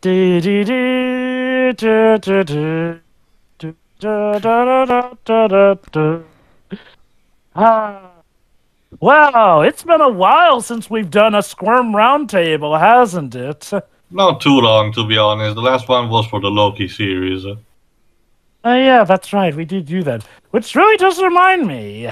Do, do, do, do, do, do, do, da, da, da, da, da, da. Ah, wow, it's been a while since we've done a Squirm Roundtable, hasn't it? Not too long, to be honest. The last one was for the Loki series. Oh, yeah, that's right. We did do that. Which really does remind me.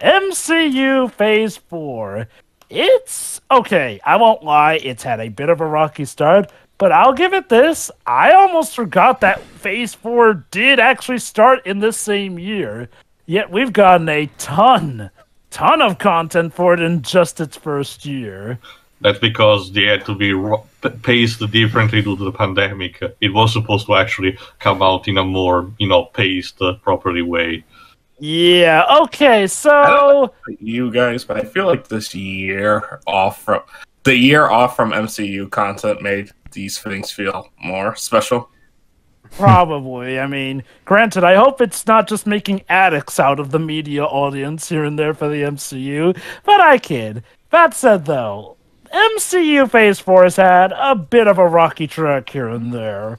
MCU Phase 4. It's okay. I won't lie. It's had a bit of a rocky start, but I'll give it this. I almost forgot that Phase 4 did actually start in this same year. Yet we've gotten a ton of content for it in just its first year. That's because they had to be paced differently due to the pandemic. It was supposed to actually come out in a more, paced, properly way. Yeah, okay, I don't know so about you guys, but I feel like this year off from MCU content made these things feel more special. probably. I mean, granted, I hope it's not just making addicts out of the media audience here and there for the MCU, but I kid. That said, though, MCU Phase 4 has had a bit of a rocky track here and there.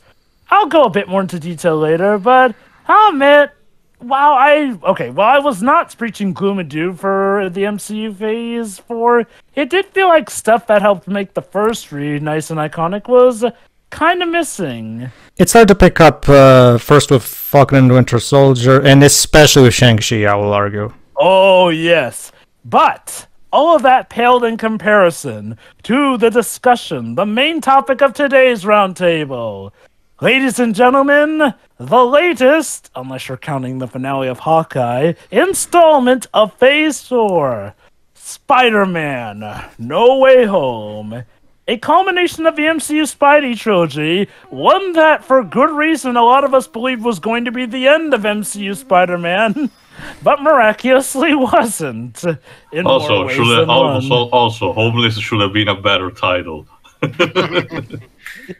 I'll go a bit more into detail later, but I'll admit, while I was not preaching gloom and doom for the MCU Phase 4, it did feel like stuff that helped make the first read nice and iconic was kind of missing. It's hard to pick up first with Falcon and Winter Soldier, and especially with Shang-Chi, I will argue. Oh, yes. But all of that paled in comparison to the discussion, the main topic of today's roundtable. Ladies and gentlemen, the latest, unless you're counting the finale of Hawkeye, installment of Phase 4, Spider-Man No Way Home. A culmination of the MCU Spidey trilogy, one that, for good reason, a lot of us believed was going to be the end of MCU Spider-Man, but miraculously wasn't. In more ways than one. Also, Homeless should have been a better title.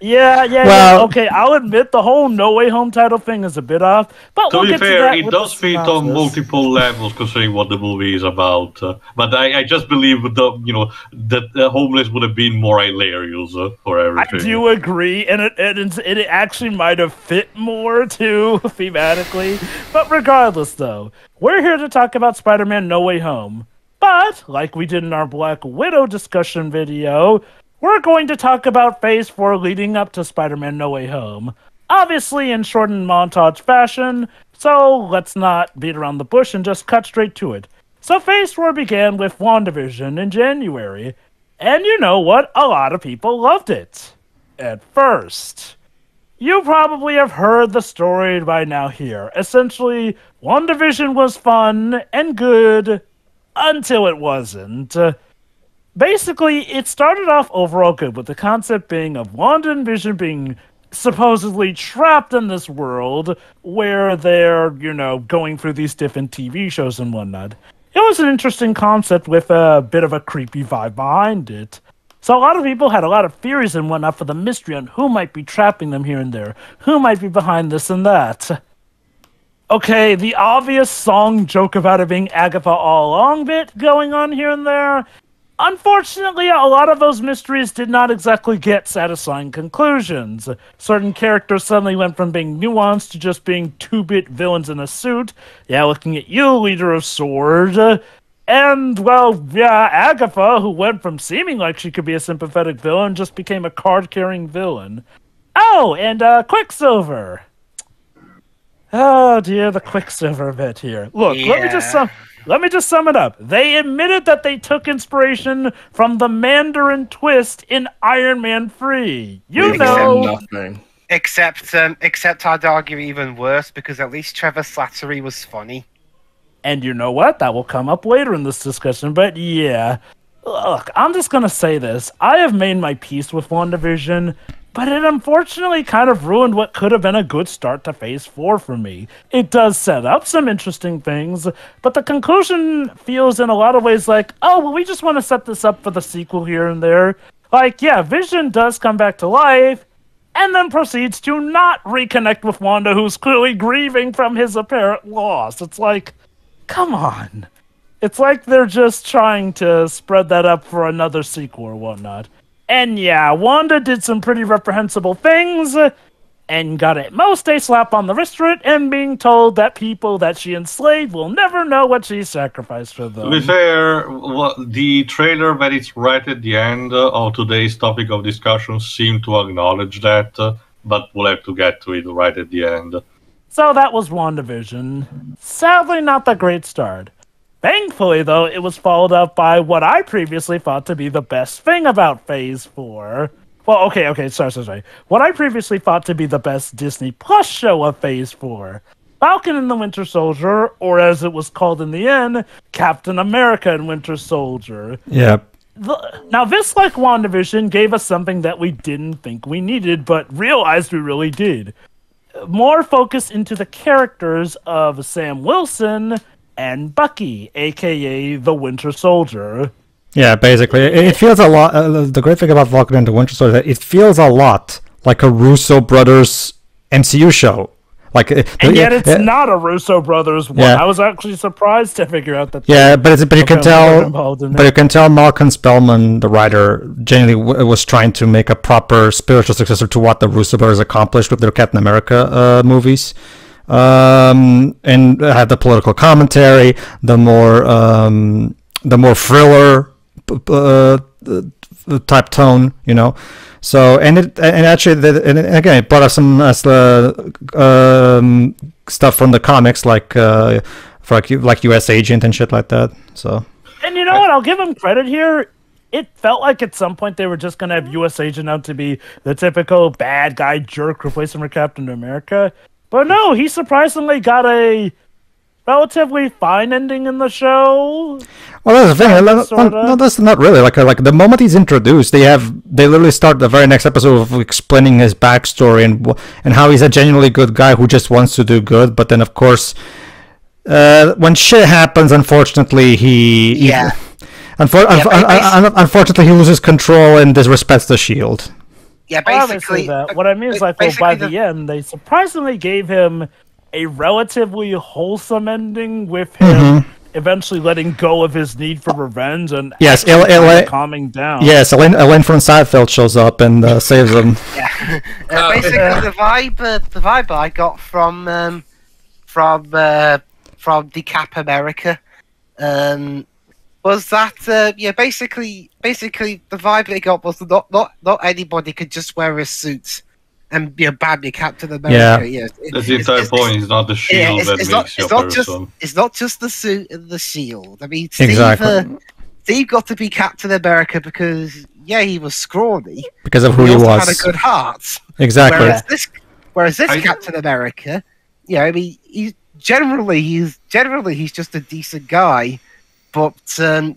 Yeah. Okay, I'll admit the whole No Way Home title thing is a bit off, but To we'll be get to fair, that it with does the fit on synopsis. multiple levels considering what the movie is about. But I just believe that Homeless would have been more hilarious for I everything. do agree, and it actually might have fit more too thematically. But regardless, though, we're here to talk about Spider-Man: No Way Home. But like we did in our Black Widow discussion video, we're going to talk about Phase 4 leading up to Spider-Man: No Way Home. Obviously, in shortened montage fashion. So let's not beat around the bush and just cut straight to it. So Phase 4 began with WandaVision in January. And you know what? A lot of people loved it. At first. You probably have heard the story by now here. Essentially, WandaVision was fun and good until it wasn't. Basically, it started off overall good, with the concept being of Wanda and Vision being supposedly trapped in this world where they're, going through these different TV shows and whatnot. It was an interesting concept with a bit of a creepy vibe behind it. So a lot of people had a lot of theories and whatnot for the mystery on who might be trapping them here and there, who might be behind this and that. Okay, the obvious song joke about it being Agatha all along bit going on here and there. Unfortunately, a lot of those mysteries did not exactly get satisfying conclusions. Certain characters suddenly went from being nuanced to just being 2-bit villains in a suit. Yeah, looking at you, leader of S.W.O.R.D. And, Agatha, who went from seeming like she could be a sympathetic villain, just became a card-carrying villain. Oh, and Quicksilver. Oh dear, the Quicksilver bit here. Look, let me just sum it up. They admitted that they took inspiration from the Mandarin twist in Iron Man 3. Nothing. Except I'd argue even worse, because at least Trevor Slattery was funny. And you know what? That will come up later in this discussion, but yeah. Look, I'm just gonna say this. I have made my peace with WandaVision, but it unfortunately kind of ruined what could have been a good start to Phase 4 for me. It does set up some interesting things, but the conclusion feels in a lot of ways like, oh, well, we just want to set this up for the sequel here and there. Like, yeah, Vision does come back to life, and then proceeds to not reconnect with Wanda, who's clearly grieving from his apparent loss. It's like, come on. It's like they're just trying to spread that up for another sequel or whatnot. And yeah, Wanda did some pretty reprehensible things, and got at most a slap on the wrist for it, and being told that people that she enslaved will never know what she sacrificed for them. To be fair, the trailer that it's right at the end of today's topic of discussion seemed to acknowledge that, but we'll have to get to it right at the end. So that was WandaVision. Sadly, not the great start. Thankfully, though, it was followed up by what I previously thought to be the best thing about Phase 4. Well, okay, sorry. What I previously thought to be the best Disney Plus show of Phase 4. Falcon and the Winter Soldier, or as it was called in the end, Captain America and Winter Soldier. Yep. Now, this, like WandaVision, gave us something that we didn't think we needed, but realized we really did. More focus into the characters of Sam Wilson and Bucky, a.k.a. the Winter Soldier. Yeah, basically, it feels a lot. The great thing about Falcon and the Winter Soldier is that it feels a lot like a Russo brothers MCU show. And yet it's not a Russo brothers one. Yeah. I was actually surprised to figure out that. Yeah, but you can tell Malcolm Spellman, the writer, genuinely was trying to make a proper spiritual successor to what the Russo brothers accomplished with their Captain America movies. And had the political commentary, the more thriller type tone, you know. So and again it brought up some stuff from the comics like US Agent and shit like that. So and you know what? I'll give them credit here. It felt like at some point they were just gonna have US Agent out to be the typical bad guy jerk replacing for Captain America. But no, he surprisingly got a relatively fine ending in the show. Well, that's the thing. No, that's not really. Like the moment he's introduced, they literally start the very next episode of explaining his backstory and how he's a genuinely good guy who just wants to do good. But then, of course, when shit happens, unfortunately, unfortunately, he loses control and disrespects the shield. Yeah, basically. What I mean is, by the end, they surprisingly gave him a relatively wholesome ending with him eventually letting go of his need for revenge and calming down. Yes, Elaine from Seinfeld shows up and saves him. Yeah. Basically, the vibe I got from the Cap America was that basically the vibe they got was not anybody could just wear a suit and bam, you're Captain America. Yeah. That's the entire point. It's not the shield that makes you a person. It's not just the suit and the shield. I mean, Steve got to be Captain America because he was scrawny. Because of who he was. Had a good heart. Exactly. Whereas this Captain America, I mean, he's just a decent guy, but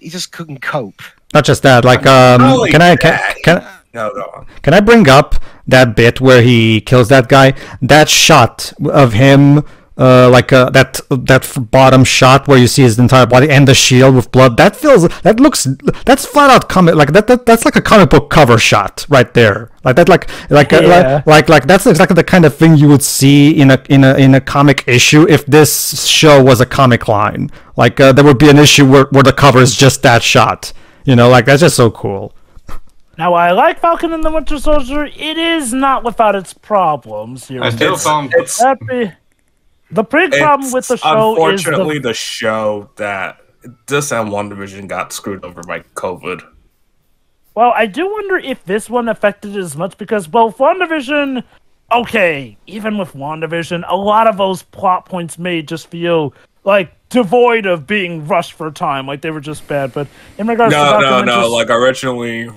he just couldn't cope. Not just that. Like, can I bring up that bit where he kills that guy? That shot of him, that bottom shot where you see his entire body and the shield with blood. That's flat out comic. Like that's like a comic book cover shot right there. Like that, like that's exactly the kind of thing you would see in a comic issue if this show was a comic line. Like there would be an issue where the cover is just that shot. You know, like that's just so cool. Now, I like Falcon and the Winter Soldier. It is not without its problems here. I still found the big problem with the show unfortunately the show that this and WandaVision got screwed over by COVID. Well, I do wonder if this one affected it as much because, WandaVision, even with WandaVision, a lot of those plot points made just feel like devoid of being rushed for time, like they were just bad. But in regards to like originally,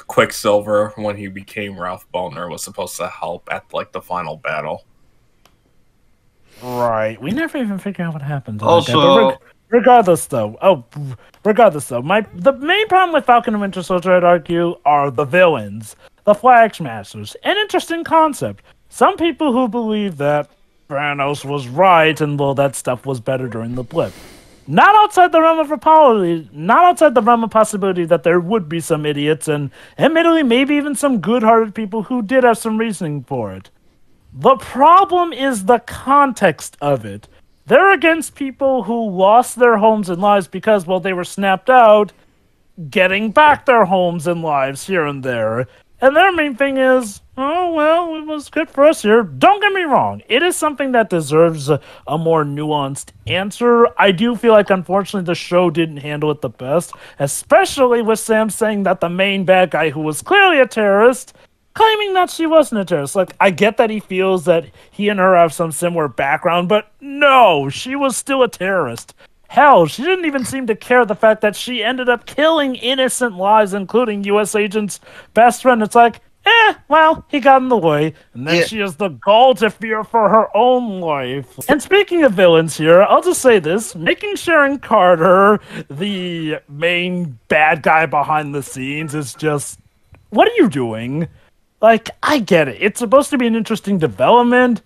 Quicksilver, when he became Ralph Boner, was supposed to help at like the final battle. Right, we never even figure out what happens. Also, regardless, though, the main problem with Falcon and Winter Soldier, I'd argue, are the villains, the Flag Smashers. An interesting concept. Some people who believe that Thanos was right, and that stuff was better during the blip. Not outside the realm of possibility that there would be some idiots, and admittedly, maybe even some good-hearted people who did have some reasoning for it. The problem is the context of it. They're against people who lost their homes and lives because, they were snapped out, getting back their homes and lives here and there. And their main thing is, oh, well, it was good for us here. Don't get me wrong. It is something that deserves a more nuanced answer. I do feel like, unfortunately, the show didn't handle it the best, especially with Sam saying that the main bad guy, who was clearly a terrorist, claiming that she wasn't a terrorist. Like, I get that he feels that he and her have some similar background, but no, she was still a terrorist. Hell, she didn't even seem to care the fact that she ended up killing innocent lives, including U.S. agent's best friend. It's like, well, he got in the way. And then she has the gall to fear for her own life. And speaking of villains here, I'll just say this. Making Sharon Carter the main bad guy behind the scenes is just, what are you doing? Like, I get it. It's supposed to be an interesting development.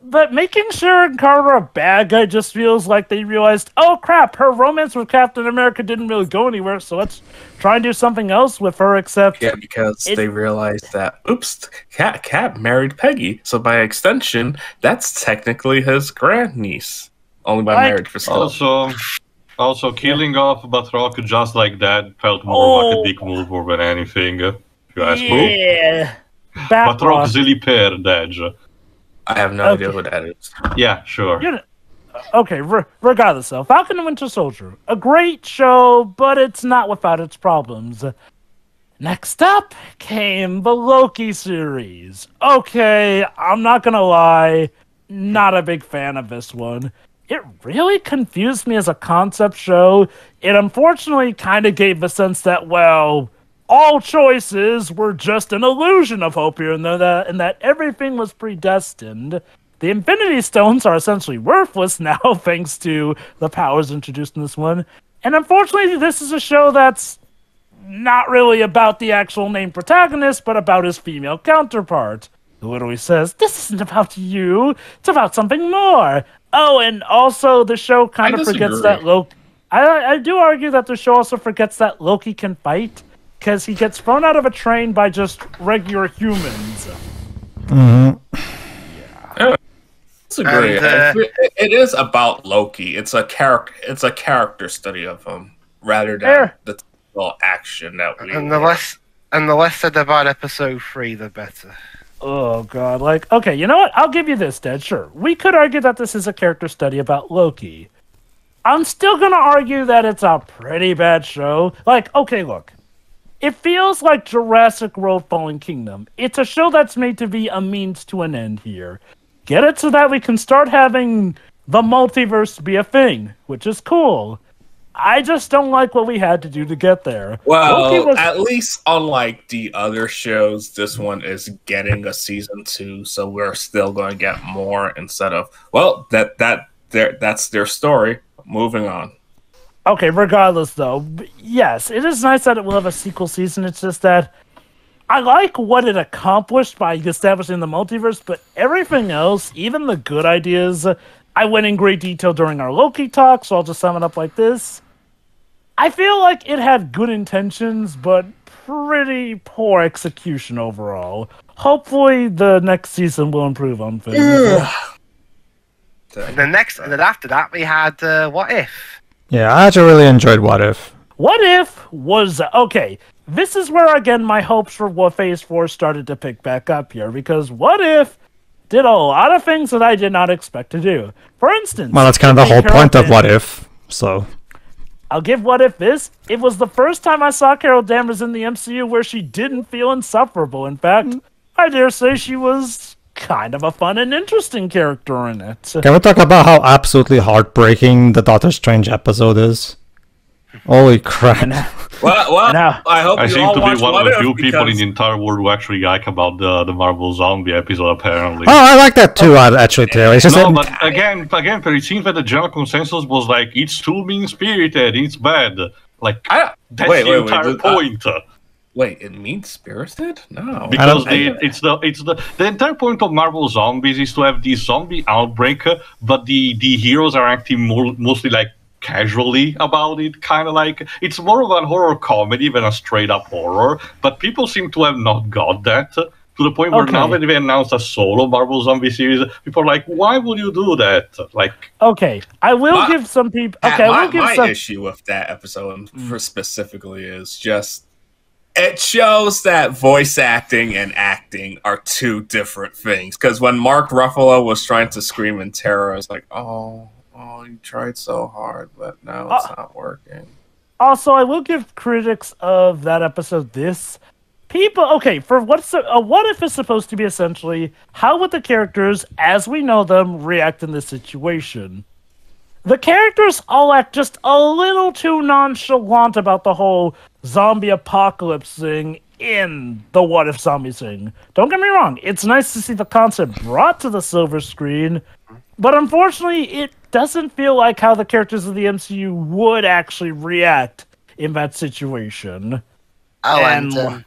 But making Sharon Carter a bad guy just feels like they realized, oh crap, her romance with Captain America didn't really go anywhere, so let's try and do something else with her, except... Yeah, because they realized that, oops, Cap married Peggy, so by extension, that's technically his grandniece. Only by marriage for still. Also, killing off Batroc just like that felt more like a dick move more than anything, if you ask me. Yeah. Batroc Ziliper, Dej. I have no idea what that is. Yeah, sure. Okay, regardless though, Falcon and Winter Soldier, a great show, but it's not without its problems. Next up came the Loki series. Okay, I'm not gonna lie, not a big fan of this one. It really confused me as a concept show. It unfortunately kind of gave the sense that, well, all choices were just an illusion of hope here, and that everything was predestined. The Infinity Stones are essentially worthless now, thanks to the powers introduced in this one. And unfortunately, this is a show that's not really about the actual named protagonist, but about his female counterpart, who literally says, "This isn't about you, it's about something more." Oh, and also the show kind of forgets that Loki... I do argue that the show also forgets that Loki can fight, because he gets thrown out of a train by just regular humans. Mm-hmm. Yeah. Disagree. It is about Loki. It's a character study of him rather than the typical action that we. And the less said about episode 3, the better. Oh god! Like, okay, you know what? I'll give you this, Dad. Sure, we could argue that this is a character study about Loki. I'm still gonna argue that it's a pretty bad show. Like, okay, look. It feels like Jurassic World Fallen Kingdom. It's a show that's made to be a means to an end here. Get it so that we can start having the multiverse be a thing, which is cool. I just don't like what we had to do to get there. Well, at least unlike the other shows, this one is getting a season 2, so we're still going to get more instead of, well, that's their story. Moving on. Okay, regardless, though, yes, it is nice that it will have a sequel season. It's just that I like what it accomplished by establishing the multiverse, but everything else, even the good ideas, I went in great detail during our Loki talk, so I'll just sum it up like this. I feel like it had good intentions, but pretty poor execution overall. Hopefully, the next season will improve on things. And then after that, we had What If? Yeah, I actually really enjoyed What If. What If was... Okay, this is where, again, my hopes for Phase 4 started to pick back up here, because What If did a lot of things that I did not expect to do. For instance... Well, that's kind of the whole point of What If, so... I'll give What If this. It was the first time I saw Carol Danvers in the MCU where she didn't feel insufferable. In fact, I dare say she was kind of a fun and interesting character in it. Can we talk about how absolutely heartbreaking the Doctor Strange episode is? Holy crap. Well, I hope I you seem all to watch be one of What the few If people in because- the entire world who actually like about the Marvel Zombie episode, apparently. Oh, I like that too, actually, Terry. It's just No, that- but again, it seems that the general consensus was like, it's too mean-spirited, it's bad. Like, that's the entire point. Wait, it mean-spirited? No. Because the entire point of Marvel Zombies is to have the zombie outbreak, but the heroes are acting mostly like casually about it, kind of like it's more of a horror comedy than a straight up horror, but people seem to have not got that To the point where now that they announced a solo Marvel Zombie series, people are like, "Why would you do that?" Like, okay, I will give some people. Okay, I will give my some. issue with that episode specifically is just it shows that voice acting and acting are two different things. Because when Mark Ruffalo was trying to scream in terror, I was like, "Oh, you tried so hard, but now it's not working." Also, I will give critics of that episode this. People, okay, for what if is supposed to be essentially how would the characters, as we know them, react in this situation? The characters all act just a little too nonchalant about the whole zombie apocalypse thing in the what if zombies thing. Don't get me wrong, it's nice to see the concept brought to the silver screen, but unfortunately, it doesn't feel like how the characters of the MCU would actually react in that situation. Oh,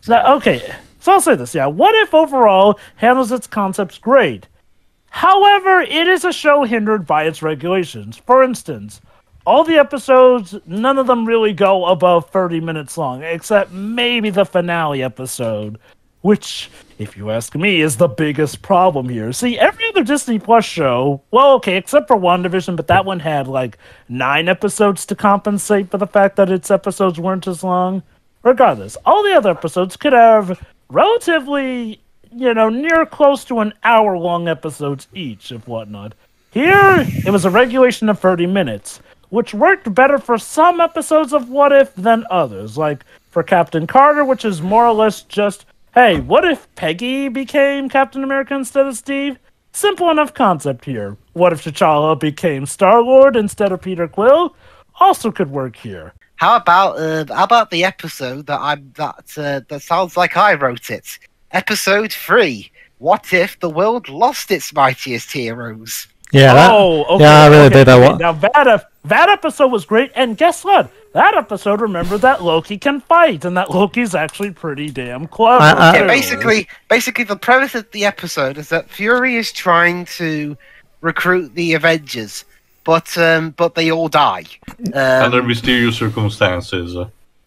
Okay, so I'll say this, yeah. What If overall handles its concepts great. However, it is a show hindered by its regulations. For instance, all the episodes, none of them really go above 30 minutes long, except maybe the finale episode, which, if you ask me, is the biggest problem here. See, every other Disney Plus show, well, okay, except for Wandavision, but that one had like 9 episodes to compensate for the fact that its episodes weren't as long. Regardless, all the other episodes could have relatively, near close to an hour-long episodes each, if whatnot. Here, it was a regulation of 30 minutes, which worked better for some episodes of What If than others, like for Captain Carter, which is more or less just, hey, what if Peggy became Captain America instead of Steve? Simple enough concept here. What if T'Challa became Star-Lord instead of Peter Quill? Also could work here. How about the episode that sounds like I wrote it? Episode 3. What if the world lost its mightiest heroes? Yeah. Okay. Yeah, I really did that one. Now that episode was great, and guess what? That episode remembered that Loki can fight, and that Loki's actually pretty damn clever. Basically, the premise of the episode is that Fury is trying to recruit the Avengers. But they all die. Under mysterious circumstances.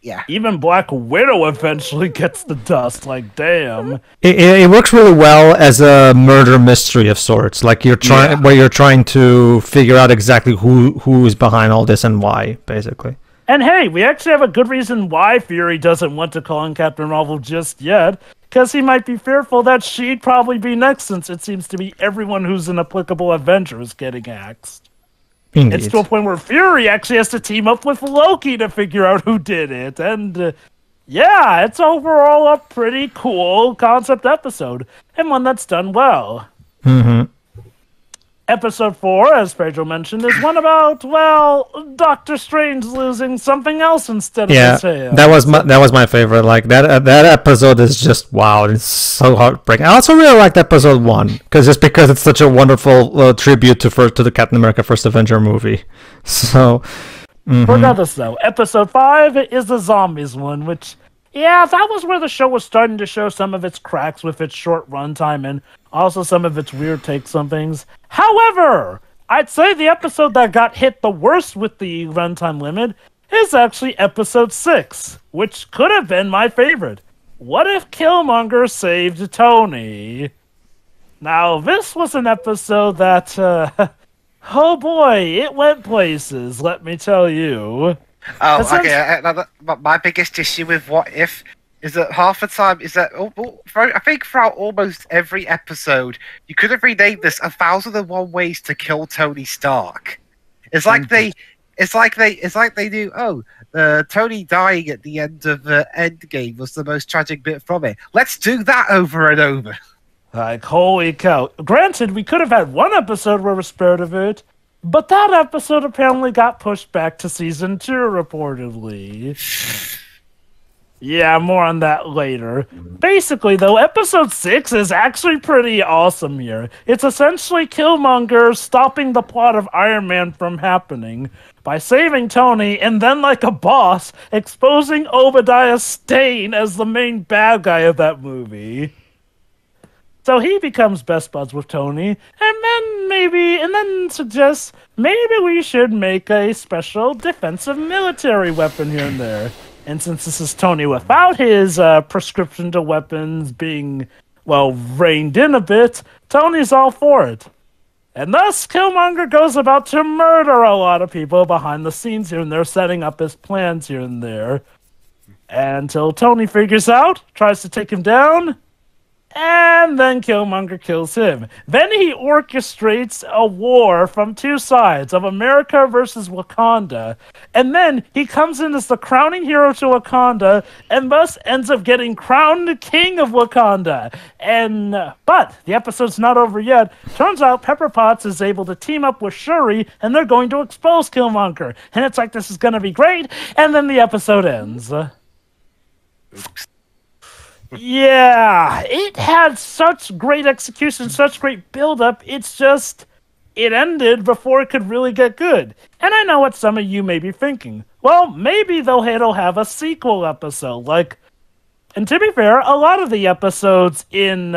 Yeah. Even Black Widow eventually gets the dust. Like, damn. It works really well as a murder mystery of sorts. Like you're trying to figure out exactly who is behind all this and why, basically. And hey, we actually have a good reason why Fury doesn't want to call in Captain Marvel just yet. Because he might be fearful that she'd probably be next, since it seems to be everyone who's an applicable Avenger is getting axed. Indeed. It's to a point where Fury actually has to team up with Loki to figure out who did it. And, yeah, it's overall a pretty cool concept episode. And one that's done well. Mm-hmm. Episode 4, as Pedro mentioned, is one about, well, Doctor Strange losing something else instead of his hair. that was my favorite. Like that episode is just wow. It's so heartbreaking. I also really liked episode 1 because it's such a wonderful tribute to the Captain America First Avenger movie. So, regardless, though, episode 5 is the zombies one, which. Yeah, that was where the show was starting to show some of its cracks with its short runtime and also some of its weird takes on things. However, I'd say the episode that got hit the worst with the runtime limit is actually episode 6, which could have been my favorite. What if Killmonger saved Tony? Now, this was an episode that, oh boy, it went places, let me tell you. Oh, okay. My biggest issue with What If is that half the time is that I think throughout almost every episode you could have renamed this 1001 Ways to Kill Tony Stark. It's like they do. Oh, Tony dying at the end of Endgame was the most tragic bit from it. Let's do that over and over. Like, holy cow. Granted, we could have had one episode where we're spared of it. But that episode apparently got pushed back to season 2, reportedly. Yeah, more on that later. Basically, though, episode 6 is actually pretty awesome here. It's essentially Killmonger stopping the plot of Iron Man from happening by saving Tony and then, like a boss, exposing Obadiah Stane as the main bad guy of that movie. So he becomes best buds with Tony, and then suggests maybe we should make a special defensive military weapon here and there. And since this is Tony without his prescription to weapons being, well, reined in a bit, Tony's all for it. And thus, Killmonger goes about to murder a lot of people behind the scenes here and there, setting up his plans here and there. Until Tony figures out, tries to take him down, and then Killmonger kills him. Then he orchestrates a war from two sides of America versus Wakanda. And then he comes in as the crowning hero to Wakanda, and thus ends up getting crowned king of Wakanda. And but the episode's not over yet. Turns out Pepper Potts is able to team up with Shuri, and they're going to expose Killmonger. And it's like, this is going to be great. And then the episode ends. Yeah, it had such great execution, such great build-up. It's just, it ended before it could really get good. And I know what some of you may be thinking. Well, maybe it'll have a sequel episode. And to be fair, a lot of the episodes in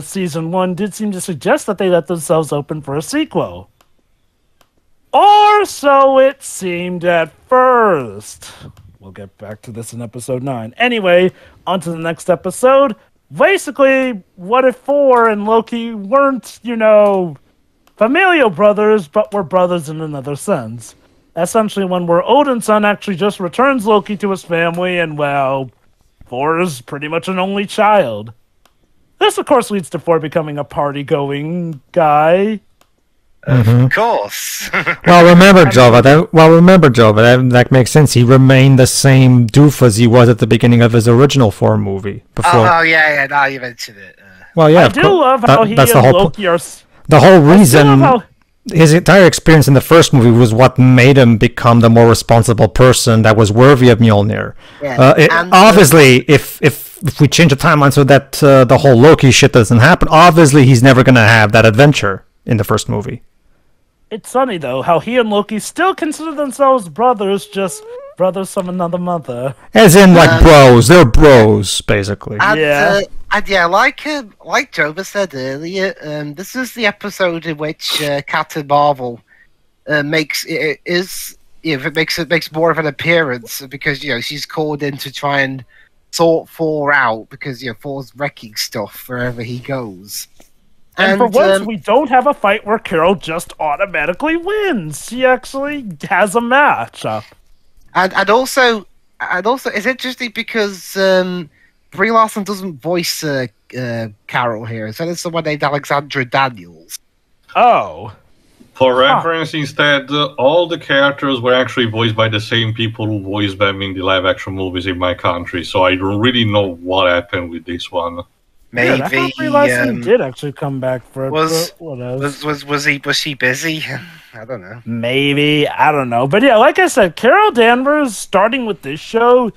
season 1 did seem to suggest that they let themselves open for a sequel. Or so it seemed at first. We'll get back to this in episode 9. Anyway, on to the next episode. Basically, what if Thor and Loki weren't, familial brothers, but were brothers in another sense? Essentially, one where Odin's son actually just returns Loki to his family, and, well, Thor is pretty much an only child. This, of course, leads to Thor becoming a party-going guy. Of course. Well, remember, Jova, that makes sense. He remained the same doof as he was at the beginning of his original Thor movie. Before. Oh, yeah, now you mentioned it. Well, yeah, I do love how he and Loki are... The whole reason... His entire experience in the first movie was what made him become the more responsible person that was worthy of Mjolnir. Yeah, obviously, if we change the timeline so that the whole Loki shit doesn't happen, obviously he's never going to have that adventure in the first movie. It's funny, though, how he and Loki still consider themselves brothers, just brothers from another mother. As in, bros. They're bros, basically. Yeah. Like Jova said earlier, this is the episode in which Captain Marvel makes more of an appearance because she's called in to try and sort Thor out because Thor's wrecking stuff wherever he goes. And for once, we don't have a fight where Carol just automatically wins. She actually has a match. And also, it's interesting because Brie Larson doesn't voice Carol here. So there's someone named Alexandra Daniels. Oh. For reference, instead, all the characters were actually voiced by the same people who voiced them in the live-action movies in my country. So I don't really know what happened with this one. Maybe I thought Brie Larson did actually come back for it. Was she busy? I don't know. Maybe, I don't know. But yeah, like I said, Carol Danvers starting with this show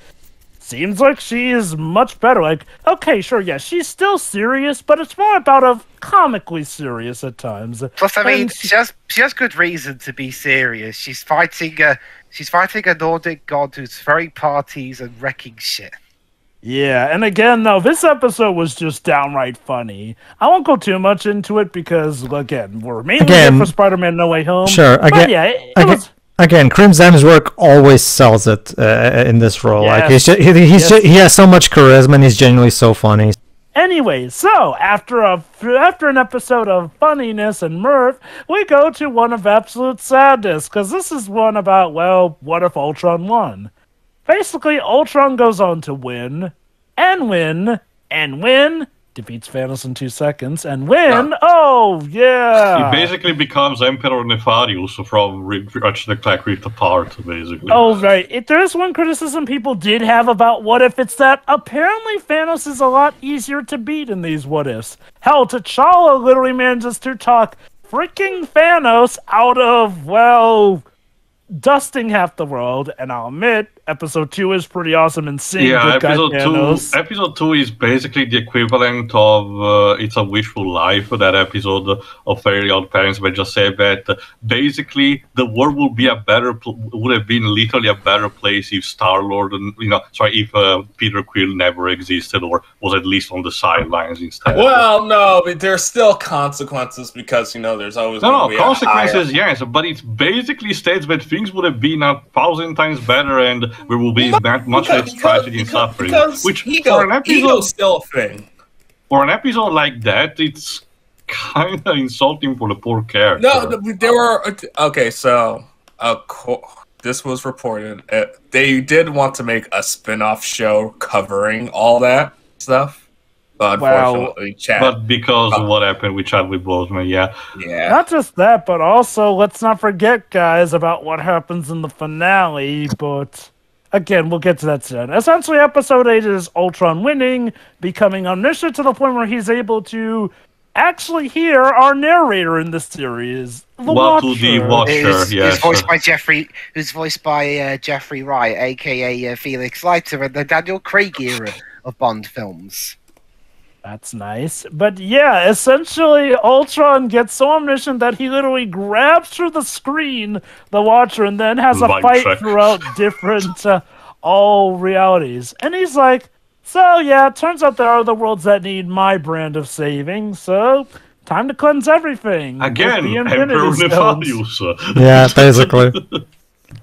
seems like she is much better. Okay, sure, yeah, she's still serious, but it's more about comically serious at times. Plus, I mean, she has good reason to be serious. She's fighting a Nordic god who's throwing parties and wrecking shit. Yeah, and again, though, this episode was just downright funny. I won't go too much into it because, again, we're mainly here for Spider-Man No Way Home. Sure, again, again, Chris Hemsworth always sells it in this role. Yes. He has so much charisma and he's genuinely so funny. Anyway, so after an episode of funniness and mirth, we go to one of absolute sadness because this is one about, well, what if Ultron won? Basically, Ultron goes on to win, and win, and win, defeats Thanos in 2 seconds, and win, oh, yeah! He basically becomes Emperor Nefarious from Ratchet and Clank Rift Apart, basically. Oh, right. If there is one criticism people did have about What If, it's that apparently Thanos is a lot easier to beat in these What Ifs. Hell, T'Challa literally manages to talk freaking Thanos out of, well, dusting half the world, and I'll admit, episode 2 is pretty awesome and seeing good guy Thanos. Episode 2 is basically the equivalent of It's a Wishful Life, that episode of Fairly Odd Parents, where just said that basically the world would have been literally a better place if Star-Lord if Peter Quill never existed or was at least on the sidelines instead. Well, no, but there's still consequences because there's always consequences. Yes, but it basically states that things would have been 1,000 times better, and there will be much less tragedy and suffering. Which ego's still a thing. For an episode like that, it's kind of insulting for the poor character. No, there were okay. So, this was reported. They did want to make a spin-off show covering all that stuff. But unfortunately, But because of what happened with Chadwick Boseman, yeah. Not just that, but also let's not forget, guys, about what happens in the finale. But again, we'll get to that soon. Essentially, episode 8 is Ultron winning, becoming omniscient to the point where he's able to actually hear our narrator in this series, the Watcher. The Watcher, yes. Who's voiced by Jeffrey Wright, aka Felix Leiter, in the Daniel Craig era of Bond films. That's nice. But yeah, essentially, Ultron gets so omniscient that he literally grabs through the screen the Watcher and then has a fight throughout different all realities. And he's like, so yeah, it turns out there are the worlds that need my brand of saving, so time to cleanse everything. Again, Emperor of the values. Yeah, basically.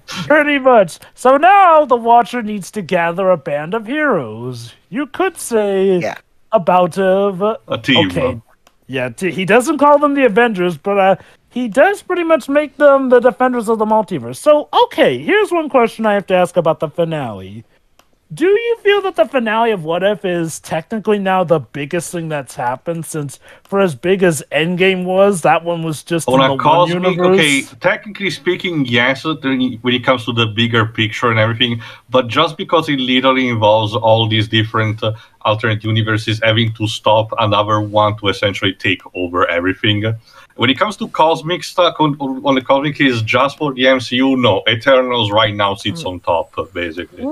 Pretty much. So now the Watcher needs to gather a band of heroes. You could say a bout of... a team. Okay. Yeah, he doesn't call them the Avengers, but he does pretty much make them the defenders of the multiverse. So, okay, here's one question I have to ask about the finale. Do you feel that the finale of What If is technically now the biggest thing that's happened, since for as big as Endgame was, that one was just in the one universe? Okay, technically speaking, yes, when it comes to the bigger picture and everything, but just because it literally involves all these different alternate universes having to stop another one to essentially take over everything. When it comes to cosmic stuff, on the cosmic is just for the MCU, no. Eternals right now sits on top, basically.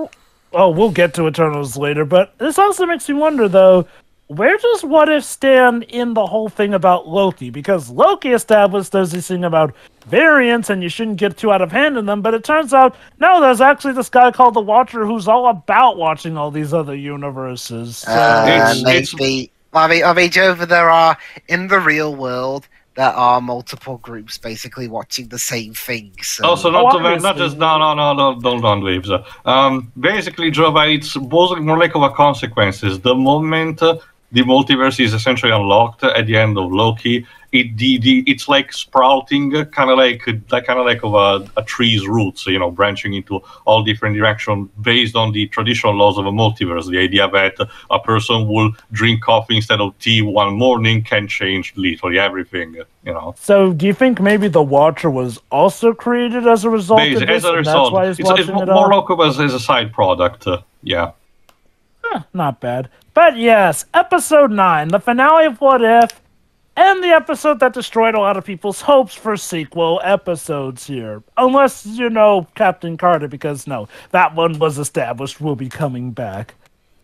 Oh, we'll get to Eternals later, but this also makes me wonder, though, where does What If stand in the whole thing about Loki? Because Loki established there's this thing about variants and you shouldn't get too out of hand in them, but it turns out, no, there's actually this guy called the Watcher who's all about watching all these other universes. So maybe, I mean, Joe, there are, in the real world, there are multiple groups basically watching the same thing. So. Also, not just don't leave. Basically, Jova, it's more like of a consequences. The moment the multiverse is essentially unlocked at the end of Loki, it's like sprouting, kind of like of a tree's roots, branching into all different directions based on the traditional laws of a multiverse. The idea that a person will drink coffee instead of tea one morning can change literally everything. So, do you think maybe the Watcher was also created as a result of this? As a result, that's why it's more like as a side product. Yeah. Not bad. But yes, episode 9, the finale of What If, and the episode that destroyed a lot of people's hopes for sequel episodes here. Unless, Captain Carter, because no, that one was established, will be coming back.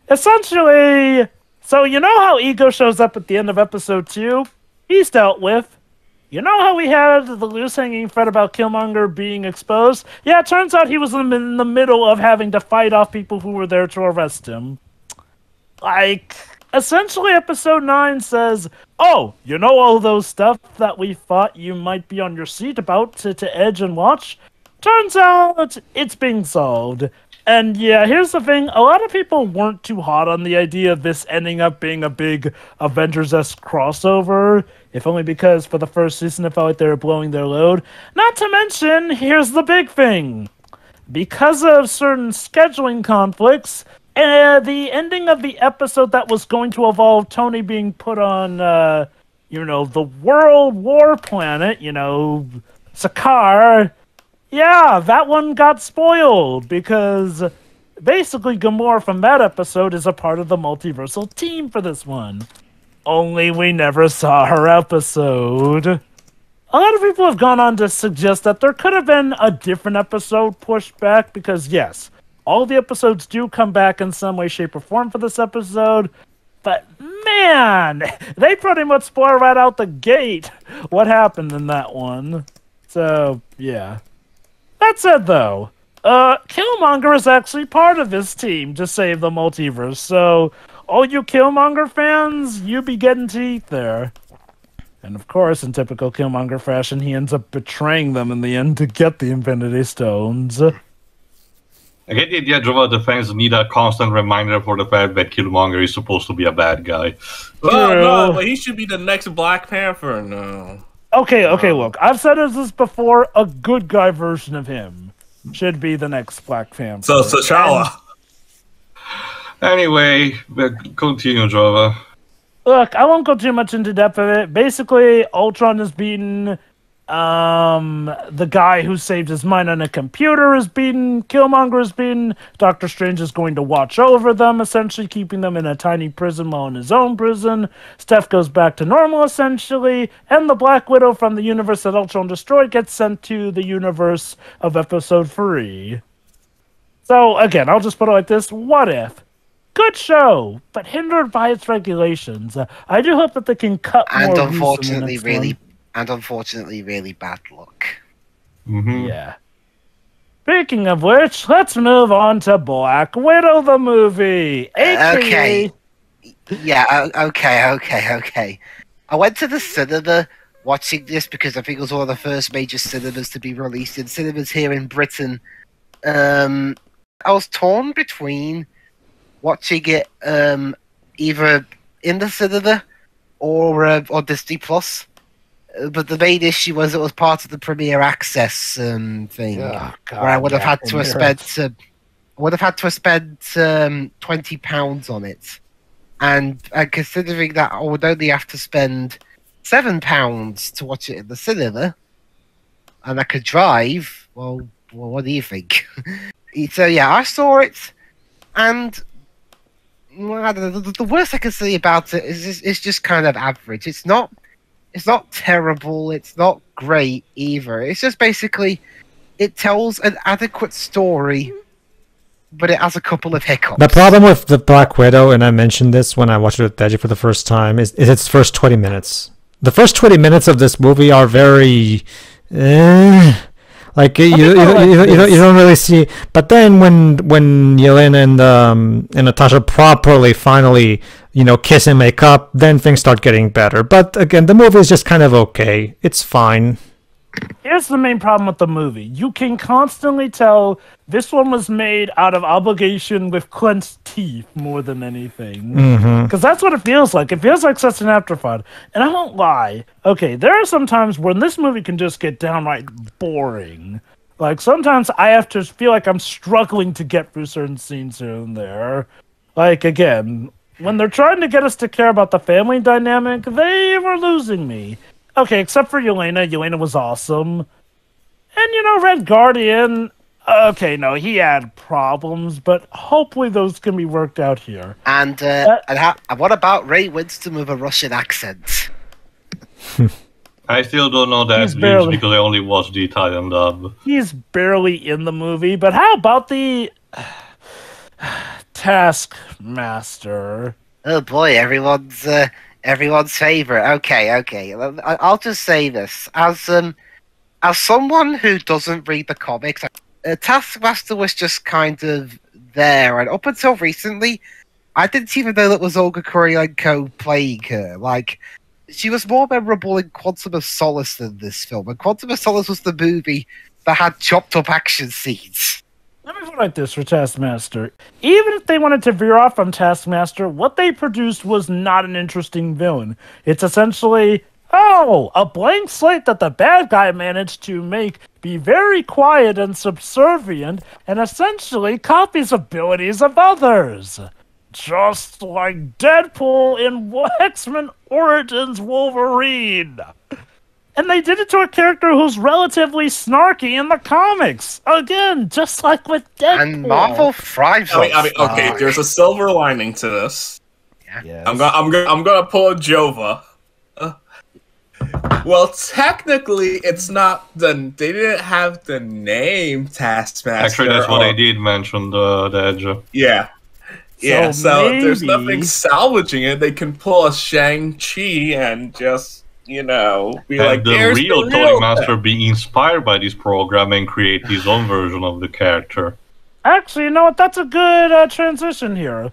Essentially, so you know how Ego shows up at the end of episode 2? He's dealt with. You know how we had the loose hanging thread about Killmonger being exposed? Yeah, it turns out he was in the middle of having to fight off people who were there to arrest him. Essentially, episode 9 says, oh, all those stuff that we thought you might be on your seat about to edge and watch? Turns out it's being solved. And yeah, here's the thing. A lot of people weren't too hot on the idea of this ending up being a big Avengers-esque crossover, if only because for the first season it felt like they were blowing their load. Not to mention, here's the big thing. Because of certain scheduling conflicts, the ending of the episode that was going to involve Tony being put on, the World War planet, Sakaar, yeah, that one got spoiled because basically Gamora from that episode is a part of the multiversal team for this one. Only we never saw her episode. A lot of people have gone on to suggest that there could have been a different episode pushed back because, yes, all the episodes do come back in some way, shape, or form for this episode, but man, they pretty much spoil right out the gate what happened in that one. So, yeah. That said, though, Killmonger is actually part of this team to save the multiverse, so all you Killmonger fans, you be getting to eat there. And of course, in typical Killmonger fashion, he ends up betraying them in the end to get the Infinity Stones. I get the idea Jova the fans need a constant reminder for the fact that Killmonger is supposed to be a bad guy. Well, no, but he should be the next Black Panther. No. Okay, look. I've said this before. A good guy version of him should be the next Black Panther. So, T'Challa. Anyway, continue, Jova. Look, I won't go too much into depth of it. Basically, Ultron has beaten the guy who saved his mind on a computer is beaten. Killmonger is beaten. Doctor Strange is going to watch over them, essentially keeping them in a tiny prison while in his own prison. Steph goes back to normal, essentially, and the Black Widow from the universe that Ultron destroyed gets sent to the universe of Episode 3. So, again, I'll just put it like this. What if? Good show, but hindered by its regulations. I do hope that they can cut more. And unfortunately, really bad luck. Mm-hmm. Yeah. Speaking of which, let's move on to Black Widow, the movie. Okay. Yeah, okay. I went to the cinema watching this because I think it was one of the first major cinemas to be released in cinemas here in Britain. I was torn between watching it either in the cinema or Disney Plus. But the main issue was it was part of the Premier Access thing, where I would have had to have spent £20 on it, and considering that I would only have to spend £7 to watch it in the cinema, and I could drive. Well, what do you think? So yeah, I saw it, and I don't know, the worst I can say about it is it's just kind of average. It's not terrible. It's not great either. It's just basically it tells an adequate story, but it has a couple of hiccups. The problem with the Black Widow, and I mentioned this when I watched it with Deji for the first time, is its first 20 minutes. The first 20 minutes of this movie are very... Like you don't really see, but then when Yelena and Natasha properly finally kiss and make up, then things start getting better. But again, the movie is just kind of okay. It's fine. Here's the main problem with the movie. You can constantly tell this one was made out of obligation with clenched teeth more than anything. Because that's what it feels like. It feels like such an afterthought. And I won't lie. Okay, there are some times when this movie can just get downright boring. Like, sometimes I have to feel like I'm struggling to get through certain scenes here and there. Like, again, when they're trying to get us to care about the family dynamic, they were losing me. Okay, except for Yelena. Yelena was awesome. And, Red Guardian, okay, no, he had problems, but hopefully those can be worked out here. And what about Ray Winston with a Russian accent? I still don't know that news because I only watched the Italian dub. He's barely in the movie, but how about the Taskmaster? Oh boy, everyone's favorite. Okay. I'll just say this as someone who doesn't read the comics, Taskmaster was just kind of there, and up until recently, I didn't even know that was Olga Kurylenko playing her. Like, she was more memorable in Quantum of Solace than this film, and Quantum of Solace was the movie that had chopped up action scenes. Let me put it like this for Taskmaster. Even if they wanted to veer off from Taskmaster, what they produced was not an interesting villain. It's essentially, a blank slate that the bad guy managed to make be very quiet and subservient, and essentially copies abilities of others. Just like Deadpool in X-Men Origins Wolverine. And they did it to a character who's relatively snarky in the comics. Again, just like with Deadpool. And Marvel thrives on okay, there's a silver lining to this. Yeah. Yes. I'm gonna pull a Jova. Well, technically, it's not they didn't have the name Taskmaster. Actually, that's what I did mention, the Edge. Yeah. Yeah, so there's maybe nothing salvaging it. They can pull a Shang-Chi and just, be like, the real Tony Master be inspired by this program and create his own version of the character. Actually, you know what? That's a good transition here.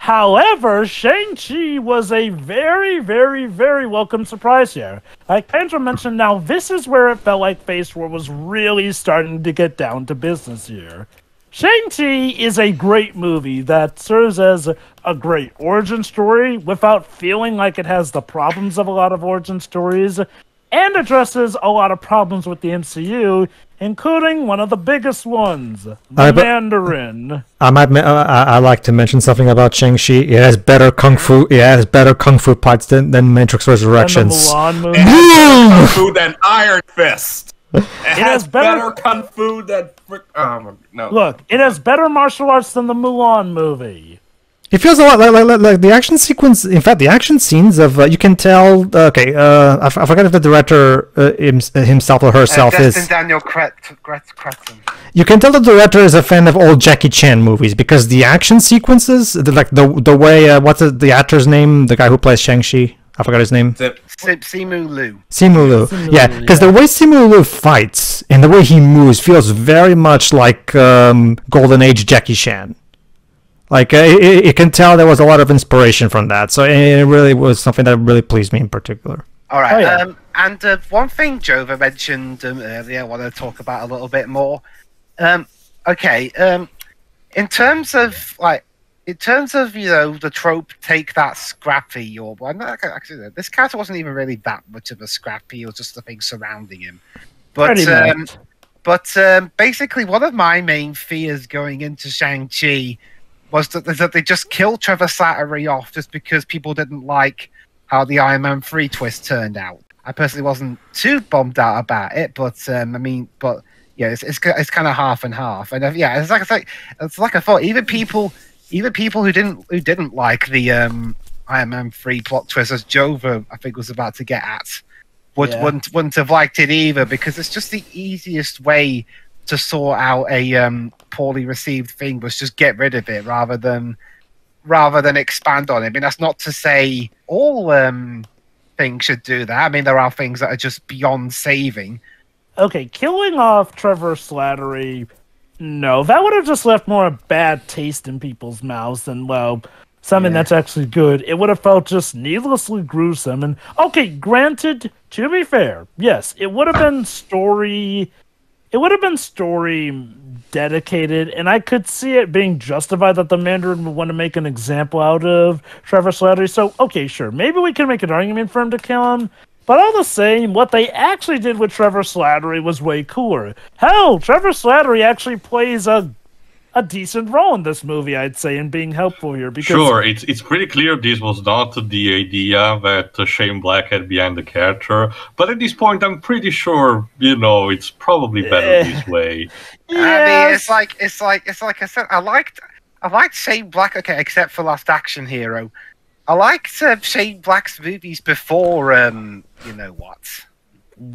However, Shang-Chi was a very, very, very welcome surprise here. Like Andrew mentioned, now this is where it felt like Phase 4 was really starting to get down to business here. Shang-Chi is a great movie that serves as a great origin story without feeling like it has the problems of a lot of origin stories, and addresses a lot of problems with the MCU, including one of the biggest ones, the Mandarin. I like to mention something about Shang-Chi. It has better kung fu. It has better kung fu parts than Matrix Resurrections. And the Mulan movie. It has better kung fu than Iron Fist. It has better kung fu than... no. Look, it has better martial arts than the Mulan movie. It feels a lot like the action sequence. In fact, the action scenes of you can tell. I forgot if the director himself or herself is Daniel Cretton. You can tell the director is a fan of old Jackie Chan movies because the action sequences, the way what's the actor's name, the guy who plays Shang-Chi. I forgot his name. Simu Liu. Simu Liu. Yeah, because the way Simu Liu fights and the way he moves feels very much like Golden Age Jackie Chan. Like, you can tell there was a lot of inspiration from that. So it really was something that really pleased me in particular. All right. Oh, yeah. And one thing Jova mentioned earlier, I want to talk about a little bit more. In terms of, the trope, take that scrappy, actually, this character wasn't even really that much of a scrappy, it was just the thing surrounding him. But basically, one of my main fears going into Shang-Chi was that they just killed Trevor Slattery off just because people didn't like how the Iron Man 3 twist turned out. I personally wasn't too bummed out about it, but it's kind of half and half. And it's like I thought. Even people who didn't like the Iron Man 3 plot twist, as Jova I think was about to get at, wouldn't have liked it either, because it's just the easiest way to sort out a poorly received thing was just get rid of it rather than expand on it. I mean, that's not to say all things should do that. I mean, there are things that are just beyond saving. Okay, killing off Trevor Slattery, no, that would have just left more a bad taste in people's mouths than, something that's actually good. It would have felt just needlessly gruesome. And, okay, granted, to be fair, yes, it would have been story dedicated, and I could see it being justified that the Mandarin would want to make an example out of Trevor Slattery. So, okay, sure, maybe we can make an argument for him to kill him, but all the same, what they actually did with Trevor Slattery was way cooler. Hell, Trevor Slattery actually plays a decent role in this movie, I'd say, in being helpful here. Because sure, it's pretty clear this was not the idea that Shane Black had behind the character, but at this point, I'm pretty sure it's probably better this way. Yes. I mean, it's like I said, I liked Shane Black. Okay, except for Last Action Hero, I liked Shane Black's movies before. You know what?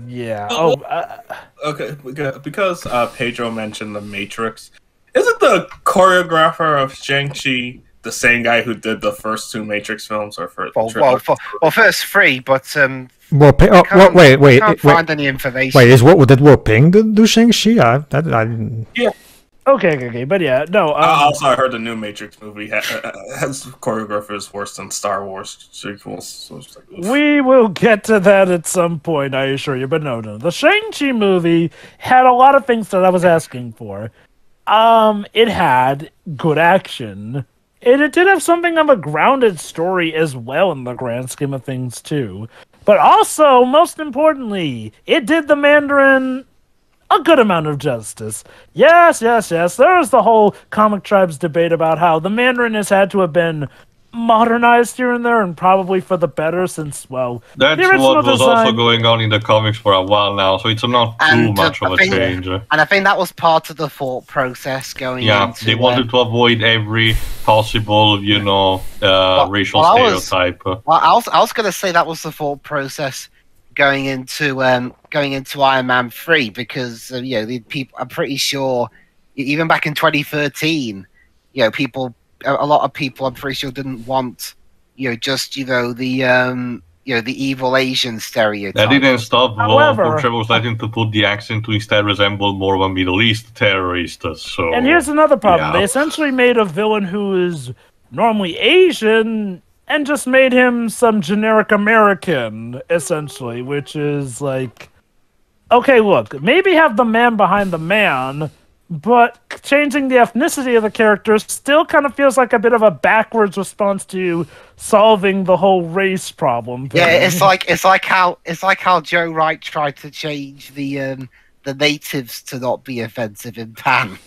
Yeah. Okay, because Pedro mentioned The Matrix. Isn't the choreographer of Shang-Chi the same guy who did the first two Matrix films? Or first three, but wait, find any information. Wait, did Wu Ping do Shang-Chi? Yeah. Okay, but yeah, no. Also, I heard the new Matrix movie has choreographers worse than Star Wars sequels. So it's like, we will get to that at some point, I assure you. But no. The Shang-Chi movie had a lot of things that I was asking for. It had good action. And it did have something of a grounded story as well in the grand scheme of things, too. But also, most importantly, it did the Mandarin a good amount of justice. Yes. There was the whole Comic Tribes debate about how the Mandarin has had to have been modernized here and there, and probably for the better, since, that's what was also going on in the comics for a while now, so it's not too much of a change. And I think that was part of the thought process going into... Yeah, they wanted to avoid every possible, racial stereotype. I was going to say that was the thought process going into Iron Man 3, because, the people, I'm pretty sure, even back in 2013, a lot of people, I'm pretty sure, didn't want, the evil Asian stereotype. That didn't stop from Trevor Slattery to put the accent to instead resemble more of a Middle East terrorist. So, and here's another problem. Yeah. They essentially made a villain who is normally Asian and just made him some generic American, essentially, which is like, okay, look, maybe have the man behind the man, but changing the ethnicity of the character still kind of feels like a bit of a backwards response to solving the whole race problem thing. Yeah, it's like how Joe Wright tried to change the natives to not be offensive in Pan.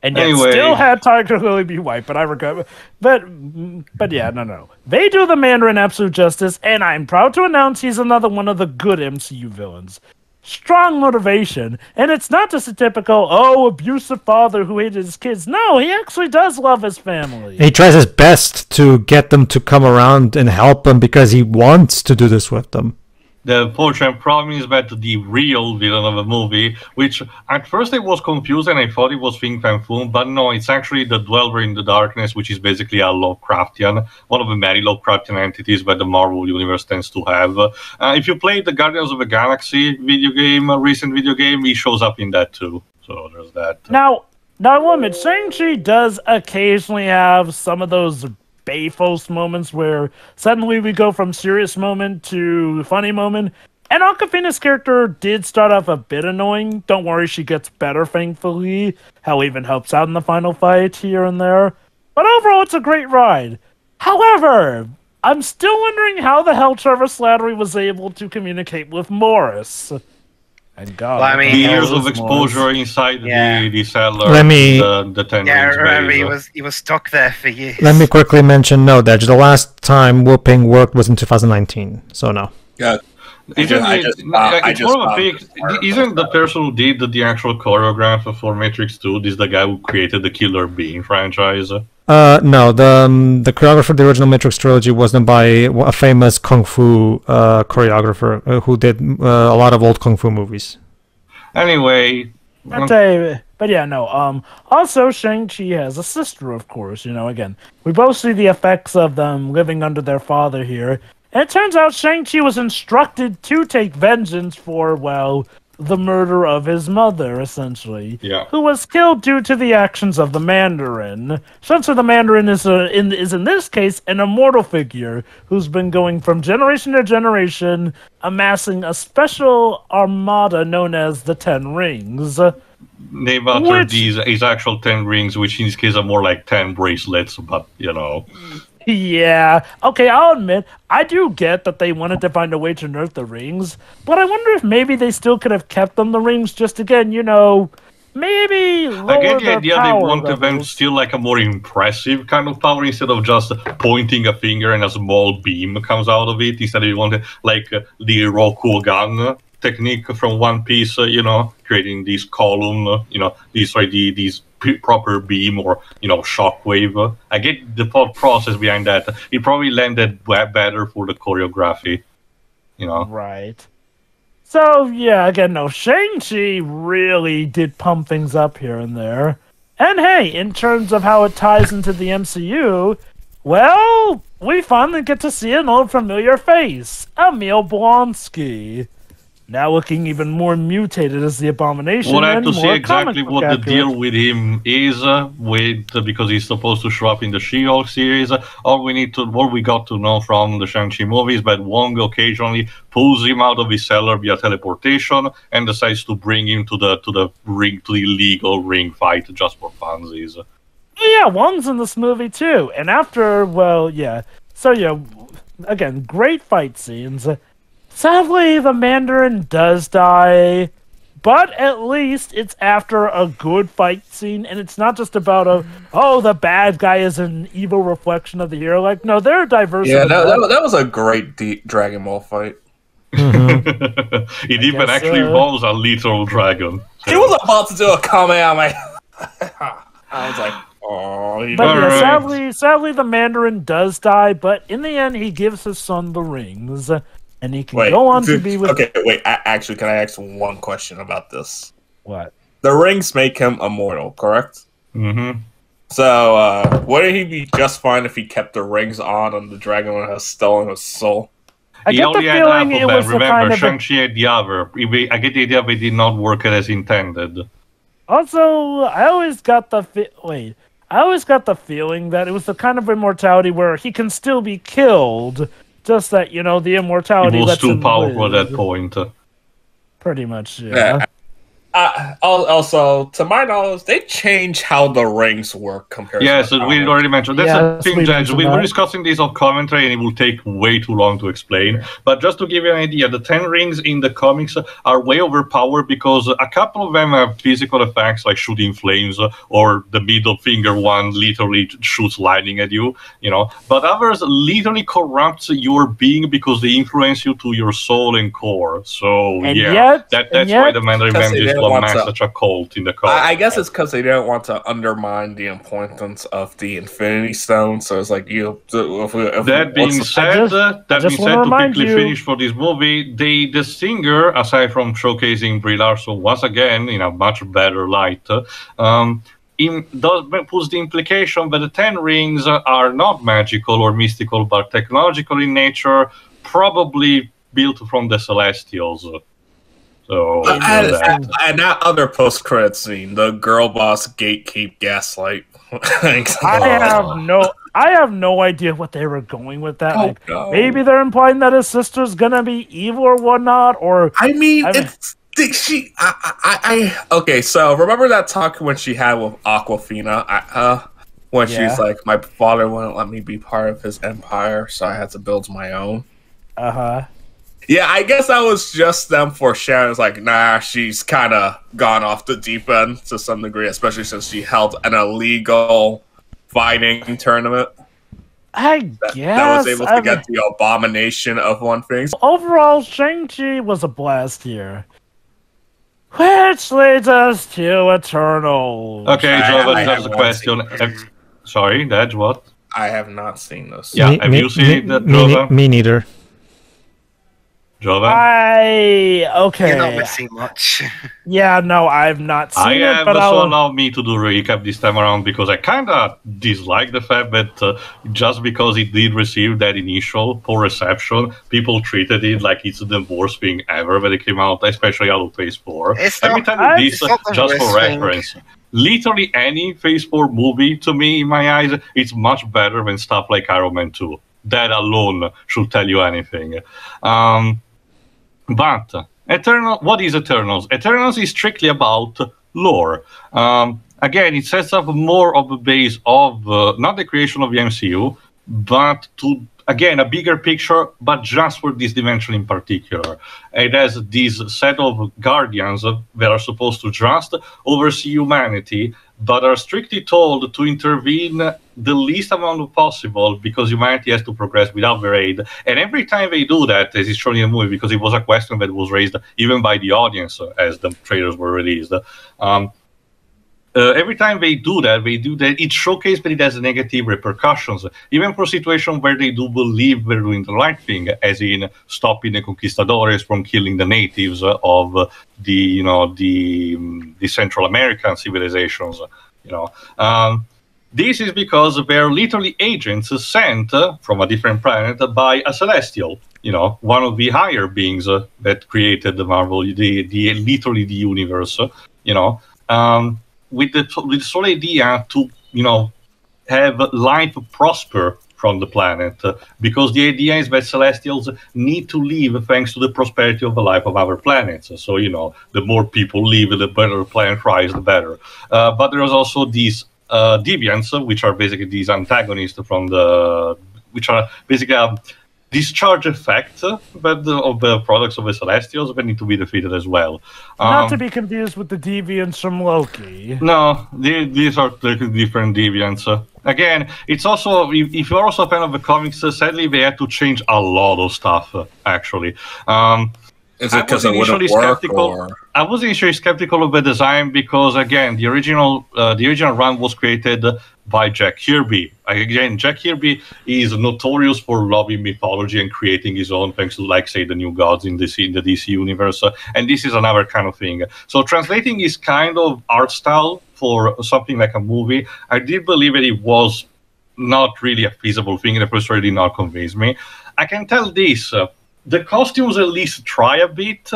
And yet Anyway. still had Tiger Lily be white, but I regret. But yeah, no. They do the Mandarin absolute justice, and I'm proud to announce he's another one of the good MCU villains. Strong motivation, and it's not just a typical, abusive father who hated his kids. No, he actually does love his family. He tries his best to get them to come around and help him because he wants to do this with them. The unfortunate problem is that the real villain of the movie, which at first I was confused and I thought it was Fin Fang Foom, but no, it's actually the Dweller in the Darkness, which is basically a Lovecraftian, one of the many Lovecraftian entities that the Marvel Universe tends to have. If you played the Guardians of the Galaxy video game, a recent video game, he shows up in that too. So there's that. Now I admit, Shang-Chi does occasionally have some of those Bayfos moments where suddenly we go from serious moment to funny moment. And Awkwafina's character did start off a bit annoying. Don't worry, she gets better, thankfully. Hell, even helps out in the final fight here and there. But overall, it's a great ride. However, I'm still wondering how the hell Trevor Slattery was able to communicate with Morris. And God, Well, I mean, The he years was of exposure inside Yeah. the cellar, Let me- the Ten Yeah, Rings remember base. he was stuck there for years. Let me quickly mention, no, Dej, the last time Whooping worked was in 2019, so no. Yeah. Isn't I it- just it's more of a found fake. this part. Isn't the person who did the actual choreograph for Matrix 2 this the guy who created the Killer Bean franchise? No, the choreographer of the original Matrix trilogy was done by a famous kung fu choreographer who did a lot of old kung fu movies. Anyway, But yeah, no. Also, Shang-Chi has a sister, of course. Again, we both see the effects of them living under their father here. And it turns out Shang-Chi was instructed to take vengeance for, well, the murder of his mother, essentially. Yeah. Who was killed due to the actions of the Mandarin. Essentially, the Mandarin is in this case an immortal figure who's been going from generation to generation, amassing a special armada known as the Ten Rings. name after Which- his actual 10 rings, which in this case are more like 10 bracelets, but Yeah. Okay, I'll admit, I do get that they wanted to find a way to nerf the rings, but I wonder if maybe they still could have kept them the rings just again, maybe lower I get the their idea they power wanted them levels. still like a more impressive kind of power instead of just pointing a finger and a small beam comes out of it. Instead, you wanted like the Rokugan technique from One Piece, creating this column, these proper beam or shockwave. I get the thought process behind that. It probably landed better for the choreography. Right. So, yeah, again, no, Shang-Chi really did pump things up here and there. And hey, in terms of how it ties into the MCU, well, we finally get to see an old familiar face, Emil Blonsky. Now looking even more mutated as the Abomination. We'll have and to see more exactly comic book what the accurate. deal with him is, because he's supposed to show up in the She-Hulk series. What we got to know from the Shang-Chi movies, that Wong occasionally pulls him out of his cellar via teleportation and decides to bring him to the legal ring fight just for funsies. Yeah, Wong's in this movie too. And after, well, yeah. So, yeah, again, great fight scenes. Sadly, the Mandarin does die, but at least it's after a good fight scene, and it's not just about the bad guy is an evil reflection of the hero. Like, no, they're diverse. Yeah, that was a great Dragon Ball fight. It even guess actually so. involves a literal dragon. He was about to do a Kamehameha. I was like, oh. But yeah, Alright. sadly, the Mandarin does die, but in the end, he gives his son the rings, and he can go on to be with... Okay, wait. Actually, can I ask one question about this? What? The rings make him immortal, correct? Mm-hmm. So, wouldn't he be just fine if he kept the rings on and the dragon would have stolen his soul? I He get the only had feeling half it of was them. the kind Remember, of... Shang-Chi had the other. I get the idea they did not work as intended. Also, I always got the I always got the feeling that it was the kind of immortality where he can still be killed, just that, you know, the immortality It was lets too him powerful at live. that point. Pretty much, Yeah. Also, to my knowledge, they changed how the rings work compared Yes, to the we comics. already mentioned. That's a Yes, thing, we Judge. mentioned We were that. discussing this on commentary, and it will take way too long to explain. But just to give you an idea, the 10 rings in the comics are way overpowered because a couple of them have physical effects like shooting flames, or the middle finger one literally shoots lightning at you, you know. But others literally corrupt your being because they influence you to your soul and core. So, And yeah, yet- that's why the Mandarin because they manages didn't to want amass to- such a cult in the comics. I guess it's because they didn't want to undermine the importance of the Infinity Stone. So it's like That being said, wanna to remind quickly you- finish for this movie, the singer, aside from showcasing Brie Larson once again in a much better light, puts the implication that the 10 rings are not magical or mystical, but technological in nature, probably built from the Celestials. So, and that other post-credit scene, the girl boss gatekeep gaslight. I have no idea what they were going with that. Oh, Like, no. maybe they're implying that his sister's gonna be evil or whatnot, or I mean, okay. So remember that talk when she had with Aquafina, when Yeah. she's like, "My father wouldn't let me be part of his empire, so I had to build my own." Yeah, I guess that was just them foreshadowing. It's like, nah, she's kind of gone off the deep end to some degree, especially since she held an illegal fighting tournament I guess that was able to get the abomination of one thing. Overall, Shang-Chi was a blast here. Which leads us to Eternals. okay, Jovan, I just a have question. not seen Sorry, Dad, what? I have not seen this. Yeah, have you seen that, Jovan? Me neither. Jovan? Okay. You're not missing much. Yeah, no, I've not seen I it, have, but so I'll... allow me to do a recap this time around because I kind of dislike the fact that just because it did receive that initial poor reception, people treated it like it's the worst thing ever when it came out, especially out of Phase 4. It's Let me not- tell you this it's not the just for worst thing. reference. Literally any Phase 4 movie, to me, in my eyes, it's much better than stuff like Iron Man 2. That alone should tell you anything. But what is Eternals? Eternals is strictly about lore. Again, it sets up more of a base of not the creation of the MCU, but to again a bigger picture, but just for this dimension in particular. It has this set of guardians that are supposed to just oversee humanity, but are strictly told to intervene the least amount possible because humanity has to progress without their aid. And every time they do that, as is shown in the movie, because it was a question that was raised even by the audience as the trailers were released, every time they do that, it showcases that it has negative repercussions, even for situations where they do believe they're doing the right thing, as in stopping the conquistadores from killing the natives of the Central American civilizations. This is because they're literally agents sent from a different planet by a celestial, one of the higher beings that created the Marvel, literally the universe, with the sole idea to, have life prosper from the planet, because the idea is that Celestials need to live thanks to the prosperity of the life of our planets. So, the more people live, the better the planet thrives, the better. But there's also these deviants, which are basically these antagonists which are basically a discharge effect of the products of the Celestials that need to be defeated as well. Not to be confused with the deviants from Loki. No, these are different deviants. Again, it's also, if you're also a fan of the comics, sadly they had to change a lot of stuff, actually. Is it because it wouldn't work, or? I was initially skeptical of the design because, again, the original run was created by Jack Kirby. Again, Jack Kirby is notorious for loving mythology and creating his own, thanks to, like, say, the new gods in the DC universe. And this is another kind of thing. So translating his kind of art style for something like a movie, I did believe that it was not really a feasible thing. The first story did not convince me. I can tell this. The costumes at least try a bit.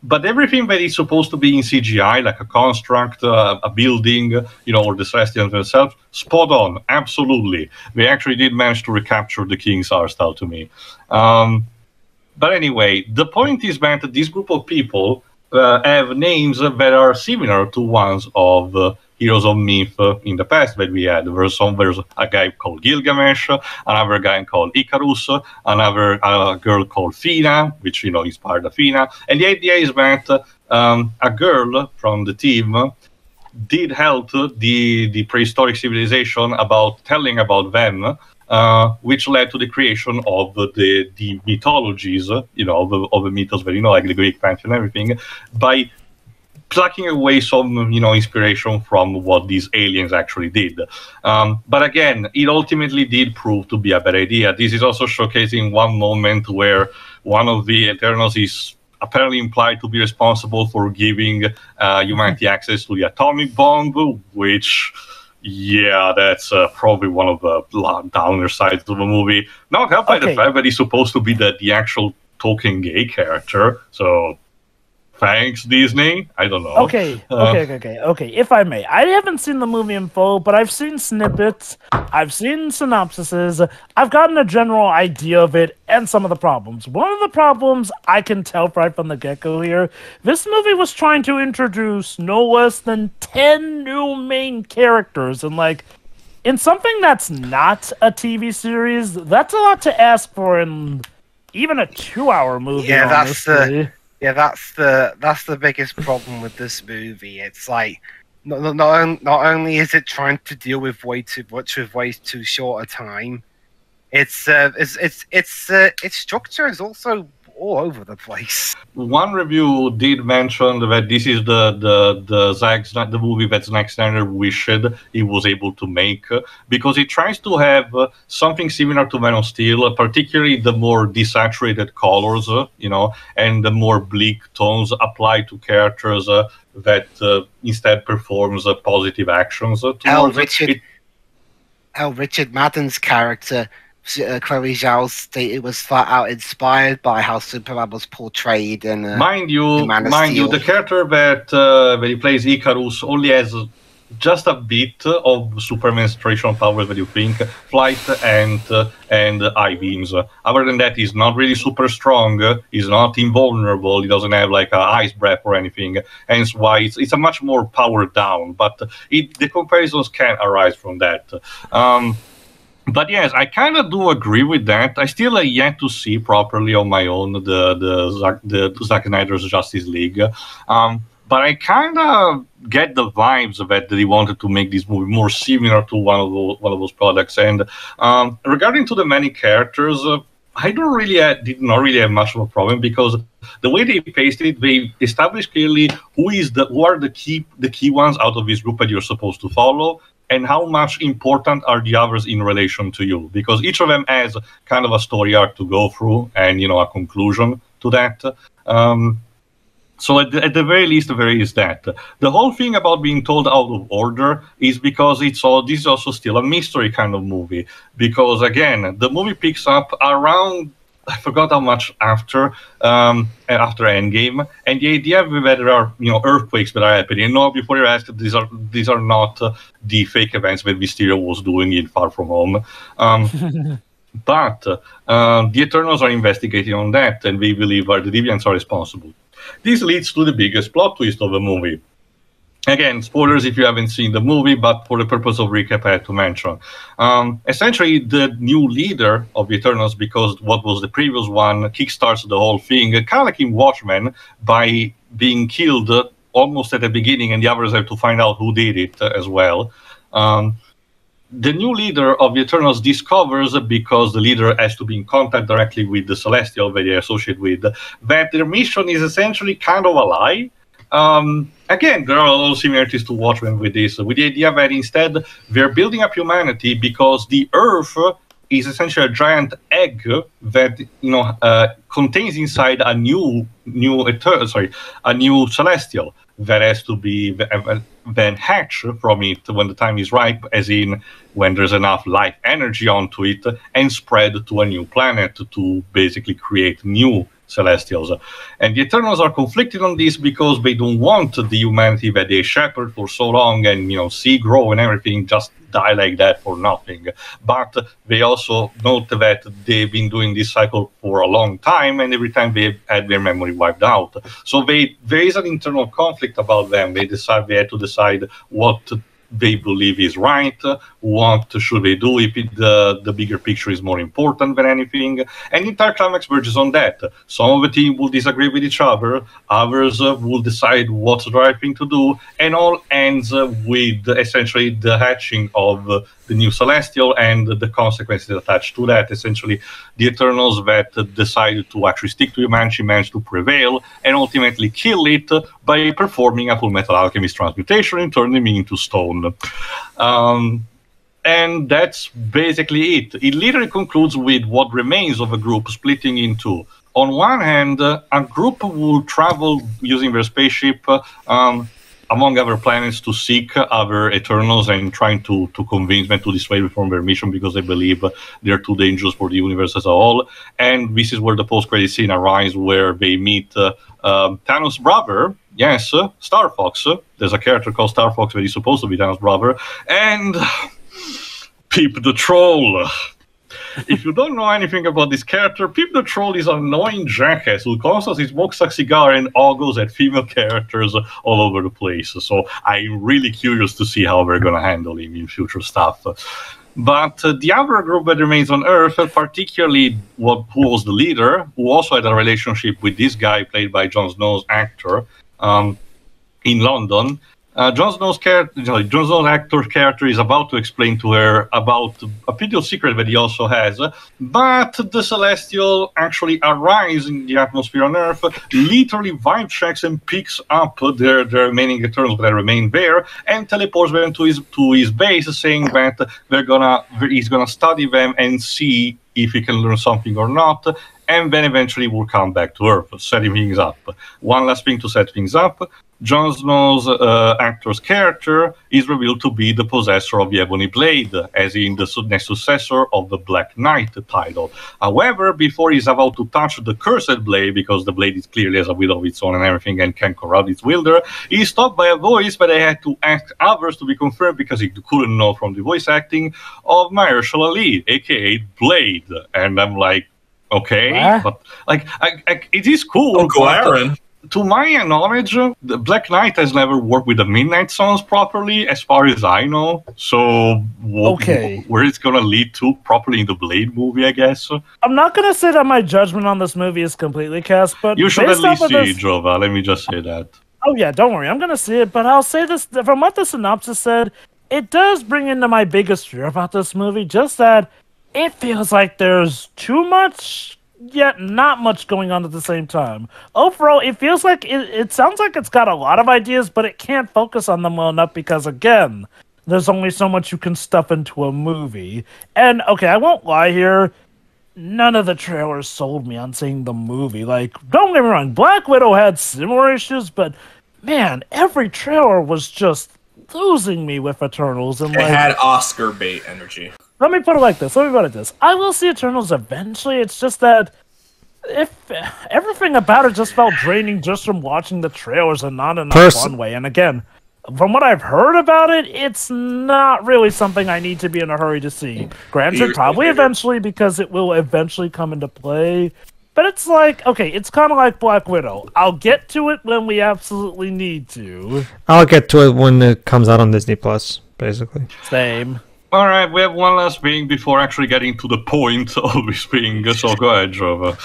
But everything that is supposed to be in CGI, like a construct, a building, or the Celestials themselves, spot on, absolutely. They actually did manage to recapture the King's art style to me. But anyway, the point is that this group of people have names that are similar to ones of heroes of myth in the past that we had. There's a guy called Gilgamesh, another guy called Icarus, another girl called Fina, which inspired Athena. And the idea is that a girl from the team did help the prehistoric civilization about telling about them, which led to the creation of the mythologies, of the mythos that like the Greek pantheon and everything, by plucking away some, inspiration from what these aliens actually did. But again, it ultimately did prove to be a bad idea. This is also showcasing one moment where one of the Eternals is apparently implied to be responsible for giving humanity access to the atomic bomb, which, yeah, that's probably one of the downer sides of the movie. Not helped by the fact that he's supposed to be the actual token gay character, so... Thanks, Disney. I don't know. Okay. If I may, I haven't seen the movie in full, but I've seen snippets, I've seen synopsises, I've gotten a general idea of it and some of the problems. One of the problems I can tell right from the get-go here, this movie was trying to introduce no less than 10 new main characters, and in something that's not a TV series, that's a lot to ask for in even a 2-hour movie. Yeah, that's the biggest problem with this movie. It's not only is it trying to deal with way too much with way too short a time, its structure is also all over the place. One review did mention that this is the movie that Zack Snyder wished he was able to make, because it tries to have something similar to Man of Steel, particularly the more desaturated colors, and the more bleak tones applied to characters that instead performs positive actions. Richard Madden's character, Chloe Zhao, stated was flat out inspired by how Superman was portrayed in mind you, the character that he plays, Icarus, only has just a bit of Superman's traditional powers that you think, flight and eye beams. Other than that, he's not really super strong, he's not invulnerable, he doesn't have a ice breath or anything, hence why it's a much more powered down, but the comparisons can arise from that. But yes, I kind of do agree with that. I still yet to see properly on my own the Zack Snyder's Justice League. But I kind of get the vibes that he wanted to make this movie more similar to one of those products. And regarding to the many characters, I did not really have much of a problem, because the way they paced it, they established clearly who are the key ones out of this group that you're supposed to follow, and how much important are the others in relation to you, because each of them has kind of a story arc to go through and a conclusion to that. So at the very least, there is that. The whole thing about being told out of order is because this is also still a mystery kind of movie, because again, the movie picks up around, I forgot how much after Endgame, and the idea that there are earthquakes that are happening. And no, before you ask, these are not the fake events that Mysterio was doing in Far From Home. But the Eternals are investigating on that, and they believe the Deviants are responsible. This leads to the biggest plot twist of the movie. Again, spoilers if you haven't seen the movie, but for the purpose of recap, I had to mention. Essentially, the new leader of the Eternals, because what was the previous one, kickstarts the whole thing, kind of like in Watchmen, by being killed almost at the beginning, and the others have to find out who did it as well. The new leader of the Eternals discovers, because the leader has to be in contact directly with the Celestial that they associate with, that their mission is essentially kind of a lie. Again, there are a lot of similarities to Watchmen with this, with the idea that instead they're building up humanity because the Earth is essentially a giant egg that contains inside a new Celestial that has to be then hatched from it when the time is ripe, as in when there's enough life energy onto it, and spread to a new planet to basically create new Celestials. And the Eternals are conflicted on this because they don't want the humanity that they shepherd for so long and, see grow and everything just die like that for nothing. But they also note that they've been doing this cycle for a long time, and every time they've had their memory wiped out. So there is an internal conflict about them. They had to decide what they believe is right, what should they do if the bigger picture is more important than anything. And the entire climax verges on that. Some of the team will disagree with each other, others will decide what's the right thing to do, and all ends with essentially the hatching of the new Celestial and the consequences attached to that. Essentially, the Eternals that decided to actually stick to humanity managed to prevail and ultimately kill it by performing a Full Metal Alchemist transmutation and turning them into stone. And that's basically it. It literally concludes with what remains of a group splitting in two. On one hand, a group will travel using their spaceship among other planets to seek other Eternals and trying to convince them to dissuade them from their mission because they believe they're too dangerous for the universe as a whole. And this is where the post-credit scene arrives, where they meet Thanos' brother. Yes, Star Fox. There's a character called Star Fox that is supposed to be Thanos' brother. And Peep the Troll. If you don't know anything about this character, Peep the Troll is an annoying jackass who constantly smokes a cigar and ogles at female characters all over the place. So I'm really curious to see how they're going to handle him in future stuff. But the other group that remains on Earth, particularly who was the leader, who also had a relationship with this guy played by Jon Snow's actor in London, Jon Snow's actor's character is about to explain to her about a little secret that he also has, but the Celestial actually arrives in the atmosphere on Earth, literally vibe checks and picks up their remaining Eternals that remain there, and teleports them to his base, saying that he's gonna study them and see if he can learn something or not, and then eventually will come back to Earth, setting things up. One last thing to set things up, Jon Snow's actor's character is revealed to be the possessor of the Ebony Blade, as in the next successor of the Black Knight title. However, before he's about to touch the Cursed Blade, because the blade is clearly has a will of its own and everything and can corrupt its wielder, he's stopped by a voice that I had to ask others to be confirmed because he couldn't know from the voice acting of Mahershala Ali, aka Blade. And I'm like, okay, but it is cool. Uncle Aaron. To my knowledge, the Black Knight has never worked with the Midnight Suns properly, as far as I know. So, where it's going to lead to properly in the Blade movie, I guess. I'm not going to say that my judgment on this movie is completely cast, but you should at least see it, Jova. Let me just say that. Oh yeah, don't worry. I'm going to see it, but I'll say this, from what the synopsis said, it does bring into my biggest fear about this movie, just that it feels like there's too much, yet not much going on at the same time. Overall, it feels like it sounds like it's got a lot of ideas, but it can't focus on them well enough because, again, there's only so much you can stuff into a movie. And, okay, I won't lie here, none of the trailers sold me on seeing the movie. Like, don't get me wrong, Black Widow had similar issues, but, man, every trailer was just losing me with Eternals. And it had Oscar bait energy. Let me put it like this. I will see Eternals eventually. It's just that if everything about it just felt draining just from watching the trailers and not in a fun way. And again, from what I've heard about it, it's not really something I need to be in a hurry to see. Granted, probably eventually because it will eventually come into play. But it's like, okay, it's kind of like Black Widow. I'll get to it when we absolutely need to. I'll get to it when it comes out on Disney+, basically. Same. All right, we have one last thing before actually getting to the point of this thing, so go ahead, Jova.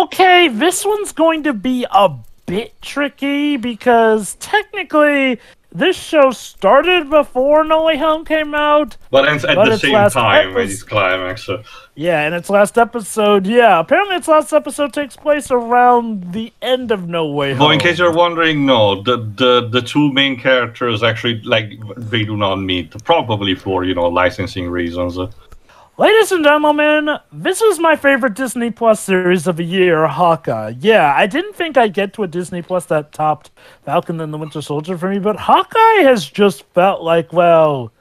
Okay, this one's going to be a bit tricky because technically this show started before No Way Home came out. But at the same time as its climax. Yeah, and its last episode, apparently its last episode takes place around the end of No Way Home. Well, in case you're wondering, no, the two main characters actually, they do not meet, probably for, licensing reasons. Ladies and gentlemen, this is my favorite Disney Plus series of the year, Hawkeye. Yeah, I didn't think I'd get to a Disney Plus that topped Falcon and the Winter Soldier for me, but Hawkeye has just felt like, well,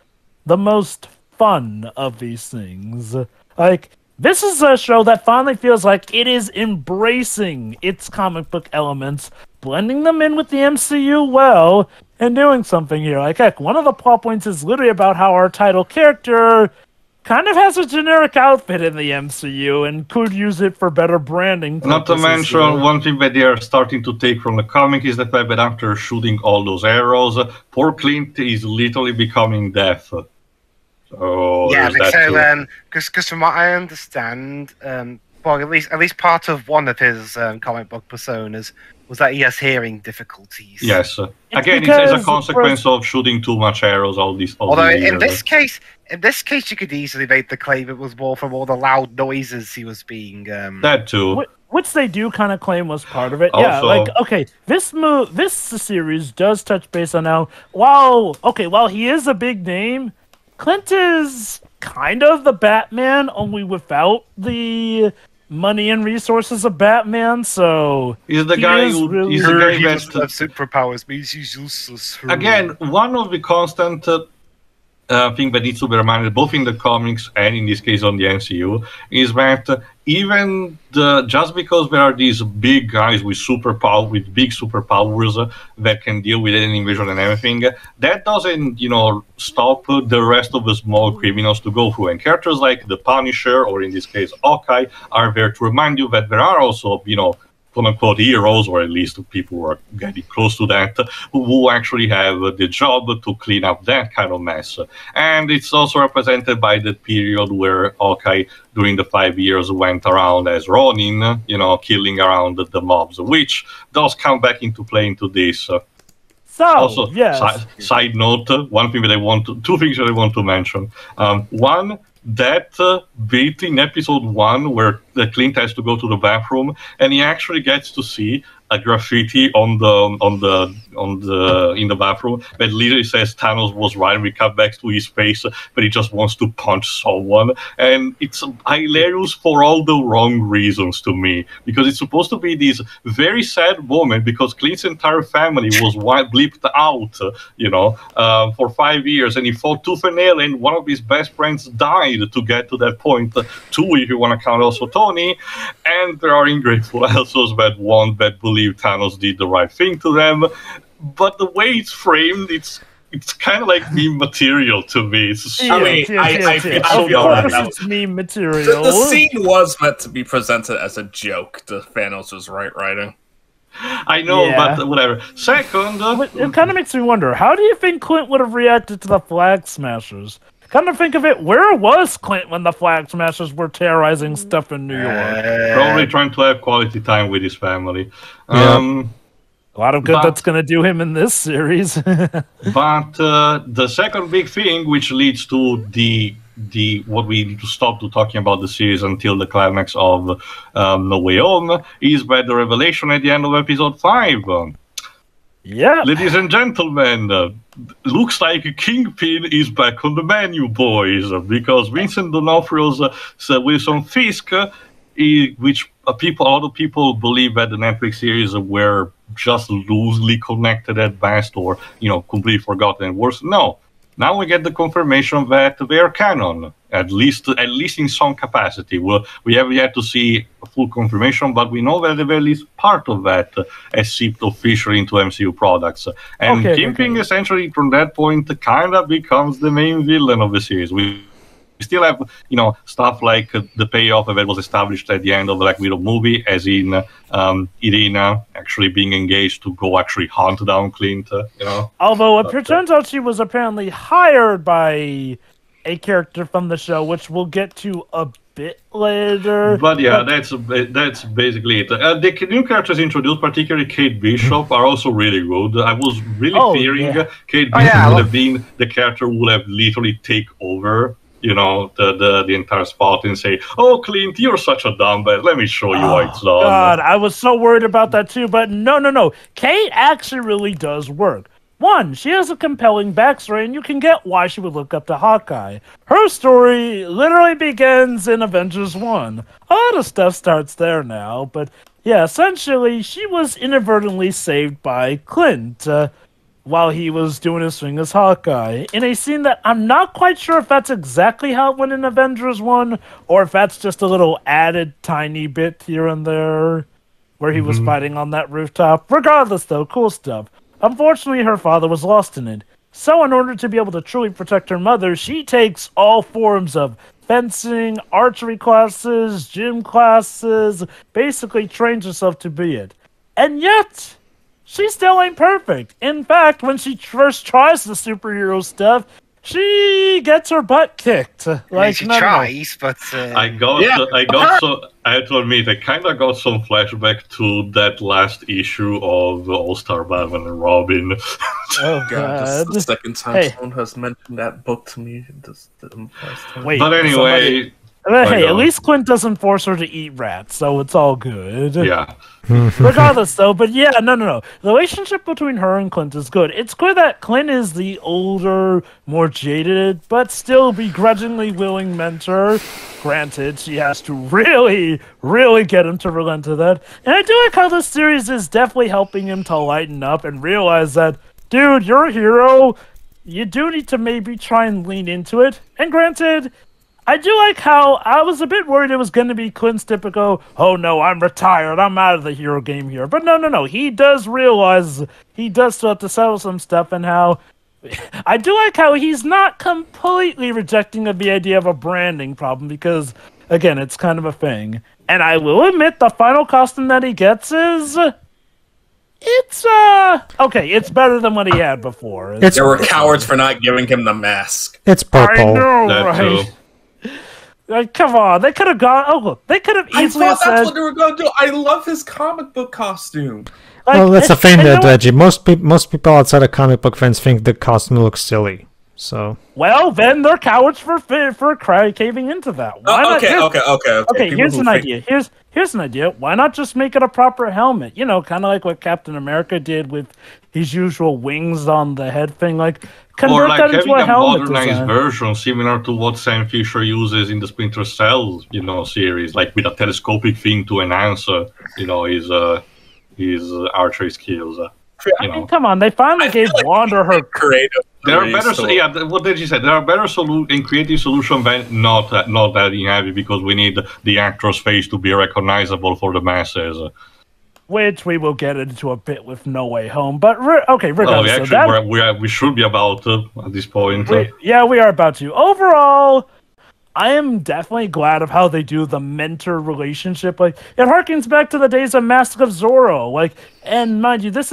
the most fun of these things. Like, this is a show that finally feels like it is embracing its comic book elements, blending them in with the MCU well, and doing something here. Like, heck, one of the plot points is literally about how our title character kind of has a generic outfit in the MCU and could use it for better branding purposes. Not to mention, one thing that they are starting to take from the comic is the fact that after shooting all those arrows, poor Clint is literally becoming deaf. So yeah, there's that too. because from what I understand, well, at least part of one of his comic book personas was that he has hearing difficulties. Yes. Again, it's as a consequence of shooting too much arrows. Although in this case, you could easily make the claim it was more from all the loud noises he was being. That too. Which they do kind of claim was part of it. Also, yeah, like, okay, this series does touch base on how while he is a big name, Clint is kind of the Batman, only without the money and resources of Batman. So he's the guy he doesn't have superpowers, means he's useless. Again, one of the constant thing that needs to be reminded, both in the comics and in this case on the MCU, is that even just because there are these big guys with big superpowers that can deal with any invasion and everything, that doesn't, stop the rest of the small criminals to go through. And characters like the Punisher, or in this case Hawkeye, are there to remind you that there are also, quote-unquote heroes, or at least people who are getting close to that, who actually have the job to clean up that kind of mess. And it's also represented by the period where Hawkeye, during the 5 years, went around as Ronin, killing around the mobs, which does come back into play into this. Also, yes. Side note, two things that I want to mention. One, that bit in episode 1 where Clint has to go to the bathroom and he actually gets to see a graffiti in the bathroom that literally says Thanos was right, and we cut back to his face, but he just wants to punch someone. And it's hilarious for all the wrong reasons to me, because it's supposed to be this very sad moment because Clint's entire family was bleeped out, for 5 years, and he fought tooth and nail, and one of his best friends died to get to that point. 2, if you want to count also Tony, and there are ungrateful assholes that believe Thanos did the right thing to them, but the way it's framed, it's kind of like meme material to me. It's meme material. The scene was meant to be presented as a joke. The Thanos was writing. I know, but whatever. Second, it kind of makes me wonder, how do you think Clint would have reacted to the Flag Smashers? Come to think of it, where was Clint when the Flag Smashers were terrorizing stuff in New York? Probably trying to have quality time with his family. A lot of good that's going to do him in this series. But the second big thing, which leads to the what we need to stop to talking about the series until the climax of No Way Home, is by the revelation at the end of episode 5. Yeah, ladies and gentlemen, looks like Kingpin is back on the menu, boys, because Vincent D'Onofrio's Wilson Fisk, which a lot of people believe that the Netflix series were just loosely connected at best, or completely forgotten and worse. No. Now we get the confirmation that they are canon, at least in some capacity. We have yet to see a full confirmation, but we know that at least part of that has seeped officially into MCU products. And Kingpin essentially, from that point, kind of becomes the main villain of the series. We still have, stuff like the payoff that was established at the end of the Black Widow movie, as in Irina actually being engaged to go actually hunt down Clint. Although it turns out she was apparently hired by a character from the show, which we'll get to a bit later. But that's basically it. The new characters introduced, particularly Kate Bishop, are also really good. I was really fearing Kate Bishop would have been the character who would have literally take over the entire spot and say, "Oh, Clint, you're such a dumbass. Let me show you why it's done." God, I was so worried about that too, but no. Kate actually really does work. One, she has a compelling backstory, and you can get why she would look up to Hawkeye. Her story literally begins in Avengers 1. A lot of stuff starts there now, but yeah, essentially, she was inadvertently saved by Clint. while he was doing his thing as Hawkeye, in a scene that I'm not quite sure if that's exactly how it went in Avengers 1, or if that's just a little added tiny bit here and there, where he was fighting on that rooftop. Regardless, though, cool stuff. Unfortunately, her father was lost in it. So in order to be able to truly protect her mother, she takes all forms of fencing, archery classes, gym classes, basically trains herself to be it. And yet, she still ain't perfect. In fact, when she first tries the superhero stuff, she gets her butt kicked. Like, she tries, but I have to admit, I kind of got some flashback to that last issue of All-Star Batman and Robin. Oh, God, this is God. the second time someone has mentioned that book to me. Wait, But anyway... hey, at least Clint doesn't force her to eat rats, so it's all good. Yeah. Regardless, though, but yeah, no. The relationship between her and Clint is good. It's clear that Clint is the older, more jaded, but still begrudgingly willing mentor. Granted, she has to really, really get him to relent to that. And I do like how this series is definitely helping him to lighten up and realize that, dude, you're a hero. You do need to maybe try and lean into it. And granted, I do like how I was a bit worried it was going to be Clint's typical, oh no, I'm retired, I'm out of the hero game here. But no. He does realize he does still have to settle some stuff, and how I do like how he's not completely rejecting the idea of a branding problem, because, again, it's kind of a thing. And I will admit, the final costume that he gets is... It's better than what he had before. There were cowards for not giving him the mask. It's purple. I know, That right? too. Like, come on, they could have gone. Oh, look, they could have I easily thought said. that's what they were going to do. I love his comic book costume. Like, Well, that's the thing, and Reggie. Most people outside of comic book fans think the costume looks silly. So. Well, then they're cowards for caving into that. Why not? Okay. Okay, People here's who an think- idea. Here's an idea. Why not just make it a proper helmet? You know, kind of like what Captain America did with his usual wings on the head thing. Like, Or convert like that into having a a helmet modernized design. version similar to what Sam Fisher uses in the Splinter Cell, series, like with a telescopic thing to enhance, his archery skills. I mean, come on, they finally gave feel like Wanda her. creative. There are better, stories. what did you say? There are better and creative solutions than not that heavy, because we need the actor's face to be recognizable for the masses. Which we will get into a bit with No Way Home. But, regardless Oh, of actually, that... we should be about at this point. We are about to. Overall, I am definitely glad of how they do the mentor relationship. Like, it harkens back to the days of Mask of Zorro. Like, and mind you, this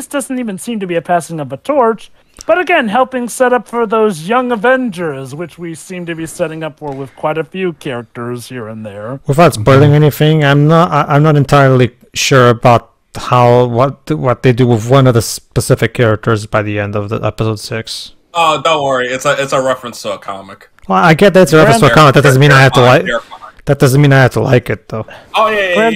doesn't even seem to be a passing of a torch. But again, helping set up for those young Avengers, which we seem to be setting up for with quite a few characters here and there. Without spoiling anything, I'm not entirely sure about what they do with one of the specific characters by the end of the episode 6. Oh, don't worry. It's a reference to a comic. Well, I get that it's a reference to a comic. That doesn't mean I have to like. They're fine. That doesn't mean I have to like it, though. Oh yeah.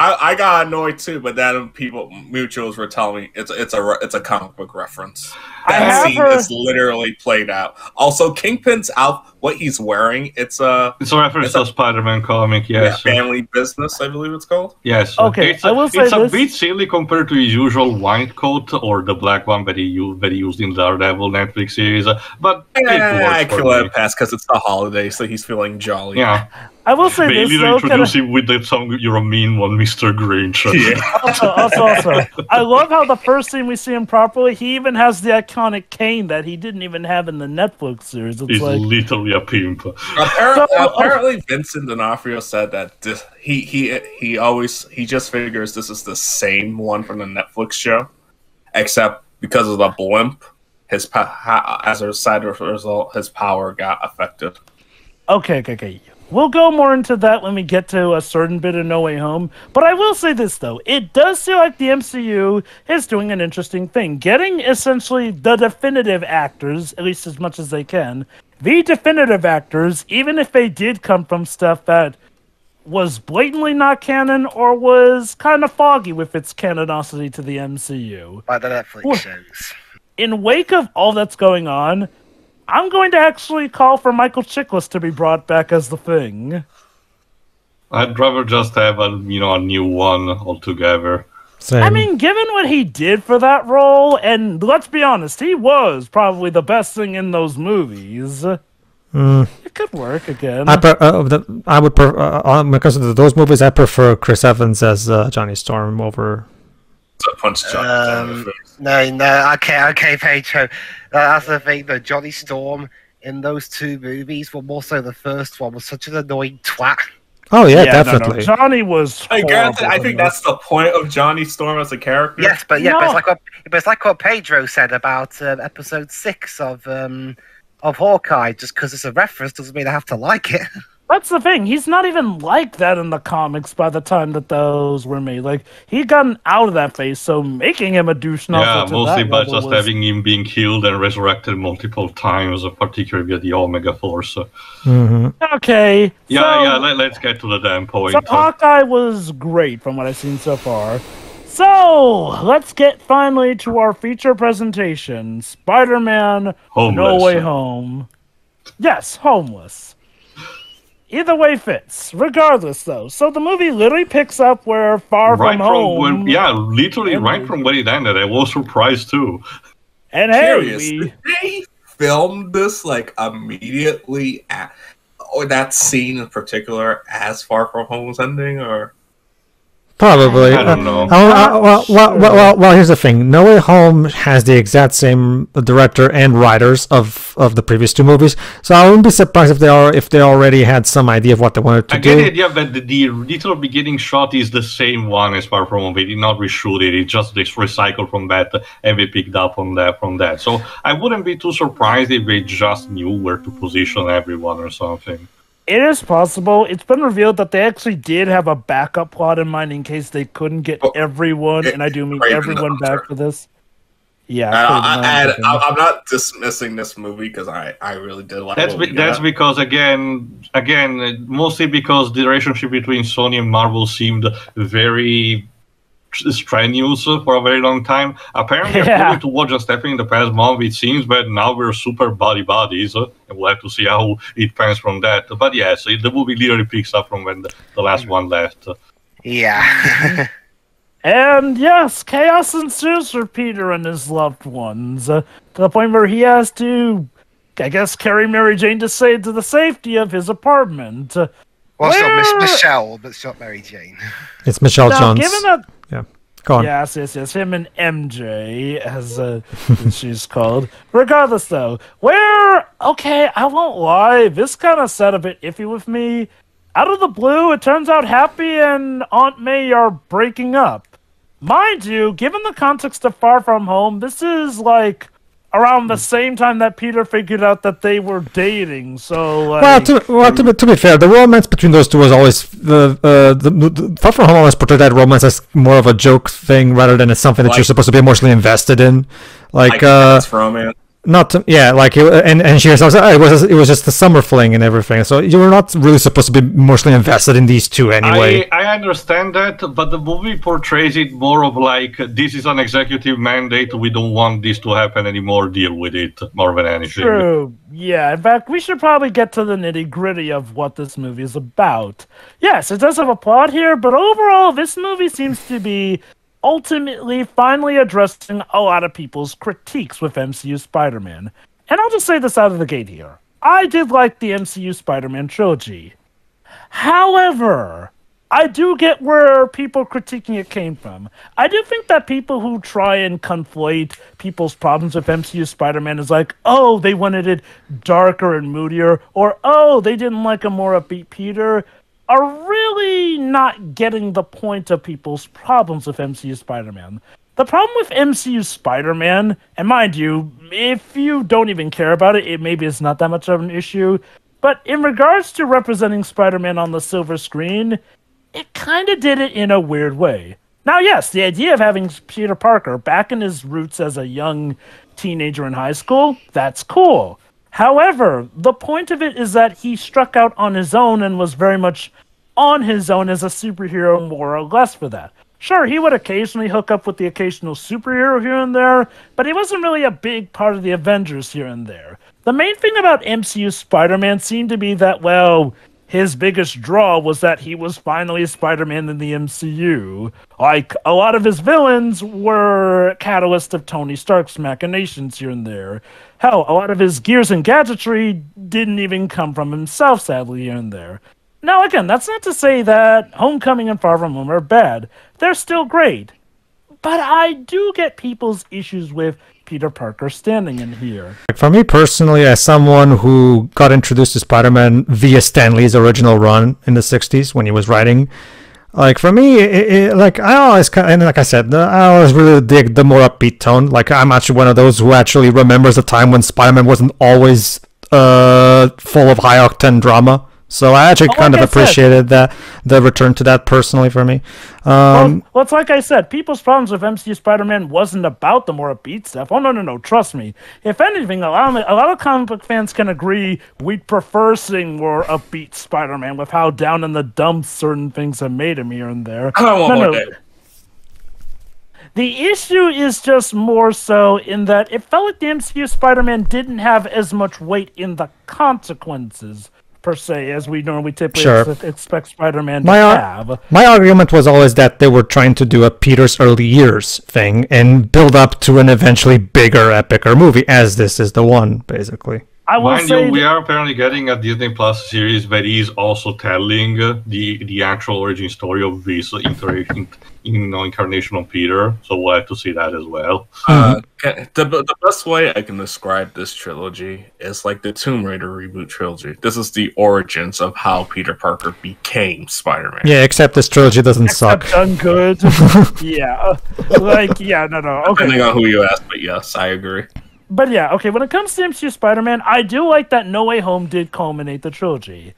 I got annoyed too, but then mutuals were telling me it's a comic book reference. That scene is literally played out. Also, Kingpin's out. What he's wearing, it's a reference to a Spider-Man comic. Yes, Family Business, I believe it's called. Yes. Okay, it's I will say a this. bit silly compared to his usual white coat or the black one that he used in the Daredevil Netflix series, but I it works can for let me. it pass because it's the holiday, so he's feeling jolly. Yeah, I will say they this, either though. introduce him with the song "You're a Mean One, Mr. Grinch." Yeah. Also, I love how the first scene we see him properly, he even has the iconic cane that he didn't even have in the Netflix series. It's He's like, literally a pimp. Apparently, Vincent D'Onofrio said that he just figures this is the same one from the Netflix show, except because of the blimp, as a side result, his power got affected. Okay. We'll go more into that when we get to a certain bit of No Way Home. But I will say this, though. It does feel like the MCU is doing an interesting thing. Getting, essentially, the definitive actors, at least as much as they can, the definitive actors, even if they did come from stuff that was blatantly not canon or was kind of foggy with its canonicity to the MCU. Like the Netflix shows. In wake of all that's going on, I'm going to actually call for Michael Chiklis to be brought back as the Thing. I'd rather just have a new one altogether. Same. I mean, given what he did for that role, and let's be honest, he was probably the best thing in those movies. It could work again. I would when it comes to those movies, I prefer Chris Evans as Johnny Storm over. Punch Johnny in the face. No, okay, Pedro. That's the thing, though. Johnny Storm in those two movies, well, more so the first one, was such an annoying twat. Oh yeah, No, definitely. Johnny was. Granted, I think that's the point of Johnny Storm as a character. Yes, but it's like what Pedro said about episode 6 of Hawkeye. Just because it's a reference doesn't mean I have to like it. That's the thing. He's not even like that in the comics by the time that those were made. Like, he'd gotten out of that phase, so making him a douche novel mostly by just having him being killed and resurrected multiple times, particularly via the Omega Force. Okay. Let's get to the damn point. So Hawkeye was great from what I've seen so far. So, let's get finally to our feature presentation. Spider-Man No Way Home. Yes, homeless. Either way fits. Regardless, though. So the movie literally picks up where Far From Home... literally right from when it ended. I was surprised, too. And Did they film this, like, immediately or that scene in particular as Far From Home was ending, or... Probably. I don't know. Well, here's the thing. No Way Home has the exact same director and writers of the previous two movies, so I wouldn't be surprised if they already had some idea of what they wanted to do. I get it, yeah, but the little beginning shot is the same one as Far From Home. They did not reshoot it. It just recycled from that, and they picked up on that from that. So I wouldn't be too surprised if they just knew where to position everyone or something. It is possible. It's been revealed that they actually did have a backup plot in mind in case they couldn't get everyone, and I do mean everyone back for this. Yeah, I'm not dismissing this movie because I really did like it. That's because again, mostly because the relationship between Sony and Marvel seemed very strenuous for a very long time. Apparently, according to what just happened in the past month, it seems that now we're super buddies, and we'll have to see how it pans from that. But yes, the movie literally picks up from when the last one left. Yeah. And yes, chaos ensues for Peter and his loved ones, to the point where he has to, I guess, carry Mary Jane to the safety of his apartment. Well, it's not Miss Michelle, but it's not Mary Jane. It's Michelle Jones. Given that, yeah, go on. Yes, him and MJ, as she's called. Regardless, though, I won't lie, this kind of set a bit iffy with me. Out of the blue, it turns out Happy and Aunt May are breaking up. Mind you, given the context of Far From Home, this is like around the same time that Peter figured out that they were dating. So, like, to be fair, the romance between those two was always the Far From Home always portrayed that romance as more of a joke thing rather than as something that you're supposed to be emotionally invested in. Like that's romance. And she herself said it was just a summer fling and everything. So you were not really supposed to be emotionally invested in these two anyway. I understand that, but the movie portrays it more of like, this is an executive mandate, we don't want this to happen anymore, deal with it, more than anything. True. Yeah, in fact, we should probably get to the nitty-gritty of what this movie is about. Yes, it does have a plot here, but overall, this movie seems to be ultimately finally addressing a lot of people's critiques with MCU Spider-Man. And I'll just say this out of the gate here. I did like the MCU Spider-Man trilogy. However, I do get where people critiquing it came from. I do think that people who try and conflate people's problems with MCU Spider-Man is like, oh, they wanted it darker and moodier, or oh, they didn't like a more upbeat Peter, are really not getting the point of people's problems with MCU Spider-Man. The problem with MCU Spider-Man, and mind you, if you don't even care about it, maybe it's not that much of an issue, but in regards to representing Spider-Man on the silver screen, it kind of did it in a weird way. Now, yes, the idea of having Peter Parker back in his roots as a young teenager in high school, that's cool. However, the point of it is that he struck out on his own and was very much on his own as a superhero, more or less, for that. Sure, he would occasionally hook up with the occasional superhero here and there, but he wasn't really a big part of the Avengers here and there. The main thing about MCU Spider-Man seemed to be that, well, his biggest draw was that he was finally Spider-Man in the MCU. Like, a lot of his villains were catalysts of Tony Stark's machinations here and there. Hell, a lot of his gears and gadgetry didn't even come from himself, sadly, here and there. Now, again, that's not to say that Homecoming and Far From Home are bad. They're still great. But I do get people's issues with Peter Parker standing in here. For me personally, as someone who got introduced to Spider-Man via Stan Lee's original run in the 60s when he was writing, like, for me, like, I always, and like I said, I always really dig the more upbeat tone. Like, I'm actually one of those who actually remembers a time when Spider-Man wasn't always full of high-octane drama. So I actually kind of appreciated that, the return to that personally for me. Well, it's like I said, people's problems with MCU Spider-Man wasn't about the more upbeat stuff. Oh, no, trust me. If anything, a lot of comic book fans can agree we'd prefer seeing more upbeat Spider-Man with how down in the dumps certain things have made him here and there. I don't want more day. The issue is just more so in that it felt like the MCU Spider-Man didn't have as much weight in the consequences per se, as we normally typically expect Spider-Man to have. My argument was always that they were trying to do a Peter's early years thing and build up to an eventually bigger, epicer movie, as this is the one, basically. Mind you, we are apparently getting a Disney Plus series that is also telling the actual origin story of this incarnation of Peter, so we'll have to see that as well. The best way I can describe this trilogy is like the Tomb Raider reboot trilogy. This is the origins of how Peter Parker became Spider-Man. Yeah, except this trilogy doesn't suck. Done good. Yeah. No. Okay. Depending on who you ask, but yes, I agree. But yeah, okay, when it comes to MCU Spider-Man, I do like that No Way Home did culminate the trilogy.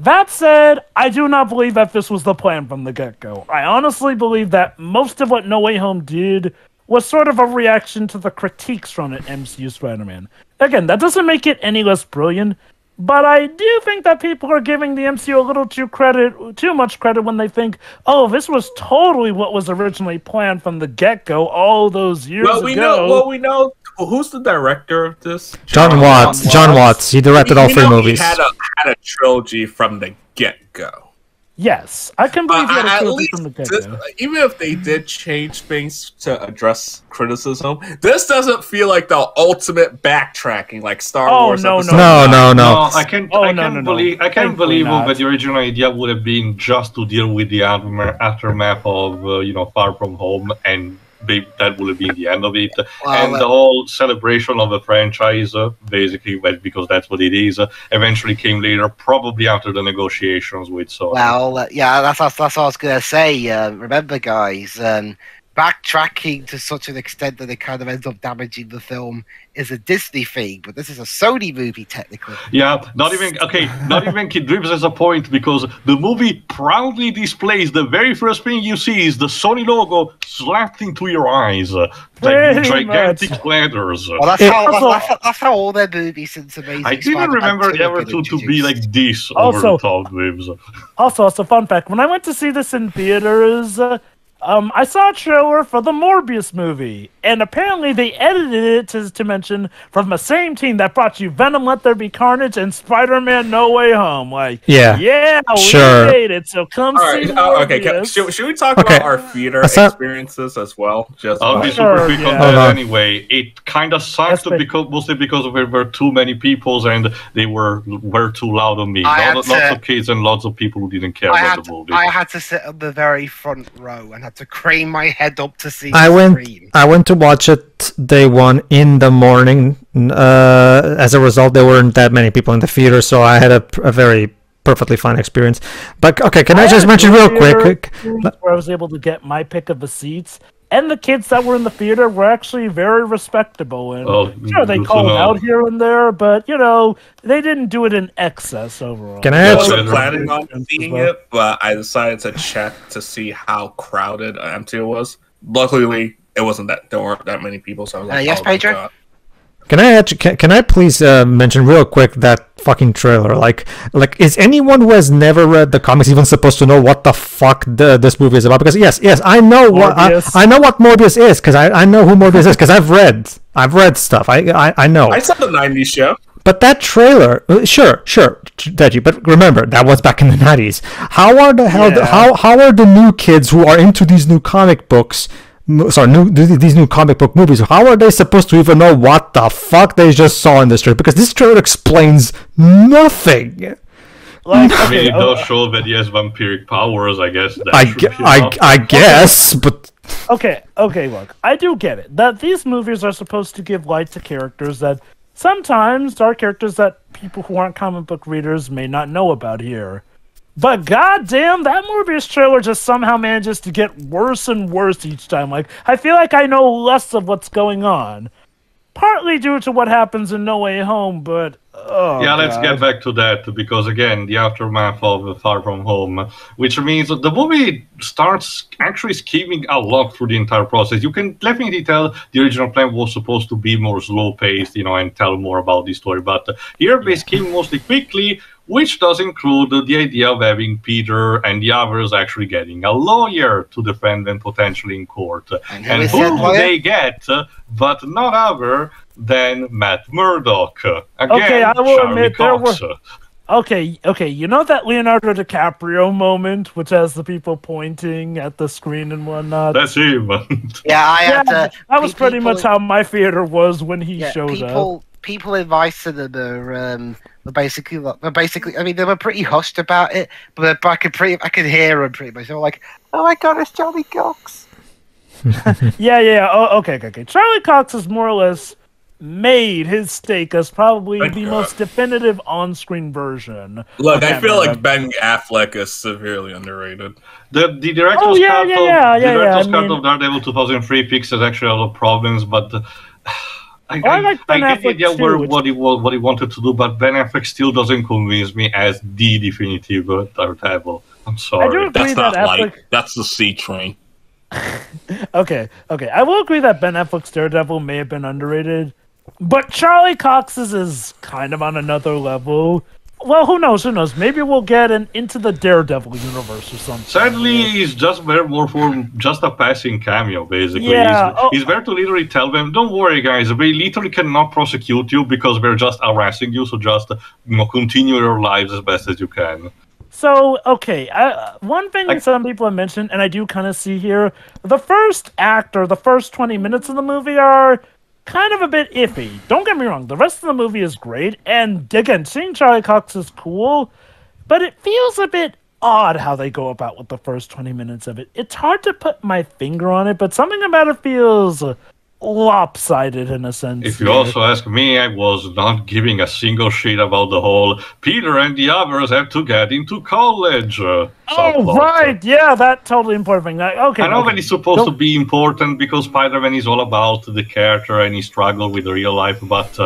That said, I do not believe that this was the plan from the get-go. I honestly believe that most of what No Way Home did was sort of a reaction to the critiques from it, MCU Spider-Man. Again, that doesn't make it any less brilliant, but I do think that people are giving the MCU a little too much credit when they think, oh, this was totally what was originally planned from the get-go all those years ago. We know. Who's the director of this? John Watts. He directed all three movies. He had a trilogy from the get-go. Yes, I can believe he had a trilogy from the get-go. Even if they did change things to address criticism, this doesn't feel like the ultimate backtracking like Star Wars. No. I can't believe that the original idea would have been just to deal with the aftermath of Far From Home, and that would have been the end of it. And the whole celebration of the franchise, basically, because that's what it is, eventually came later, probably after the negotiations with Sony. Well, yeah, that's what I was going to say. Remember, guys, backtracking to such an extent that it kind of ends up damaging the film is a Disney thing, but this is a Sony movie, technically. Yeah, not even Kid Drips as a point, because the movie proudly displays the very first thing you see is the Sony logo slapped into your eyes, like gigantic letters. Well, that's how all their movies since Amazing I didn't remember ever to be like this over the top with. Also, as a fun fact, when I went to see this in theaters, I saw a trailer for the Morbius movie, and apparently they edited it to mention from the same team that brought you Venom, Let There Be Carnage, and Spider-Man No Way Home. Like, we made it, so come see Morbius. Okay, should we talk about our theater experiences as well? I'll be super quick on that anyway. It kind of sucked mostly because there were too many people and they were too loud on me. Lots of kids and lots of people who didn't care about the movie. I had to sit on the very front row and had to crane my head up to see the screen. I went to watch it day one in the morning. As a result, there weren't that many people in the theater, so I had a very perfectly fine experience. But okay, can I just mention real quick? Where I was able to get my pick of the seats, and the kids that were in the theater were actually very respectable. And they called out here and there, but they didn't do it in excess overall. Can I wasn't planning on seeing it, but I decided to check to see how crowded empty it was. Luckily, it wasn't that there weren't that many people, so I was like, yes, Pedro. Can I please mention real quick that fucking trailer? Like, is anyone who has never read the comics even supposed to know what the fuck this movie is about? Because yes, I know I know what Morbius is, because I know who Morbius is, because I've read stuff. I know. I saw the '90s show. But that trailer, sure, Deji. But remember, that was back in the 90s. How are how are the new kids who are into these new comic books? These new comic book movies. How are they supposed to even know what the fuck they just saw in this trailer? Because this trailer explains nothing. Like, I mean, it does show that he has vampiric powers. I guess. I guess, but okay. Look, I do get it that these movies are supposed to give light to characters that sometimes are characters that people who aren't comic book readers may not know about here. But goddamn, that Morbius trailer just somehow manages to get worse and worse each time. Like, I feel like I know less of what's going on. Partly due to what happens in No Way Home, but... let's get back to that, because again, the aftermath of Far From Home, which means that the movie starts actually scheming a lot through the entire process. You can definitely tell the original plan was supposed to be more slow-paced, and tell more about the story, but here they scheme mostly quickly, which does include the idea of having Peter and the others actually getting a lawyer to defend them potentially in court. And who do they get but none other than Matt Murdock. Again, okay, I will Charlie admit Cox. there were... Okay, you know that Leonardo DiCaprio moment, which has the people pointing at the screen and whatnot? That's him. That was pretty much how my theater was when he showed up. People in my cinema were basically. I mean, they were pretty hushed about it, but I could hear them pretty much. They were like, "Oh my god, it's Charlie Cox." Yeah. Oh, okay. Charlie Cox has more or less made his stake as probably the most definitive on-screen version. Look, I feel like Ben Affleck is severely underrated. The director's cut of Daredevil 2003 fixes actually a lot of problems, but I get the idea what he wanted to do, but Ben Affleck still doesn't convince me as the definitive Daredevil. I'm sorry. I do agree that Affleck... That's the C train. Okay. I will agree that Ben Affleck's Daredevil may have been underrated, but Charlie Cox's is kind of on another level. Well, who knows? Maybe we'll get into the Daredevil universe or something. Sadly, he's just there more for just a passing cameo, basically. Yeah. He's there to literally tell them, don't worry, guys, we literally cannot prosecute you because we're just harassing you, so just continue your lives as best as you can. So, okay, one thing some people have mentioned, and I do kind of see here, the first act or the first 20 minutes of the movie are kind of a bit iffy. Don't get me wrong, the rest of the movie is great, and again, seeing Charlie Cox is cool, but it feels a bit odd how they go about with the first 20 minutes of it. It's hard to put my finger on it, but something about it feels lopsided in a sense. If you also ask me, I was not giving a single shit about the whole Peter and the others have to get into college. Right, yeah, that totally important thing. Okay, I know that it's supposed to be important because Spider-Man is all about the character and his struggle with the real life, but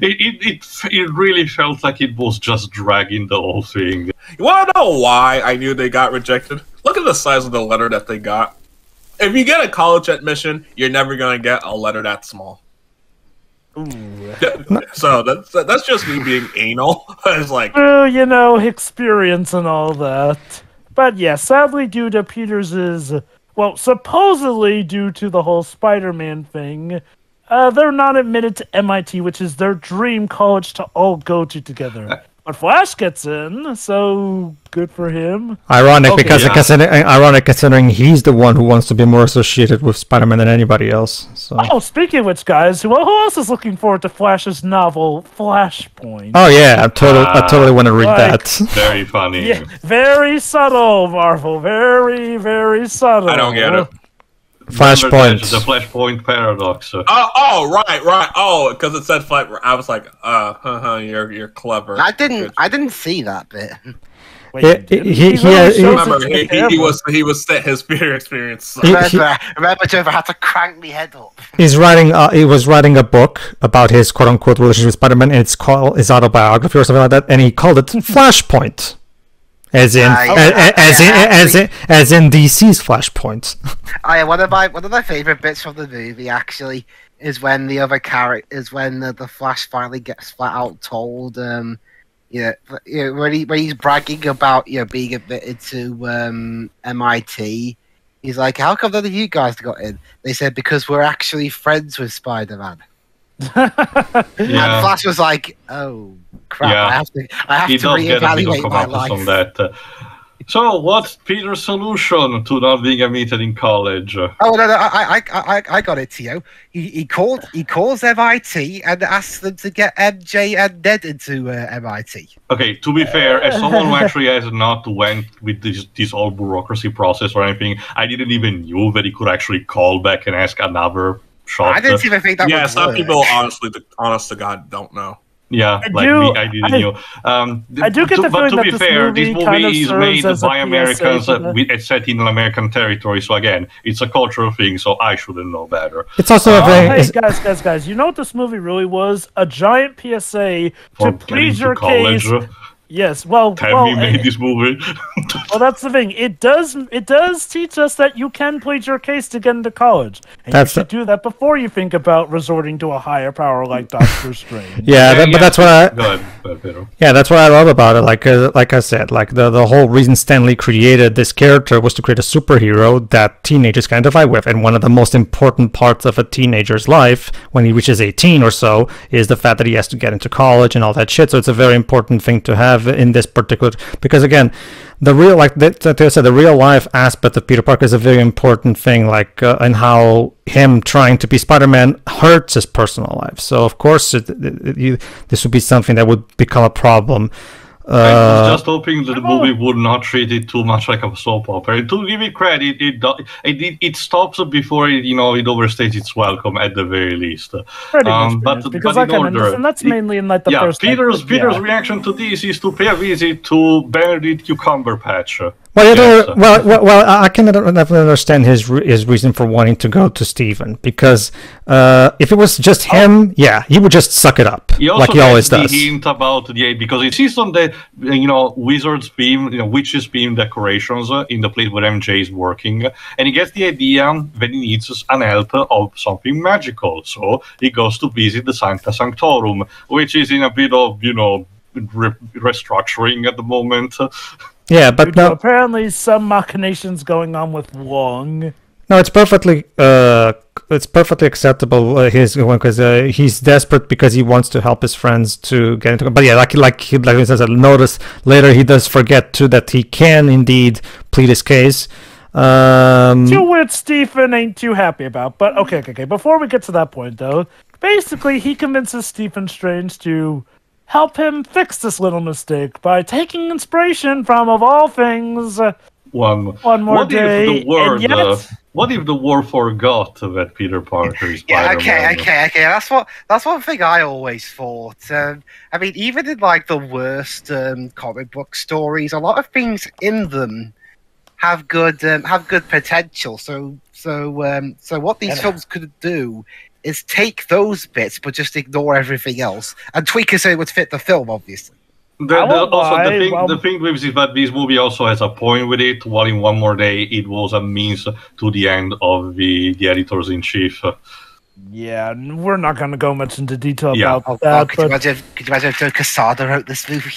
it really felt like it was just dragging the whole thing. You want to know why I knew they got rejected? Look at the size of the letter that they got. If you get a college admission, you're never going to get a letter that small. Ooh. So that's just me being anal. It's like, experience and all that. But yeah, sadly, due to supposedly due to the whole Spider-Man thing, they're not admitted to MIT, which is their dream college to all go to together. But Flash gets in, so good for him. Ironic, considering he's the one who wants to be more associated with Spider-Man than anybody else. So. Oh, speaking of which, guys, who else is looking forward to Flash's novel, Flashpoint? Oh yeah, I totally want to read that. Very funny. Yeah, very subtle, Marvel. Very, very subtle. I don't get it. Flashpoint. The Flashpoint paradox. Right. Oh, because it said Flash. I was like, you're clever. I didn't see that bit. Wait, he was his peer experience. Remember, Jover had to crank me head up. He was writing a book about his quote unquote relationship with Spider-Man, and it's called his autobiography or something like that, and he called it Flashpoint. As in DC's Flashpoint. One of my favorite bits from the movie actually is when the other the Flash finally gets flat out told, when he's bragging about being admitted to MIT. He's like, "How come none of you guys got in?" They said, "Because we're actually friends with Spider-Man." And Flash was like, "Oh crap! Yeah. I have He to does get a bit of reevaluate my comeuppance on life." that. So, what's Peter's solution to not being admitted in college? Oh no, I got it, Tio. He calls MIT and asks them to get MJ and Ned into MIT. Okay, to be fair, as someone who actually has not went with this whole bureaucracy process or anything, I didn't even knew that he could actually call back and ask another shot. I didn't even think that. Yeah, would some work. people honest to God don't know. Yeah, I didn't know. I do get the but feeling to that be this fair, movie this kind movie of is serves made as a by Americans. PSA for It's set in American territory, so again, it's a cultural thing. So I shouldn't know better. It's also a very. Hey guys! You know what this movie really was? A giant PSA For to please getting your to college. case. Yes, well, Tammy made this movie. well, that's the thing. It does teach us that you can plead your case to get into college, and That's you should do that before you think about resorting to a higher power like Doctor Strange. But that's what I. Go ahead, Pedro. Yeah, that's what I love about it. Like I said, like the whole reason Stanley created this character was to create a superhero that teenagers can identify with, and one of the most important parts of a teenager's life when he reaches 18 or so is the fact that he has to get into college and all that shit. So it's a very important thing to have in this particular, because again, the real, like they said, the real life aspect of Peter Parker is a very important thing, like and how him trying to be Spider-Man hurts his personal life. So of course this would be something that would become a problem. I was just hoping that the movie would not treat it too much like a soap opera. To give it credit, it stops before it overstays its welcome at the very least. Pretty much, because like I mentioned, and that's mainly in like the first. Peter's reaction to this is to pay a visit to Benedict Cumberbatch. I can definitely understand his reason for wanting to go to Stephen, because if it was just him, he would just suck it up like he always does. The hint about because he sees on the wizards theme, witches theme decorations in the place where MJ is working, and he gets the idea that he needs an help of something magical, so he goes to visit the Sancta Sanctorum, which is in a bit of restructuring at the moment. Yeah, but no. Apparently, some machinations going on with Wong. No, it's perfectly acceptable. His one, because he's desperate because he wants to help his friends to get into. But yeah, like he says, I'll notice later he does forget too that he can indeed plead his case. To which Stephen ain't too happy about. But okay. Before we get to that point, though, basically he convinces Stephen Strange to help him fix this little mistake by taking inspiration from, of all things, one more day. What if the world forgot that Peter Parker is Spider-Man? Okay. That's one thing I always thought. I mean, even in like the worst comic book stories, a lot of things in them have good potential. So what these films could do is take those bits, but just ignore everything else and tweak it so it would fit the film, obviously. The thing with is that this movie also has a point with it, while in One More Day it was a means to the end of the editors-in-chief. Yeah, we're not going to go much into detail about that. Could you imagine if Joe Quesada wrote this movie?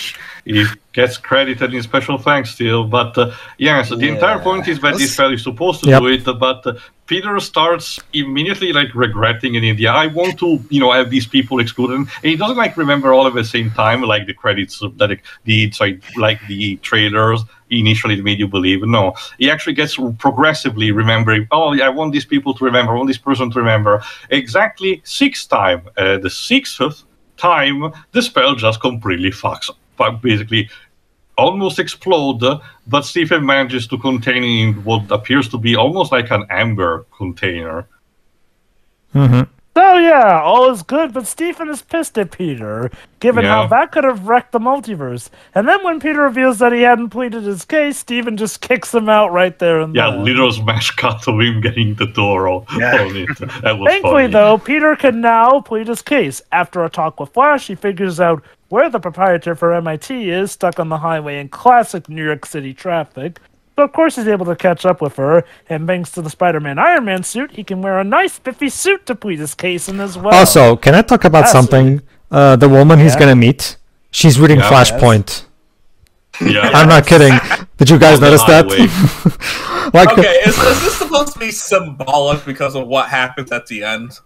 He gets credited in special thanks still, but the entire point is that this fella is supposed to do it, but Peter starts immediately regretting an idea. I want to, have these people excluded, and he doesn't remember all at the same time, like the credits that the trailers initially made you believe. No, he actually gets progressively remembering. Oh, I want these people to remember. I want this person to remember. Exactly 6 times. The 6th time, the spell just completely fucks up. Basically almost explode, but Stephen manages to contain it in what appears to be almost like an amber container. Mm-hmm. So yeah, all is good, but Stephen is pissed at Peter, given how that could have wrecked the multiverse. And then when Peter reveals that he hadn't pleaded his case, Stephen just kicks him out right there and then. Little smash cut of him getting the door on it. That was Thankfully, funny. though, Peter can now plead his case. After a talk with Flash, he figures out where the proprietor for MIT is, stuck on the highway in classic New York City traffic. So, of course, he's able to catch up with her, and thanks to the Spider-Man Iron Man suit, he can wear a nice, spiffy suit to plead his case in as well. Also, can I talk about something? The woman he's going to meet, she's reading Flashpoint. Yeah. I'm not kidding. Did you guys notice that? Okay, is this supposed to be symbolic because of what happens at the end?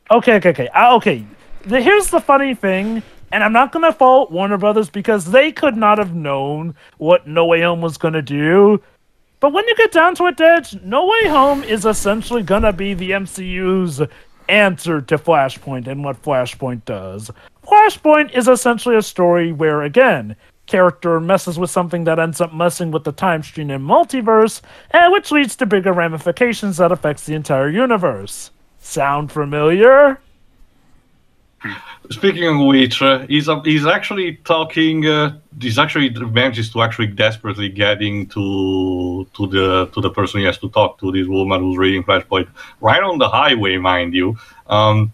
Okay. here's the funny thing, and I'm not gonna fault Warner Brothers because they could not have known what No Way Home was gonna do. But when you get down to it, Dej, No Way Home is essentially gonna be the MCU's answer to Flashpoint and what Flashpoint does. Flashpoint is essentially a story where, again, character messes with something that ends up messing with the time stream and multiverse, and which leads to bigger ramifications that affects the entire universe. Sound familiar? Speaking of which, he's actually talking. He's actually manages to actually desperately getting to the person he has to talk to. This woman who's reading Flashpoint right on the highway, mind you. Well,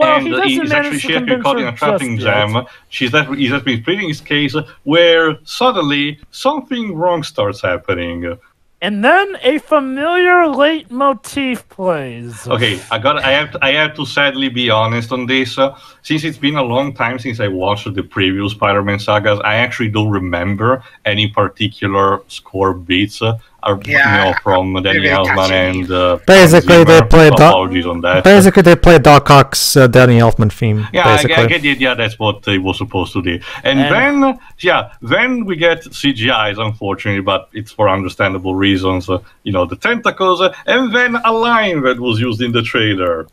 and she's actually caught in a traffic jam. He's just been pleading his case, where suddenly something wrong starts happening. And then a familiar leitmotif plays. Okay, I have to sadly be honest on this. Since it's been a long time since I watched the previous Spider-Man sagas, I actually don't remember any particular score beats from Danny Elfman and basically they play apologies on that. Basically they play Doc Ock's Danny Elfman theme. Yeah, basically. I get the idea. That's what it was supposed to do. And then we get CGIs, unfortunately, but it's for understandable reasons. The tentacles, and then a line that was used in the trailer.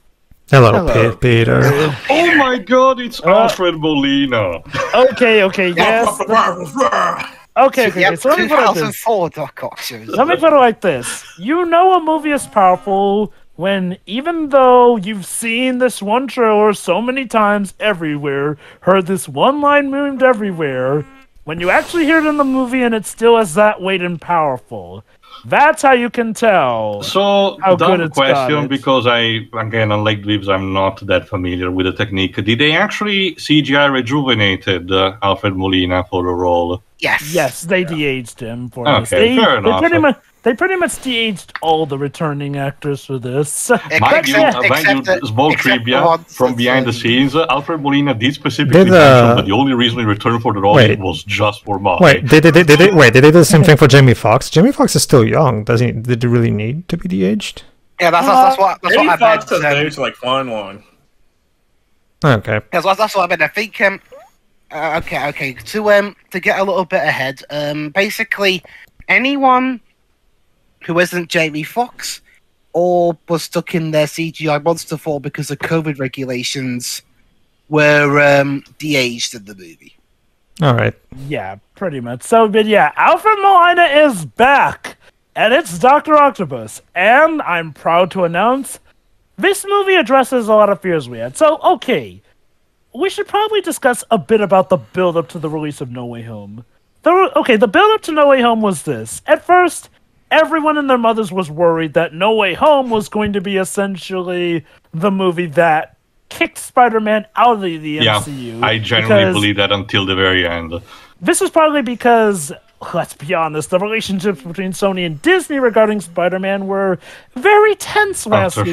Hello. Peter. Oh my God! It's Alfred Molina. Okay, yes. Okay. Yep, So let me put it like this. 2004 Doc Ock shows. Let me put it like this. You know a movie is powerful when, even though you've seen this one trailer so many times everywhere, heard this one line moved everywhere, when you actually hear it in the movie and it still has that weight and powerful. That's how you can tell. So, how good dumb it's question, because again, unlike Dweebs, I'm not that familiar with the technique. Did they actually CGI rejuvenated Alfred Molina for the role? Yes, they de-aged him for this. Okay, fair enough. They pretty much de-aged all the returning actors for this. Mind you, small trivia from behind the scenes, Alfred Molina did specifically mention that the only reason he returned for the role was just for Molly. Wait, did they do the same thing for Jamie Foxx? Jamie Foxx is still young. Did he really need to be de-aged? Yeah, that's what I Fox meant. has aged like fine wine. Okay. That's what I meant. I think okay. To get a little bit ahead, basically anyone who isn't Jamie Foxx or was stuck in their CGI monster form because of COVID regulations were de-aged in the movie. All right. Yeah, pretty much. So, but yeah, Alfred Molina is back, and it's Dr. Octopus. And I'm proud to announce this movie addresses a lot of fears we had. So, okay, we should probably discuss a bit about the build-up to the release of No Way Home. The build-up to No Way Home was this. At first, everyone and their mothers was worried that No Way Home was going to be essentially the movie that kicked Spider-Man out of the MCU. I genuinely believe that until the very end. This is probably because, let's be honest, the relationships between Sony and Disney regarding Spider-Man were very tense last year.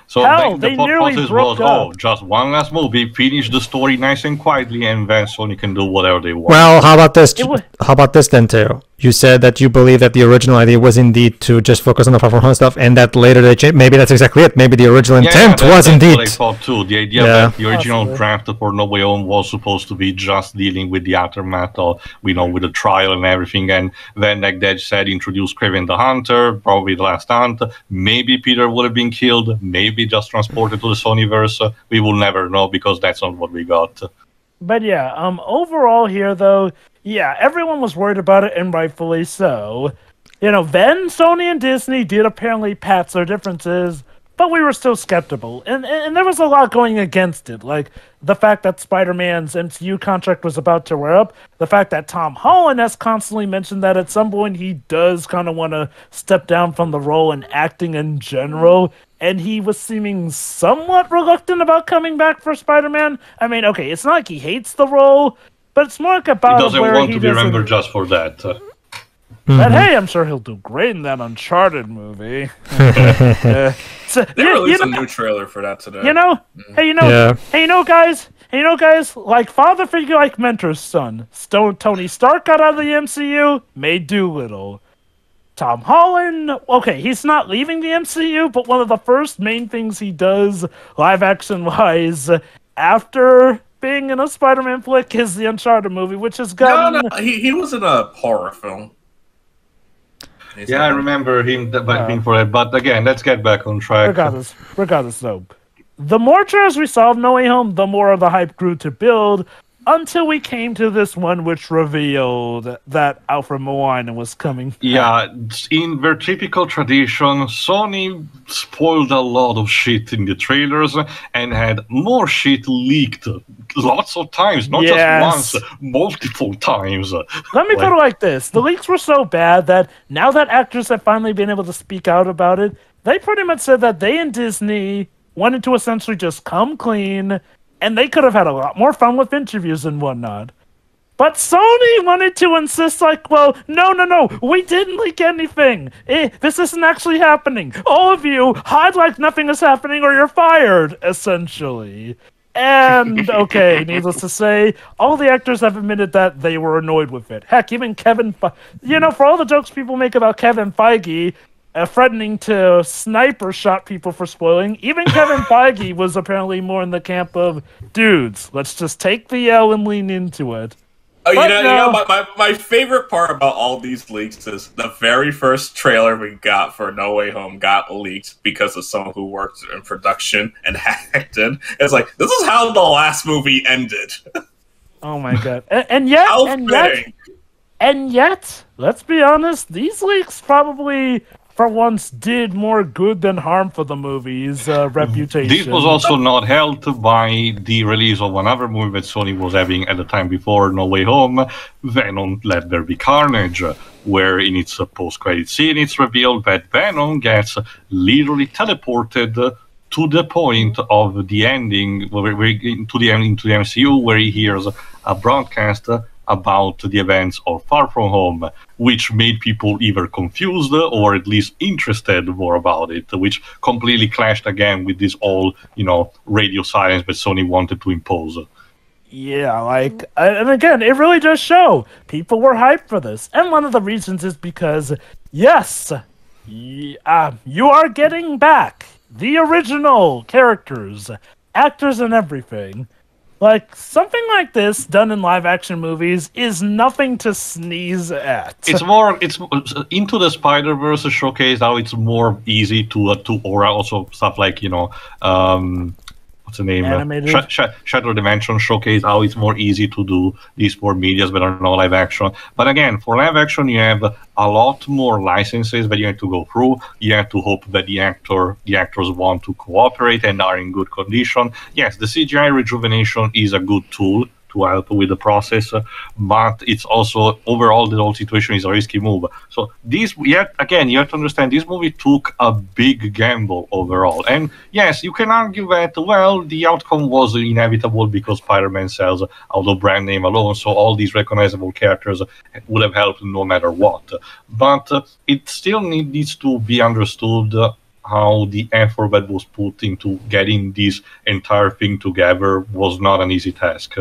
So Hell, the they nearly process broke up. just one last movie, finish the story nice and quietly, and then Sony can do whatever they want. Well, how about this? How about this then, Teo? You said that you believe that the original idea was indeed to just focus on the platform home stuff, and that later they changed. Maybe that's exactly it. Maybe the original intent was indeed. That's what I thought too. The idea that the original draft for No Way Home was supposed to be just dealing with the aftermath of, with the trial and everything, and then, like Dej said, introduce Kraven the Hunter, probably the last hunt. Maybe Peter would have been killed. Maybe just transported to the Sonyverse. We will never know because that's not what we got. But yeah, overall here though, yeah, everyone was worried about it, and rightfully so. Then Sony and Disney did apparently patch their differences, but we were still skeptical. And there was a lot going against it, like the fact that Spider-Man's MCU contract was about to wear up, the fact that Tom Holland has constantly mentioned that at some point he does kind of want to step down from the role and acting in general, and he was seeming somewhat reluctant about coming back for Spider-Man. I mean, okay, it's not like he hates the role, but it's more like about he doesn't want to be remembered just for that. But hey, I'm sure he'll do great in that Uncharted movie. They released a new trailer for that today. Guys, like father figure, like mentor's son. Tony Stark got out of the MCU, made Doolittle. Tom Holland, okay, he's not leaving the MCU, but one of the first main things he does, live action wise, after being in a Spider-Man flick is the Uncharted movie, which has gotten... No, he was in a horror film. Yeah, I remember him being for it, but again, let's get back on track. Regardless, though, the more trailers we saw of No Way Home, the more the hype grew to build, until we came to this one which revealed that Alfred Molina was coming. Yeah, in their typical tradition, Sony spoiled a lot of shit in the trailers and had more shit leaked lots of times, not just once, multiple times. Let me put it like this. The leaks were so bad that now that actors have finally been able to speak out about it, they pretty much said that they and Disney wanted to essentially just come clean, and they could have had a lot more fun with interviews and whatnot. But Sony wanted to insist, like, well, no, we didn't leak anything. This isn't actually happening. All of you, hide like nothing is happening or you're fired, essentially. And, okay, needless to say, all the actors have admitted that they were annoyed with it. Heck, even Kevin for all the jokes people make about Kevin Feige, threatening to sniper shot people for spoiling. Even Kevin Feige was apparently more in the camp of, dudes, let's just take the L and lean into it. My favorite part about all these leaks is the very first trailer we got for No Way Home got leaked because of someone who worked in production and hacked it. It's like, this is how the last movie ended. Oh my god. And yet, let's be honest, these leaks probably... for once, did more good than harm for the movie's reputation. This was also not helped by the release of another movie that Sony was having at the time before No Way Home, Venom Let There Be Carnage, where in its post-credit scene it's revealed that Venom gets literally teleported to the point of the ending, into the MCU, where he hears a broadcast about the events of Far From Home, which made people either confused or at least interested more about it, which completely clashed again with this all, radio silence that Sony wanted to impose. Yeah, and again, it really does show people were hyped for this. And one of the reasons is because, yes, you are getting back the original characters, actors and everything. Like, something like this done in live-action movies is nothing to sneeze at. It's Into the Spider-Verse showcase how it's more easy to or also stuff like, what's the name? Animated. Shadow Dimension showcase how it's more easy to do these more medias that are not live action. But again, for live action, you have a lot more licenses that you have to go through. You have to hope that the actors want to cooperate and are in good condition. Yes, the CGI rejuvenation is a good tool to help with the process, but it's also overall the whole situation is a risky move. So you have to understand this movie took a big gamble overall. And yes, you can argue that, well, the outcome was inevitable because Spider-Man sells out of brand name alone, so all these recognizable characters would have helped no matter what. But it still needs to be understood how the effort that was put into getting this entire thing together was not an easy task.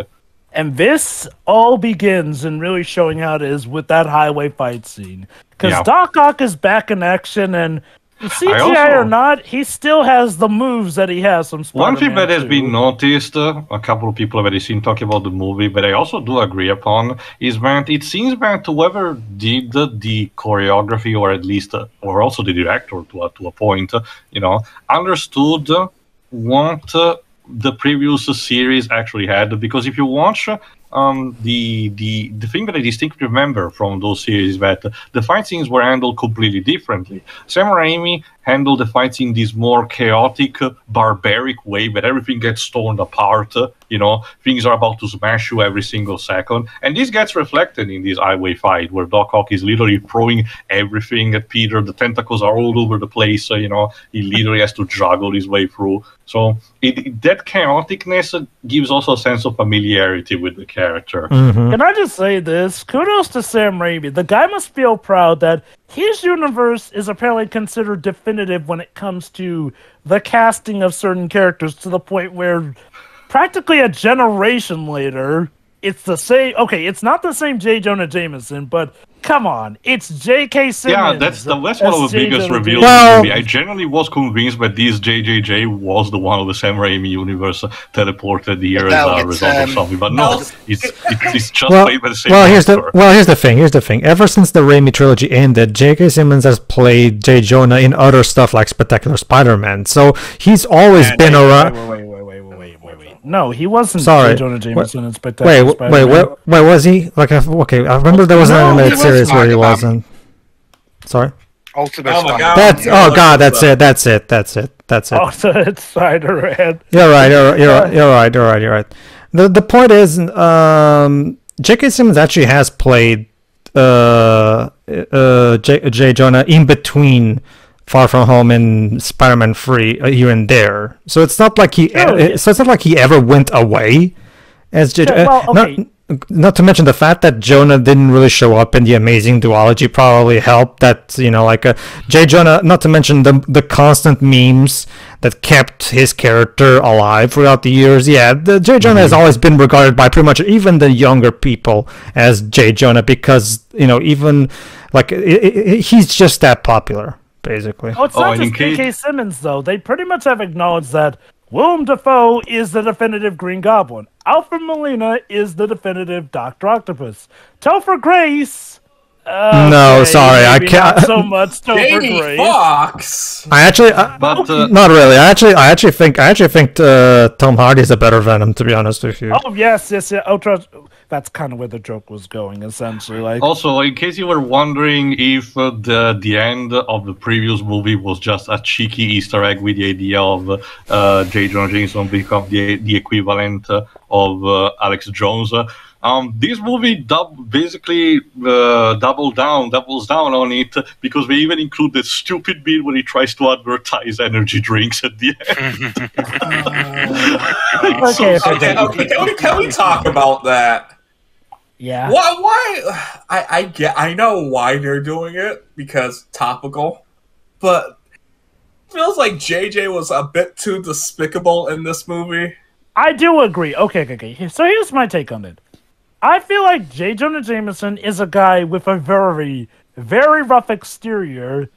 And this all begins in really showing how it is with that highway fight scene. Because Doc Ock is back in action, and CGI or not, he still has the moves that he has from Spider-Man. One thing that has been noticed, a couple of people have seen talking about the movie, but I also do agree upon, is that it seems that whoever did the choreography, or at least, or also the director to a point, understood what the previous series actually had, because if you watch the thing that I distinctly remember from those series is that the fight scenes were handled completely differently. Sam Raimi handled the fights in this more chaotic, barbaric way, where everything gets torn apart. Things are about to smash you every single second, and this gets reflected in this highway fight where Doc Ock is literally throwing everything at Peter. The tentacles are all over the place. He literally has to juggle his way through. So that chaoticness gives also a sense of familiarity with the character. Mm-hmm. Can I just say this? Kudos to Sam Raimi. The guy must feel proud that his universe is apparently considered definitive when it comes to the casting of certain characters, to the point where practically a generation later, it's the same. Okay, it's not the same J. Jonah Jameson, but come on, it's J.K. Simmons. Yeah, that's one of the biggest reveals Well- in the movie. I generally was convinced that this JJJ was the one of the Sam Raimi universe teleported here as a result of something, but no, it's just played by the same actor. Here's the thing. Ever since the Raimi trilogy ended, J.K. Simmons has played J. Jonah in other stuff like Spectacular Spider-Man, so he's always been around. Wait. No, he wasn't Sorry. J. Jonah Jameson in Spectacular Wait, Spider-Man. where was he? Like, okay, I remember there was an animated series where he wasn't. Sorry. Ultimate Oh my Spider-Man. God. That's it. Ultimate Spider-Man. You're right. The point is, J.K. Simmons actually has played J. Jonah in between Far From Home and Spider-Man 3 here and there. So it's not like he ever went away as J. okay. Not to mention the fact that Jonah didn't really show up in the Amazing Duology probably helped. That J. Jonah. Not to mention the constant memes that kept his character alive throughout the years. Yeah, the J. Jonah has always been regarded by pretty much even the younger people as J. Jonah because even he's just that popular basically. Oh, it's not just J.K. Simmons though. They pretty much have acknowledged that Willem Dafoe is the definitive Green Goblin. Alfred Molina is the definitive Dr. Octopus. Topher Grace. No, sorry, I can't. Not so much Topher Jamie Grace. Foxx. I actually, not really. I actually think Tom Hardy is a better Venom, to be honest with you. Oh yes. That's kind of where the joke was going, essentially. Also, in case you were wondering if the end of the previous movie was just a cheeky Easter egg with the idea of J. Jonah Jameson become the equivalent of Alex Jones, this movie basically doubles down on it because they even include the stupid bit where he tries to advertise energy drinks at the end. Okay. Can we talk about that? Yeah. Why? I know why they're doing it because topical, but it feels like JJ was a bit too despicable in this movie. I do agree. Okay. So here's my take on it. I feel like J. Jonah Jameson is a guy with a very, very rough exterior,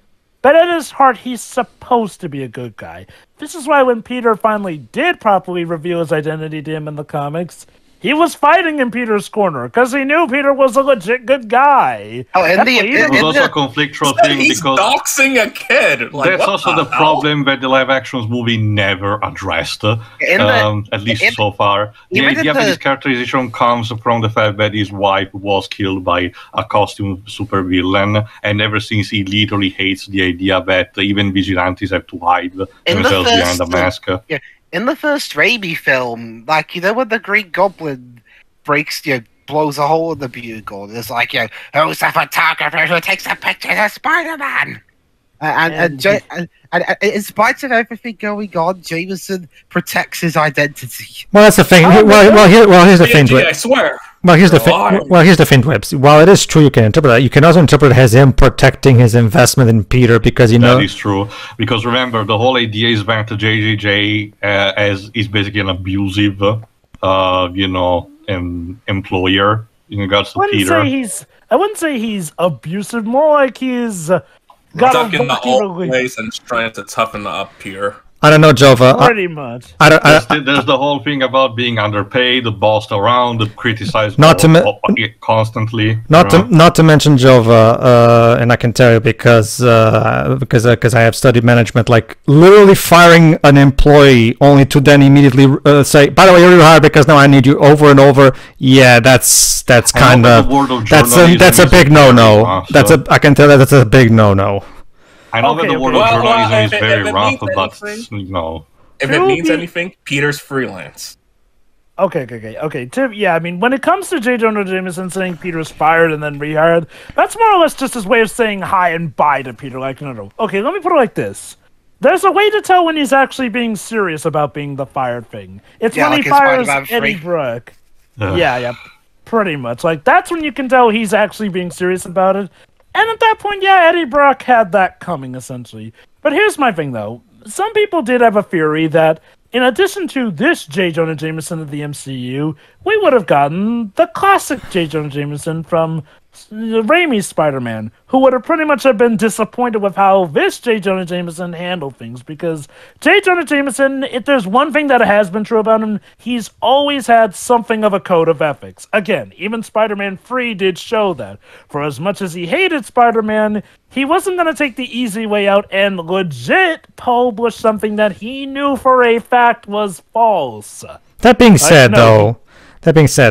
but at his heart, he's supposed to be a good guy. This is why when Peter finally did properly reveal his identity to him in the comics, he was fighting in Peter's corner because he knew Peter was a legit good guy. Oh, and it was also a conflictual thing he's because doxing a kid. That's also the problem that the live actions movie never addressed, at least so far. The idea of his characterization comes from the fact that his wife was killed by a costume supervillain, and ever since he literally hates the idea that even vigilantes have to hide themselves behind a mask. Yeah. In the first Raimi film, when the Green Goblin blows a hole in the bugle, it's like, who's the photographer who takes a picture of Spider-Man? And in spite of everything going on, Jameson protects his identity. Well, that's the thing. Here's the thing. I swear. Well, here's the thing, Webs. While it is true, you can interpret that. You can also interpret it as him protecting his investment in Peter because that is true. Because remember, the whole idea is that JJJ is basically an abusive, employer in regards to Peter. I wouldn't say he's abusive. More like he's got stuck in the old place and trying to toughen up Peter. I don't know, Jova. Pretty much. There's the whole thing about being underpaid, bossed around, criticized constantly. Not to mention Jova, and I can tell you because I have studied management, like literally firing an employee only to then immediately say, by the way, you're hired because now I need you over and over. Yeah, that's kind of that's a big no-no. I can tell that's a big no-no. I know that the world of journalism is very rough, but if it means anything, Peter's freelance. Okay. I mean, when it comes to J. Jonah Jameson saying Peter's fired and then rehired, that's more or less just his way of saying hi and bye to Peter. No. Okay, let me put it like this. There's a way to tell when he's actually being serious about being the fired thing. It's when he fires Eddie Brock. Yeah, pretty much. That's when you can tell he's actually being serious about it. And at that point, Eddie Brock had that coming, essentially. But here's my thing, though. Some people did have a theory that in addition to this J. Jonah Jameson of the MCU, we would have gotten the classic J. Jonah Jameson from Raimi's Spider-Man, who would have pretty much have been disappointed with how this J. Jonah Jameson handled things, because J. Jonah Jameson, if there's one thing that has been true about him, he's always had something of a code of ethics. Again, even Spider-Man 3 did show that. For as much as he hated Spider-Man, he wasn't going to take the easy way out and legit publish something that he knew for a fact was false. That being said,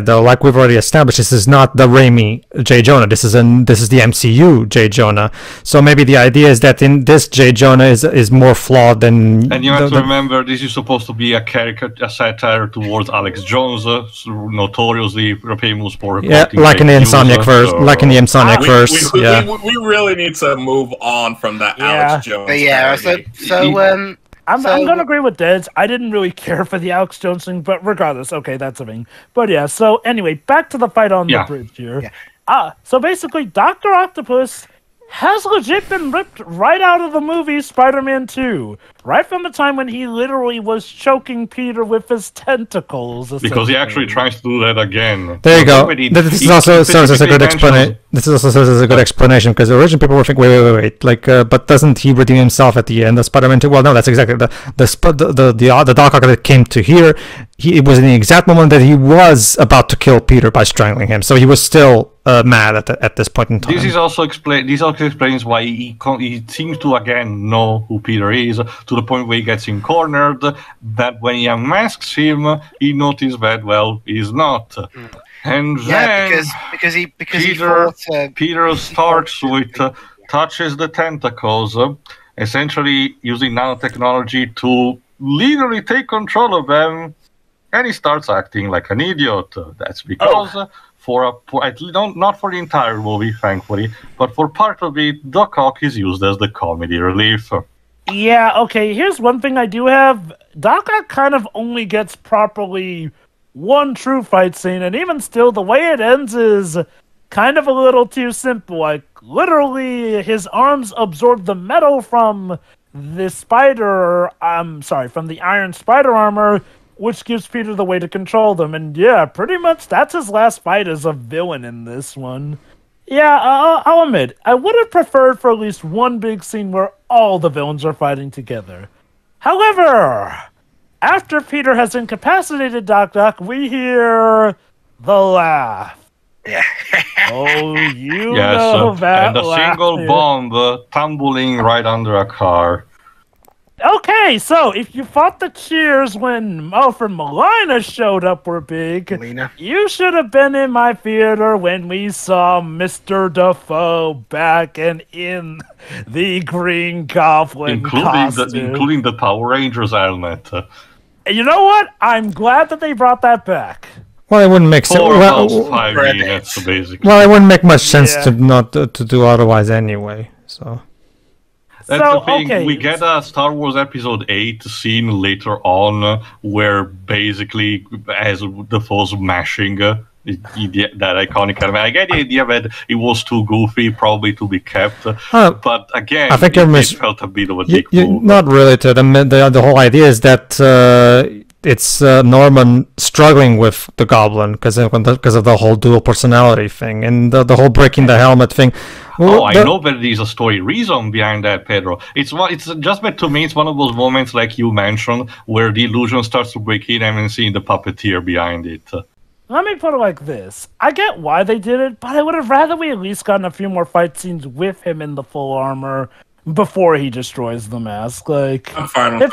though, like we've already established, this is not the Raimi J. Jonah. This is the MCU J. Jonah. So maybe the idea is that in this J. Jonah is more flawed than. And you have to remember, this is supposed to be a satire towards Alex Jones, notoriously famous for like in the Insomniac verse, We really need to move on from that Alex Jones. I'm going to agree with Dez. I didn't really care for the Alex Jones thing, but regardless, okay, that's a thing. But yeah, so anyway, back to the fight on the bridge here. Yeah. So basically, Dr. Octopus has legit been ripped right out of the movie Spider-Man 2. Right from the time when he literally was choking Peter with his tentacles. Because he actually tries to do that again. There you go. This is also serves as a good explanation. This also serves as a good explanation, because originally people were thinking, wait, like, but doesn't he redeem himself at the end of Spider-Man 2? Well, no, that's exactly the Doc Ock that came to here. It was in the exact moment that he was about to kill Peter by strangling him, so he was still mad at this point in time. This also explains why he seems to again know who Peter is, to the point where he gets him cornered, that when he unmasks him, he notices that, well, he's not. And then Peter starts with touches the tentacles, essentially using nanotechnology to literally take control of them, and he starts acting like an idiot. That's because not for the entire movie, thankfully, but for part of it, Doc Ock is used as the comedy relief. Yeah, okay, here's one thing I do have. Doc Ock kind of only gets properly one true fight scene, and even still, the way it ends is kind of a little too simple. Like, literally, his arms absorb the metal from the from the iron spider armor, which gives Peter the way to control them. And yeah, pretty much that's his last fight as a villain in this one. Yeah, I'll admit, I would have preferred for at least one big scene where all the villains are fighting together. However, after Peter has incapacitated Doc Ock, we hear the laugh. Oh, know that and a laugh single here. bomb tumbling right under a car. Okay, so if you thought the cheers when Alfred Molina showed up were big, you should have been in my theater when we saw Mr. Dafoe back and in the Green Goblin costume. Including the Power Rangers helmet. You know what? I'm glad that they brought that back. Well, it wouldn't make sense. Well, 5 minutes, basically. Well, it wouldn't make much sense to not to do otherwise anyway. So. That's the thing. Okay. We get a Star Wars Episode 8 scene later on where basically, as Defoe's mashing that iconic element. I get the idea that it was too goofy, probably to be kept. But again, I think it felt a bit of a dick move. Not really. The whole idea is that it's Norman struggling with the Goblin because of the whole dual personality thing and the whole breaking the helmet thing. I know that there is a story reason behind that, Pedro. It's just that to me, it's one of those moments like you mentioned where the illusion starts to break in and seeing the puppeteer behind it. Let me put it like this. I get why they did it, but I would have rather we at least gotten a few more fight scenes with him in the full armor before he destroys the mask. Like, I'm fine with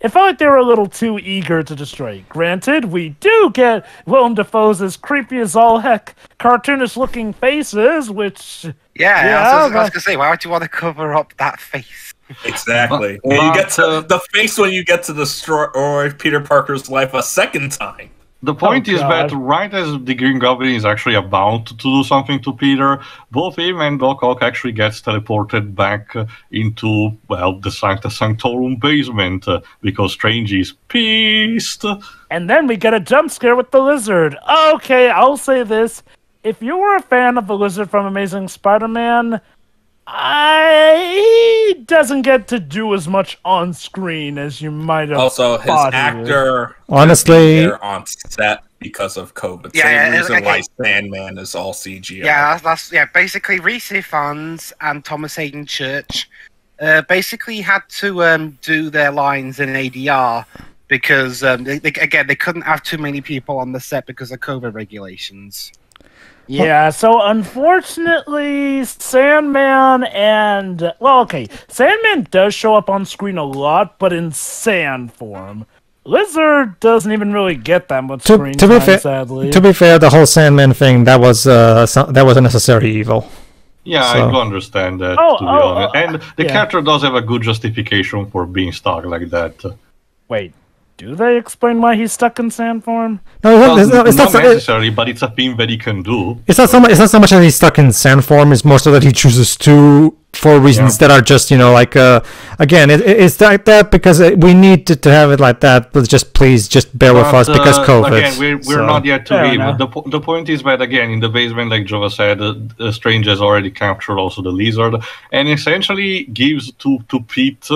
it felt like they were a little too eager to destroy it. Granted, we do get Willem Dafoe's as creepy as all heck cartoonish-looking faces, which... I was going to say, why would you want to cover up that face? Exactly. You get to the face when you get to destroy Peter Parker's life a second time. The point is that right as the Green Goblin is actually about to do something to Peter, both him and Doc Ock actually gets teleported back into, the Sancta Sanctorum basement because Strange is pissed. And then we get a jump scare with the lizard. Okay, I'll say this. If you were a fan of the lizard from Amazing Spider-Man, he doesn't get to do as much on screen as you might have. Also, his thought he actor Honestly, there on set because of COVID. Yeah, Same yeah, reason okay. why Sandman is all CGI. Yeah, that's basically Reese Ifans and Thomas Hayden Church basically had to do their lines in ADR because they couldn't have too many people on the set because of COVID regulations. Yeah, so unfortunately, Sandman does show up on screen a lot, but in sand form. Lizard doesn't even really get that much screen time, sadly. To be fair, the whole Sandman thing, that was a necessary evil. Yeah, So- I do understand that, to be honest. And the yeah. character does have a good justification for being stuck like that. Wait, do they explain why he's stuck in sand form? No, Well, it's not not necessarily, but it's a thing that he can do. it's not so much that he's stuck in sand form. It's more so that he chooses to for reasons that are just again it's like that because we need to have it like that. But please bear with us because COVID. Again, we're not yet to Fair leave. enough. The point is that again in the basement, like Jova said, Strange has already captured also the lizard, and essentially gives to Pete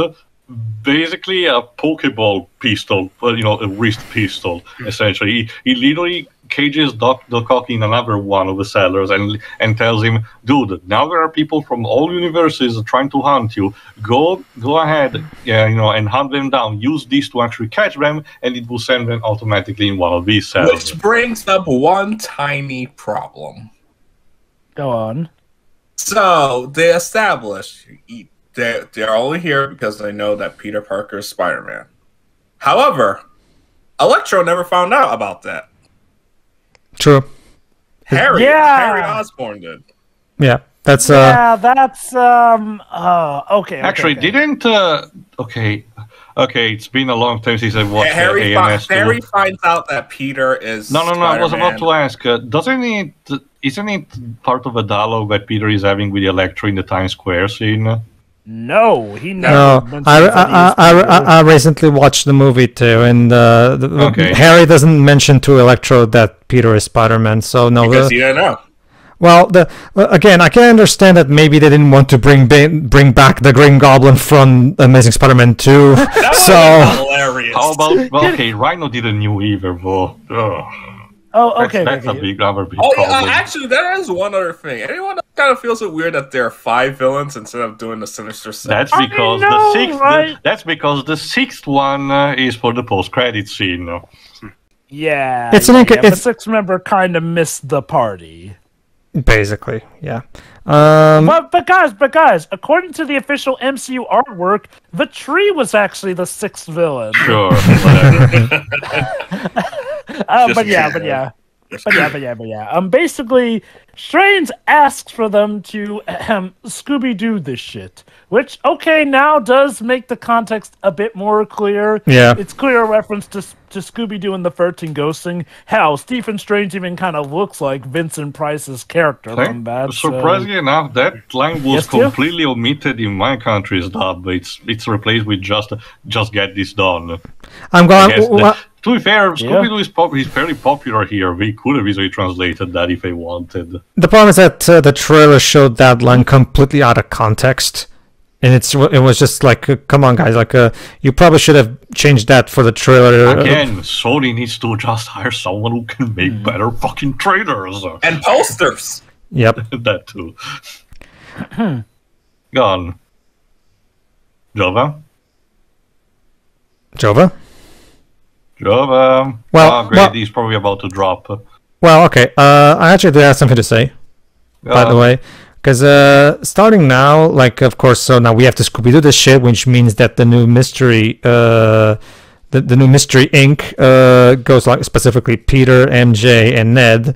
basically a Pokeball pistol, a wrist pistol. Essentially, he literally cages Doc Ock in another one of the cellars and tells him, "Dude, now there are people from all universes trying to hunt you. Go ahead, and hunt them down. Use this to actually catch them, and it will send them automatically in one of these cells." Which brings up one tiny problem. Go on. So they establish they're only here because they know that Peter Parker is Spider-Man. However, Electro never found out about that. True. Harry Osborn did. Yeah, that's okay. Actually, okay. didn't okay. It's been a long time since I watched Harry AMS. Harry finds out that Peter is No. I was about Spider-Man. to ask. Isn't it part of a dialogue that Peter is having with Electro in the Times Square scene? No, he never. No, mentions that he's I recently watched the movie too, and Okay. Harry doesn't mention to Electro that Peter is Spider-Man. So no, Because he didn't know. well, again, I can understand that maybe they didn't want to bring back the Green Goblin from Amazing Spider-Man 2. That So was hilarious. How about Rhino didn't know either, though. Ugh. Oh, okay. That's okay. another big Oh, yeah, problem. actually, there is one other thing. Anyone kind of feels it weird that there are 5 villains instead of doing the Sinister Six? That's I because know, the sixth. right? That's because the sixth one is for the post-credit scene. Yeah, It's an but it's- 6 member kind of missed the party. basically, yeah. But guys, according to the official MCU artwork, the tree was actually the 6th villain. Sure. Whatever. But yeah. Basically, Strange asks for them to Scooby-Doo this shit, which now does make the context a bit more clear. Yeah. It's clear reference to Scooby-Doo and the 13 Ghosting. Hell, Stephen Strange even kind of looks like Vincent Price's character from that. Surprisingly enough, that line was Yes, dear? completely omitted in my country's dub. It's replaced with just get this done. I'm I guess going. to be fair, Scooby-Doo is fairly popular here. We could have easily translated that if they wanted. The problem is that the trailer showed that line completely out of context, and it was just like, come on, guys, you probably should have changed that for the trailer. Again, Sony needs to just hire someone who can make better fucking trailers. And posters. Yep. That too. Gone. Jova? Jova. Jova. Well, great. well- He's probably about to drop. Well, okay. I actually do have something to say, by the way, because starting now, of course, so now we have to Scooby-Doo this shit, which means that the new mystery, the new Mystery Inc. Goes specifically Peter, MJ, and Ned,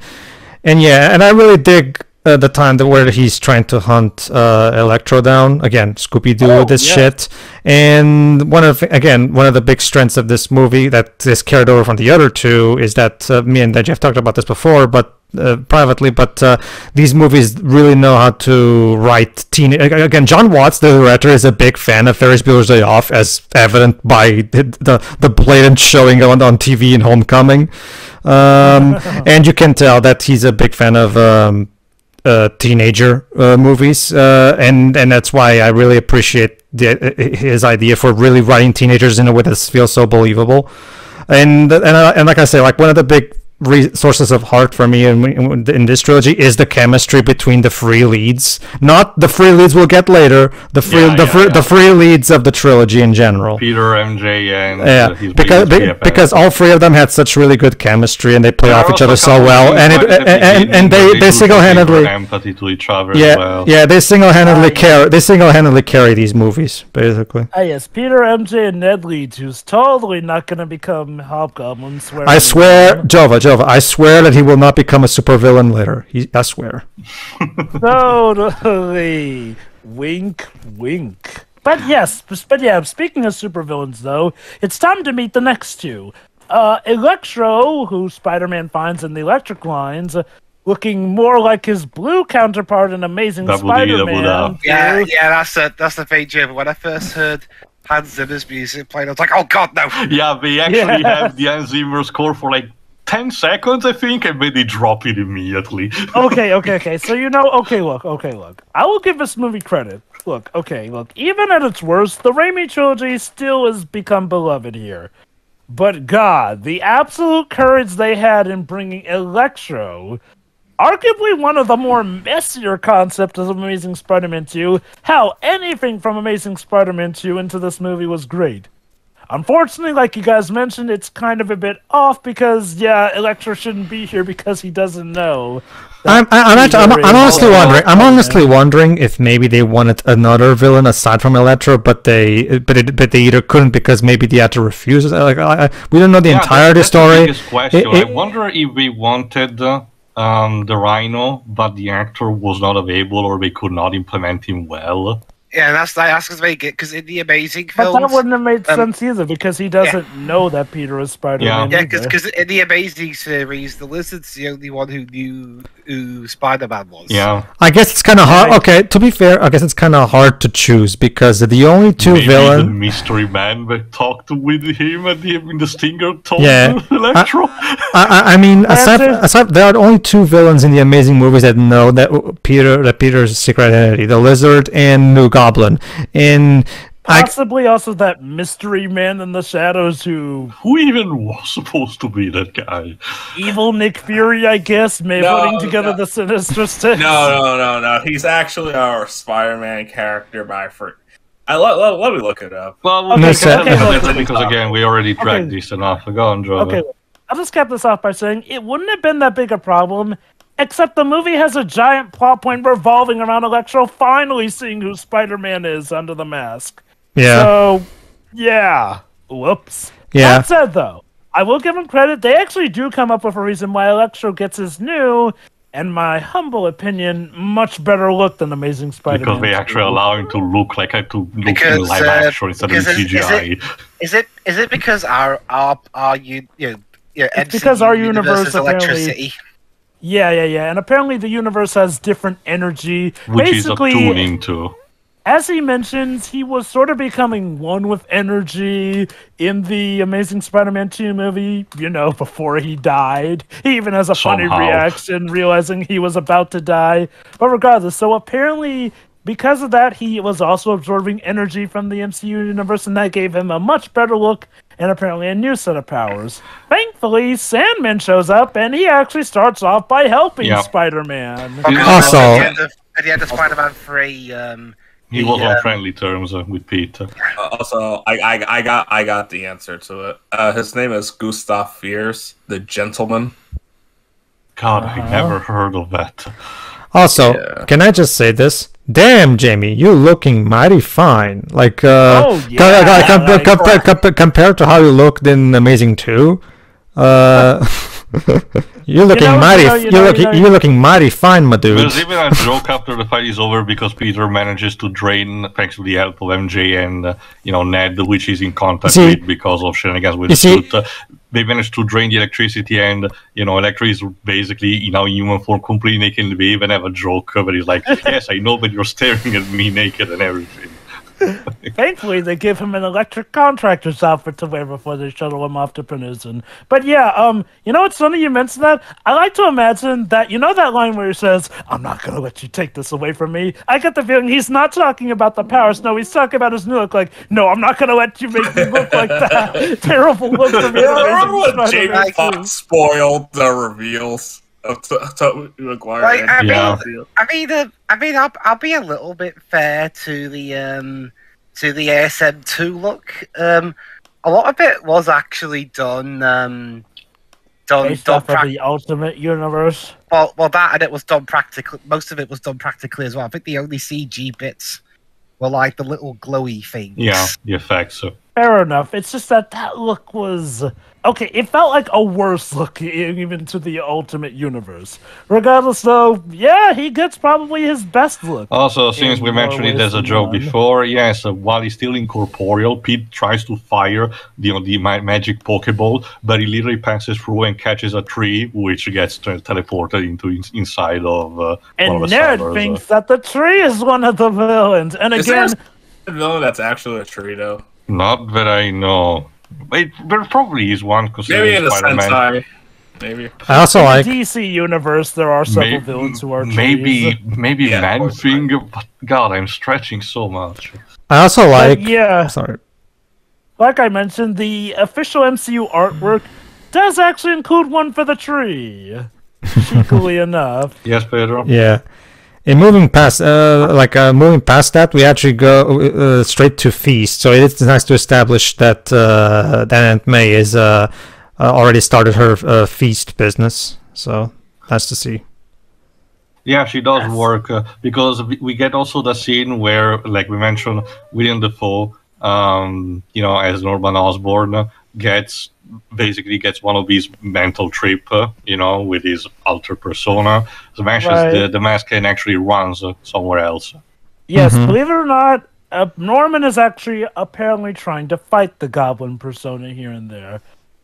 and I really dig the time where he's trying to hunt Electro down again. Scooby-Doo shit, and one of the big strengths of this movie that is carried over from the other two is that me and Deji have talked about this before, but privately, but these movies really know how to write again, John Watts, the director, is a big fan of Ferris Bueller's Day Off, as evident by the blatant showing on TV in Homecoming, and you can tell that he's a big fan of teenager movies, and that's why I really appreciate his idea for really writing teenagers in a way that feels so believable. And like I say, like one of the big sources of heart for me in this trilogy is the chemistry between the free leads, not the free leads we'll get later, the free leads of the trilogy in general. Peter, MJ, and his because all three of them had such really good chemistry and they play off each other so well, and they single-handedly empathy to each other. They single-handedly carry these movies basically. Yes, Peter, MJ, and Ned Leeds, who's totally not going to become Hobgoblin. I swear, Jova, I swear that he will not become a supervillain later. I swear. Totally. Wink, wink. But yeah, speaking of supervillains, though, it's time to meet the next two. Electro, who Spider-Man finds in the electric lines, looking more like his blue counterpart in Amazing Spider-Man. Yeah, that's the thing, Jim. When I first heard Hans Zimmer's music playing, I was like, oh god, no. Yeah, they actually have the Hans Zimmer score for like 10 seconds, I think, and then they drop it immediately. Okay. So look. I will give this movie credit. Look, even at its worst, the Raimi trilogy still has become beloved here. But God, the absolute courage they had in bringing Electro, arguably one of the more messier concepts of Amazing Spider-Man 2, hell, anything from Amazing Spider-Man 2 into this movie was great. Unfortunately, like you guys mentioned, it's kind of a bit off because, Electro shouldn't be here because he doesn't know. I'm honestly wondering if maybe they wanted another villain aside from Electro, but they either couldn't because maybe they had to refuse. We don't know the entire story. That's the biggest question. I wonder if we wanted the Rhino, but the actor was not available or they could not implement him well. Yeah, that's because they get because in the Amazing films, but that wouldn't have made sense either because he doesn't know that Peter is Spider-Man. Yeah, because in the Amazing series, the Lizard's the only one who knew who Spider-Man was. Yeah, I guess it's kind of hard. Okay, to be fair, I guess it's kind of hard to choose because the only two villains. The mystery man that talked with him in the Stinger told Electro. I mean, aside, there are only two villains in the Amazing movies that know that Peter's secret identity: the Lizard and New Goblin. And possibly also that mystery man in the shadows who even was supposed to be that guy? Evil Nick Fury, I guess, putting together the Sinister Six. No. He's actually our Spider-Man character let me look it up. Well, because again, we already dragged this enough. Go on, Joe. Okay, I'll just cap this off by saying it wouldn't have been that big a problem. Except the movie has a giant plot point revolving around Electro finally seeing who Spider-Man is under the mask. Yeah. So, yeah. Whoops. Yeah. That said, though, I will give them credit. They actually do come up with a reason why Electro gets his new, and my humble opinion, much better look than Amazing Spider-Man. Because they actually allow him to look in live action instead of CGI. Is it because our it's because our universe is electricity? Yeah. And apparently the universe has different energy. Which basically, is a tuning to. As he mentions, he was sort of becoming one with energy in the Amazing Spider-Man 2 movie, before he died. He even has a funny reaction realizing he was about to die. But regardless, so apparently because of that, he was also absorbing energy from the MCU universe, and that gave him a much better look and apparently a new set of powers. Thankfully, Sandman shows up, and he actually starts off by helping Spider-Man. Also, at the end of Spider-Man 3, he was on friendly terms with Peter. Also, I got the answer to it. His name is Gustav Fiers, the Gentleman. God, I never heard of that. Also, can I just say this? Damn, Jamie, you're looking mighty fine. Compared to how you looked in Amazing 2, you're looking mighty fine, my dude. There's even a joke after the fight is over because Peter manages to drain, thanks to the help of MJ and Ned, which is in contact with because of shenanigans with the suit. They managed to drain the electricity, and Electro is basically in our human form, completely naked. And they even have a joke where he's like, "Yes, I know, but you're staring at me naked and everything." Thankfully, they give him an electric contractor's outfit to wear before they shuttle him off to prison. But yeah, you know what's funny you mentioned that? I like to imagine that, you know that line where he says, I'm not going to let you take this away from me? I get the feeling he's not talking about the powers. No, he's talking about his new look. Like, no, I'm not going to let you make me look like that. Terrible look from the Remember when Jamie Foxx spoiled the reveals of Tobey Maguire? Like, I Yeah. mean, I'll be a little bit fair to the ASM2 look. A lot of it was actually done Based off of the Ultimate Universe. Well, that and it was done practically. Most of it was done practically as well. I think the only CG bits were like the little glowy things. Yeah, the effects. Fair enough. It's just that look was... Okay, it felt like a worse look even to the Ultimate Universe. Regardless, though, yeah, he gets probably his best look. Also, since we mentioned it as a joke before, yes, while he's still incorporeal, Pete tries to fire the magic Pokeball, but he literally passes through and catches a tree, which gets teleported inside of and one of the Nerd sellers, thinks that the tree is one of the villains. And again... No, that's actually a tree, though. Not that I know. There probably is one. Maybe in a Sentai. Maybe. I also like in the DC universe. There are several villains who are trees. Maybe Yeah, Man-Thing. But God, I'm stretching so much. I also like. Yeah. Sorry. Like I mentioned, the official MCU artwork does actually include one for the tree. Cheekily enough. Yes, Pedro. Yeah. In moving past, moving past that, we actually go straight to Feast. So it's nice to establish that Aunt May is already started her Feast business. So nice to see. Yeah, she does work because we get also the scene where, like we mentioned, William Dafoe, as Norman Osborn gets one of these mental trip, with his alter persona, smashes the mask and actually runs somewhere else. Yes, believe it or not, Norman is actually apparently trying to fight the Goblin persona here and there.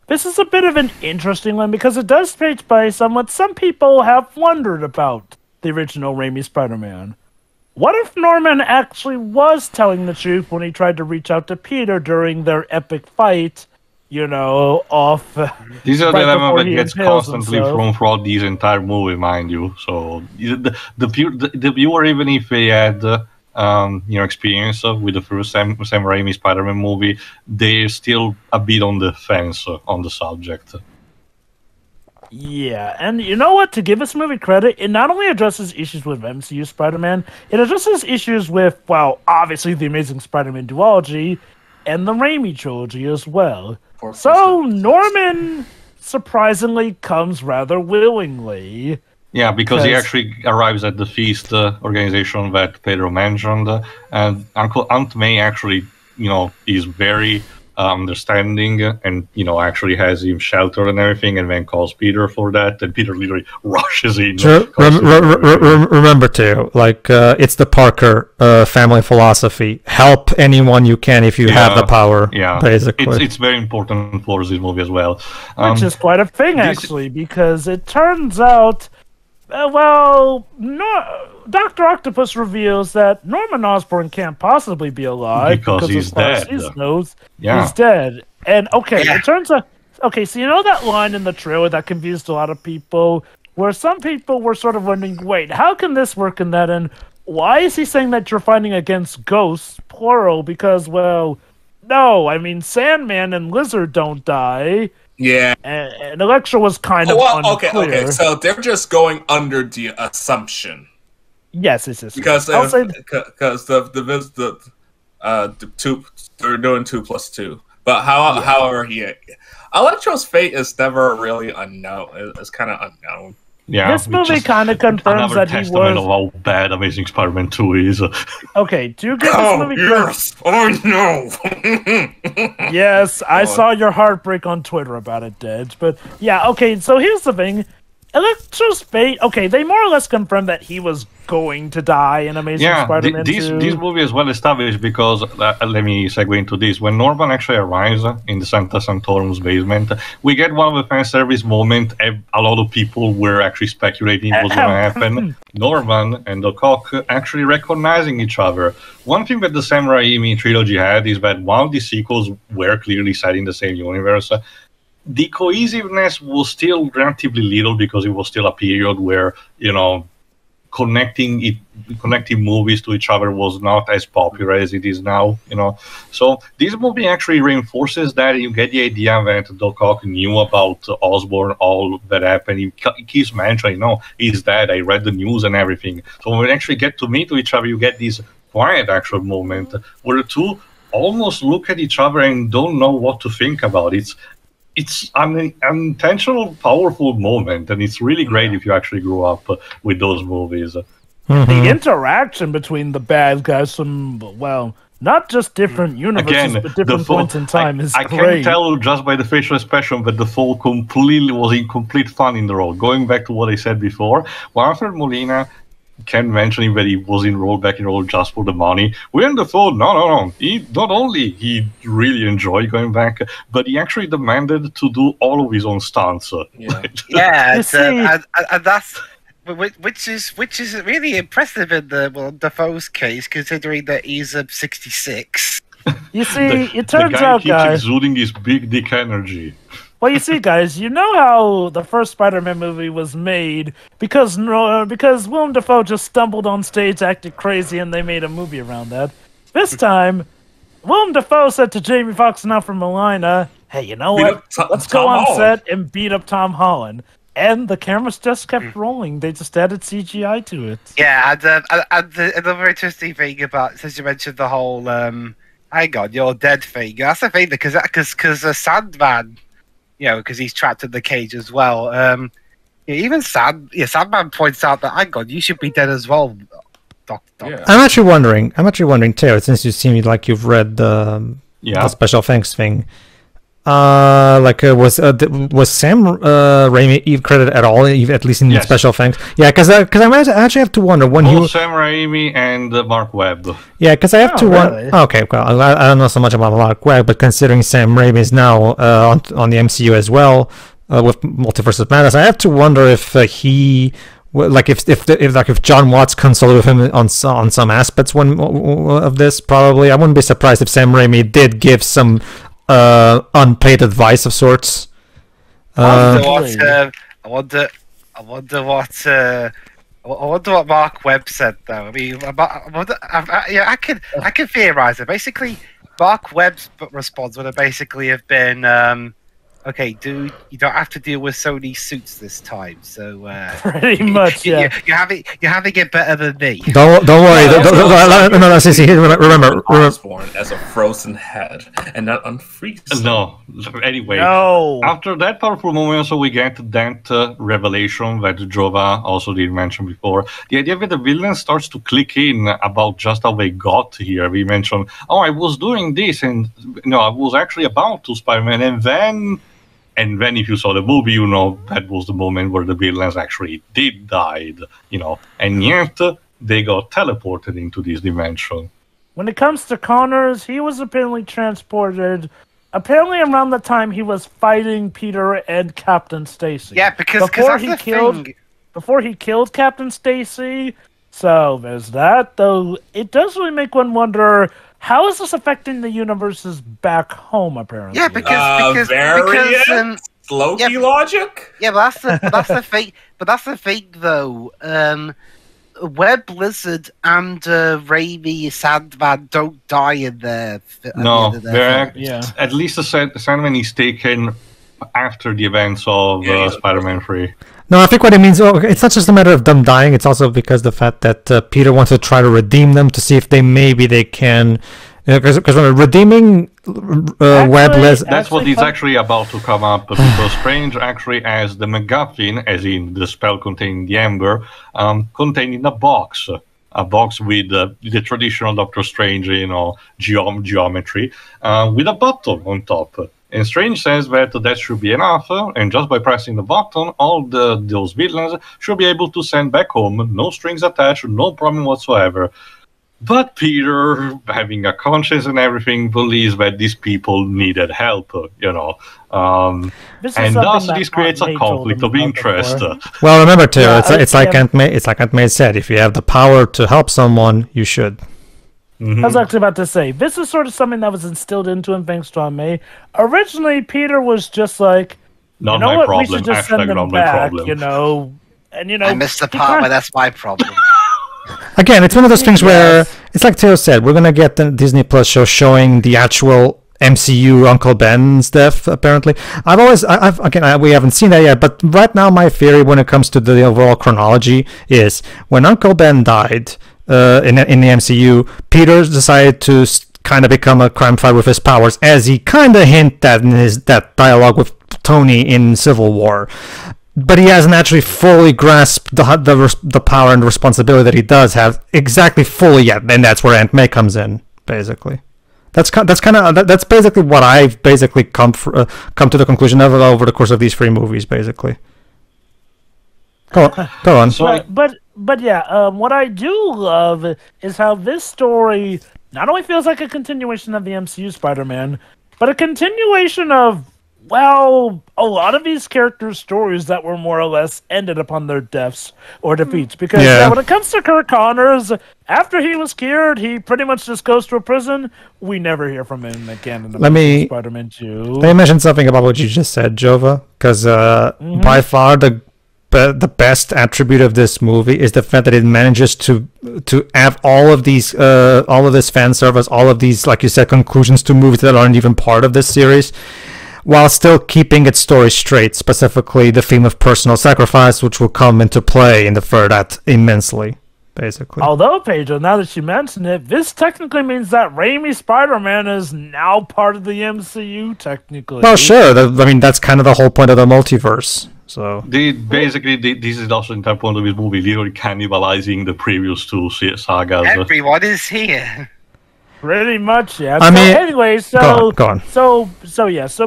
This is a bit of an interesting one because it does take place on what some people have wondered about the original Raimi Spider-Man. What if Norman actually was telling the truth when he tried to reach out to Peter during their epic fight? Off. These are the element that gets constantly thrown throughout this entire movie, mind you. So the viewer, even if they had experience with the first Sam Raimi Spider-Man movie, they're still a bit on the fence on the subject. Yeah, and you know what? To give this movie credit, it not only addresses issues with MCU Spider-Man, it addresses issues with, obviously the Amazing Spider-Man duology and the Raimi trilogy as well. So Norman surprisingly comes rather willingly. Yeah, because he actually arrives at the Feast organization that Pedro mentioned, and Uncle Aunt May actually, is very understanding, and actually has him sheltered and everything, and then calls Peter for that, and Peter literally rushes in. Remember too, it's the Parker family philosophy: help anyone you can if you have the power. Yeah, basically, it's very important for this movie as well, which is quite a thing actually, because it turns out, Dr. Octopus reveals that Norman Osborn can't possibly be alive because he's as far dead. As he knows, he's dead. And it turns out. Okay, so you know that line in the trailer that confused a lot of people, where some people were sort of wondering, wait, how can this work in that? And why is he saying that you're fighting against ghosts, plural? Because, no, I mean, Sandman and Lizard don't die. Yeah. And Electro was kind of unclear. Okay, so they're just going under the assumption. Yes, it's because they're doing 2 plus 2. But however, Electro's fate is never really unknown. It's kind of unknown. Yeah, this movie kind of confirms that he was. Another testament of how bad Amazing Spider-Man 2 is. Okay, do you get this movie? Yes, I know. Yes, I saw your heartbreak on Twitter about it, Dej. But yeah, okay. So here's the thing: Electro's fate. Okay, they more or less confirmed that he was going to die in Amazing Spider-Man 2. This movie is well established because, let me segue into this. When Norman actually arrives in the Santa Santorum's basement, we get one of the fan service moments. A lot of people were actually speculating what was going to happen. Norman and Doc Ock actually recognizing each other. One thing that the Sam Raimi trilogy had is that while the sequels were clearly set in the same universe, the cohesiveness was still relatively little because it was still a period where, connecting movies to each other was not as popular as it is now, So this movie actually reinforces that. You get the idea that Doc Ock knew about Osborn, all that happened. He keeps mentioning, he's dead. I read the news and everything. So when we actually get to meet each other, you get this quiet actual moment where the two almost look at each other and don't know what to think about it. It's an intentional, powerful moment, and it's really great if you actually grew up with those movies. The interaction between the bad guys from, not just different universes, but different points in time is I great. can tell just by the facial expression that the fall was in complete fun in the role. Going back to what I said before, Alfred Molina kept mentioning that he was enrolled back in role just for the money. When the fall, no. He really enjoyed going back, but he actually demanded to do all of his own stunts. Yeah, and that's which is really impressive in Dafoe's case, considering that he's 66. You see, it turns the guy out, keeps guys, exuding his big dick energy. Well, you see, guys, you know how the first Spider-Man movie was made because Willem Dafoe just stumbled on stage, acted crazy, and they made a movie around that. This time, Willem Dafoe said to Jamie Foxx and Alfred Molina, "Hey, you know what? Let's go on set and beat up Tom Holland." And the cameras just kept rolling. They just added CGI to it. Yeah, and another interesting thing about, since you mentioned the whole "hang on, you're dead" thing. That's the thing because Sandman. Because he's trapped in the cage as well. Even Sandman points out that, hang on, you should be dead as well, Doc. Yeah. I'm actually wondering, Taylor, since you seem like you've read the special thanks thing. Was Sam Raimi credited at all, at least in the special thanks? Yeah, because I actually have to wonder when Sam Raimi and Mark Webb. Yeah, because I have to wonder. Okay, well, I don't know so much about Mark Webb, but considering Sam Raimi is now on the MCU as well with Multiverse of Madness, I have to wonder if he. If John Watts consulted with him on some aspects of this, probably I wouldn't be surprised if Sam Raimi did give some unpaid advice of sorts. I wonder what Mark Webb said, though. I mean, I can theorize it. Basically, Mark Webb's response would have basically have been, "Okay, dude, you don't have to deal with Sony suits this time." So pretty much, you're having it better than me. Don't worry. No, see, remember, Osborn as a frozen head and not unfreeze. No. Anyway, after that powerful moment, so we get that revelation that Jova also did mention before. The idea that the villain starts to click in about just how they got here. We mentioned, I was doing this, and I was actually about to Spider-Man, and then if you saw the movie, that was the moment where the villains actually did die, and yet they got teleported into this dimension. When it comes to Connors, he was apparently transported, around the time he was fighting Peter and Captain Stacy. Yeah, because before he killed Captain Stacy. So there's that, though it does really make one wonder, how is this affecting the universes back home, apparently? Yeah, because Loki logic? Yeah, but that's the thing. But that's the thing, though. Webb, Blizzard, and Raimi, Sandman don't die in there. At least the Sandman is taken after the events of Spider-Man 3. No, I think what it means, it's not just a matter of them dying, it's also because the fact that Peter wants to try to redeem them to see if they can... Because when redeeming Webb... That's what is actually about to come up, because Strange actually has the MacGuffin, as in the spell containing the Ember, contained in a box with the traditional Doctor Strange, geometry, with a button on top. And Strange says that should be enough, and just by pressing the button, all those villains should be able to send back home, no strings attached, no problem whatsoever. But Peter, having a conscience and everything, believes that these people needed help, and thus this creates a conflict of interest. Well, remember too, it's like Aunt May said, if you have the power to help someone, you should. I was actually about to say, this is sort of something that was instilled into him thanks to Aunt May. Originally, Peter was just like, not you know my what, problem. we should just send them back, I missed the part where that's my problem. Again, it's one of those things where it's like Theo said, we're gonna get the Disney Plus show showing the actual MCU Uncle Ben's death. Apparently, we haven't seen that yet. But right now, my theory when it comes to the overall chronology is when Uncle Ben died in the MCU, Peter decided to kind of become a crime fighter with his powers, as he kind of hinted at in that dialogue with Tony in Civil War. But he hasn't actually fully grasped the power and the responsibility that he does have exactly fully yet, and that's where Aunt May comes in, basically. That's basically what I've basically come to the conclusion of over the course of these 3 movies, basically. Go on. But yeah, what I do love is how this story not only feels like a continuation of the MCU Spider-Man, but a continuation of, well, a lot of these characters' stories that were more or less ended upon their deaths or defeats. Because when it comes to Kirk Connors, after he was cured, he pretty much just goes to a prison. We never hear from him again in the Spider-Man 2. Let me mention something about what you just said, Jova, because by far the best attribute of this movie is the fact that it manages to have all of this fan service, all of these, like you said, conclusions to movies that aren't even part of this series, while still keeping its story straight, specifically the theme of personal sacrifice, which will come into play in the third act immensely, basically. Although, Pedro, now that you mention it, this technically means that Raimi Spider-Man is now part of the MCU, technically. Well, sure. That's kind of the whole point of the multiverse. So this is also the entire point of this movie, literally cannibalizing the previous 2 sagas. Everyone is here. Pretty much, yeah. Go on. So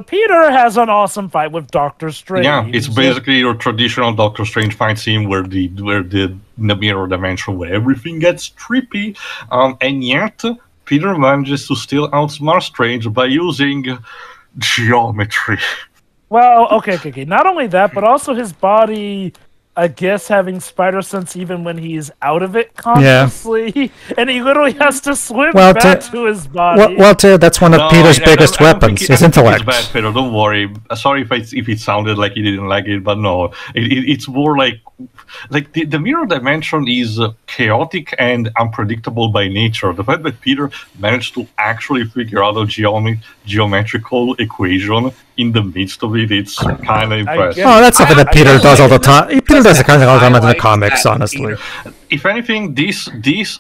Peter has an awesome fight with Doctor Strange. Yeah, it's basically your traditional Doctor Strange fight scene where the mirror dimension where everything gets trippy, and yet Peter manages to still outsmart Strange by using geometry. Well, okay. Not only that, but also his body, I guess, having spider sense even when he's out of it consciously, and he literally has to swim back to his body. Well, that's one of Peter's biggest weapons, his intellect. It's bad, Peter. Don't worry. Sorry if it sounded like he didn't like it, but no, it's more like the mirror dimension is chaotic and unpredictable by nature. The fact that Peter managed to actually figure out a geometrical equation in the midst of it, it's kind of impressive. Oh, that's something that Peter does all the time. Peter does the kind of all the time in the comics, honestly. If anything, this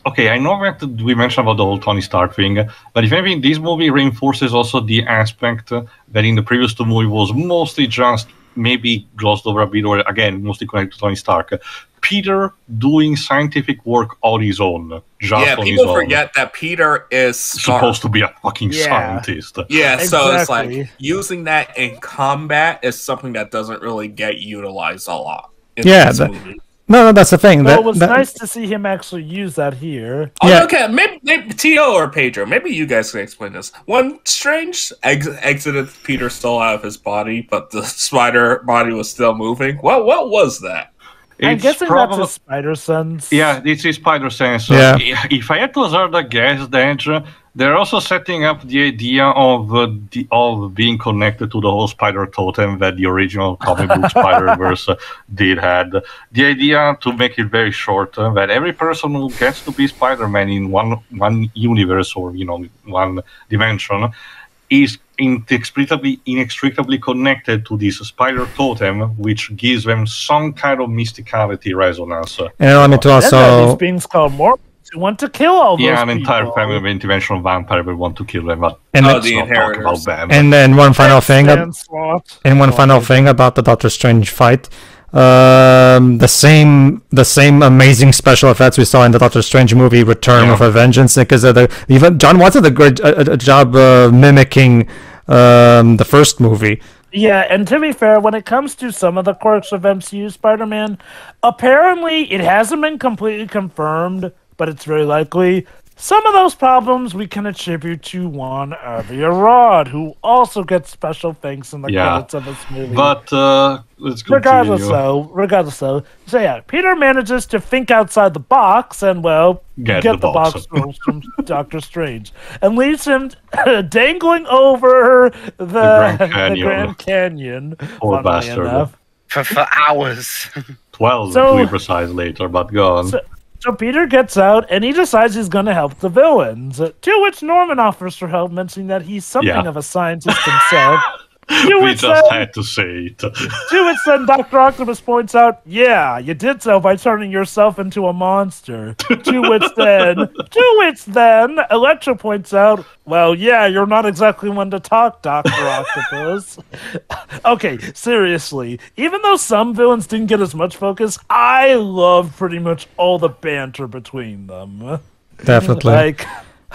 okay, I know that we mentioned about the whole Tony Stark thing, but if anything, this movie reinforces also the aspect that in the previous 2 movies was mostly just maybe glossed over a bit, or again, mostly connected to Tony Stark. Peter doing scientific work on his own. People forget that Peter is supposed to be a fucking scientist. Yeah, exactly. So it's like using that in combat is something that doesn't really get utilized a lot in this movie. No, that's the thing. Well, it was nice to see him actually use that here. Okay, maybe Tio or Pedro, maybe you guys can explain this. When Strange exited Peter still out of his body, but the spider body was still moving, what was that? I'm guessing that's a spider sense. Yeah, it's a spider sense. If I had to hazard a guess, then they're also setting up the idea of being connected to the whole spider totem that the original comic book Spider-Verse did had. The idea, to make it very short, that every person who gets to be Spider-Man in one universe or one dimension is inextricably connected to this spider totem, which gives them some kind of mysticality resonance. And allow me to also... these beings called more who want to kill all those an people. entire family of interdimensional vampire will want to kill them, but let's not talk about them. And then one final thing... about the Doctor Strange fight. the same amazing special effects we saw in the Doctor Strange movie Return of a Vengeance, because even John Watson did a great job mimicking the first movie. Yeah, and to be fair, when it comes to some of the quirks of MCU Spider-Man, apparently it hasn't been completely confirmed, but it's very likely some of those problems we can attribute to Wandavision Rod, who also gets special thanks in the credits of this movie. But let's continue. Regardless though, so yeah, Peter manages to think outside the box and, well, get the box rolls from Doctor Strange, and leaves him dangling over the Grand Canyon. Poor bastard. For hours. 12 to be precise later, but go on. So Peter gets out, and he decides he's going to help the villains, to which Norman offers for help, mentioning that he's something of a scientist himself. We just had to say it. To which then Dr. Octopus points out, yeah, you did so by turning yourself into a monster. To which then Electro points out, well, yeah, you're not exactly one to talk, Dr. Octopus. Okay, seriously, even though some villains didn't get as much focus, I love pretty much all the banter between them. Definitely.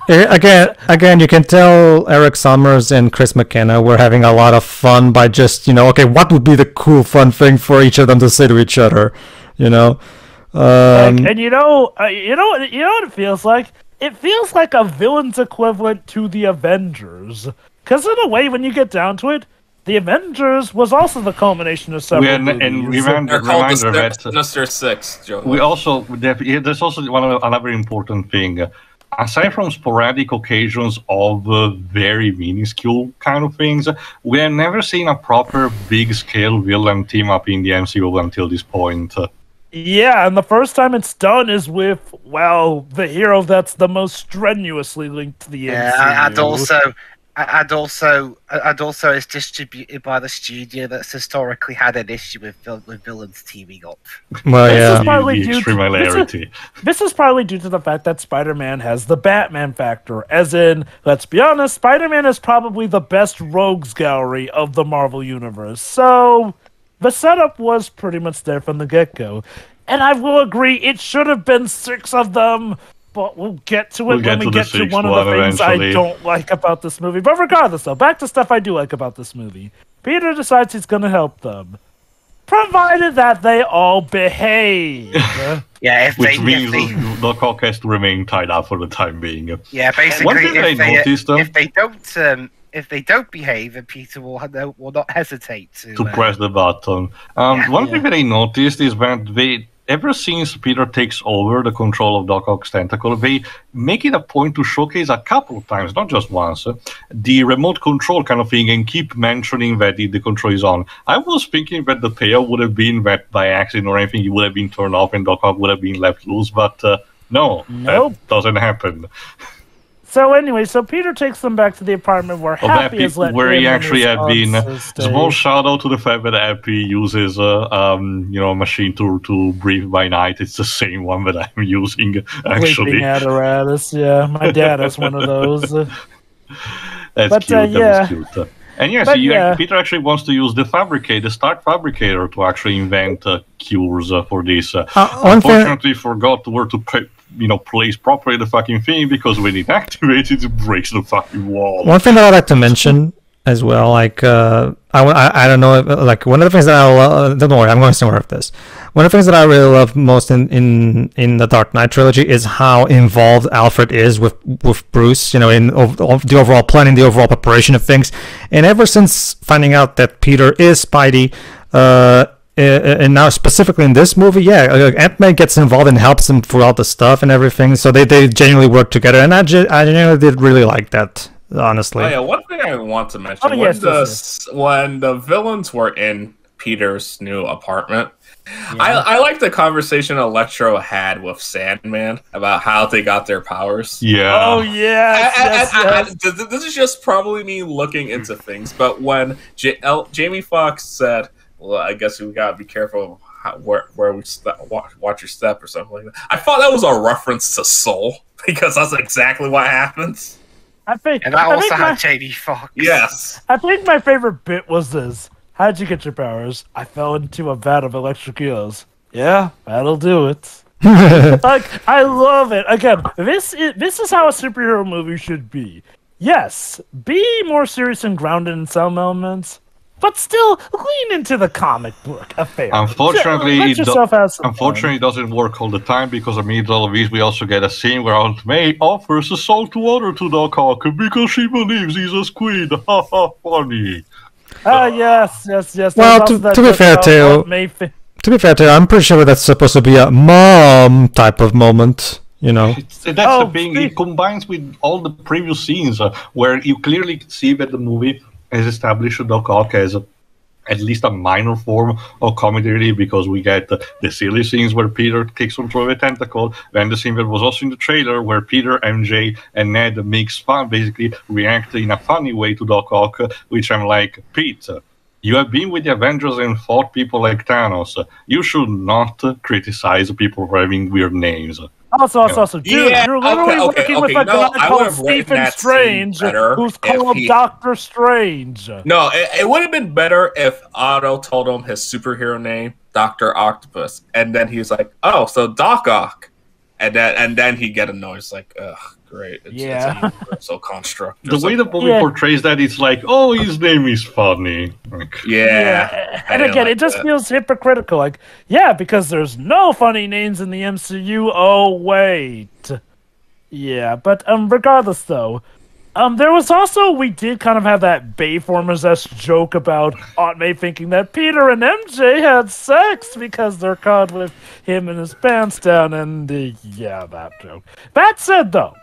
Again, you can tell Eric Summers and Chris McKenna were having a lot of fun by just, okay, what would be the cool, fun thing for each of them to say to each other, and you know what it feels like? It feels like a villain's equivalent to the Avengers. Because in a way, when you get down to it, the Avengers was also the culmination of several movies. And reminder that Sinister Six, Joe. There's also another important thing. Aside from sporadic occasions of very minuscule kind of things, we have never seen a proper big-scale villain team-up in the MCU until this point. Yeah, and the first time it's done is with, well, the hero that's the most strenuously linked to the MCU. And also it's distributed by the studio that's historically had an issue with villains teaming up. Well, This is probably due to the fact that Spider-Man has the Batman factor. As in, let's be honest, Spider-Man is probably the best rogues gallery of the Marvel Universe. So the setup was pretty much there from the get-go. And I will agree, it should have been 6 of them. But we'll get to it when we get to one of the things eventually. I don't like about this movie. But regardless, though, back to stuff I do like about this movie. Peter decides he's going to help them, provided that they all behave. Which means the cock has to remain tied up for the time being. Yeah, basically, one thing I noticed, if they don't behave, then Peter will not hesitate to press the button. One thing that I noticed is that ever since Peter takes over the control of Doc Ock's tentacle, they make it a point to showcase a couple of times, not just once, the remote control kind of thing, and keep mentioning that the control is on. I was thinking that the payoff would have been that by accident or anything, he would have been turned off and Doc Ock would have been left loose, but no, that doesn't happen. So anyway, Peter takes them back to the apartment where Happy is let where he actually had been. Small shout out to the fact that Happy uses a machine to breathe by night. It's the same one that I'm using actually. Sleeping apparatus, yeah. My dad has one of those. That's cute. That was cute. And Peter actually wants to use the Stark Fabricator to actually invent cures for this. Unfortunately, forgot where to place properly the fucking thing, because when it activates, it breaks the fucking wall. One thing that I'd like to mention as well, I don't know, one of the things that I love, don't worry, I'm going somewhere with this. One of the things that I really love most in the Dark Knight trilogy is how involved Alfred is with Bruce, in the overall planning, the overall preparation of things. And ever since finding out that Peter is Spidey, and now specifically in this movie, Ant-Man gets involved and helps him throughout the stuff and everything. So they genuinely work together, and I genuinely did really like that, honestly. Oh, yeah, one thing I want to mention, when the villains were in Peter's new apartment, I like the conversation Electro had with Sandman about how they got their powers. Yeah. Oh, yes. This is just probably me looking into things, but when Jamie Foxx said, well, I guess we gotta be careful where we watch your step or something like that. I thought that was a reference to Soul, because that's exactly what happens. And that also had Jamie Foxx. Yes. I think my favorite bit was this. how'd you get your powers? I fell into a vat of electric eels. Yeah, that'll do it. Like, I love it. Again, this is how a superhero movie should be. Yes, be more serious and grounded in some elements, but still lean into the comic book affair. Unfortunately, it doesn't work all the time because amid all of these, we also get a scene where Aunt May offers a salt water to Doc Ock because she believes he's a squid. Ha ha, funny. Yes. Well, to be fair, Teo, I'm pretty sure that's supposed to be a mom type of moment. You know, that's the thing. It combines with all the previous scenes where you clearly see that the movie has established Doc Ock as at least a minor form of comedy relief, because we get the silly scenes where Peter kicks control of a tentacle, then the scene that was also in the trailer where Peter, MJ, and Ned makes fun, basically react in a funny way to Doc Ock, which I'm like, Pete, you have been with the Avengers and fought people like Thanos. You should not criticize people for having weird names. Also, dude, you're literally working with a guy called Stephen Strange, who's called Doctor Strange. No, it would have been better if Otto told him his superhero name, Dr. Octopus, and then he was like, oh, so Doc Ock. And then he'd get annoyed. It's like, ugh, great. It's a universal construct. The way the movie portrays that, it's like, oh, his name is funny. Like, and again, it just feels hypocritical. Like, because there's no funny names in the MCU. Oh, wait. Yeah, but regardless, though, there was also, we did kind of have that Bayformers-esque joke about Aunt May thinking that Peter and MJ had sex because they're caught with him and his pants down, and that joke. That said, though,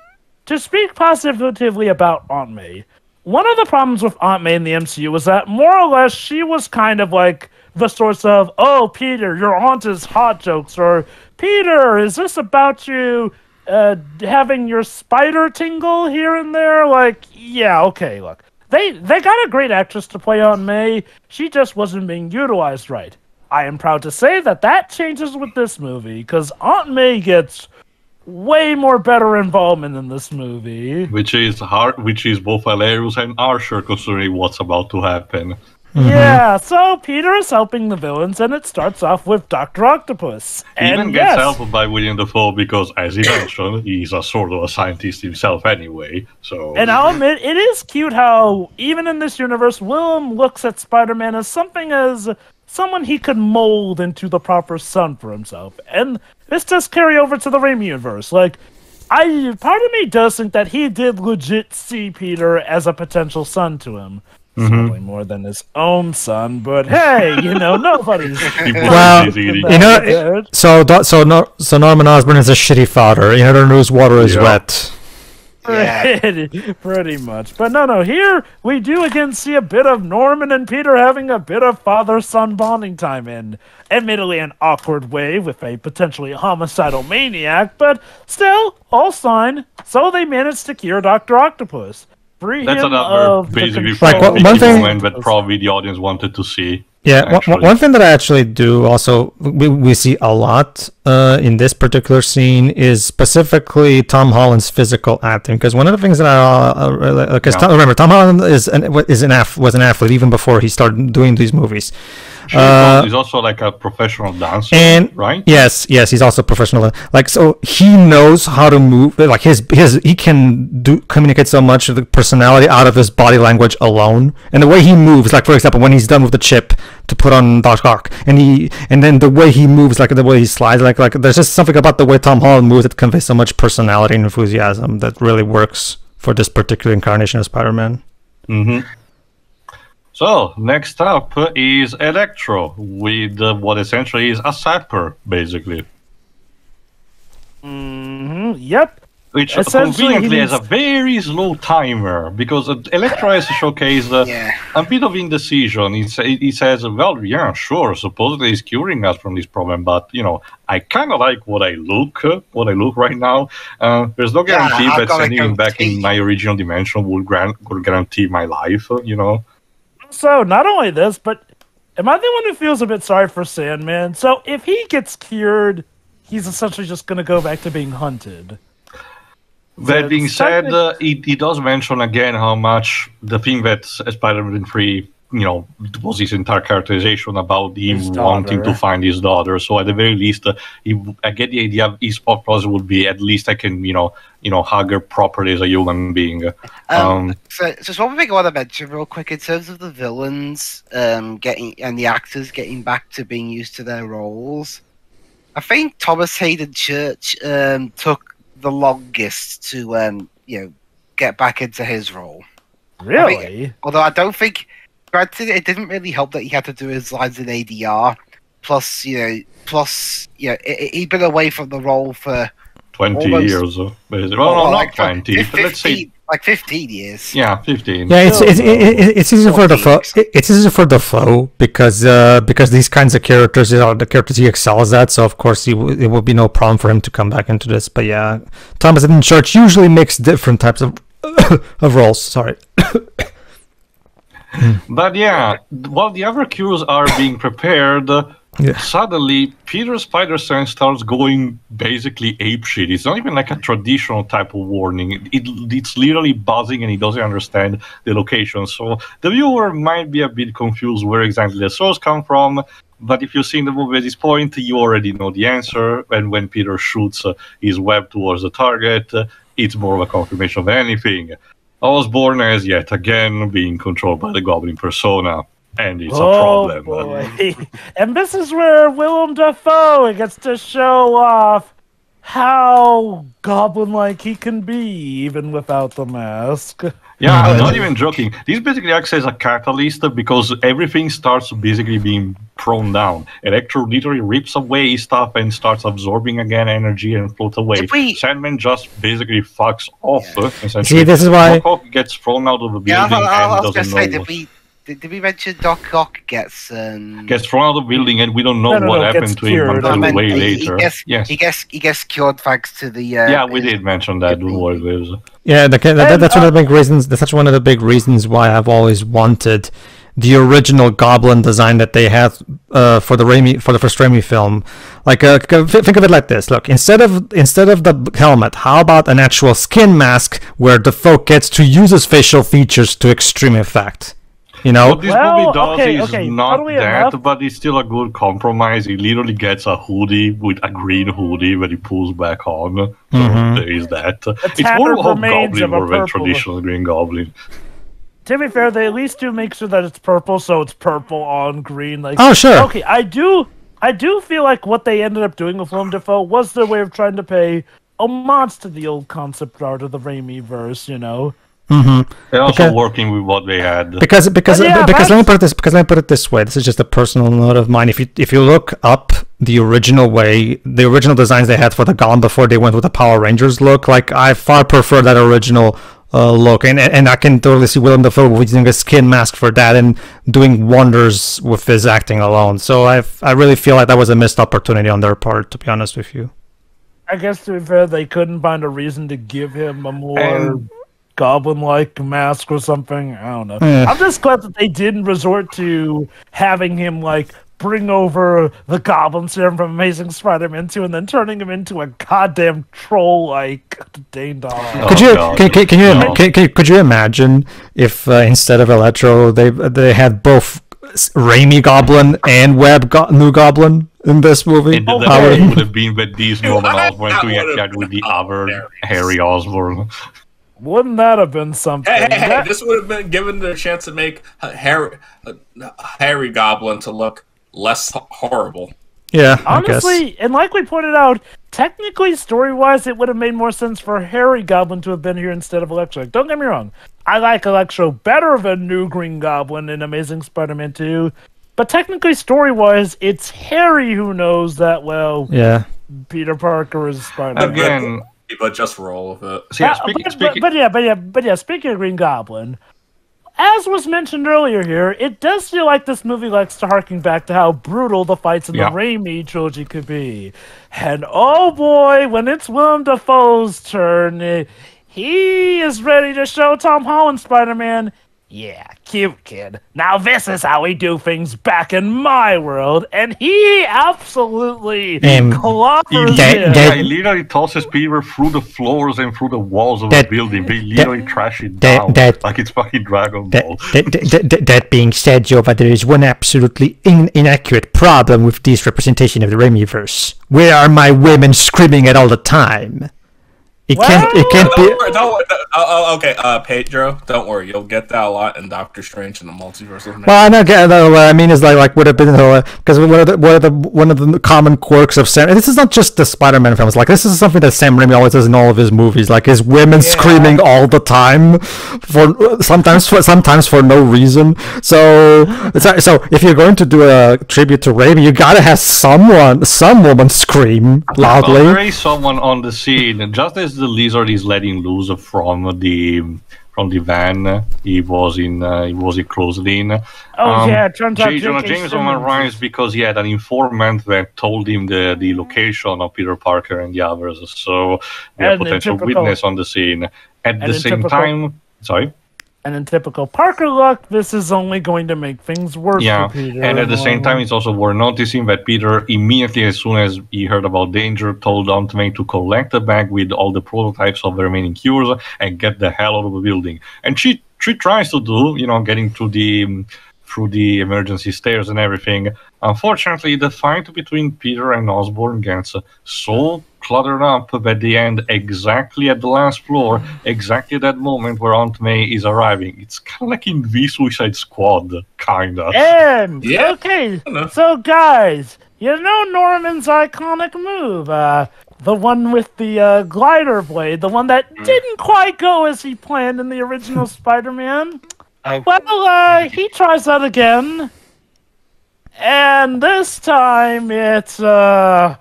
to speak positively about Aunt May, one of the problems with Aunt May in the MCU was that more or less she was kind of like the source of, oh, Peter, your aunt is hot jokes, or Peter, is this about you having your spider tingle here and there? Like, okay, look. They got a great actress to play Aunt May. She just wasn't being utilized right. I am proud to say that changes with this movie, because Aunt May gets way more better involvement in this movie. Which is both hilarious and harsher considering what's about to happen. Mm-hmm. Yeah, so Peter is helping the villains, and it starts off with Dr. Octopus. He even gets helped by William Dafoe because, as he mentioned, he's a sort of a scientist himself anyway. So, and I'll admit, it is cute how, even in this universe, Willem looks at Spider-Man as someone he could mold into the proper son for himself. And this does carry over to the Raimi universe. Like, part of me does think that he did legit see Peter as a potential son to him. Probably more than his own son, but hey, nobody's. So Norman Osborn is a shitty father. He never knows water is wet. Pretty much. But no, here we do again see a bit of Norman and Peter having a bit of father-son bonding time in, admittedly an awkward way with a potentially homicidal maniac, but still, all fine. So they managed to cure Dr. Octopus. That's another basically one thing that probably the audience wanted to see. Yeah, one thing that I actually do also we see a lot in this particular scene is specifically Tom Holland's physical acting, because one of the things that remember, Tom Holland was an athlete even before he started doing these movies. He's also like a professional dancer, right? Yes, he's also professional. Like, so he knows how to move. Like he can communicate so much of the personality out of his body language alone, and the way he moves. Like, for example, when he's done with the chip to put on Doc Ock, and then the way he moves, like the way he slides, like there's just something about the way Tom Holland moves that conveys so much personality and enthusiasm that really works for this particular incarnation of Spider-Man. Mm-hmm. So, next up is Electro, with what essentially is a sapper, basically. Mm-hmm. Yep. Which conveniently has a very slow timer, because Electro has showcased a bit of indecision. He says, well, yeah, sure, supposedly he's curing us from this problem, but, I kind of like what I look right now. There's no guarantee that sending him back in my original dimension would guarantee my life, So, not only this, but am I the one who feels a bit sorry for Sandman? So, if he gets cured, he's essentially just going to go back to being hunted. That being said, he does mention again how much the thing that Spider-Man 3 was his entire characterization about him His wanting daughter. to find his daughter. So at the very least, I get the idea of his thought process would be, at least I can, hug her properly as a human being. So just one thing I want to mention real quick in terms of the villains getting and the actors getting back to being used to their roles. I think Thomas Hayden Church took the longest to get back into his role. Really? Although I don't think, granted, it didn't really help that he had to do his lines in ADR. Plus, he'd been away from the role for 20 almost- years. Basically. Well, not 20, but 15, let's say, like 15 years. yeah, 15. Yeah, it's easy for the flow. It's easy for the flow because these kinds of characters are the characters he excels at. So of course it would be no problem for him to come back into this. But yeah, Thomas Hayden Church usually makes different types of of roles. Sorry. But yeah, while the other cures are being prepared, suddenly Peter Spider-Sense starts going basically apeshit. It's not even like a traditional type of warning. It's literally buzzing and he doesn't understand the location. So the viewer might be a bit confused where exactly the source come from. But if you've seen the movie at this point, you already know the answer. And when Peter shoots his web towards the target, it's more of a confirmation than anything. Osborn is yet again being controlled by the Goblin persona, and it's a problem. Boy. And this is where Willem Dafoe gets to show off how goblin-like he can be, even without the mask. Yeah, I'm not even joking. This basically acts as a catalyst because everything starts basically being thrown down. Electro literally rips away stuff and starts absorbing again energy and floats away. Sandman just basically fucks off. Essentially. See, this is why Doc Ock gets thrown out of the building I was and doesn't know. Did we mention Doc Ock gets thrown out of the building and we don't know what happened to him until way later. He gets cured thanks to the. Yeah, we did mention that. Don't worry, Liz. Yeah, that's one of the big reasons. That's one of the big reasons why I've always wanted the original Goblin design that they had for the first Raimi film. Like, think of it like this. Look, instead of the helmet, how about an actual skin mask where Dafoe gets to use his facial features to extreme effect? You know, what this movie does is not that, but it's still a good compromise. He literally gets a hoodie with a green hoodie that he pulls back on. So there is that. It's more of a Hobgoblin more than traditional Green Goblin. To be fair, they at least do make sure that it's purple, so it's purple on green. Like, oh sure. Okay, I do feel like what they ended up doing with Willem Dafoe was their way of trying to pay homage to the old concept art of the Raimi verse. They're also working with what they had. Because let me put it this way. This is just a personal note of mine. If you look up the original designs they had for the Goblin before they went with the Power Rangers look, like I far prefer that original look, and I can totally see Willem Dafoe using a skin mask for that and doing wonders with his acting alone. So I really feel like that was a missed opportunity on their part, to be honest with you. I guess to be fair, they couldn't find a reason to give him a more goblin-like mask or something. I don't know. I'm just glad that they didn't resort to having him like bring over the Goblin Serum from Amazing Spider-Man 2 and then turning him into a goddamn troll-like Dane Dog. Could you imagine if instead of Electro they had both Raimi Goblin and New Goblin in this movie? And that would have been with these Norman Osborn to with the other Harry Osborn. Wouldn't that have been something? Hey, this would have been given the chance to make Harry Goblin to look less horrible. Yeah, honestly, and like we pointed out, technically, story-wise, it would have made more sense for Harry Goblin to have been here instead of Electro. Don't get me wrong, I like Electro better than New Green Goblin in Amazing Spider-Man 2, but technically, story-wise, it's Harry who knows that well. Yeah, Peter Parker is Spider-Man. Again. But just roll with it. So yeah, speaking of Green Goblin, as was mentioned earlier here, it does feel like this movie likes to harken back to how brutal the fights in the Raimi trilogy could be. And oh boy, when it's Willem Dafoe's turn, he is ready to show Tom Holland Spider-Man Yeah, cute kid. Now this is how we do things back in my world, and he absolutely clobbers He literally tosses Peter through the floors and through the walls of the building. They literally trash it down like it's fucking Dragon Ball. That being said, Jova, there is one absolutely inaccurate problem with this representation of the Raimiverse. Where are my women screaming at all the time? It can't be. Okay, Pedro, don't worry. You'll get that a lot in Doctor Strange and the Multiverse of Man. Well, I know. What I mean is like would have been because one of the common quirks of Sam. And this is not just the Spider-Man films. Like this is something that Sam Raimi always does in all of his movies. Like his women screaming all the time, sometimes for no reason. So if you're going to do a tribute to Raimi, you gotta have some woman scream loudly. Well, there is someone on the scene just as the lizard is letting loose from the van he was closed in. It turns out James arrives because he had an informant that told him the location of Peter Parker and the others, so we have potential witness on the scene. At the same time, sorry? And in typical Parker luck, this is only going to make things worse for Peter. And at the same time, it's also worth noticing that Peter, immediately as soon as he heard about danger, told Aunt May to collect a bag with all the prototypes of the remaining cures and get the hell out of the building. And she tries to do, getting through the emergency stairs and everything. Unfortunately, the fight between Peter and Osborn gets so cluttered up that they end exactly at the last floor, exactly at that moment where Aunt May is arriving. It's kind of like in the Suicide Squad, kind of. And, okay, so guys, you know Norman's iconic move, the one with the glider blade, the one that didn't quite go as he planned in the original Spider-Man? Well, he tries that again. And this time it's, well,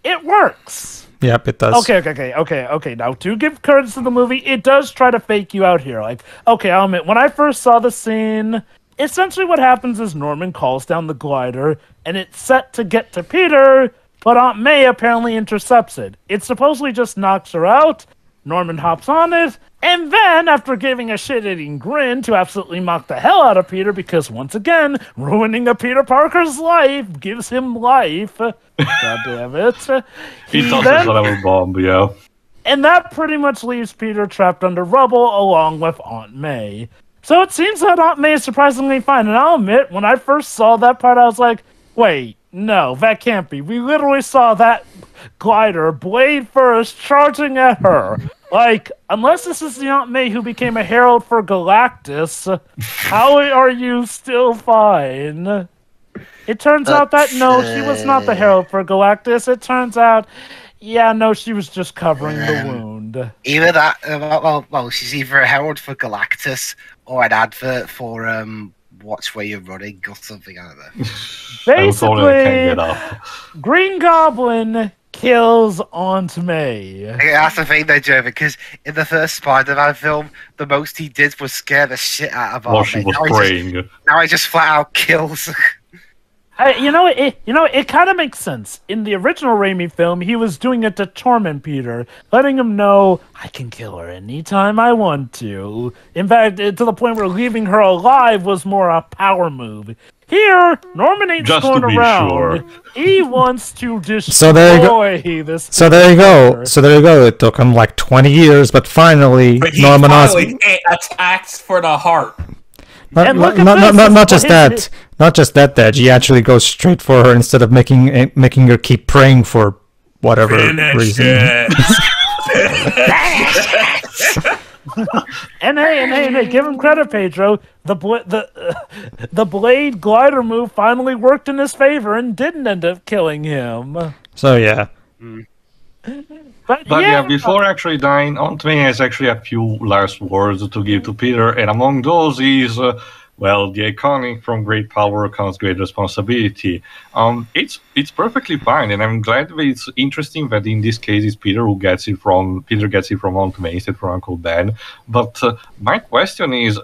it works. Yep, it does. Okay. Now, to give credit to the movie, it does try to fake you out here. Like, okay, I'll admit, when I first saw the scene, essentially what happens is Norman calls down the glider, and it's set to get to Peter, but Aunt May apparently intercepts it. It supposedly just knocks her out. Norman hops on it, and then, after giving a shit-eating grin to absolutely mock the hell out of Peter, because once again, ruining a Peter Parker's life gives him life. God damn it. He tosses another bomb, yeah. And that pretty much leaves Peter trapped under rubble along with Aunt May. So it seems that Aunt May is surprisingly fine, and I'll admit, when I first saw that part, I was like, wait, no, that can't be. We literally saw that glider, blade first, charging at her. Like, unless this is the Aunt May who became a herald for Galactus, how are you still fine? It turns out that, no, she was not the herald for Galactus. It turns out, she was just covering the wound. Either that, well, she's either a herald for Galactus or an advert for, watch where you're running or something, I don't know. Basically, Green Goblin kills Aunt May. That's the thing though, Joe, because in the first Spider-Man film, the most he did was scare the shit out of Aunt May. She was praying. Now he just flat out kills. It kind of makes sense. In the original Raimi film, he was doing it to torment Peter, letting him know, I can kill her anytime I want to. In fact, to the point where leaving her alive was more a power move. Here, Norman ain't just going to be around. Sure. He wants to destroy this. So there you go. It took him like 20 years, but finally, Norman Osborn attacks for the heart. Not just that, Dej. He actually goes straight for her instead of making her keep praying for whatever reason. And hey, give him credit, Pedro. The blade glider move finally worked in his favor and didn't end up killing him. So yeah. But before actually dying, Aunt May has actually a few last words to give to Peter, and among those is, the iconic "from great power comes great responsibility." It's perfectly fine, and I'm glad that it's interesting that in this case it's Peter gets it from Aunt May instead from Uncle Ben. But my question is,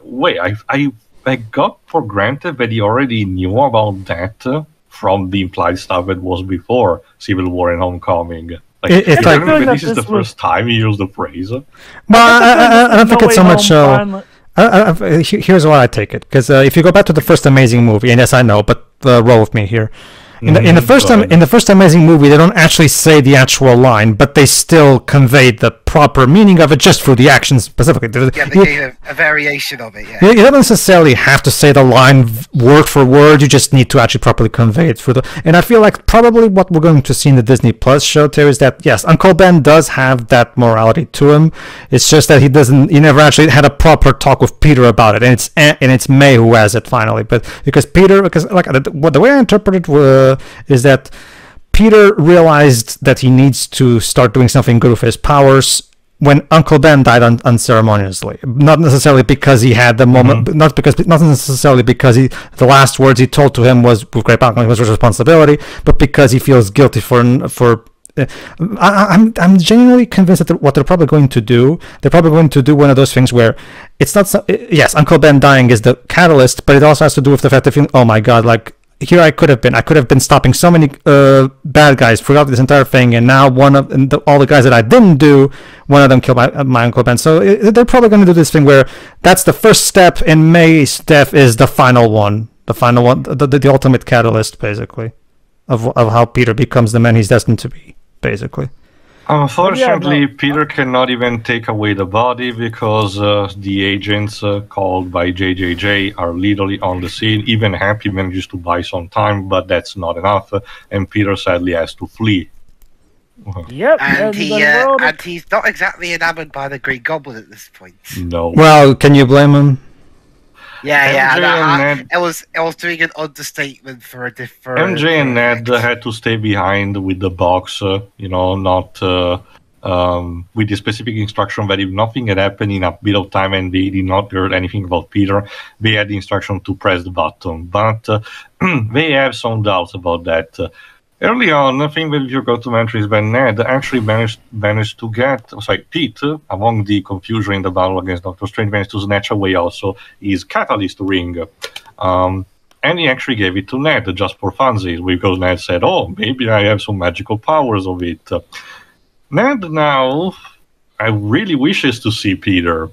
I got for granted that he already knew about that from the implied stuff that was before Civil War and Homecoming. Like, It's like- this is the first time he used the phrase. Well, I don't think No it's so Way much. Home finally- Here's why I take it, because if you go back to the first Amazing movie, and yes, I know, but roll with me here. In the first Amazing movie, they don't actually say the actual line, but they still conveyed the proper meaning of it just through the actions specifically. Yeah, they gave a variation of it. Yeah. You don't necessarily have to say the line word for word. You just need to actually properly convey it through the. And I feel like probably what we're going to see in the Disney Plus show too is that yes, Uncle Ben does have that morality to him. It's just that he never actually had a proper talk with Peter about it, and it's May who has it finally. But because like the way I interpret it is that Peter realized that he needs to start doing something good with his powers when Uncle Ben died unceremoniously. Not necessarily because he had the moment, not necessarily because the last words he told to him was with great power was responsibility, but because he feels guilty for. I'm genuinely convinced that what they're probably going to do, they're probably going to do one of those things where it's not. Yes, Uncle Ben dying is the catalyst, but it also has to do with the fact that oh my god, like. Here I could have been stopping so many bad guys throughout this entire thing, and now all the guys that I didn't do, one of them killed my Uncle Ben. So they're probably going to do this thing where that's the first step, and May's death is the final one, the ultimate catalyst, basically, of how Peter becomes the man he's destined to be, basically. Unfortunately, Peter cannot even take away the body because the agents called by JJJ are literally on the scene. Even Happy manages to buy some time, but that's not enough, and Peter sadly has to flee. Yep, and he's not exactly enamored by the Green Goblin at this point. No. Well, can you blame him? Yeah. It was doing an understatement for a different. MJ and Ned had to stay behind with the box, not with the specific instruction that if nothing had happened in a bit of time and they did not hear anything about Peter, they had the instruction to press the button. But they have some doubts about that. Early on, I think that your go-to entry is when Ned actually managed to get, Pete, among the confusion in the battle against Doctor Strange, managed to snatch away also his catalyst ring. And he actually gave it to Ned just for funsies, because Ned said, maybe I have some magical powers of it. Ned now, I really wishes to see Peter.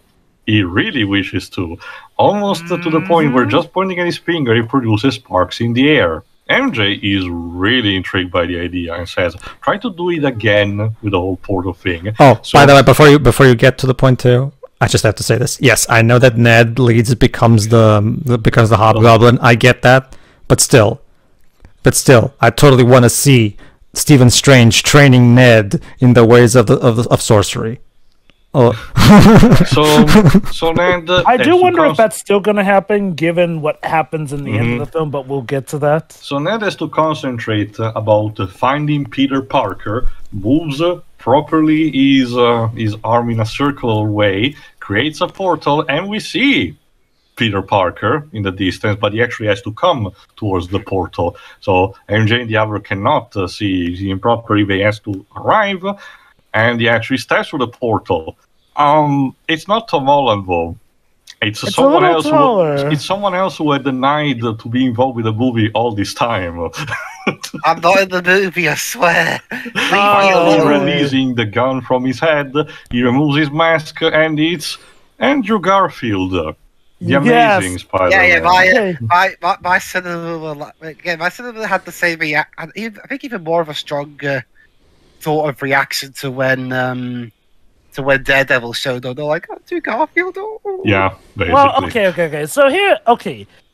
He really wishes to. Almost to the point where just pointing at his finger, he produces sparks in the air. MJ is really intrigued by the idea and says, try to do it again with the whole portal thing. Oh, by the way, before you get to the point too, I just have to say this. Yes, I know that Ned becomes the Hobgoblin. I get that, but still, I totally want to see Stephen Strange training Ned in the ways of sorcery. Oh. so Ned, I do wonder if that's still going to happen, given what happens in the end of the film. But we'll get to that. So Ned has to concentrate about finding Peter Parker, moves properly his arm in a circular way, creates a portal, and we see Peter Parker in the distance, but he actually has to come towards the portal. So MJ and the other cannot see him properly. They has to arrive, and he actually steps through the portal. It's not Tom Holland though. It's someone else. It's someone else who had denied to be involved with the movie all this time. I'm not in the movie, I swear. Releasing the gun from his head, he removes his mask, and it's Andrew Garfield, the amazing Spider-Man. My cinema had the same reaction. I think even more of a stronger sort of reaction to when Daredevil showed up. They're like, Andrew Garfield. Oh. Yeah, basically. Well, okay. So here,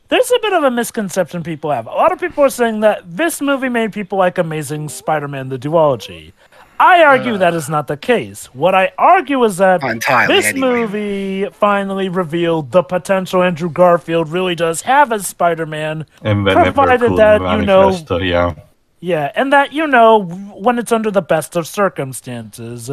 there's a bit of a misconception people have. A lot of people are saying that this movie made people like Amazing Spider-Man, the duology. I argue that is not the case. What I argue is that this movie finally revealed the potential Andrew Garfield really does have as Spider-Man, and provided that, Yeah, and that, when it's under the best of circumstances.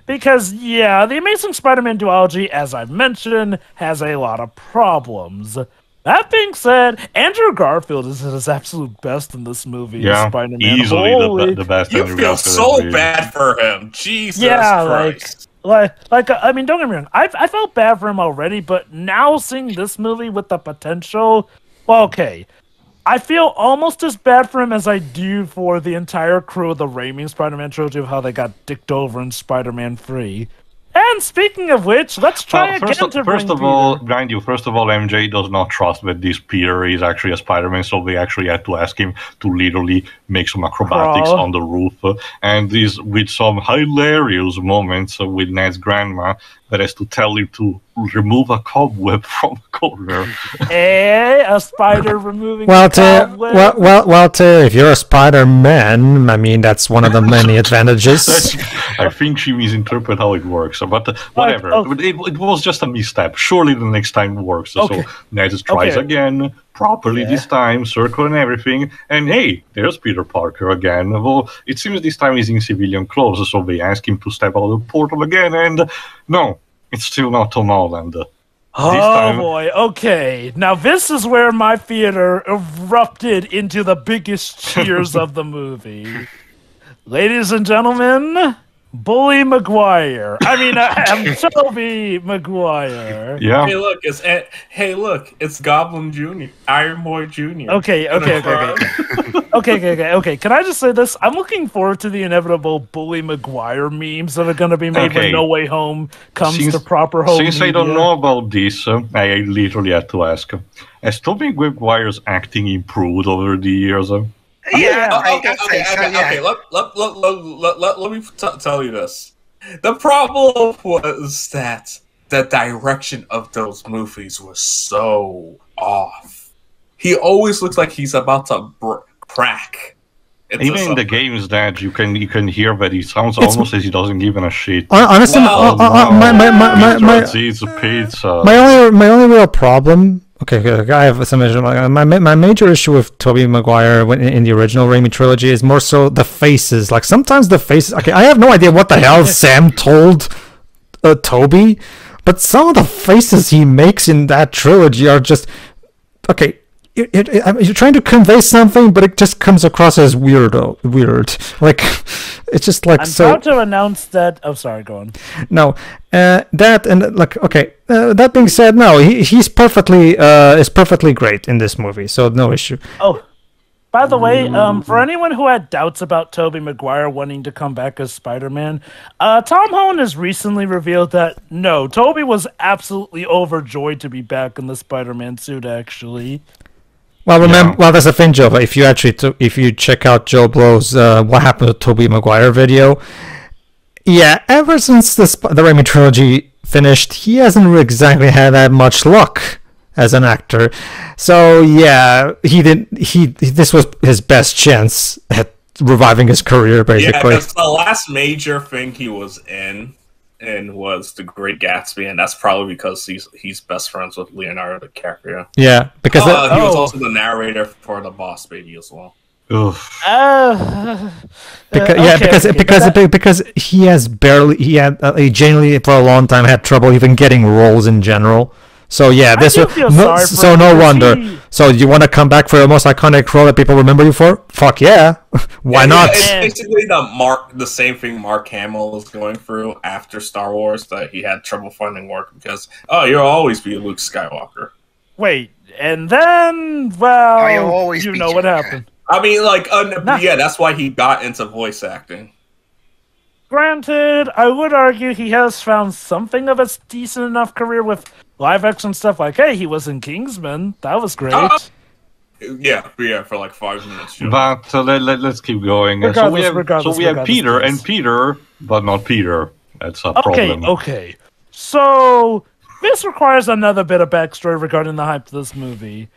Because, the Amazing Spider-Man duology, as I've mentioned, has a lot of problems. That being said, Andrew Garfield is at his absolute best in this movie. Spider-Man. Easily the best. You feel so bad for him. Jesus Christ. I mean, don't get me wrong. I felt bad for him already, but now seeing this movie with the potential, I feel almost as bad for him as I do for the entire crew of the Raimi Spider-Man trilogy of how they got dicked over in Spider-Man 3. And speaking of which, let's try again to first of all, MJ does not trust that this Peter is actually a Spider-Man, so they actually had to ask him to literally make some acrobatics on the roof, and this with some hilarious moments with Ned's grandma that has to tell him to remove a cobweb from the corner. Hey, a spider removing Well, a cobweb. Walter, if you're a Spider-Man, I mean, that's one of the many advantages. I think she misinterpreted how it works, but whatever. It was just a misstep. Surely the next time works. Okay. So Ned tries again, properly this time, circle and everything, and hey, there's Peter Parker again. Well, it seems this time he's in civilian clothes, so they ask him to step out of the portal again, and no, it's still not Tom Holland. Oh boy, okay. Now this is where my theater erupted into the biggest cheers of the movie. Ladies and gentlemen, Bully Maguire. I mean, Tobey Maguire. Yeah. Hey, look, it's Goblin Jr., Iron Boy Jr. Okay. Can I just say this? I'm looking forward to the inevitable Bully Maguire memes that are going to be made when No Way Home comes to proper home Since media. I don't know about this, I literally had to ask. Has Tobey Maguire's acting improved over the years? Okay. Let me tell you this. The problem was that the direction of those movies was so off. He always looks like he's about to crack. Even in the games, that you can hear that he sounds almost as he doesn't give a shit. Honestly, It's a pizza. my only real problem. Okay, I have some issue. My major issue with Tobey Maguire in the original Raimi trilogy is more so the faces. Like, sometimes the faces... Okay, I have no idea what the hell Sam told Tobey, but some of the faces he makes in that trilogy are just... Okay, you're trying to convey something, but it just comes across as weird. Like, it's just like... I'm proud to announce that... Oh, sorry, go on. No, that and like, okay. That being said, no, he's perfectly is perfectly great in this movie, so no issue. Oh, by the way, for anyone who had doubts about Tobey Maguire wanting to come back as Spider-Man, Tom Holland has recently revealed that no, Tobey was absolutely overjoyed to be back in the Spider-Man suit. Actually. Well, remember, well, there's a thing, Joe. If you check out Joe Blow's "What Happened to Tobey Maguire" video, yeah, ever since the Raimi trilogy finished, he hasn't exactly had that much luck as an actor. So yeah, this was his best chance at reviving his career, basically. Yeah, the last major thing he was in was The Great Gatsby, and that's probably because he's best friends with Leonardo DiCaprio. Yeah, because he was also the narrator for The Boss Baby as well. Because he genuinely for a long time had trouble even getting roles in general. So yeah, no wonder. So you want to come back for the most iconic role that people remember you for? Fuck yeah, why not? It's basically the same thing Mark Hamill was going through after Star Wars, that he had trouble finding work because you'll always be Luke Skywalker. Wait, and then you know what happened. I mean, that's why he got into voice acting. Granted, I would argue he has found something of a decent enough career with live action stuff. Like, hey, he was in Kingsman. That was great. Yeah, for like 5 minutes. Sure. But let's keep going. So we have Peter and Peter, but not Peter. That's a problem. Okay. So this requires another bit of backstory regarding the hype of this movie.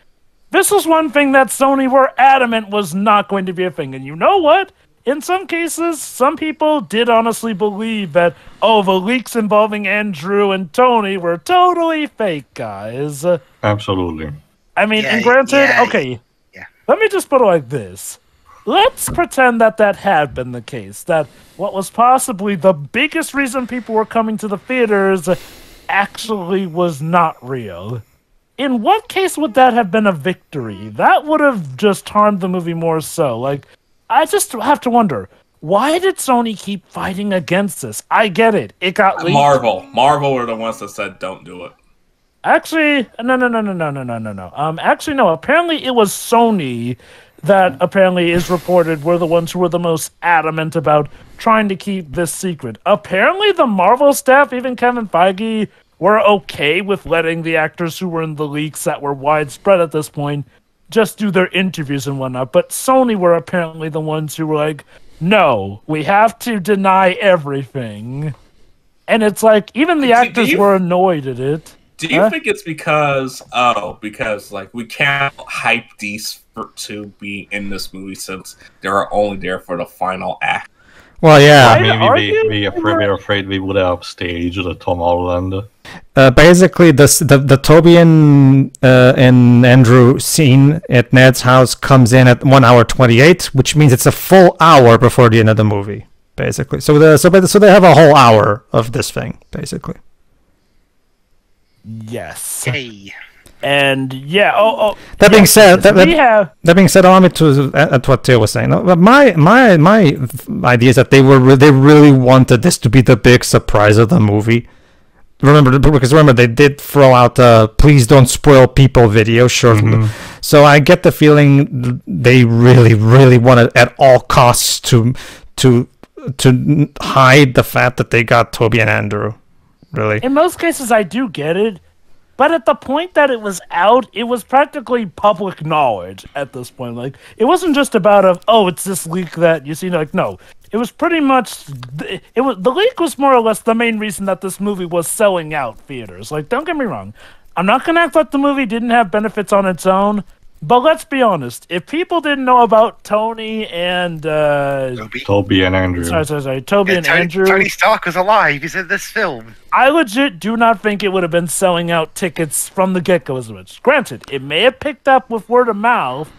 This was one thing that Sony were adamant was not going to be a thing. And you know what? In some cases, some people did honestly believe that, the leaks involving Andrew and Tony were totally fake, guys. Absolutely. I mean, and granted, let me just put it like this. Let's pretend that had been the case, that what was possibly the biggest reason people were coming to the theaters actually was not real. In what case would that have been a victory? That would have just harmed the movie more so. Like, I just have to wonder, why did Sony keep fighting against this? I get it. It got leaked. Marvel were the ones that said don't do it. Actually, no. Actually, no. Apparently, it was Sony that apparently is reported were the ones who were the most adamant about trying to keep this secret. Apparently, the Marvel staff, even Kevin Feige, were okay with letting the actors who were in the leaks that were widespread at this point just do their interviews and whatnot. But Sony were apparently the ones who were like, no, we have to deny everything. And it's like, even the actors were annoyed at it. Do you think it's because like we can't hype these to be in this movie since they're only there for the final act? Well, yeah. Maybe we're afraid we would have staged the Tom Holland. Basically, the Toby and Andrew scene at Ned's house comes in at 1 hour 28, which means it's a full hour before the end of the movie. Basically, so they have a whole hour of this thing, basically. Yes. Hey. And yeah, That being said, allow me to add what Theo was saying. My idea is that they really wanted this to be the big surprise of the movie. Remember they did throw out a "Please don't spoil people" video shortly. So I get the feeling they really wanted at all costs to hide the fact that they got Toby and Andrew. Really, in most cases, I do get it. But at the point that it was out, it was practically public knowledge at this point. Like, it wasn't just about it's this leak that you see. Like, no, it was pretty much the leak was more or less the main reason that this movie was selling out theaters. Like, don't get me wrong, I'm not gonna act like the movie didn't have benefits on its own. But let's be honest, if people didn't know about Tony and Toby and Andrew. Sorry, Toby and Andrew. Tony Stark was alive. He's in this film. I legit do not think it would have been selling out tickets from the get-go as much. Granted, it may have picked up with word of mouth,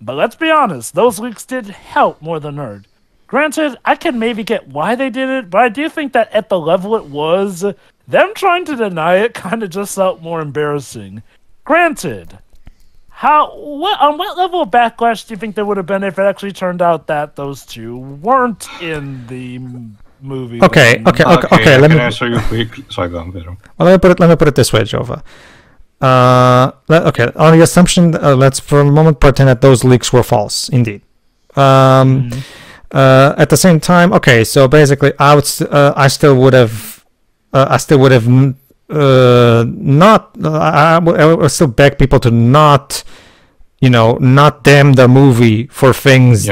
but let's be honest, those leaks did help more than hurt. Granted, I can maybe get why they did it, but I do think that at the level it was, them trying to deny it kind of just felt more embarrassing. Granted, on what level of backlash do you think there would have been if it actually turned out that those two weren't in the movie? Okay. Let me answer you quick. Sorry, go on, Pedro. Well, let me put it this way, Jova. Okay, on the assumption, let's for a moment pretend that those leaks were false, indeed. At the same time, okay, so basically, I still would have not. I would still beg people to not damn the movie for things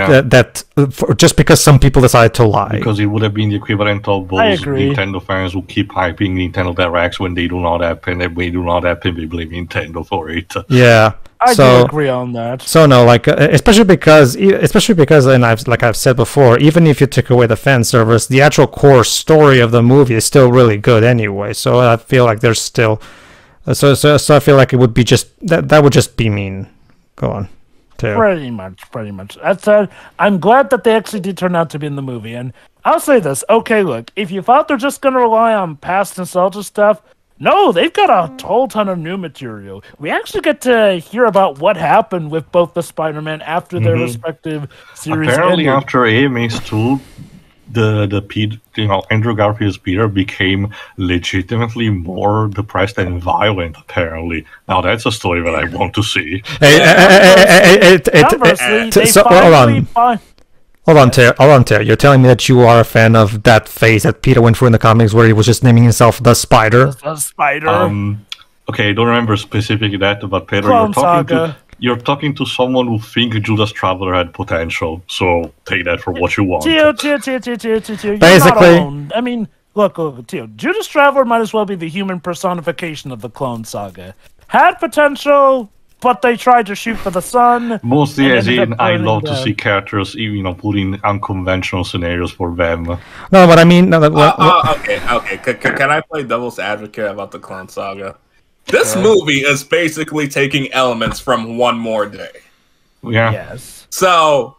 just because some people decide to lie. Because it would have been the equivalent of those Nintendo fans who keep hyping Nintendo Directs when they do not happen, and when they do not happen, they blame Nintendo for it. Yeah. I do agree on that. So no, like especially because, and I've said before, even if you took away the fan service, the actual core story of the movie is still really good anyway. So I feel like there's still, so I feel like it would be just that would just be mean. Go on. Too. Pretty much. That said, I'm glad that they actually did turn out to be in the movie, and I'll say this. Okay, look, if you thought they're just gonna rely on past nostalgia stuff. No, they've got a whole ton of new material. We actually get to hear about what happened with both the Spider-Man after their respective series. Apparently, ended. after AMA's 2, Andrew Garfield's Peter became legitimately more depressed and violent. Apparently, now that's a story that I want to see. Hold on, Ter. You're telling me that you are a fan of that phase that Peter went through in the comics where he was just naming himself the Spider? The Spider. Okay, I don't remember specifically that, but Pedro, you're talking to someone who thinks Judas Traveler had potential, so take that for what you want. Tio, you're not alone. I mean, look, Tio, Judas Traveler might as well be the human personification of the Clone Saga. Had potential, but they tried to shoot for the sun. Mostly as in, I love to see characters, put in unconventional scenarios for them. No, but I mean... Okay. Can I play devil's advocate about the Clone Saga? This movie is basically taking elements from One More Day. Yeah. Yes. So,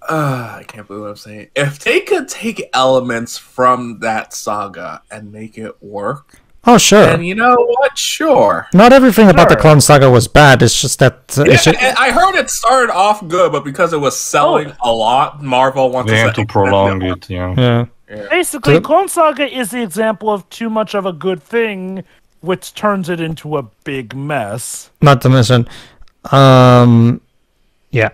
I can't believe what I'm saying. If they could take elements from that saga and make it work... Oh, sure. And you know what? Sure. Not everything about the Clone Saga was bad. It's just that... I heard it started off good, but because it was selling a lot, Marvel wanted they had to prolong it, Basically, Clone Saga is the example of too much of a good thing, which turns it into a big mess. Not to mention, yeah.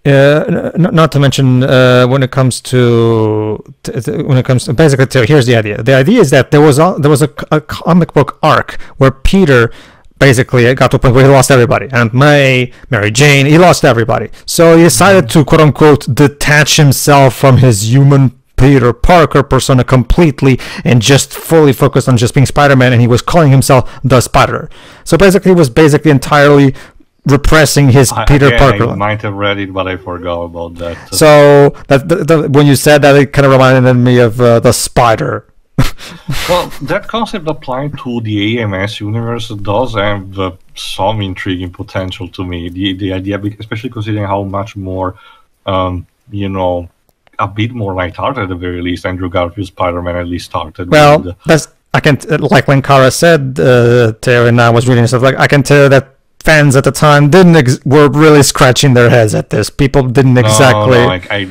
Not to mention when it comes to basically, here's the idea. The idea is that there was a comic book arc where Peter basically got to a point where he lost everybody, and May, Mary Jane, he lost everybody. So he decided to quote unquote detach himself from his human Peter Parker persona completely and just fully focused on just being Spider-Man, and he was calling himself the Spider. So basically, he was entirely repressing his Peter Parker. I might have read it, but I forgot about that. So when you said that, it kind of reminded me of the Spider. Well, that concept applied to the AMS universe does have some intriguing potential to me. The idea, especially considering how much more, a bit more lighthearted at the very least, Andrew Garfield's Spider-Man at least started. Well, I can like when Kara said, Teo, and I was reading stuff, like I can tell that fans at the time were really scratching their heads at this. People didn't exactly. No,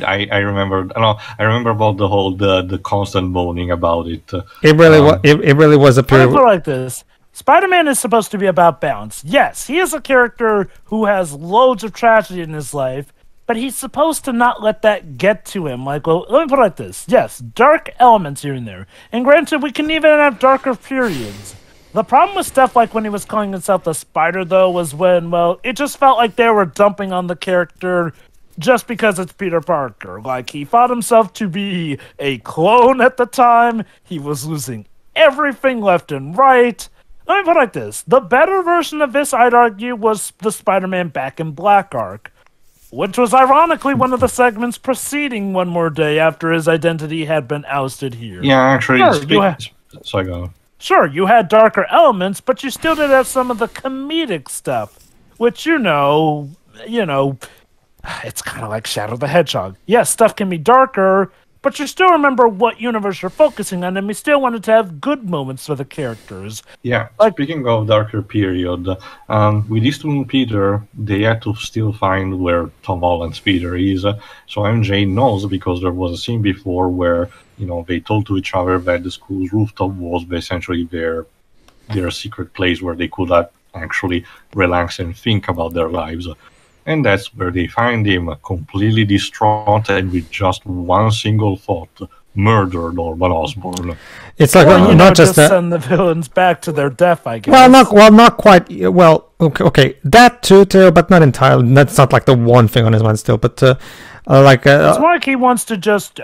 I remember. No, I remember about the whole the constant moaning about it. It really was a period. Put it like this: Spider-Man is supposed to be about balance. Yes, he is a character who has loads of tragedy in his life, but he's supposed to not let that get to him. Like, well, let me put it like this: yes, dark elements here and there, and granted, we can even have darker periods. The problem with stuff like when he was calling himself the Spider, though, was when, well, it just felt like they were dumping on the character just because it's Peter Parker. Like, he thought himself to be a clone at the time. He was losing everything left and right. Let me put it like this. The better version of this, I'd argue, was the Spider-Man Back in Black arc, which was ironically one of the segments preceding One More Day after his identity had been ousted here. Yeah, actually, sorry, go on. Sure, you had darker elements, but you still did have some of the comedic stuff, which, it's kind of like Shadow the Hedgehog. Yes, stuff can be darker, but you still remember what universe you're focusing on, and we still wanted to have good moments for the characters. Yeah, speaking of darker period, with this new Peter, they had to still find where Tom Holland's Peter is. So MJ knows, because there was a scene before where they told to each other that the school's rooftop was essentially their secret place where they could actually relax and think about their lives. And that's where they find him, completely distraught and with just one single thought: murder Norman Osborn. It's like not just that. Send the villains back to their death, I guess. Not quite. Well, okay, that too, but not entirely. That's not like the one thing on his mind still. But it's more like he wants to just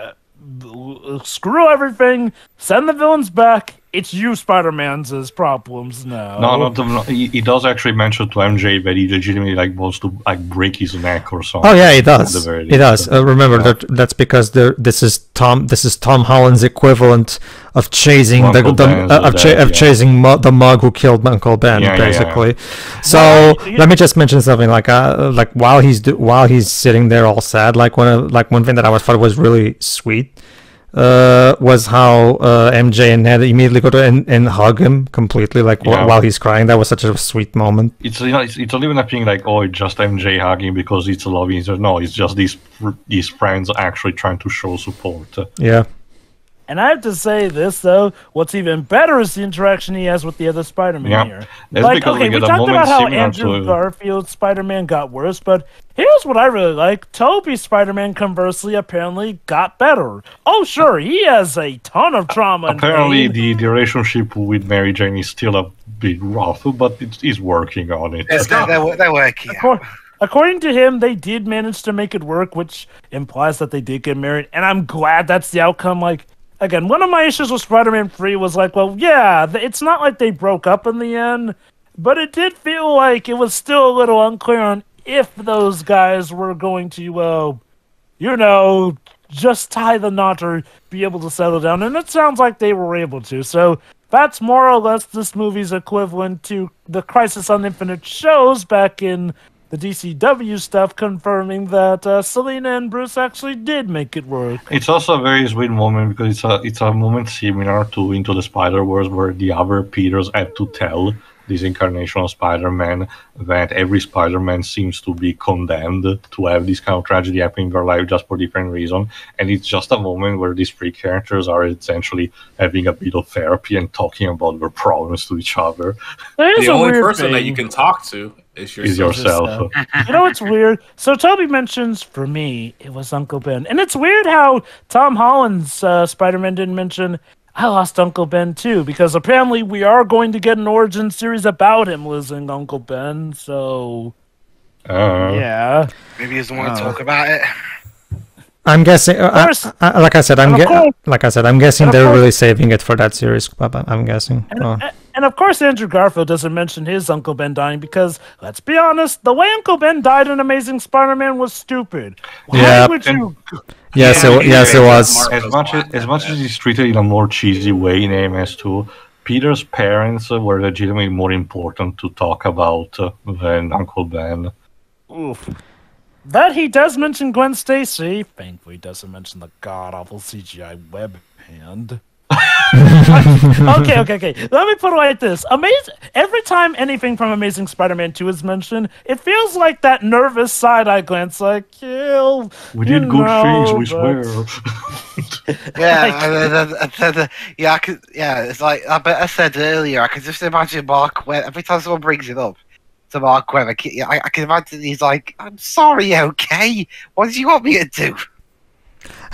screw everything, send the villains back. It's you, Spider-Man's problems now. No, he does actually mention to MJ that he legitimately wants to break his neck or something. Oh yeah, he does. He does. Remember that's because this is Tom Holland's equivalent of chasing chasing the mug who killed Uncle Ben, basically. Yeah. So let me just mention something like while he's sitting there all sad, one thing that I thought was really sweet. Was how MJ and Ned immediately go to and hug him completely, while he's crying. That was such a sweet moment. It's not even a thing like, oh, it's just MJ hugging because it's a love interest. No, it's just these friends actually trying to show support. Yeah. And I have to say this, though, what's even better is the interaction he has with the other Spider-Man here. That's because we talked about how Andrew Garfield's Spider-Man got worse, but here's what I really like. Tobey's Spider-Man, conversely, apparently got better. Oh, sure, he has a ton of trauma. Apparently, the relationship with Mary Jane is still a bit rough, but he's working on it. They're working out. According to him, they did manage to make it work, which implies that they did get married, and I'm glad that's the outcome. Again, one of my issues with Spider-Man 3 was it's not like they broke up in the end, but it did feel like it was still a little unclear on if those guys were going to, just tie the knot or be able to settle down, and it sounds like they were able to. So that's more or less this movie's equivalent to the Crisis on Infinite shows back in the DCW stuff, confirming that Selina and Bruce actually did make it work. It's also a very sweet moment because it's a moment similar to Into the Spider-Verse, where the other Peters had to tell this incarnation of Spider-Man, that every Spider-Man seems to be condemned to have this kind of tragedy happen in their life just for different reason. And it's just a moment where these three characters are essentially having a bit of therapy and talking about their problems to each other. The only person that you can talk to is yourself. You know what's weird? So Toby mentions, for me, it was Uncle Ben. And it's weird how Tom Holland's Spider-Man didn't mention, I lost Uncle Ben too, because apparently we are going to get an origin series about him losing Uncle Ben, so... yeah. Maybe he doesn't want to talk about it. I'm guessing, like I said, I'm guessing they're really saving it for that series. I'm guessing. And of course, Andrew Garfield doesn't mention his Uncle Ben dying because, let's be honest, the way Uncle Ben died in Amazing Spider-Man was stupid. Why would you? Yes, it was. As much as he's treated in a more cheesy way in AMS2, Peter's parents were legitimately more important to talk about than Uncle Ben. Oof. That he does mention Gwen Stacy. Thankfully, he doesn't mention the god-awful CGI web hand. Okay. Let me put it like this. Every time anything from Amazing Spider-Man 2 is mentioned, it feels like that nervous side-eye glance, like, we did good things, we swear. It's like I said earlier, I can just imagine Mark Webb, every time someone brings it up to Mark Webb, I can imagine he's like, I'm sorry, okay? What did you want me to do?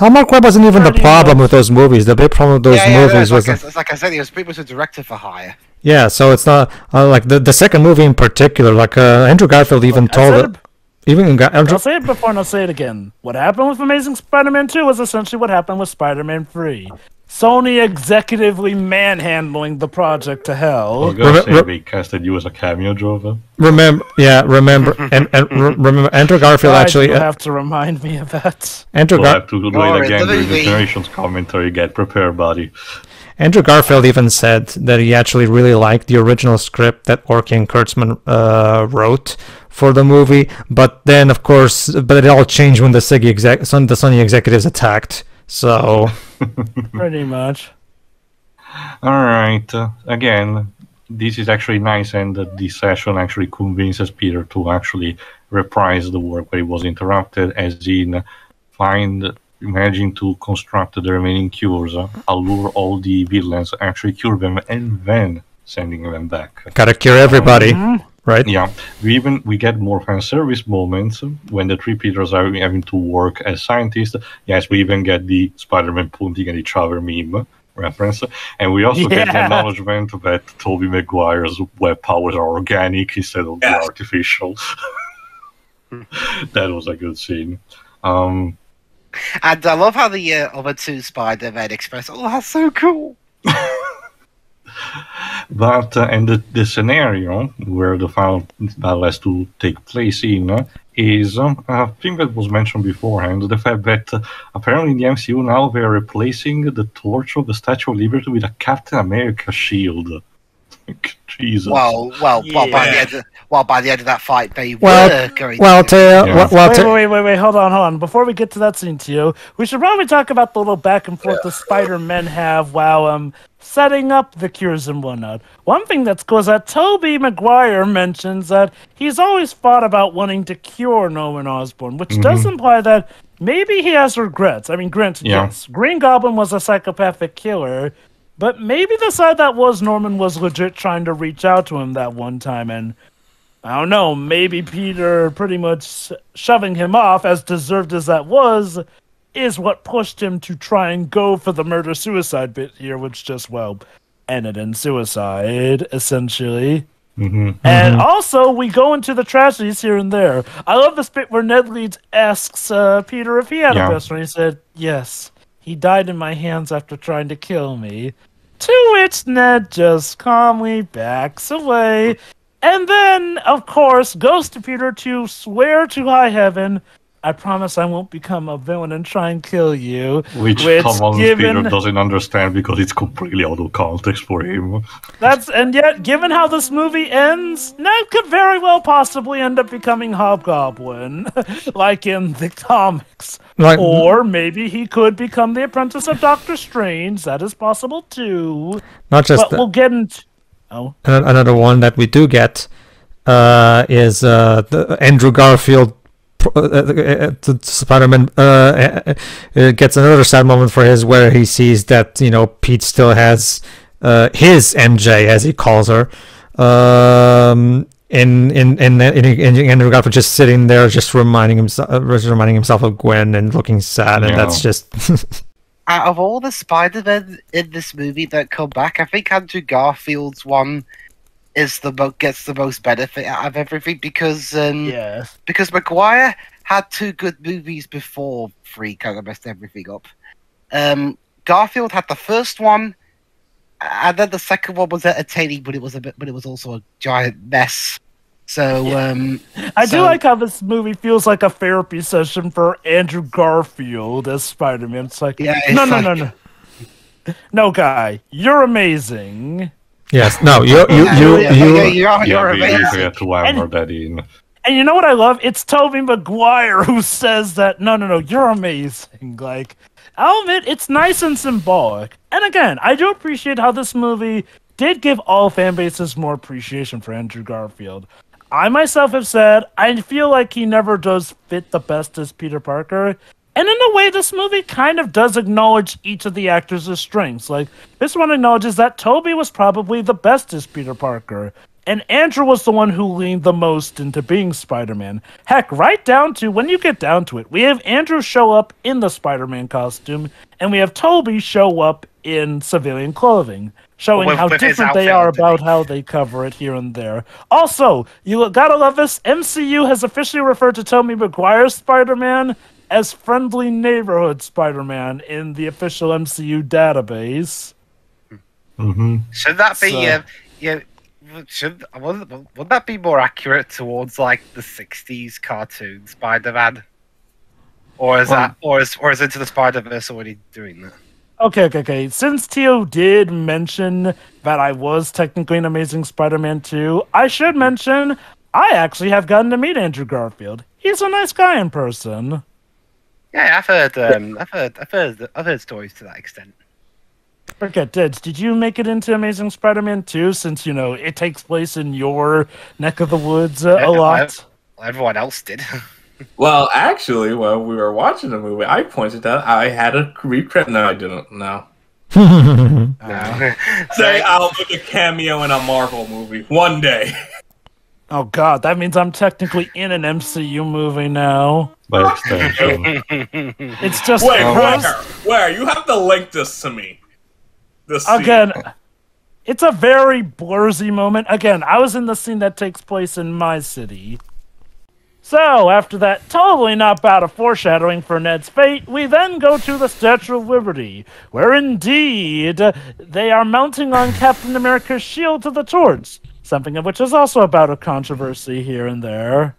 Mark Webb wasn't even the problem with those movies. The big problem with those movies was... like I said, he was pretty much a director for hire. Yeah, so it's not... like, the second movie in particular, like, Andrew Garfield even told it... I'll say it before and I'll say it again. What happened with Amazing Spider-Man 2 was essentially what happened with Spider-Man 3. Sony executively manhandling the project to hell. I was gonna say they casted you as a cameo driver. Remember, and remember, Andrew Garfield actually... You have to remind me of that. We'll have to do it again during the Generations commentary. Get prepared, buddy. Andrew Garfield even said that he actually really liked the original script that Orky and Kurtzman wrote for the movie, but then, of course, it all changed when the Sony executives attacked. So, pretty much. All right. Again, this is actually nice, and this session actually convinces Peter to actually reprise the work where he was interrupted, as in managing to construct the remaining cures, allure all the villains, actually cure them, and then sending them back. Gotta cure everybody. Right? Yeah, we get more fan service moments when the three Peters are having to work as scientists. Yes, we even get the Spider-Man pointing at each other meme reference, and we also get the acknowledgement that Tobey Maguire's web powers are organic instead of the artificial. That was a good scene. And I love how the other two Spider-Men express, "Oh, that's so cool." But and the scenario where the final battle has to take place in is a thing that was mentioned beforehand, the fact that apparently in the MCU now they're replacing the torch of the Statue of Liberty with a Captain America shield. Jesus. Well, by the end of that fight, they were going. Wait, hold on. Before we get to that scene, Tio, we should probably talk about the little back and forth the Spider-Men have while setting up the cures and whatnot. One thing that's cool is that Tobey Maguire mentions that he's always thought about wanting to cure Norman Osborn, which does imply that maybe he has regrets. I mean, granted, yes, Green Goblin was a psychopathic killer, but maybe the side that was Norman was legit trying to reach out to him that one time, and I don't know, maybe Peter pretty much shoving him off, as deserved as that was, is what pushed him to try and go for the murder-suicide bit here, which just, ended in suicide, essentially. And also, we go into the tragedies here and there. I love this bit where Ned Leeds asks Peter if he had a best friend. He said, yes, he died in my hands after trying to kill me. To which Ned just calmly backs away. And then, of course, goes to Peter to swear to high heaven, I promise I won't become a villain and try and kill you. Which Peter doesn't understand because it's completely out of context for him. And yet, given how this movie ends, Ned could very well possibly end up becoming Hobgoblin, like in the comics. Or maybe he could become the apprentice of Doctor Strange. That is possible too. Not just but we'll get into... Oh, Another one that we do get is Andrew Garfield. Spider-Man gets another sad moment for his, where he sees that Pete still has his MJ, as he calls her. In Andrew Garfield just sitting there, just reminding himself of Gwen and looking sad, and that's just. Out of all the Spider-Men in this movie that come back, I think Andrew Garfield's one is gets the most benefit out of everything because Maguire had 2 good movies before 3 kind of messed everything up. Garfield had the first one, and then the second one was entertaining, but it was also a giant mess. So I do like how this movie feels like a therapy session for Andrew Garfield as Spider-Man. It's like, no, guy, you're amazing. Yes, no, you're amazing. We have to hammer that in. And you know what I love? It's Tobey Maguire who says that, no, you're amazing. Like, I'll admit, it's nice and symbolic. And again, I do appreciate how this movie did give all fan bases more appreciation for Andrew Garfield. I myself have said, I feel like he never does fit the best as Peter Parker. And in a way, this movie kind of does acknowledge each of the actors' strengths. Like, this one acknowledges that Tobey was probably the best as Peter Parker, and Andrew was the one who leaned the most into being Spider-Man. Heck, right down to, when you get down to it, we have Andrew show up in the Spider-Man costume, and we have Tobey show up in civilian clothing, showing how different they are about how they cover it here and there. Also, you gotta love this, MCU has officially referred to Tobey Maguire's Spider-Man as Friendly Neighborhood Spider-Man in the official MCU database. Mm-hmm. Should that be would that be more accurate towards like the 60s cartoon Spider-Man? Or is is Into the Spider-Verse already doing that? Okay. Since Tio did mention that I was technically an Amazing Spider-Man 2, I should mention I actually have gotten to meet Andrew Garfield. He's a nice guy in person. Yeah, I've heard stories to that extent. Forget Dids, did you make it into Amazing Spider-Man 2 since, it takes place in your neck of the woods a lot? Everyone else did. Well, actually, when we were watching the movie, I pointed out I had a recredit. No, I didn't. No. Say I'll make a cameo in a Marvel movie one day. Oh god, that means I'm technically in an MCU movie now. By extension. It's just where? You have to link this to me. Again, it's a very blursy moment. Again, I was in the scene that takes place in my city. So, after that totally not bad of foreshadowing for Ned's fate, we then go to the Statue of Liberty, where indeed they are mounting on Captain America's shield to the torch, something of which is also about a controversy here and there.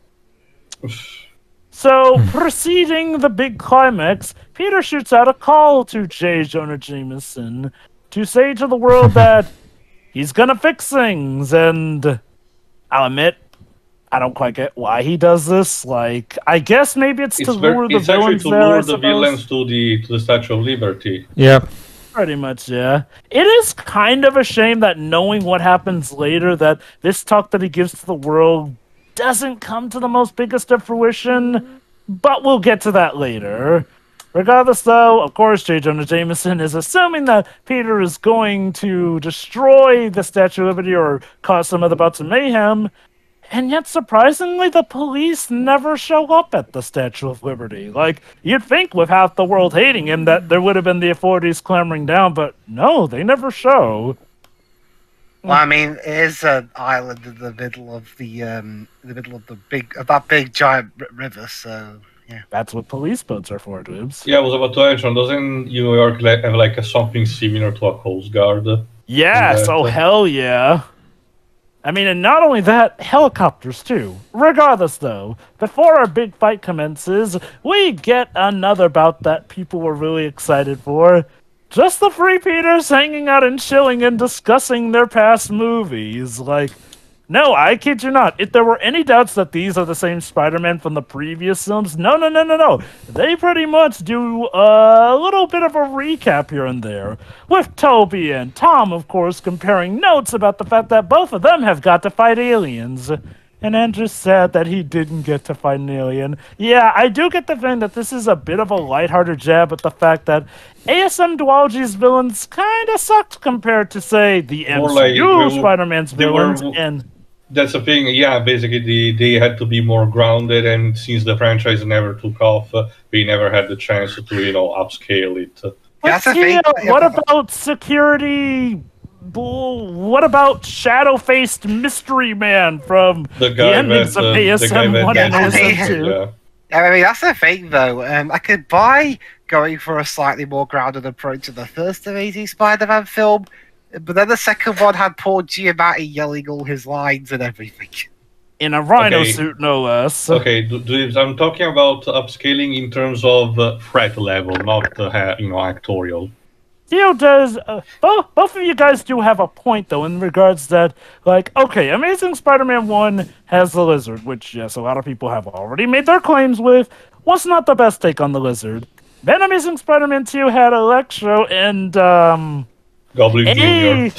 So, preceding the big climax, Peter shoots out a call to J. Jonah Jameson to say to the world that he's gonna fix things, and I'll admit, I don't quite get why he does this. Like, I guess maybe it's to lure the villains there, I suppose. The villains to the Statue of Liberty. Yep. Pretty much, yeah. It is kind of a shame that knowing what happens later, that this talk that he gives to the world doesn't come to the most biggest of fruition, but we'll get to that later. Regardless, though, of course, J. Jonah Jameson is assuming that Peter is going to destroy the Statue of Liberty or cause some other bouts of mayhem, and yet, surprisingly, the police never show up at the Statue of Liberty. Like, you'd think with half the world hating him that there would have been the authorities clamoring down, but no, they never show. Well, I mean, it is an island in the middle of that big giant river, so yeah. That's what police boats are for, Dibs. Yeah, I was about to mention, doesn't New York have like something similar to a Coast Guard? Yes, oh hell yeah. I mean, and not only that, helicopters too. Regardless, though, before our big fight commences, we get another bout that people were really excited for. Just the three Peters hanging out and chilling and discussing their past movies. Like, No, I kid you not. If there were any doubts that these are the same Spider-Man from the previous films, no. They pretty much do a little bit of a recap here and there, with Toby and Tom, of course, comparing notes about the fact that both of them have got to fight aliens. And Andrew said that he didn't get to fight an alien. Yeah, I do get the feeling that this is a bit of a lighthearted jab at the fact that ASM Duology's villains kind of sucked compared to, say, the MCU Spider-Man's villains. And that's the thing, yeah, basically they had to be more grounded, and since the franchise never took off, we never had the chance to, upscale it. That's the thing. What about security? What about shadow-faced mystery man from the endings of ASM 1 and ASM 2? Yeah. I mean, that's the thing, though. I could buy going for a slightly more grounded approach to the first Amazing Spider-Man film, but then the second one had poor Giamatti yelling all his lines and everything. In a rhino suit, no less. Okay, I'm talking about upscaling in terms of threat level, not actorial. Theo does. Both of you guys do have a point, though, in regards that, like, okay, Amazing Spider-Man 1 has the Lizard, which, yes, a lot of people have already made their claims with, was not the best take on the Lizard. Then Amazing Spider-Man 2 had Electro and, Goblin Jr.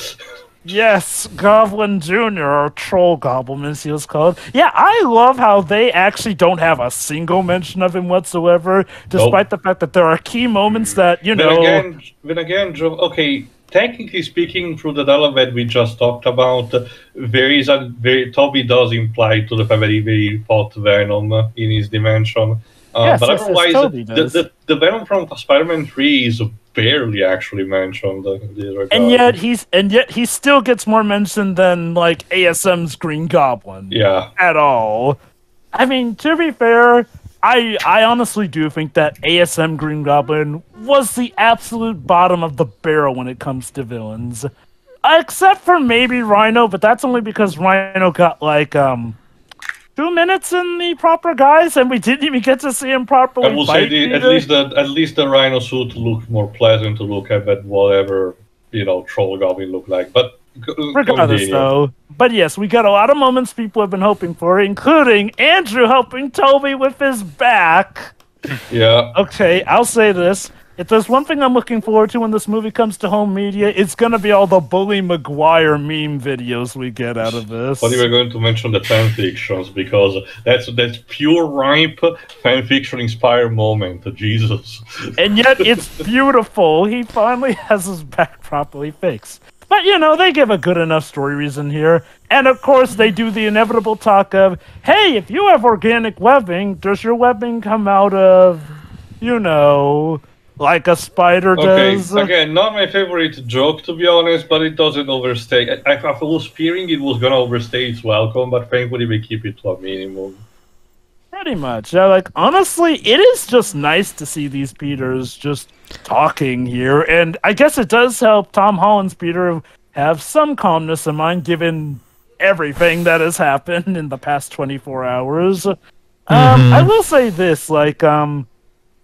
Yes, Goblin Jr., or Troll Goblin, as he was called. Yeah, I love how they actually don't have a single mention of him whatsoever, despite the fact that there are key moments that, Then again, okay, technically speaking, through the dialogue that we just talked about, Toby does imply to the fact that he fought Venom in his dimension. But otherwise, the Venom from Spider-Man 3 is barely actually mentioned. And yet he still gets more mention than like ASM's Green Goblin. Yeah. At all. I mean, to be fair, I honestly do think that ASM Green Goblin was the absolute bottom of the barrel when it comes to villains. Except for maybe Rhino, but that's only because Rhino got like 2 minutes in the proper guise, and we didn't even get to see him properly. I will say at least the Rhino suit looked more pleasant to look at than whatever Troll Goblin looked like. But regardless, though. But yes, we got a lot of moments people have been hoping for, including Andrew helping Toby with his back. Yeah. Okay, I'll say this. If there's one thing I'm looking forward to when this movie comes to home media, it's going to be all the Bully Maguire meme videos we get out of this. But you were going to mention the fanfictions, because that's pure ripe fanfiction-inspired moment. Jesus. And yet it's beautiful. He finally has his back properly fixed. But, they give a good enough story reason here. And, of course, they do the inevitable talk of, hey, if you have organic webbing, does your webbing come out of, like a spider does? Okay, again, not my favorite joke, to be honest, but it doesn't overstay. I was fearing it was going to overstay its welcome, but thankfully we keep it to a minimum. Pretty much. Yeah, honestly, it is just nice to see these Peters just talking here, and I guess it does help Tom Holland's Peter have some calmness in mind, given everything that has happened in the past 24 hours. I will say this,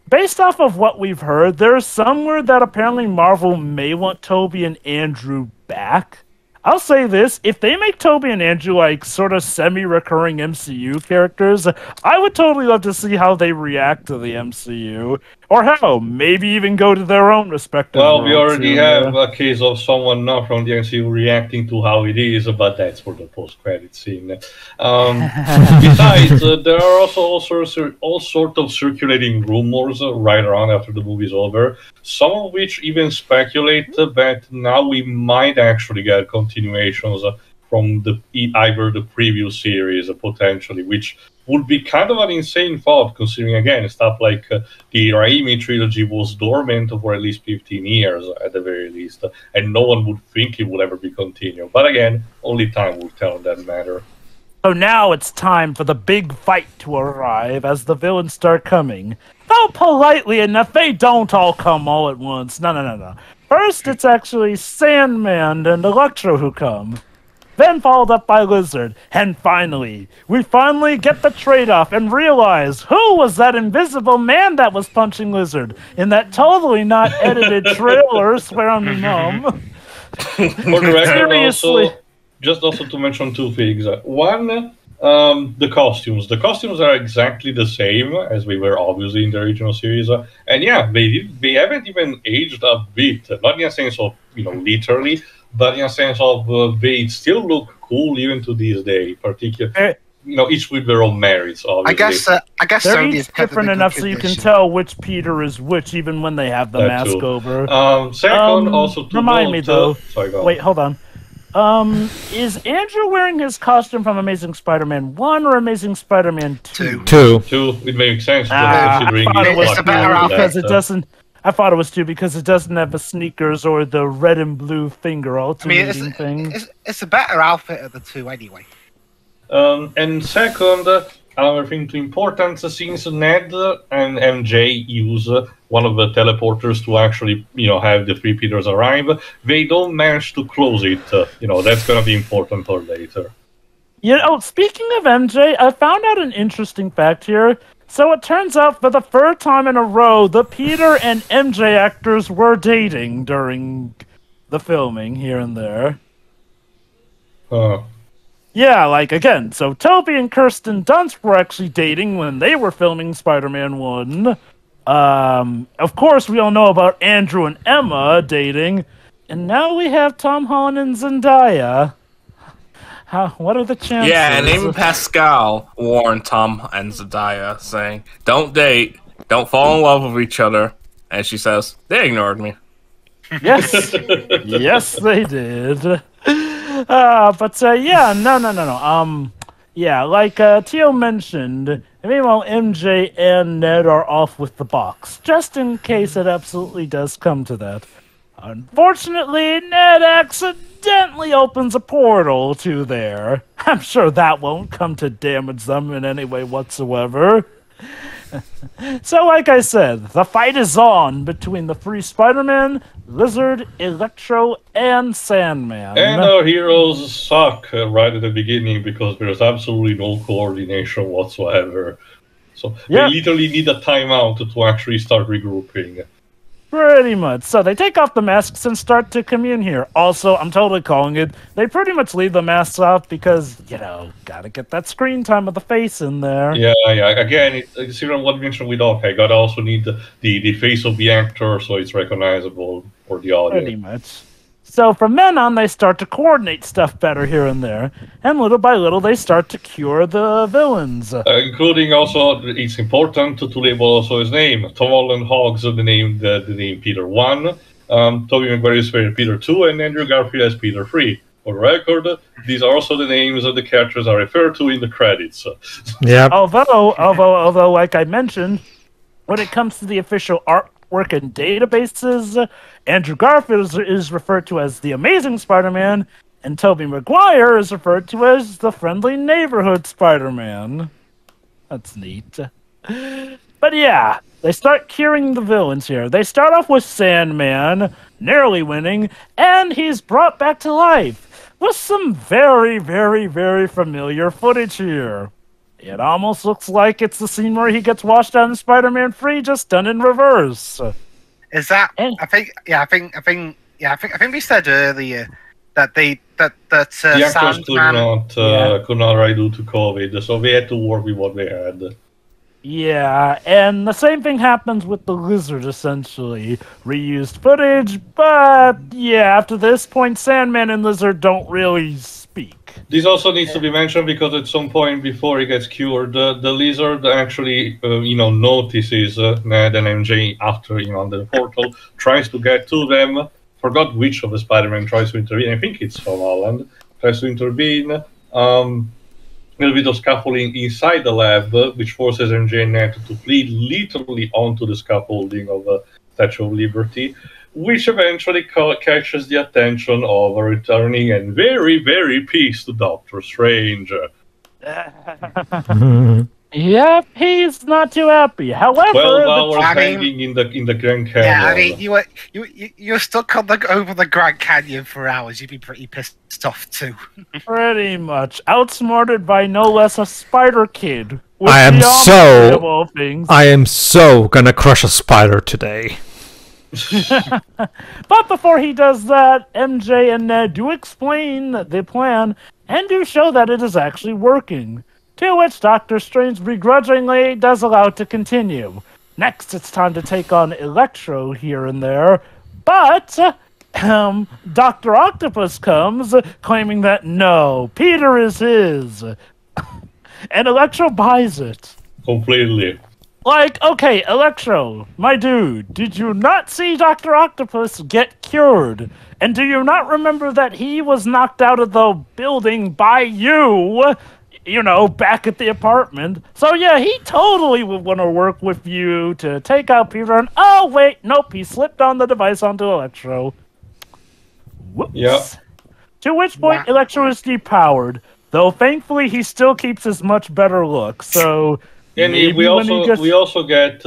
based off of what we've heard, there's somewhere that apparently Marvel may want Toby and Andrew back. I'll say this, if they make Toby and Andrew sort of semi-recurring MCU characters, I would totally love to see how they react to the MCU. Or hell, maybe even go to their own respective worlds. Well, we already have a case of someone not from the MCU reacting to how it is, but that's for the post-credit scene. Besides, there are also all sorts of circulating rumors right around after the movie's over, some of which even speculate that now we might actually get continuations from either the previous series, potentially, which would be kind of an insane thought, considering, again, stuff like the Raimi trilogy was dormant for at least 15 years, at the very least, and no one would think it would ever be continued. But again, only time will tell on that matter. So now it's time for the big fight to arrive as the villains start coming. Though politely enough, they don't all come all at once. No. First, it's actually Sandman and Electro who come. Then followed up by Lizard. And finally, we get the trade-off and realize who was that invisible man that was punching Lizard in that totally not edited trailer, swear on me mom. For the record, also, just also to mention two things. One, the costumes. The costumes are exactly the same as we were obviously in the original series, and yeah, they haven't even aged a bit. Not in a sense of literally, but in a sense of they still look cool even to this day. Particularly, each with their own merits. Obviously, I guess they're Sony each has kept them different in enough good so you can condition. tell which Peter is which, even when they have the That mask too. over. Second, also to remind note, me though. Sorry, go on. Wait, hold on. Is Andrew wearing his costume from Amazing Spider-Man 1 or Amazing Spider-Man 2? 2. Two, it makes sense. I Considering thought it was It's a two better outfit. because it doesn't. I thought it was two because it doesn't have the sneakers or the red and blue finger I mean, alternating thing. it's a better outfit of the two anyway. And second, another thing to important, since Ned and MJ use one of the teleporters to actually, have the three Peters arrive, they don't manage to close it. That's going to be important for later. Speaking of MJ, I found out an interesting fact here. So it turns out for the third time in a row, the Peter and MJ actors were dating during the filming here and there. Yeah, again, so Toby and Kirsten Dunst were actually dating when they were filming Spider-Man 1. Of course, we all know about Andrew and Emma dating. And now we have Tom Holland and Zendaya. What are the chances? Yeah, and even Pascal warned Tom and Zendaya, saying, "Don't date, don't fall in love with each other." And she says, "They ignored me." Yes. Yes, they did. No. Yeah, Tio mentioned, meanwhile, MJ and Ned are off with the box, just in case it absolutely does come to that. Unfortunately, Ned accidentally opens a portal to there. I'm sure that won't come to damage them in any way whatsoever. So, like I said, the fight is on between the three Spider-Man, Lizard, Electro, and Sandman. And our heroes suck right at the beginning because there's absolutely no coordination whatsoever. So they literally need a timeout to actually start regrouping. Pretty much. So they take off the masks and start to commune here. Also, I'm totally calling it. They pretty much leave the masks off because, gotta get that screen time of the face in there. Yeah. Again, it's even what we mentioned with okay, gotta also need the face of the actor so it's recognizable for the audience. Pretty much. So from then on, they start to coordinate stuff better here and there, and little by little, they start to cure the villains. Including also, it's important to label also his name. Tom Holland hogs the name Peter 1, Tobey Maguire is Peter 2, and Andrew Garfield as Peter 3. For the record, these are also the names of the characters are referred to in the credits. Yeah. Although, like I mentioned, when it comes to the official artwork and databases, Andrew Garfield is referred to as the Amazing Spider-Man, and Tobey Maguire is referred to as the Friendly Neighborhood Spider-Man. That's neat. But yeah, they start curing the villains here. They start off with Sandman, narrowly winning, and he's brought back to life with some very, very, very familiar footage here. It almost looks like it's the scene where he gets washed out in Spider-Man 3, just done in reverse. Is that? I think we said earlier that the actors could not ride due to COVID, so they had to work with what they had. Yeah, and the same thing happens with the Lizard, essentially. Reused footage, but yeah, after this point, Sandman and Lizard don't really speak. This also needs to be mentioned because at some point before he gets cured, the Lizard actually, notices Ned and MJ after, the portal, tries to get to them. Forgot which of the Spider-Man tries to intervene. I think it's Tom Holland. Tries to intervene. A little bit of scaffolding inside the lab, which forces MJ and Ned to flee literally onto the scaffolding of the Statue of Liberty, which eventually catches the attention of a returning and very, very pissed Doctor Strange. Yep, he's not too happy. However, 12 hours hanging in the Grand Canyon. Yeah, I mean, you're stuck over the Grand Canyon for hours. You'd be pretty pissed off too. Pretty much outsmarted by no less a Spider Kid. I am so gonna crush a spider today. But before he does that, MJ and Ned do explain the plan and do show that it is actually working. To which Doctor Strange begrudgingly does allow it to continue. Next, it's time to take on Electro here and there, but Dr. Octopus comes, claiming that no, Peter is his. And Electro buys it. Completely. Like, okay, Electro, my dude, did you not see Dr. Octopus get cured? And do you not remember that he was knocked out of the building by you, back at the apartment? So yeah, he totally would want to work with you to take out Peter, and oh wait, nope, he slipped on the device onto Electro. Whoops. Yeah. To which point, Electro is depowered, though thankfully he still keeps his much better look, so... And we also get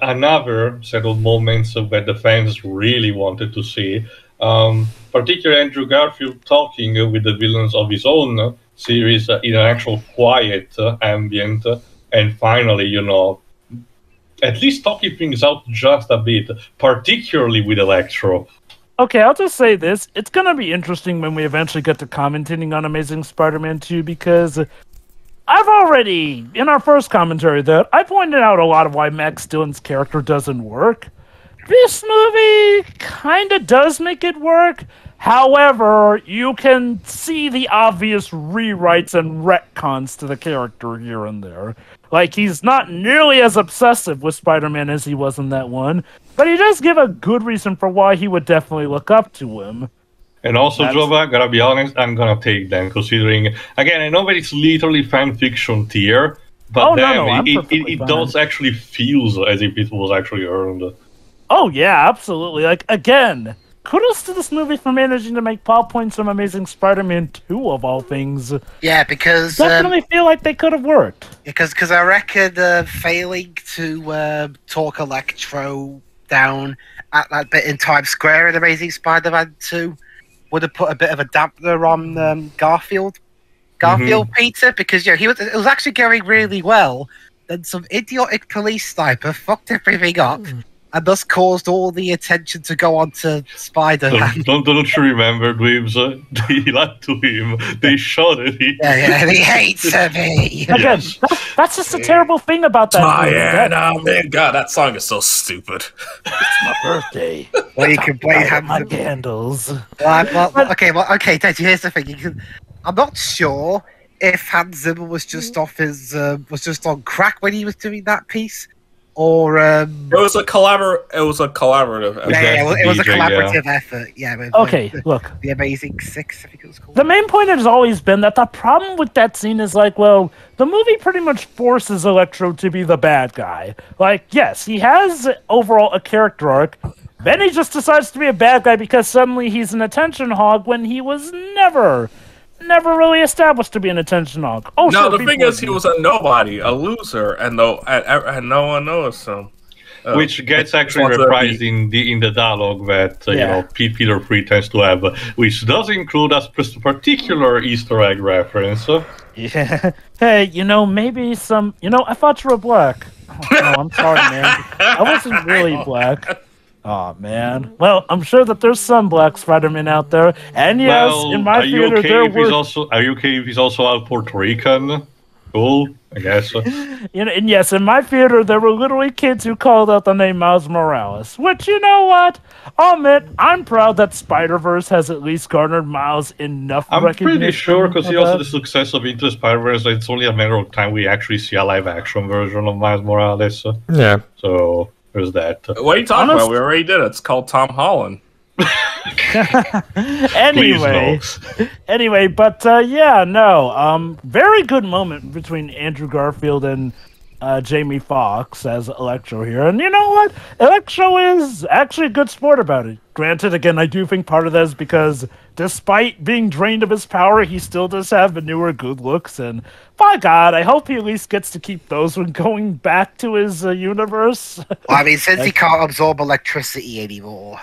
another set of moments that the fans really wanted to see. Particularly Andrew Garfield talking with the villains of his own series in an actual quiet ambient, and finally, at least talking things out just a bit, particularly with Electro. Okay, I'll just say this. It's going to be interesting when we eventually get to commenting on Amazing Spider-Man 2, because... I've already, in our first commentary, that I pointed out a lot of why Max Dillon's character doesn't work. This movie kind of does make it work. However, you can see the obvious rewrites and retcons to the character here and there. Like, he's not nearly as obsessive with Spider-Man as he was in that one, but he does give a good reason for why he would definitely look up to him. And also, Jova, gotta be honest, I'm gonna take them, considering, again, I know that it's literally fan fiction tier, but it does actually feel as if it was actually earned. Oh yeah, absolutely. Like, again, kudos to this movie for managing to make plot points from Amazing Spider-Man 2, of all things. Yeah, because... Definitely feel like they could have worked. Because I reckon failing to talk Electro down at that bit in Times Square in Amazing Spider-Man 2... would have put a bit of a dampener on Garfield Peter, because it was actually going really well. Then some idiotic police sniper fucked everything up, and thus caused all the attention to go on to Spider-Man. Don't you remember, Dweebs? They lied to him. They shot at him. Yeah, he hates me. Again, that's just a terrible thing about that movie. God, that song is so stupid. It's my birthday. Well, you can blame my candles. Okay, Dad, here's the thing. I'm not sure if Hans Zimmer was just on crack when he was doing that piece, or it was a collaborative effort. It was a collaborative effort. Yeah. Look, the Amazing Six, I think it was called. The main point has always been that the problem with that scene is the movie pretty much forces Electro to be the bad guy. Like, yes, he has overall a character arc. Then he just decides to be a bad guy because suddenly he's an attention hog when he was never really established to be an attention hog. The thing is, he was a nobody, a loser, and no one knows him. Which gets actually reprised in the dialogue that Peter pretends to have, which does include a particular Easter egg reference. Yeah. Hey, maybe some. I thought you were black. Oh, no, I'm sorry, man. I wasn't really black. Oh man. Well, I'm sure that there's some black Spider-Man out there, and yes, in my theater there were. Are you okay if he's also out Puerto Rican? Cool, I guess. And yes, in my theater there were literally kids who called out the name Miles Morales. Which, you know what? I'll admit, I'm proud that Spider-Verse has at least garnered Miles enough recognition. I'm pretty sure, because also the success of Into the Spider-Verse, it's only a matter of time we actually see a live-action version of Miles Morales. Yeah. So. There's that. What are you talking about? We already did it. It's called Tom Holland. Anyway, but very good moment between Andrew Garfield and Jamie Foxx as Electro here. And you know what? Electro is actually a good sport about it. Granted, again, I do think part of that is because despite being drained of his power, he still does have the newer good looks. And by God, I hope he at least gets to keep those when going back to his universe. Well, I mean, since he can't absorb electricity anymore.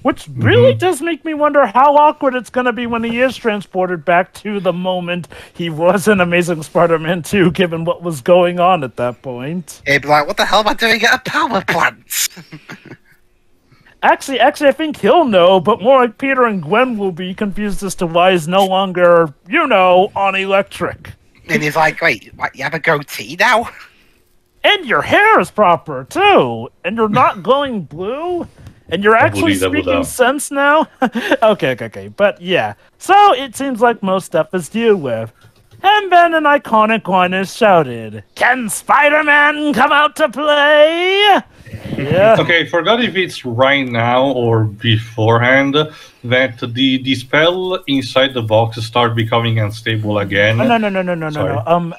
Which really does make me wonder how awkward it's going to be when he is transported back to the moment he was in Amazing Spider-Man 2, given what was going on at that point. He'd be like, what the hell am I doing at a power plant? Actually, I think he'll know, but more like Peter and Gwen will be confused as to why he's no longer, on Electric. And he's like, wait, what, you have a goatee now? And your hair is proper, too! And you're not glowing blue? And you're actually speaking sense now? Okay. But yeah. So it seems like most stuff is dealt with. And then an iconic line is shouted, "Can Spider-Man come out to play?" Yeah. Okay, forgot if it's right now or beforehand that the spell inside the box start becoming unstable again. No.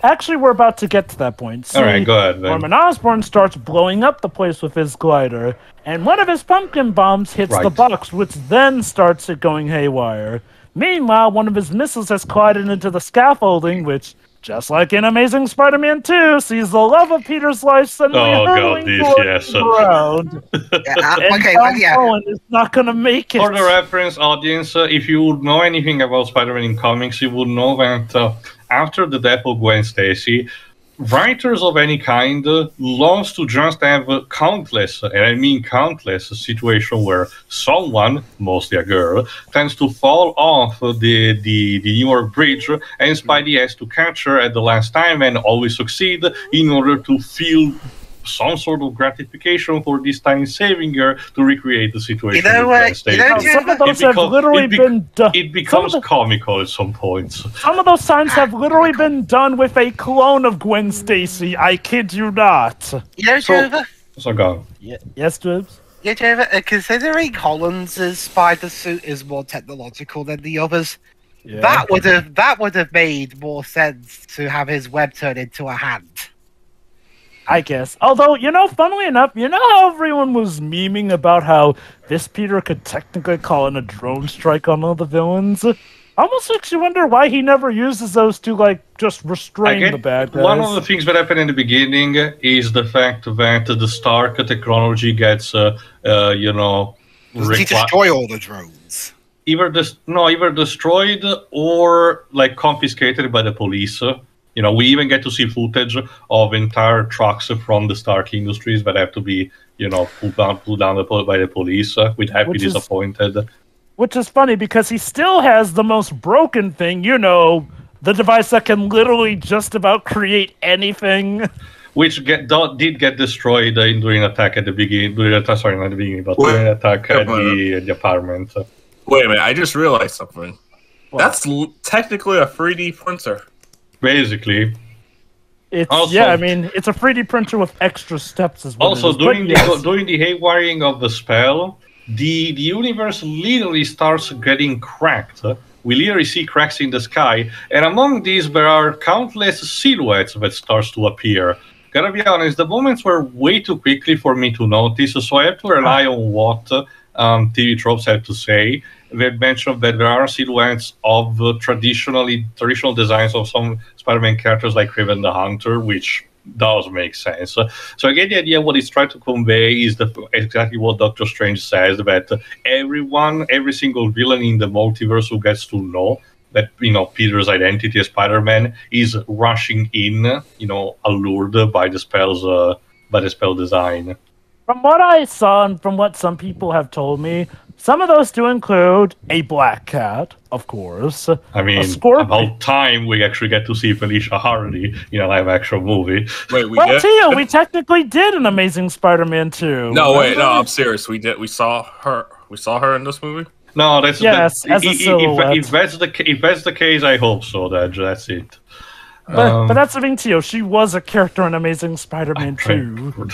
Actually, we're about to get to that point. See, all right, go ahead then. Norman Osborn starts blowing up the place with his glider, and one of his pumpkin bombs hits the box, which then starts it going haywire. Meanwhile, one of his missiles has collided into the scaffolding, which, just like in Amazing Spider-Man 2, sees the love of Peter's life suddenly hurtling towards the ground. And Owen is not going to make it. For the reference audience, if you would know anything about Spider-Man in comics, you would know that after the death of Gwen Stacy, writers of any kind loves to just have countless, and I mean countless, situation where someone, mostly a girl, tends to fall off the New York bridge, and Spidey has to catch her at the last time and always succeed in order to feel some sort of gratification for this time saving her to recreate the situation. Some of those have literally been done. It becomes comical at some points. Some of those times have literally been done with a clone of Gwen Stacy. I kid you not. Trevor? So go. Yes, Dribs? Yeah, Trevor, considering Hollands' spider suit is more technological than the others, that would have made more sense to have his web turn into a hand. I guess. Although, funnily enough, how everyone was memeing about how this Peter could technically call in a drone strike on all the villains? Almost makes you wonder why he never uses those to, just restrain the bad guys. One of the things that happened in the beginning is the fact that the Stark technology gets, Does he destroy all the drones? Either destroyed or, confiscated by the police. We even get to see footage of entire trucks from the Stark Industries that have to be, pulled down by the police. We'd be disappointed. Which is funny because he still has the most broken thing, the device that can literally just about create anything. Which did get destroyed during an attack at the beginning. During an attack at the apartment. Wait a minute! I just realized something. What? That's technically a 3D printer. Basically, it's it's a 3D printer with extra steps as well. Also, during the haywiring of the spell, the universe literally starts getting cracked. We literally see cracks in the sky, and among these there are countless silhouettes that starts to appear. Gotta be honest, the moments were way too quickly for me to notice, so I have to rely on what TV tropes have to say. They mentioned that there are silhouettes of traditional designs of some Spider-Man characters like Kraven the Hunter, which does make sense. So I get the idea what he's trying to convey is exactly what Doctor Strange says, that every single villain in the multiverse who gets to know that, Peter's identity as Spider-Man is rushing in, allured by the spell design. From what I saw and from what some people have told me, some of those do include a black cat, of course. I mean, about time we actually get to see Felicia Hardy in a live-action movie. Wait, Tia, we technically did an Amazing Spider-Man 2. No, wait, no, I'm serious. We did. We saw her. We saw her in this movie. No, that's as a silhouette. If that's the case, I hope so. That's it. But that's the thing, Tio. She was a character in Amazing Spider-Man 2. For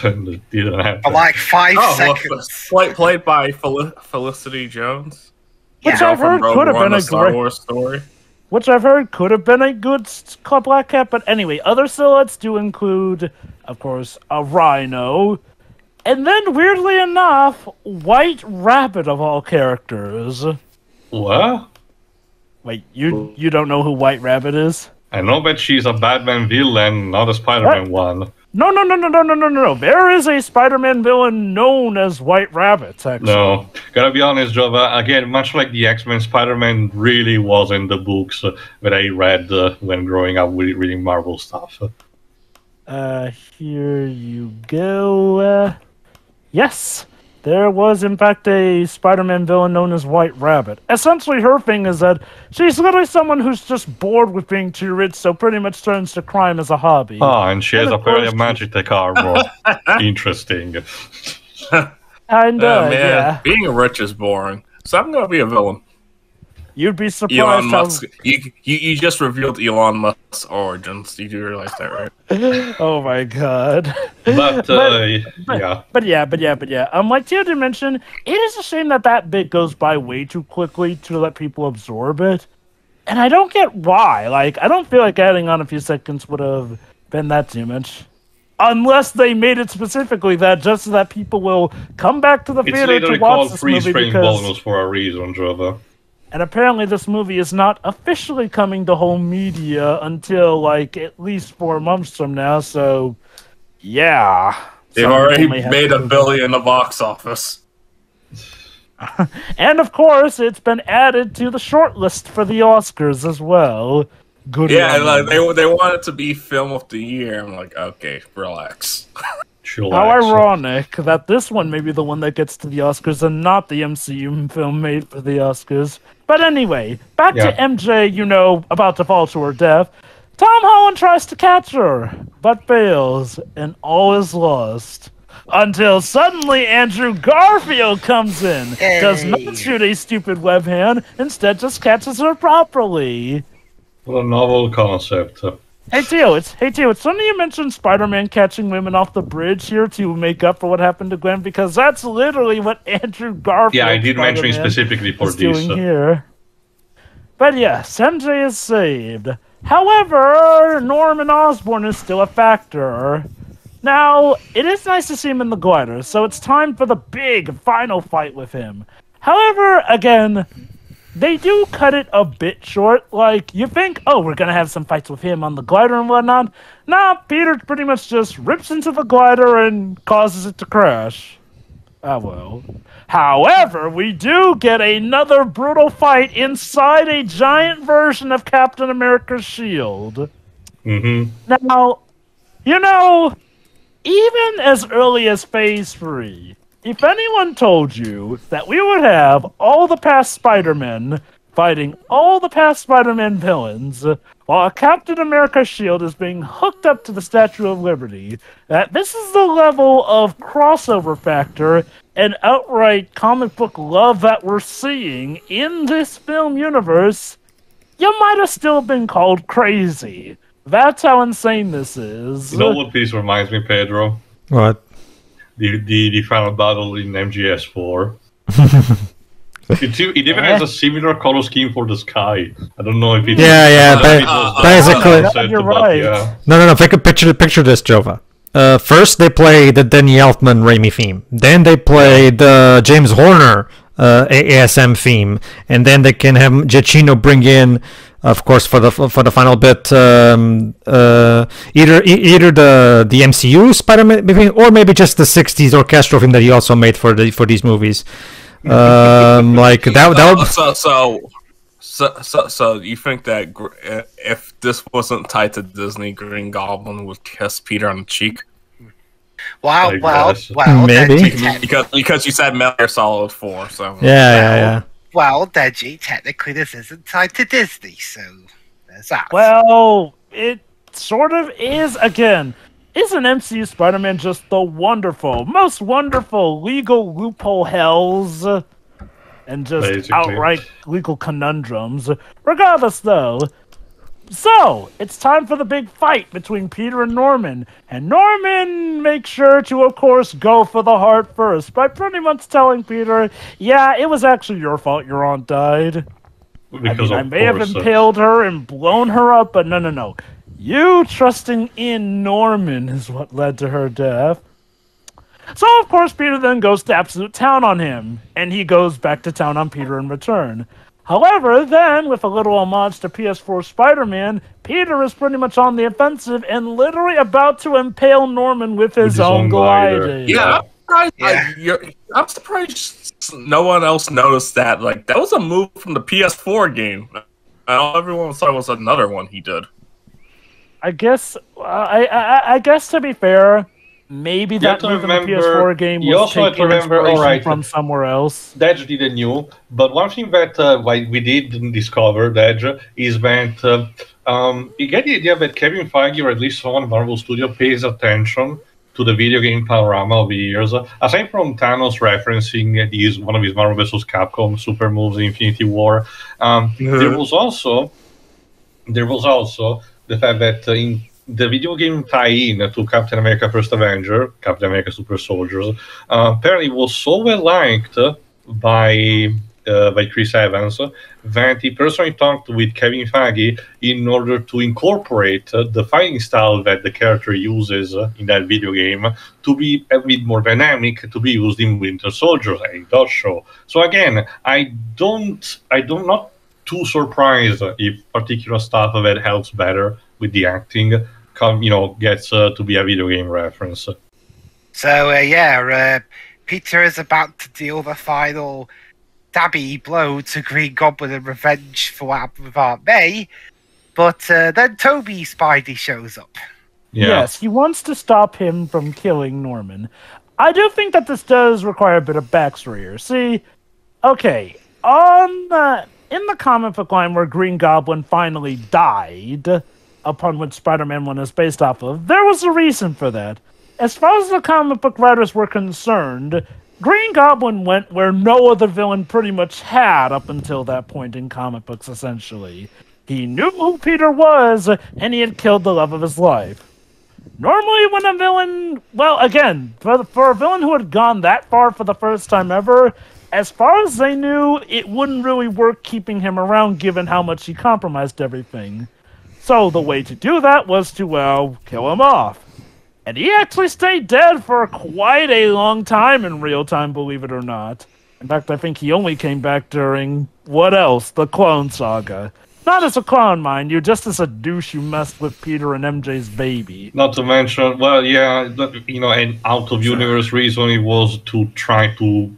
like 5 seconds. Played by Felicity Jones. Which I've heard could have been a Star Wars story. Which I've heard could have been a good Black Cat. But anyway, other silhouettes do include, of course, a Rhino. And then, weirdly enough, White Rabbit of all characters. What? Wait, you don't know who White Rabbit is? I know that she's a Batman villain, not a Spider-Man one. No. There is a Spider-Man villain known as White Rabbit, actually. No. Gotta be honest, Jova. Again, much like the X-Men, Spider-Man really was in the books that I read when growing up reading Marvel stuff. Here you go. Yes. there was, in fact, a Spider-Man villain known as White Rabbit. Essentially, her thing is that she's literally someone who's just bored with being too rich, so pretty much turns to crime as a hobby. Oh, and she has And a of course, pair of Magitech armor. Interesting. And, Man, yeah. being rich is boring. So I'm going to be a villain. You'd be surprised Elon how... Musk. You just revealed Elon Musk's origins. You do realize that, right? Oh my god. But, yeah. But yeah. Like Theo mentioned, it is a shame that that bit goes by way too quickly to let people absorb it. And I don't get why. Like, I don't feel like adding on a few seconds would have been that too much. Unless they made it specifically that just so that people will come back to the It's theater to literally watch called this freeze movie frame because... bonus for a reason, Trevor. And apparently this movie is not officially coming to home media until, like, at least 4 months from now, so... Yeah. They've Some already people may have made to- $1 billion in the box office. And of course, it's been added to the shortlist for the Oscars as well. Good Yeah, on like them. they want it to be film of the year. I'm like, okay, relax. Chill How out. ironic that this one may be the one that gets to the Oscars and not the MCU film made for the Oscars. But anyway, back Yeah. to MJ, about to fall to her death. Tom Holland tries to catch her, but fails, and all is lost. Until suddenly Andrew Garfield comes in, does not shoot a stupid web hand, instead just catches her properly. What a novel concept. Hey Teo, it's funny you mentioned Spider-Man catching women off the bridge here to make up for what happened to Gwen, because that's literally what Andrew Garfield Yeah, I did mention it Spider-Man specifically for is this. doing here. But yes, MJ is saved. However, Norman Osborn is still a factor. Now, it is nice to see him in the glider, so it's time for the big final fight with him. However, again, they do cut it a bit short. Like, you think, oh, we're gonna have some fights with him on the glider and whatnot. Nah, Peter pretty much just rips into the glider and causes it to crash. Ah, well. However, we do get another brutal fight inside a giant version of Captain America's shield. Mm-hmm. Now, even as early as Phase 3, if anyone told you that we would have all the past Spider-Men fighting all the past Spider-Man villains while Captain America's shield is being hooked up to the Statue of Liberty, that this is the level of crossover factor and outright comic book love that we're seeing in this film universe, you might have still been called crazy. That's how insane this is. You know what this reminds me, Pedro? What? The final battle in MGS4. It even has a similar color scheme for the sky. I don't know if it. Yeah, basically. You're right. Yeah. No. If I could picture this, Jova. First they play the Danny Elfman Raimi theme. Then they play the James Horner ASM theme, and then they can have Giacchino bring in, of course, for the final bit, either the MCU Spider-Man maybe, or maybe just the '60s orchestral theme that he also made for these movies. Like that. So you think that if this wasn't tied to Disney, Green Goblin would kiss Peter on the cheek? Well, Maybe. Deji, Because you said Metal Gear Solid 4, so Yeah. well, Deji, technically this isn't tied to Disney, so there's that. Well, it sort of is. Again, isn't MCU Spider-Man just the most wonderful legal loophole hells and just Basically. outright legal conundrums? Regardless, though, so it's time for the big fight between Peter and Norman. And Norman makes sure to, of course, go for the heart first by pretty much telling Peter, yeah, it was actually your fault your aunt died. Because I of may have course, impaled her and blown her up, but no. You trusting in Norman is what led to her death. So, of course, Peter then goes to absolute town on him, and he goes back to town on Peter in return. However, then, with a little homage to PS4 Spider-Man, Peter is pretty much on the offensive and literally about to impale Norman with his own glider. Yeah, Yeah. I'm surprised no one else noticed that. Like, that was a move from the PS4 game. All everyone thought it was another one he did. I guess, I guess to be fair, maybe You that have to move in the remember- PS4 game you was also have to taking remember, inspiration alright, from somewhere else. Dej didn't knew, but one thing that we didn't discover, Dej, is that you get the idea that Kevin Feige, or at least someone at Marvel Studio, pays attention to the video game panorama of the years. Aside from Thanos referencing one of his Marvel vs. Capcom super moves in Infinity War, there was also the fact that in the video game tie-in to Captain America First Avenger, Captain America Super Soldiers, apparently was so well liked by Chris Evans that he personally talked with Kevin Feige in order to incorporate the fighting style that the character uses in that video game to be a bit more dynamic, to be used in Winter Soldier, and it does show. So again, I'm not too surprised if particular stuff that helps better with the acting gets to be a video game reference. So Peter is about to deal the final stabby blow to Green Goblin in revenge for what happened with Aunt May, but then Toby Spidey shows up. Yeah. Yes, he wants to stop him from killing Norman. I do think that this does require a bit of backstory here. See, okay, in the comic book line where Green Goblin finally died, upon which Spider-Man 1 is based off of, there was a reason for that. As far as the comic book writers were concerned, Green Goblin went where no other villain pretty much had up until that point in comic books, essentially. He knew who Peter was, and he had killed the love of his life. Normally when a villain... Well, again, for a villain who had gone that far for the first time ever, as far as they knew, it wouldn't really work keeping him around given how much he compromised everything. So the way to do that was to, well, kill him off. And he actually stayed dead for quite a long time in real time, believe it or not. In fact, I think he only came back during, what else? The Clone Saga. Not as a clone, mind you, just as a douche who messed with Peter and MJ's baby. Not to mention, well, yeah, an out-of-universe reason it was to try to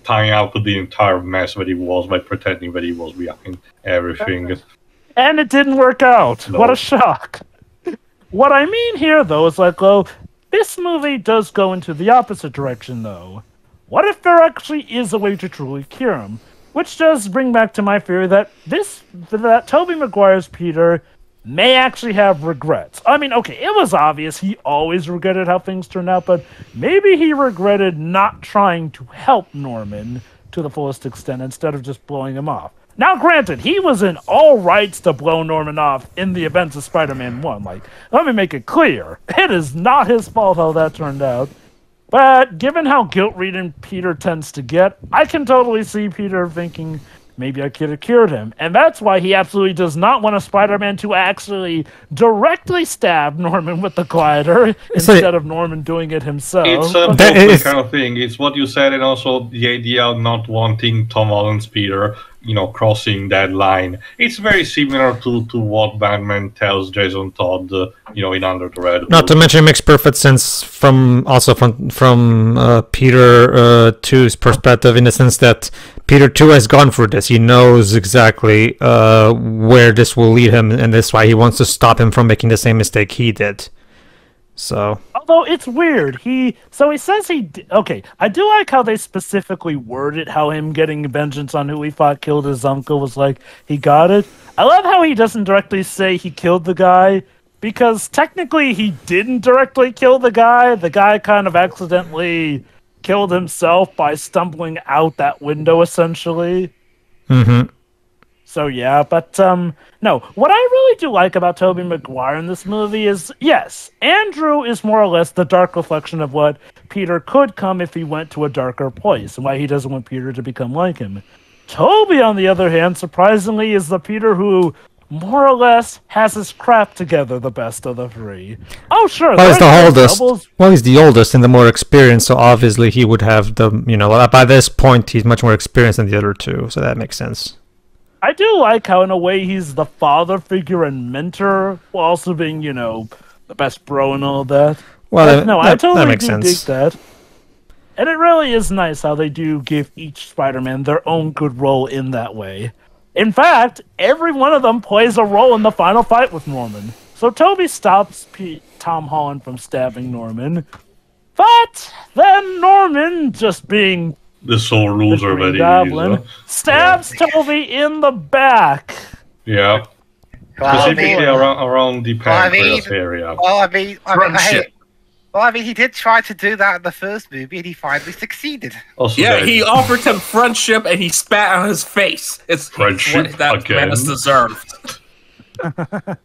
tie out the entire mess that he was by pretending that he was behind everything. And it didn't work out. No. What a shock. What I mean here, though, is like, well, this movie does go into the opposite direction, though. What if there actually is a way to truly cure him? Which does bring back to my theory that Tobey Maguire's Peter may actually have regrets. I mean, okay, it was obvious he always regretted how things turned out, but maybe he regretted not trying to help Norman to the fullest extent instead of just blowing him off. Now, granted, he was in all rights to blow Norman off in the events of Spider-Man 1. Like, let me make it clear. It is not his fault how that turned out. But given how guilt-ridden Peter tends to get, I can totally see Peter thinking, maybe I could have cured him. And that's why he absolutely does not want a Spider-Man to actually directly stab Norman with the glider instead of Norman doing it himself. It's a both kind of thing. It's what you said, and also the idea of not wanting Tom Holland's Peter, crossing that line. It's very similar to what Batman tells Jason Todd, in Under the Red Hood. Not to mention, it makes perfect sense from Peter 2's perspective, in the sense that Peter 2 has gone through this. He knows exactly where this will lead him, and that's why he wants to stop him from making the same mistake he did. So, although it's weird, he says okay, I do like how they specifically worded how him getting vengeance on who he thought killed his uncle was like, he got it. I love how he doesn't directly say he killed the guy, because technically he didn't directly kill the guy. The guy kind of accidentally killed himself by stumbling out that window, essentially. Mm-hmm. So yeah, but no, what I really do like about Tobey Maguire in this movie is, yes, Andrew is more or less the dark reflection of what Peter could come if he went to a darker place, and why he doesn't want Peter to become like him. Toby, on the other hand, surprisingly, is the Peter who more or less has his crap together the best of the three. Oh, sure. Well, he's the oldest. Well, he's the oldest and the more experienced, so obviously he would have by this point, he's much more experienced than the other two, so that makes sense. I do like how, in a way, he's the father figure and mentor, while also being, the best bro and all that. Well, I totally makes dig sense. that. And it really is nice how they do give each Spider-Man their own good role in that way. In fact, every one of them plays a role in the final fight with Norman. So Toby stops Tom Holland from stabbing Norman. But then Norman, just being The sole loser Green that Goblin, he is. stabs Toby in the back. Yeah. Well, Specifically around the Well, I mean- pancreas area. Well, I mean, he did try to do that in the first movie, and he finally succeeded. Also, Yeah, that he offered him friendship and he spat on his face. It's Friendship what that again? man has deserved. So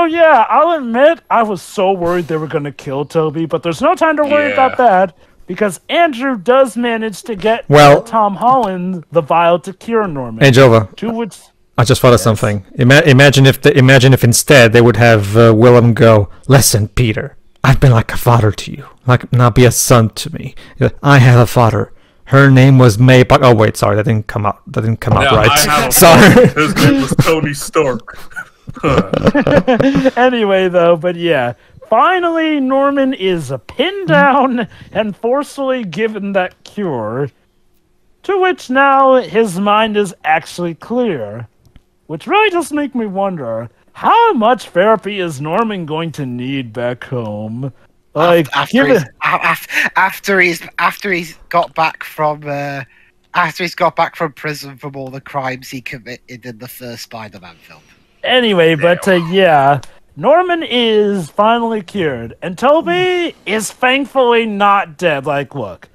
yeah, I'll admit I was so worried they were going to kill Toby, but there's no time to worry Yeah. about that because Andrew does manage to get Tom Holland the vial to cure Norman. Hey, Jova. To which I just thought of something. Imagine if instead they would have Willem go, "Listen, Peter, I've been like a father to you, like now be a son to me. I have a father. Her name was May. But oh wait, sorry, that didn't come out. That didn't come out Yeah, I have right. a Sorry. His name was Tony Stark. anyway, though, but yeah. Finally, Norman is pinned down and forcefully given that cure. To which now his mind is actually clear. Which really does make me wonder, how much therapy is Norman going to need back home? Like, After he's got back from prison from all the crimes he committed in the first Spider-Man film. Anyway, but yeah, Norman is finally cured, and Toby is thankfully not dead. Like, look,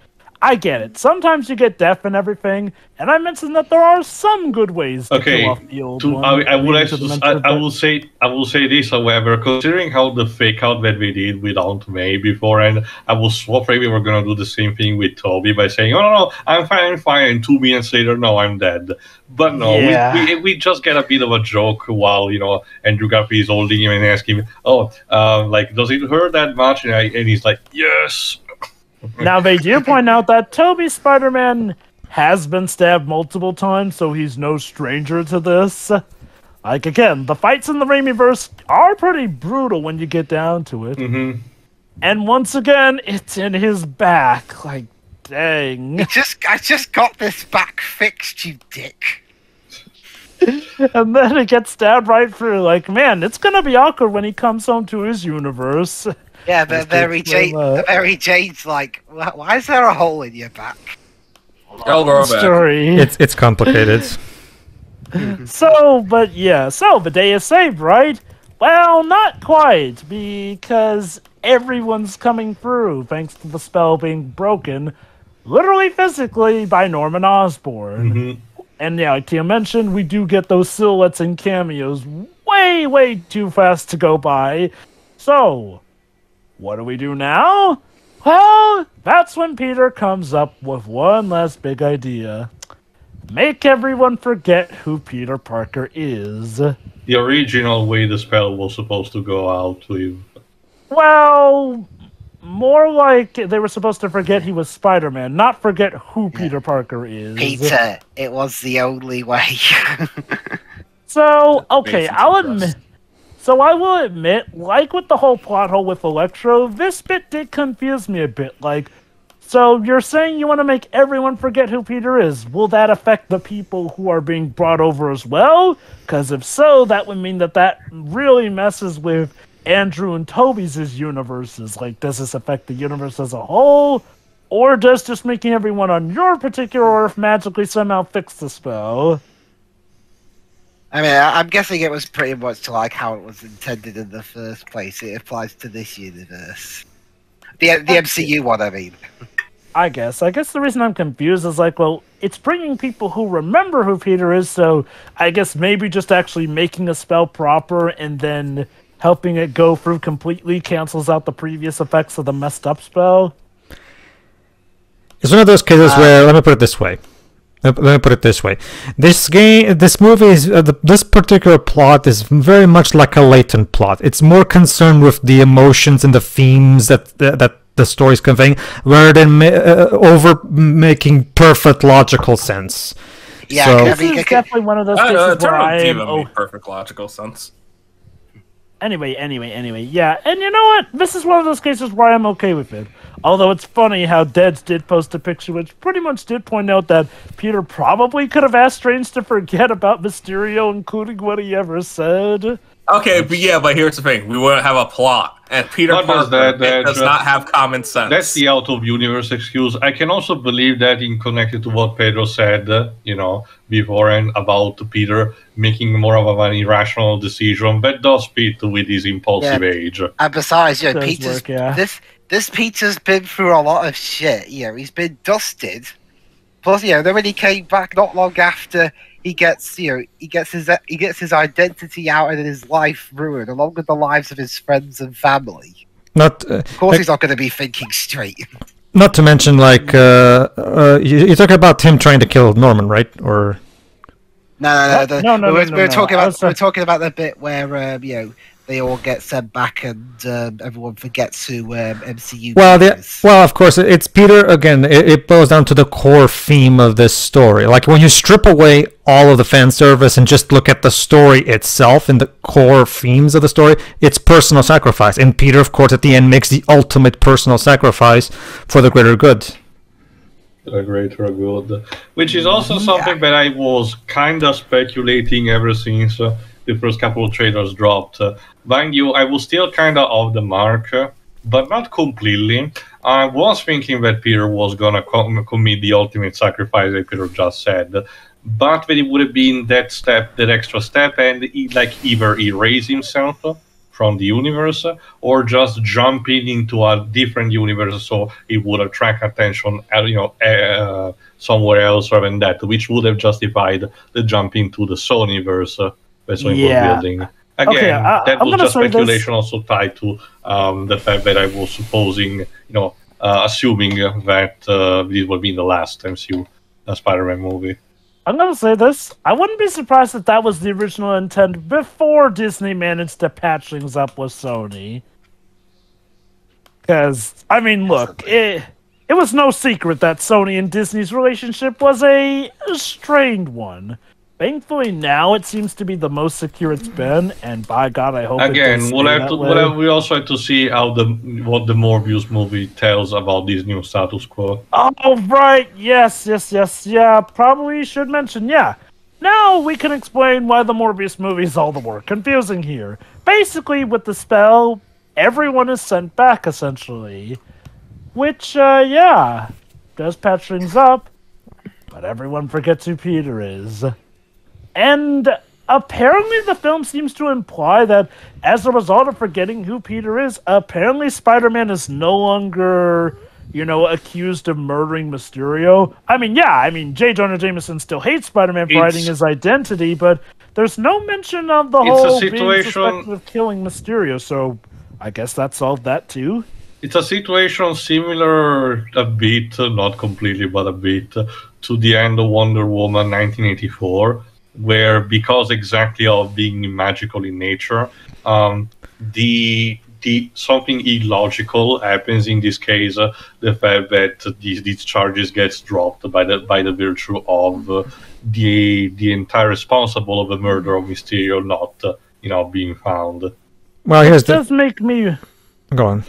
I get it. Sometimes you get death and everything, and I mentioned that there are some good ways to kill off the old one. I will say this, however, considering how the fake out that we did with Aunt May before, and I was so afraid we were gonna do the same thing with Toby by saying, "Oh no, I'm fine," and 2 minutes later, no, I'm dead. But no, we just get a bit of a joke while Andrew Garfield is holding him and asking him, like, does it hurt that much? And he's like, yes. Now, they do point out that Toby Spider-Man has been stabbed multiple times, so he's no stranger to this. Like, again, the fights in the Raimiverse are pretty brutal when you get down to it. Mm-hmm. And once again, it's in his back. Like, dang. I just got this back fixed, you dick. And then it gets stabbed right through. Like, man, it's gonna be awkward when he comes home to his universe. Yeah, but Mary Jane's like, why is there a hole in your back? Story. It's complicated. So the day is saved, right? Well, not quite, because everyone's coming through thanks to the spell being broken, literally physically, by Norman Osborn. Mm-hmm. And yeah, like Tia mentioned, we do get those silhouettes and cameos way, way too fast to go by. So, what do we do now? Well, that's when Peter comes up with one last big idea. Make everyone forget who Peter Parker is. The original way the spell was supposed to go out with. Well, more like they were supposed to forget he was Spider-Man, not forget who Peter Parker is. Peter, it was the only way. So, okay, I will admit, like with the whole plot hole with Electro, this bit did confuse me a bit. Like, so you're saying you want to make everyone forget who Peter is. Will that affect the people who are being brought over as well? Because if so, that would mean that really messes with Andrew and Toby's universes. Like, does this affect the universe as a whole? Or does just making everyone on your particular Earth magically somehow fix the spell? I mean, I'm guessing it was pretty much like how it was intended in the first place. It applies to this universe. The MCU one, I mean. I guess the reason I'm confused is like, well, it's bringing people who remember who Peter is, so I guess maybe just actually making a spell proper and then helping it go through completely cancels out the previous effects of the messed up spell. It's one of those cases where, let me put it this way. This movie is this particular plot is very much like a latent plot. It's more concerned with the emotions and the themes that the story's conveying, rather than over making perfect logical sense. Yeah, so, this is definitely one of those cases where I am. Perfect logical sense. Anyway, yeah, and you know what? This is one of those cases where I'm okay with it. Although it's funny how Deads did post a picture which pretty much did point out that Peter probably could have asked Strange to forget about Mysterio, including what he ever said. Okay, but here's the thing: we wouldn't have a plot, and Peter Parker does not have common sense. That's the out-of-universe excuse. I can also believe that in connected to what Pedro said, before and about Peter making more of an irrational decision. That does fit with his impulsive age. And besides, this Peter's been through a lot of shit. He's been dusted. Plus, then when he came back not long after, he gets his identity out and his life ruined, along with the lives of his friends and family. Of course, he's not going to be thinking straight. Not to mention, you're talking about him trying to kill Norman, right? Or no. We're talking about the bit where they all get sent back and everyone forgets who MCU is. Well, of course, it's Peter again. It boils down to the core theme of this story. Like when you strip away all of the fan service and just look at the story itself and the core themes of the story, it's personal sacrifice. And Peter, of course, at the end makes the ultimate personal sacrifice for the greater good. The greater good, which is also something that I was kind of speculating ever since the first couple of trailers dropped. Mind you, I was still kind of off the mark, but not completely. I was thinking that Peter was going to commit the ultimate sacrifice, like Peter just said, but that it would have been that extra step, and either erase himself from the universe or just jumping into a different universe so it would attract attention somewhere else rather than that, which would have justified the jump into the Sonyverse. That's what we're building. Again, that was just speculation also tied to the fact that I was supposing, assuming that this would be the last MCU Spider-Man movie. I'm going to say this. I wouldn't be surprised if that was the original intent before Disney managed to patch things up with Sony. Because, look, it was no secret that Sony and Disney's relationship was a strained one. Thankfully, now it seems to be the most secure it's been, and by God, I hope. Again, we also have to see what the Morbius movie tells about this new status quo. Oh right, yes, yeah. Probably should mention, yeah. Now we can explain why the Morbius movie is all the more confusing here. Basically, with the spell, everyone is sent back essentially, which does patch things up, but everyone forgets who Peter is. And apparently the film seems to imply that as a result of forgetting who Peter is, apparently Spider-Man is no longer, accused of murdering Mysterio. J. Jonah Jameson still hates Spider-Man for hiding his identity, but there's no mention of the whole being suspected of killing Mysterio, so I guess that solved that too. It's a situation similar a bit, not completely, but a bit, to the end of Wonder Woman 1984, where because exactly of being magical in nature, the something illogical happens in this case. The fact that these charges gets dropped by the virtue of the entire responsible of the murder of Mysterio not being found. Well, it does make me go on.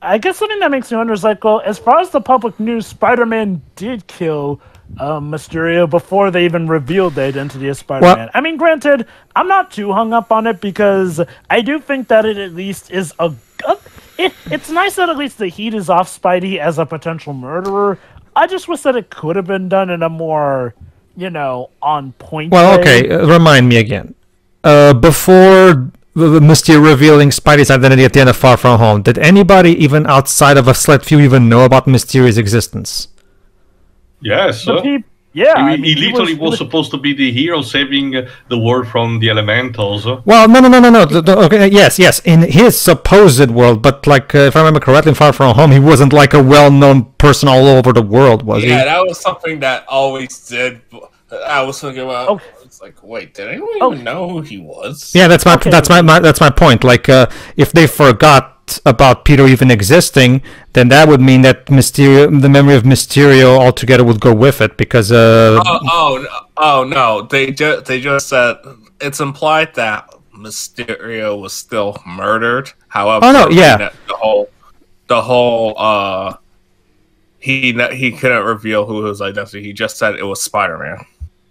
I guess something that makes me wonder is as far as the public news, Spider-Man did kill Mysterio before they even revealed the identity of Spider-Man. Well, Granted, I'm not too hung up on it because I do think that it at least is it's nice that at least the heat is off Spidey as a potential murderer. I just wish that it could have been done in a more, on point way. Okay, remind me again. Before the Mysterio revealing Spidey's identity at the end of Far From Home, did anybody even outside of a select few even know about Mysterio's existence? Yes. He literally was supposed to be the hero saving the world from the elementals. Well, no. Okay, yes, in his supposed world, but if I remember correctly, in Far From Home, he wasn't a well-known person all over the world, was he? Yeah, that was something that always did. I was thinking about. Oh. It's wait, did anyone even know who he was? Yeah, that's my point. If they forgot about Peter even existing, then that would mean that the memory of Mysterio altogether would go with it, because oh no, they just said it's implied that Mysterio was still murdered. However, the whole the whole he couldn't reveal who his identity. He just said it was Spider-Man.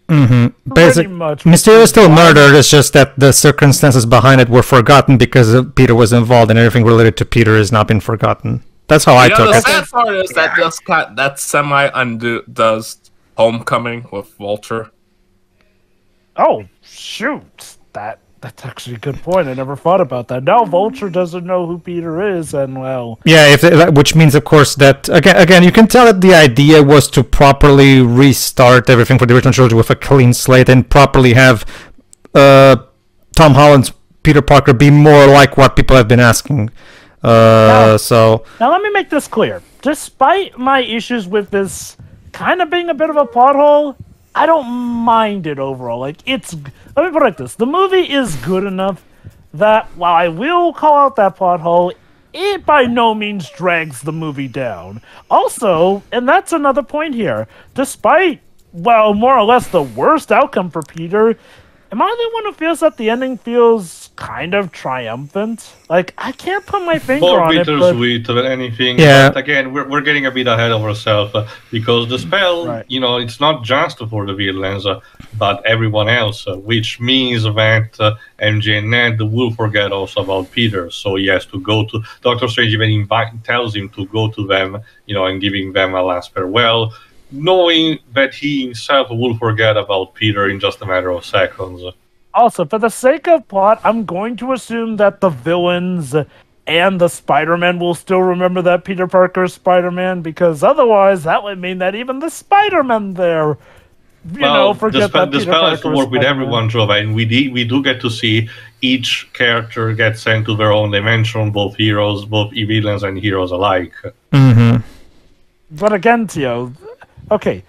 Mm-hmm. Pretty much. Mysterio is still murdered. It's just that the circumstances behind it were forgotten because Peter was involved, and everything related to Peter has not been forgotten. That's how I took the it. sad part is that semi does Homecoming with Vulture. Oh shoot! That's actually a good point. I never thought about that. Now Vulture doesn't know who Peter is, and well, Yeah, which means, of course, that again, you can tell that the idea was to properly restart everything for the original trilogy with a clean slate and properly have Tom Holland's Peter Parker be more like what people have been asking. Now So let me make this clear. Despite my issues with this kind of being a bit of a plot hole, I don't mind it overall. Like, let me put it like this. The movie is good enough that while I will call out that plot hole, it by no means drags the movie down. Also, and that's another point here, despite, well, more or less the worst outcome for Peter, am I the one who feels that the ending feels kind of triumphant? Like, I can't put my finger More on it, but... bittersweet than anything. Yeah. But again, we're getting a bit ahead of ourselves because the spell, Right. it's not just for the villains, but everyone else, which means that MJ and Ned will forget also about Peter. So he has to go to Doctor Strange. Even tells him to go to them, and giving them a last farewell, knowing that he himself will forget about Peter in just a matter of seconds. Also, for the sake of plot, I'm going to assume that the villains and the Spider-Man will still remember that Peter Parker is Spider-Man, because otherwise that would mean that even the Spider-Man there, forget that the Peter spell has Parker to is work with Spider-Man. everyone, Jova, and we do get to see each character get sent to their own dimension, both villains and heroes alike. mm-hmm. But again, Tio, okay,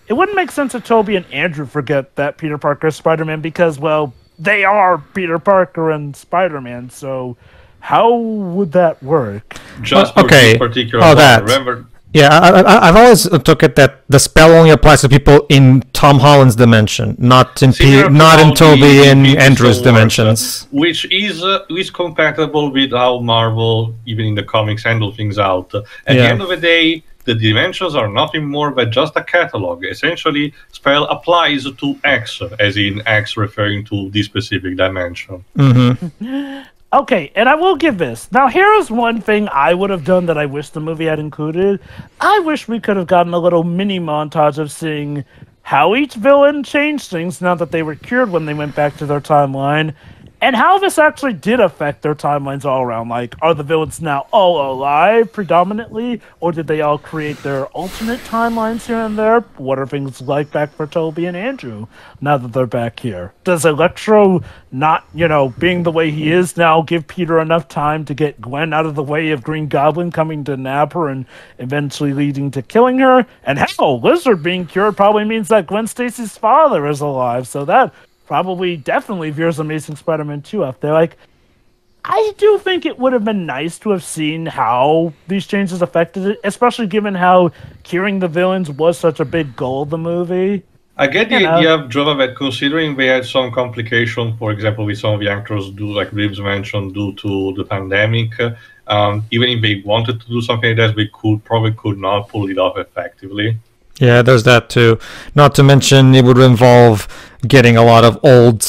it wouldn't make sense if Toby and Andrew forget that Peter Parker is Spider-Man because, well, they are Peter Parker and Spider-Man, so how would that work? Just for okay. this particular Oh, one. that. Remember, Yeah, I've always took it that the spell only applies to people in Tom Holland's dimension, not in Toby and Andrew's dimensions. Which is compatible with how Marvel, even in the comics, handle things out. At the end of the day, the dimensions are nothing more but just a catalog. Essentially, spell applies to X, as in X referring to this specific dimension. Mm-hmm. Okay, and I will give this. Now, here's one thing I would have done that I wish the movie had included. I wish we could have gotten a little mini montage of seeing how each villain changed things now that they were cured when they went back to their timeline, and how this actually did affect their timelines all around. Like, are the villains now all alive predominantly, or did they all create their alternate timelines here and there? What are things like back for Toby and Andrew now that they're back here? Does Electro not, being the way he is now, give Peter enough time to get Gwen out of the way of Green Goblin coming to nab her and eventually leading to killing her? And hell, Lizard being cured probably means that Gwen Stacy's father is alive, so that probably definitely veers Amazing Spider-Man 2 up there. Like, I do think it would have been nice to have seen how these changes affected it, especially given how curing the villains was such a big goal of the movie. I get the idea of Jova that considering they had some complication, for example, with some of the actors, like Reeves mentioned, due to the pandemic, even if they wanted to do something like that, they probably could not pull it off effectively. Yeah, there's that too. Not to mention, it would involve getting a lot of old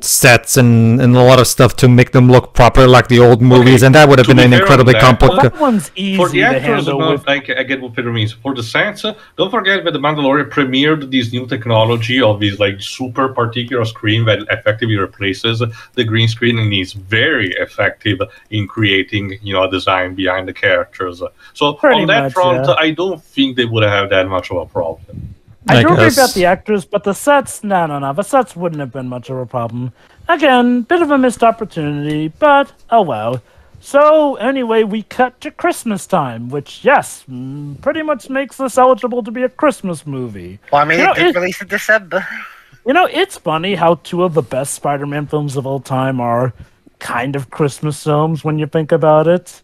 sets and a lot of stuff to make them look proper like the old movies, and that would have been an incredibly complicated. That one's easy For the to actors, handle. I get what Peter means. For the sets, don't forget that The Mandalorian premiered this new technology of this super particular screen that effectively replaces the green screen and is very effective in creating a design behind the characters. So Pretty on that much, front, yeah. I don't think they would have that much of a problem. I do agree guess. about the actors, but the sets, no. The sets wouldn't have been much of a problem. Again, bit of a missed opportunity, but oh well. So, anyway, we cut to Christmas time, which, yes, pretty much makes this eligible to be a Christmas movie. Well, I mean, it did release in December. It's funny how two of the best Spider-Man films of all time are kind of Christmas films when you think about it.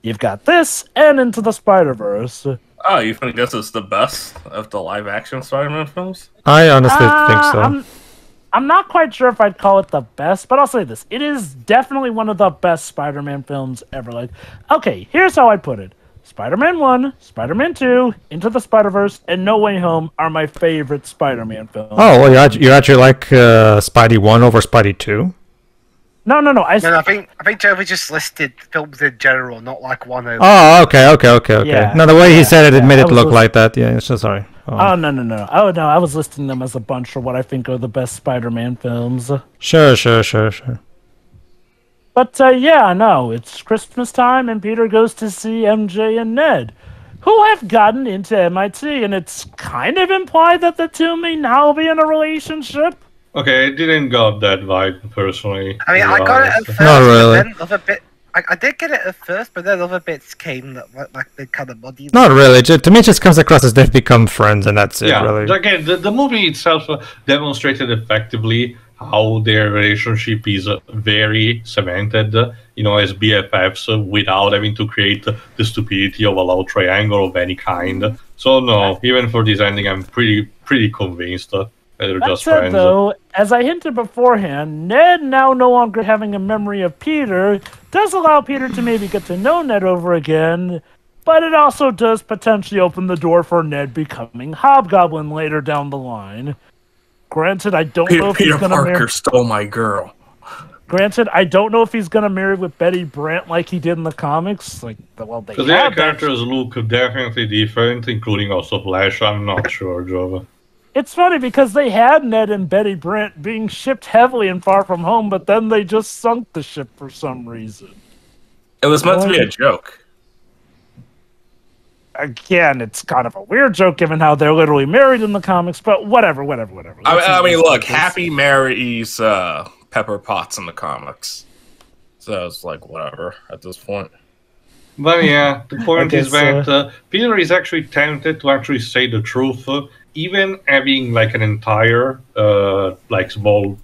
You've got this and Into the Spider-Verse. Oh, you think this is the best of the live-action Spider-Man films? I honestly think so. I'm not quite sure if I'd call it the best, but I'll say this. It is definitely one of the best Spider-Man films ever. Like, okay, here's how I put it. Spider-Man 1, Spider-Man 2, Into the Spider-Verse, and No Way Home are my favorite Spider-Man films. Oh, well, you actually like Spidey 1 over Spidey 2? No. I think Joe just listed films in general, not like one over. Oh, okay. Yeah, No, the way he said it made I it was look like that. Yeah, so sorry. Oh, no. Oh, no, I was listing them as a bunch for what I think are the best Spider-Man films. Sure. But, yeah, no, it's Christmas time, and Peter goes to see MJ and Ned, who have gotten into MIT, and it's kind of implied that the two may now be in a relationship. Okay, I didn't got that vibe personally. I mean, to I be got it at honest. first, Not really. but then other bit. I did get it at first, but then other bits came that like they kind of muddied. Not really. To me, it just comes across as they've become friends, and that's it, Yeah, really. again, the movie itself demonstrated effectively how their relationship is very cemented, as BFFs without having to create the stupidity of a love triangle of any kind. So no, even for this ending, I'm pretty convinced that they're That just said, friends. though, as I hinted beforehand, Ned now no longer having a memory of Peter does allow Peter to maybe get to know Ned over again, but it also does potentially open the door for Ned becoming Hobgoblin later down the line. Granted, I don't know if Peter he's going to Parker marry. stole my girl. Granted, I don't know if he's going to marry with Betty Brant like he did in the comics. Like, well, they Because their have that. characters look definitely different, including also Flash. I'm not sure, Joe. It's funny because they had Ned and Betty Brant being shipped heavily in Far From Home, but then they just sunk the ship for some reason. It was meant to be a joke. Again, it's kind of a weird joke given how they're literally married in the comics, but whatever. I mean, look, Happy marries Pepper Potts in the comics. So it's like, whatever at this point. But yeah, the point is guess, that Peter is actually tempted to actually say the truth, even having like an entire like small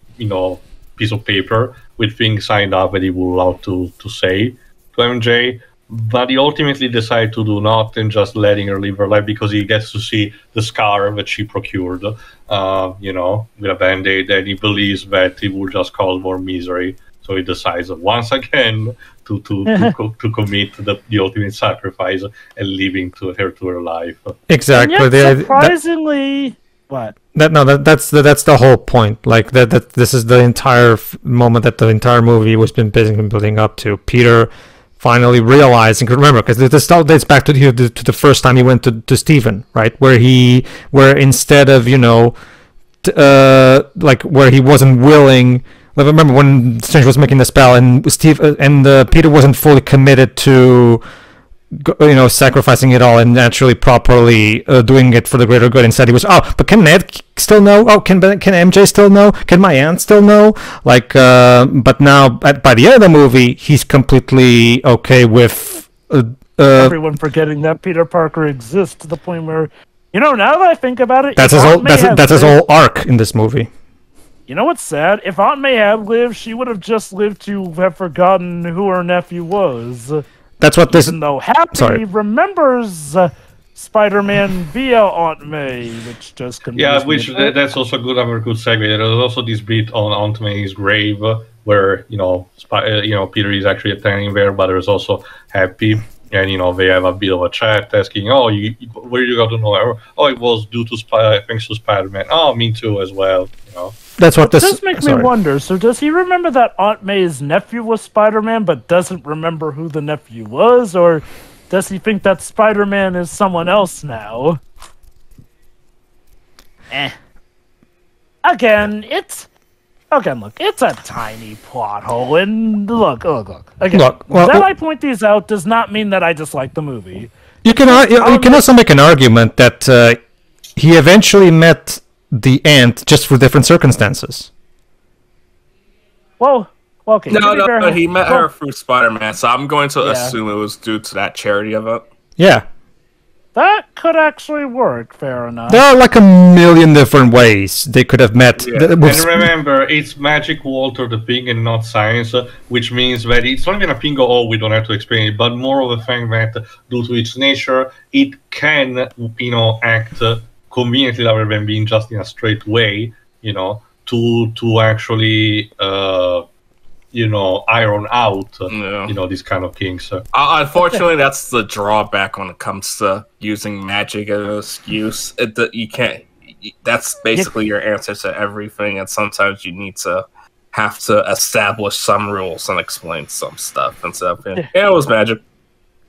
piece of paper with things signed up that he would allowed to say to MJ. But he ultimately decided to do not and just letting her live her life because he gets to see the scar that she procured, with a band-aid, and he believes that it will just cause more misery. So he decides once again to commit the ultimate sacrifice and leaving her to her life. Exactly. And yet, surprisingly, what? That's the whole point. Like that this is the entire moment that the entire movie was been building up to. Peter finally realizing, remember, because this all dates back to the first time he went to Stephen, right? Where instead of like where he wasn't willing. Like, remember when Strange was making the spell and Peter wasn't fully committed to sacrificing it all and actually properly doing it for the greater good. Instead, he was, but can Ned still know? Oh, can MJ still know? Can my aunt still know? Like, but now by the end of the movie, he's completely okay with everyone forgetting that Peter Parker exists to the point where, now that I think about it, that's his whole arc in this movie. You know what's sad? If Aunt May had lived, she would have just lived to have forgotten who her nephew was. That's what this. Even though Happy remembers Spider-Man via Aunt May, which just confused me. That's also another good segue. There's also this bit on Aunt May's grave where Peter is actually attending there, but there's also Happy, and they have a bit of a chat, asking, where you got to know her? Oh, it was due to thanks to Spider-Man. Oh, me too as well. That's what this does make me wonder. So does he remember that Aunt May's nephew was Spider-Man, but doesn't remember who the nephew was, or does he think that Spider-Man is someone else now? Again, look, it's a tiny plot hole, and look. Again, that I point these out does not mean that I dislike the movie. You can also make an argument that he eventually met the aunt just for different circumstances. Well, okay. No, he met her through Spider-Man, so I'm going to assume it was due to that charity event. Yeah. That could actually work, fair enough. There are like a million different ways they could have met. Yeah. And remember, it's Magic Walter the Pig and not science, which means that it's not even a thing of, we don't have to explain it, but more of a thing that, due to its nature, it can, act conveniently rather than being just in a straight way, to actually iron out these kind of kinks. Unfortunately, that's the drawback when it comes to using magic as an excuse. You can't. That's basically your answer to everything, and sometimes you have to establish some rules and explain some stuff and stuff. Yeah, it was magic.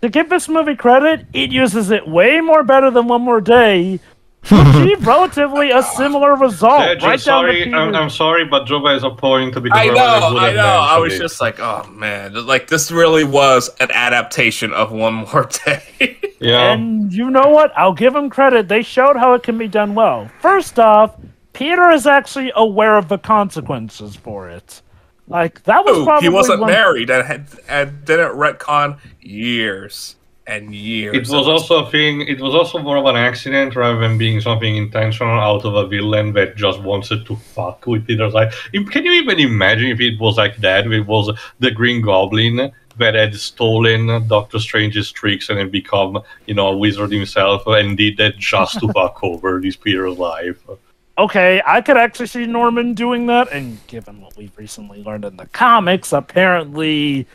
To give this movie credit, it uses it way more better than One More Day. Achieved relatively a similar result. I'm sorry, but Joba has a point because I know. I was just like, oh man, like this really was an adaptation of One More Day. Yeah. And you know what? I'll give them credit. They showed how it can be done well. First off, Peter is actually aware of the consequences for it. Like that was probably he wasn't married and didn't retcon years and years. It was also a thing. It was also more of an accident rather than being something intentional out of a villain that just wanted to fuck with Peter's life. Can you even imagine if it was like that? It was the Green Goblin that had stolen Doctor Strange's tricks and then become, a wizard himself, and did that just to fuck over this Peter's life. Okay, I could actually see Norman doing that, and given what we've recently learned in the comics, apparently,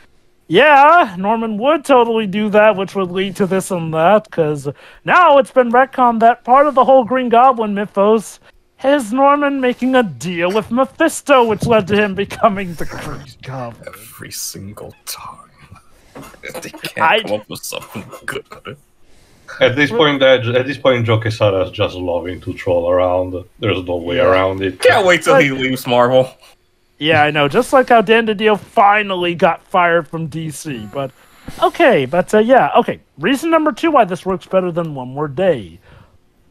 yeah, Norman would totally do that, which would lead to this and that, because now it's been retconned that part of the whole Green Goblin mythos is Norman making a deal with Mephisto, which led to him becoming the Green Goblin. Every single time. They can't come up with something good. At this point, Joe Quesada is just loving to troll around. There's no way around it. Can't wait till he leaves Marvel. Yeah, I know. Just like how Dan DiDio finally got fired from DC. But, okay. Reason number 2 why this works better than One More Day.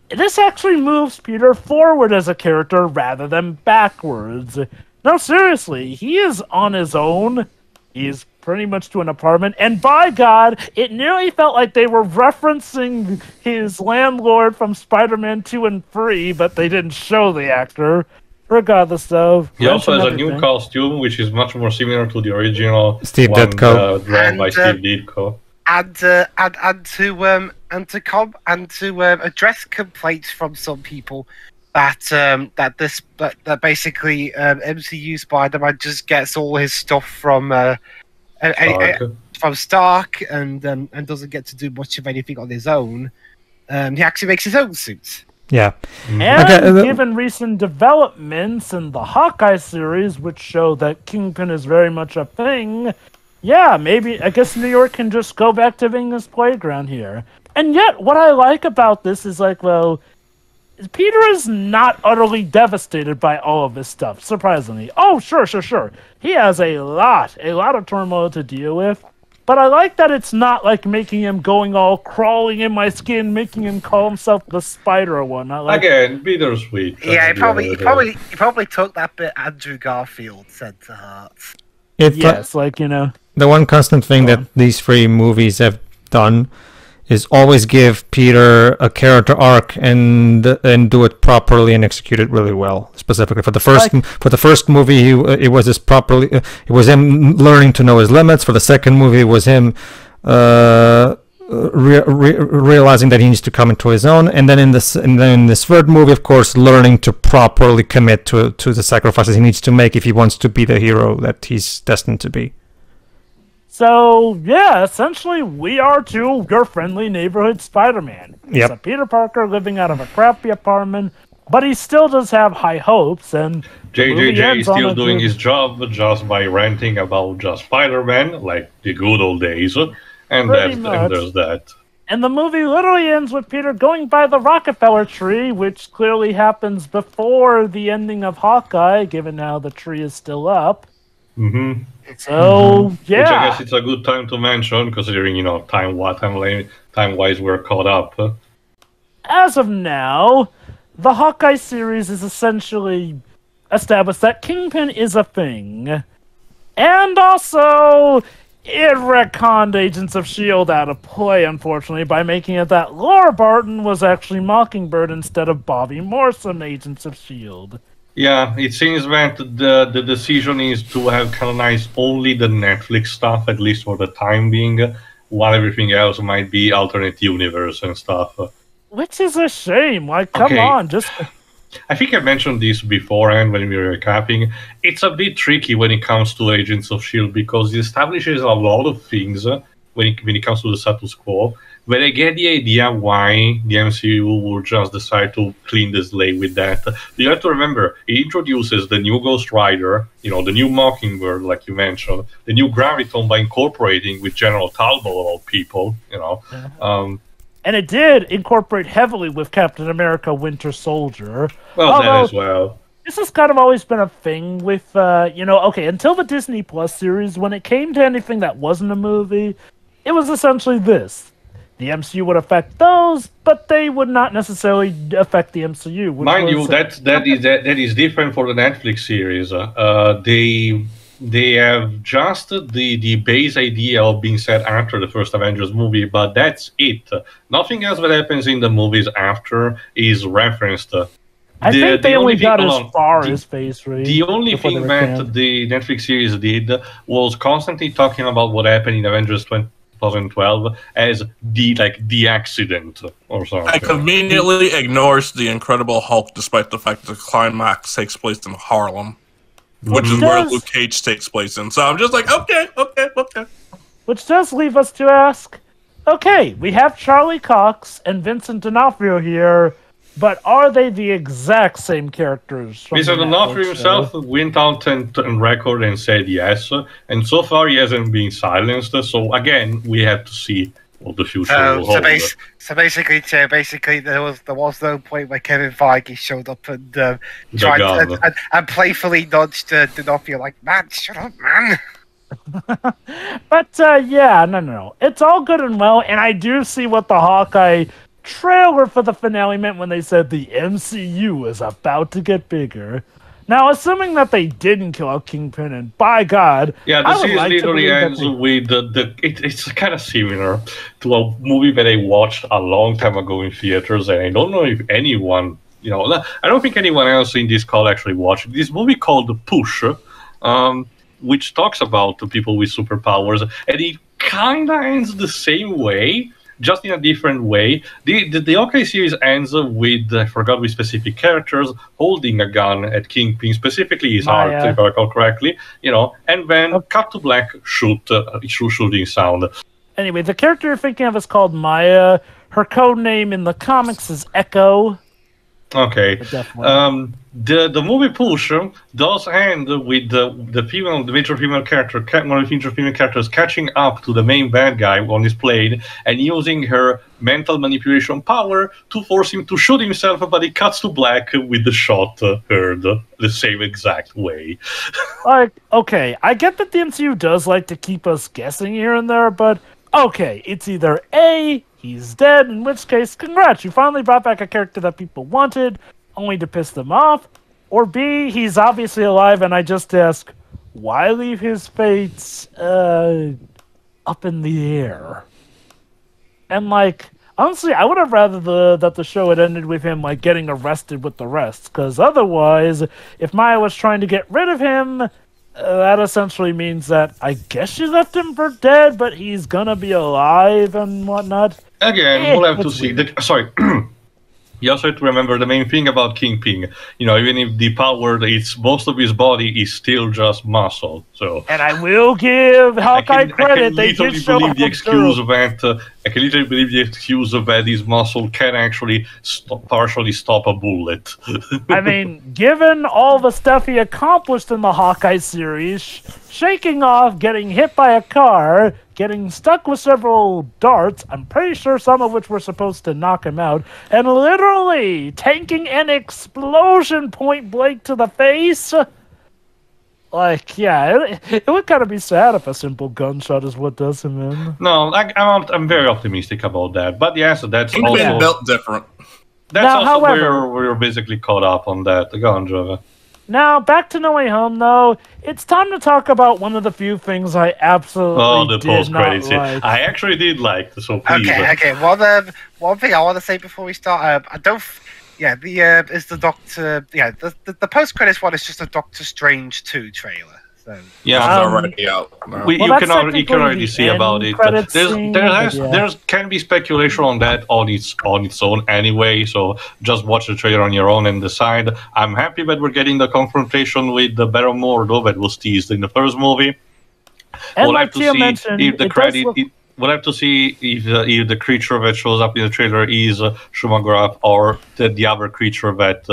This actually moves Peter forward as a character rather than backwards. No, seriously. He is on his own. He's pretty much to an apartment, and by God, it nearly felt like they were referencing his landlord from Spider-Man 2 and 3, but they didn't show the actor. Regardless, though. He also has a new costume, which is much more similar to the original Steve Ditko, drawn by Steve Ditko. And to address complaints from some people that basically MCU Spider-Man just gets all his stuff from Stark and doesn't get to do much of anything on his own. He actually makes his own suits. Yeah. And given recent developments in the Hawkeye series, which show that Kingpin is very much a thing, yeah, maybe, I guess New York can just go back to being his playground here. And yet, what I like about this is like, well, Peter is not utterly devastated by all of this stuff, surprisingly. Oh, sure. He has a lot of turmoil to deal with. But I like that it's not like making him going all crawling in my skin, making him call himself the Spider or whatnot. Like, again, bittersweet. Yeah, he probably took that bit Andrew Garfield said to heart. Yes, the one constant thing that these 3 movies have done is always give Peter a character arc and do it properly and execute it really well. Specifically for the first movie, it was him learning to know his limits. For the second movie, it was him realizing that he needs to come into his own. And then in this third movie, of course, learning to properly commit to the sacrifices he needs to make if he wants to be the hero that he's destined to be. So, yeah, essentially, we are too your friendly neighborhood Spider-Man. He's a Peter Parker living out of a crappy apartment, but he still does have high hopes, and JJJ is still doing his job just by ranting about just Spider-Man, like the good old days, and there's that. And the movie literally ends with Peter going by the Rockefeller tree, which clearly happens before the ending of Hawkeye, given how the tree is still up. Mm-hmm. So, yeah. Which I guess it's a good time to mention, considering, time-wise we're caught up. As of now, the Hawkeye series is essentially established that Kingpin is a thing. And also, it retconned Agents of S.H.I.E.L.D. out of play, unfortunately, by making it that Laura Barton was actually Mockingbird instead of Bobby Morse in Agents of S.H.I.E.L.D. Yeah, it seems that the decision is to have canonized only the Netflix stuff, at least for the time being, while everything else might be alternate universe and stuff. Which is a shame. Like, come on, just... I think I mentioned this beforehand when we were recapping. It's a bit tricky when it comes to Agents of S.H.I.E.L.D. because it establishes a lot of things when it comes to the status quo. When I get the idea why the MCU will just decide to clean the slate with that, you have to remember, it introduces the new Ghost Rider, the new Mockingbird, like you mentioned, the new Graviton by incorporating with General Talbot of all people, And it did incorporate heavily with Captain America Winter Soldier. Well, that as well. This has kind of always been a thing with, until the Disney Plus series, when it came to anything that wasn't a movie, it was essentially this. The MCU would affect those, but they would not necessarily affect the MCU. Mind you, that is different for the Netflix series. They have just the base idea of being set after the first Avengers movie, but that's it. Nothing else that happens in the movies after is referenced. I think they only got as far as Phase 3. The only thing that the Netflix series did was constantly talking about what happened in Avengers 2012 as the accident or something. And conveniently ignores the Incredible Hulk, despite the fact that the climax takes place in Harlem, which is where Luke Cage takes place in. So I'm just like, okay. Which does leave us to ask, okay, we have Charlie Cox and Vincent D'Onofrio here, but are they the exact same characters? Mr. D'Onofrio himself went out and record and said yes, and so far he hasn't been silenced. So again, we have to see what the future will hold. So basically, there was no point where Kevin Feige showed up and tried and playfully nudged D'Onofrio like, "Man, shut up, man." But no. It's all good and well, and I do see what the Hawkeye trailer for the finale meant when they said the MCU is about to get bigger. Now, assuming that they didn't kill out Kingpin, and by God, the series literally ends with it's kind of similar to a movie that I watched a long time ago in theaters, and I don't know if anyone, I don't think anyone else in this call actually watched it. This movie called Push, which talks about the people with superpowers, and it kind of ends the same way, just in a different way. The Hawkeye series ends with, I forgot which specific characters, holding a gun at Kingpin, specifically his heart, if I recall correctly, and then cut to black, shooting sound. Anyway, the character you're thinking of is called Maya. Her code name in the comics is Echo. Okay. The movie Push does end with the major female character, one of the major female characters, catching up to the main bad guy on his plane and using her mental manipulation power to force him to shoot himself, but it cuts to black with the shot heard the same exact way. Okay, I get that the MCU does like to keep us guessing here and there, but okay, it's either A, he's dead, in which case, congrats, you finally brought back a character that people wanted, only to piss them off, or B, he's obviously alive, and I just ask, why leave his fates up in the air? And honestly, I would have rather that the show had ended with him getting arrested with the rest, because otherwise, if Maya was trying to get rid of him, that essentially means that I guess she left him for dead, but he's gonna be alive and whatnot. Again, we'll have to see. You also have to remember the main thing about Kingpin. Even if the power, most of his body is still just muscle. So, and I will give Hawkeye credit. I can literally believe the excuse that his muscle can actually partially stop a bullet. I mean, given all the stuff he accomplished in the Hawkeye series, shaking off, getting hit by a car, getting stuck with several darts, I'm pretty sure some of which were supposed to knock him out, and literally tanking an explosion point blank to the face. It would kind of be sad if a simple gunshot is what does him in. No, I'm very optimistic about that. But yes, that's also built different. That's now, also where we're basically caught up on that. Go on, Java. Now, back to No Way Home, though. It's time to talk about one of the few things I absolutely did post-credits not like. I actually did like, so please. Okay. One thing I want to say before we start, I don't... is the Doctor... the post-credits one is just a Doctor Strange 2 trailer. So Yeah, It's already out. No. you that's can already technically see the about end it. credits scene, but yeah. There can be speculation on that on its own anyway. So just watch the trailer on your own and decide. I'm happy that we're getting the confrontation with the Baron Mordo that was teased in the first movie. And We'll like have to Tia see mentioned, if the it does credit. look- We'll have to see if the creature that shows up in the trailer is Shumagraph or the other creature that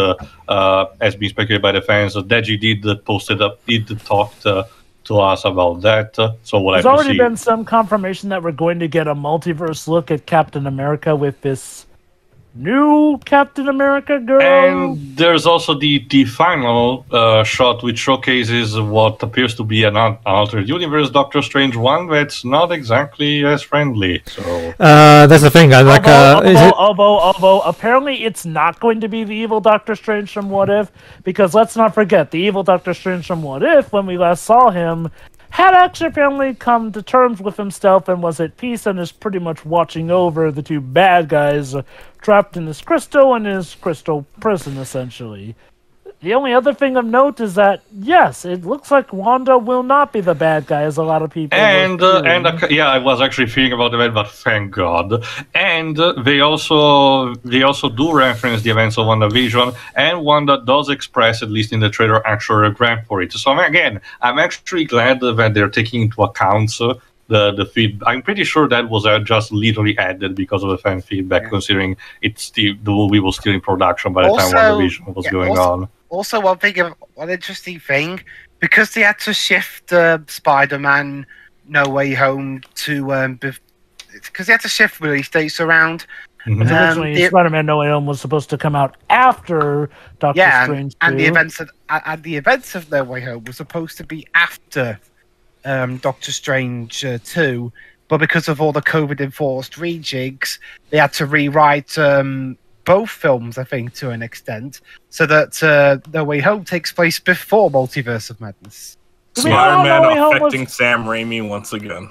has been speculated by the fans. Deji did posted up, did talked to us about that. So we'll There's have to already see. been some confirmation that we're going to get a multiverse look at Captain America with this new Captain America girl. And there's also the final shot, which showcases what appears to be an altered universe Doctor Strange one that's not exactly as friendly. So That's the thing. Although apparently it's not going to be the evil Doctor Strange from What If, because let's not forget, the evil Doctor Strange from What If, when we last saw him, had actually apparently come to terms with himself and was at peace and is pretty much watching over the two bad guys trapped in his crystal prison, essentially. The only other thing of note is that, yes, it looks like Wanda will not be the bad guy, as a lot of people yeah, I was actually thinking about that, but thank God. And they also do reference the events of WandaVision, and Wanda does express, at least in the trailer, actual regret for it. So I'm actually glad that they're taking into account the feed. I'm pretty sure that was just literally added because of the fan feedback, considering the movie was still in production by the time WandaVision was going on. Also, one interesting thing, because they had to shift Spider-Man No Way Home to because they had to shift release dates around. Mm-hmm. Originally, Spider-Man No Way Home was supposed to come out after Doctor Strange 2. And the events of No Way Home were supposed to be after Doctor Strange 2, but because of all the COVID-enforced rejigs, they had to rewrite both films, I think, to an extent, so that No Way Home takes place before Multiverse of Madness. Spider-Man affecting Sam Raimi once again.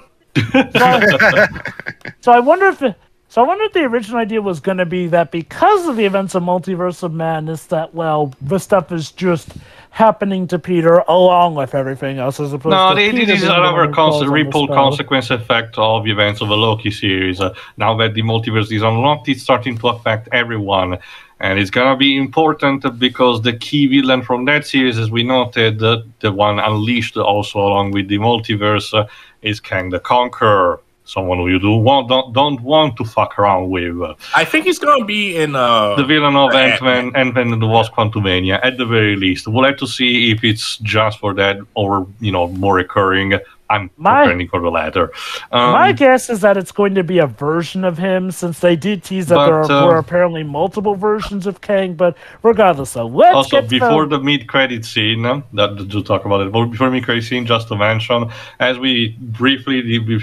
So I wonder if the original idea was going to be that because of the events of Multiverse of Madness, that, well, this stuff is just happening to Peter along with everything else, as opposed to this is another ripple consequence effect of the events of the Loki series. Now that the multiverse is unlocked, it's starting to affect everyone. And it's going to be important because the key villain from that series, as we noted, the one unleashed also along with the multiverse, is Kang the Conqueror. Someone who you don't want to fuck around with. I think he's going to be in the villain of Ant-Man and the Wasp Quantumania, at the very least. We'll have to see if it's just for that or more recurring. I'm pretending for the latter. My guess is that it's going to be a version of him, since they did tease that there were apparently multiple versions of Kang. But regardless, let's get before the mid-credit scene, to talk about it. But before the mid-credit scene, just to mention, as we briefly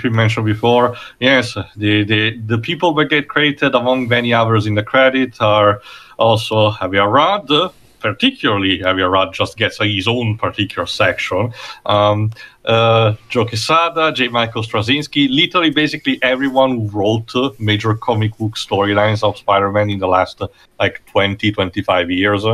mentioned before, yes, the people that get credited among many others in the credit are also Javier Rudd. Particularly, Javier Rudd just gets his own particular section. Joe Quesada, J. Michael Straczynski, literally basically everyone who wrote major comic book storylines of Spider-Man in the last 20-25 years,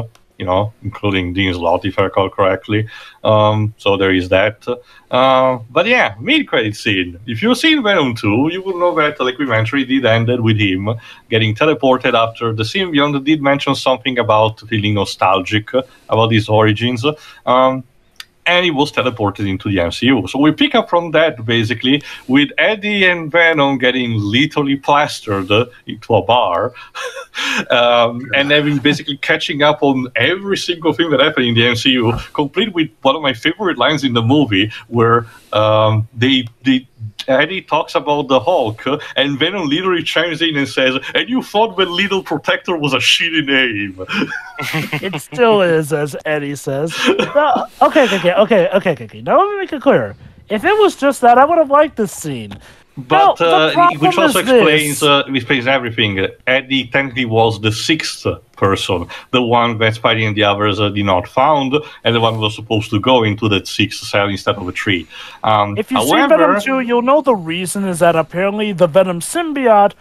including Dean Slott, if I recall correctly. So there is that. But yeah, mid-credit scene. If you've seen Venom 2, you will know that, like we mentioned, it did end with him getting teleported after the symbiote did mention something about feeling nostalgic about his origins. And he was teleported into the MCU. So we pick up from that, basically, with Eddie and Venom getting literally plastered into a bar, and having basically catching up on every single thing that happened in the MCU, complete with one of my favorite lines in the movie, where Eddie talks about the Hulk, and Venom literally chimes in and says, "And you thought the Little Protector was a shitty name." It still is, as Eddie says. Okay. Now let me make it clear. If it was just that, I would have liked this scene. But which also explains everything. Eddie technically was the sixth person, the one that Spidey and the others did not found, and the one who was supposed to go into that sixth cell instead of a tree. If you've seen Venom 2, you'll know the reason is that apparently the Venom symbiote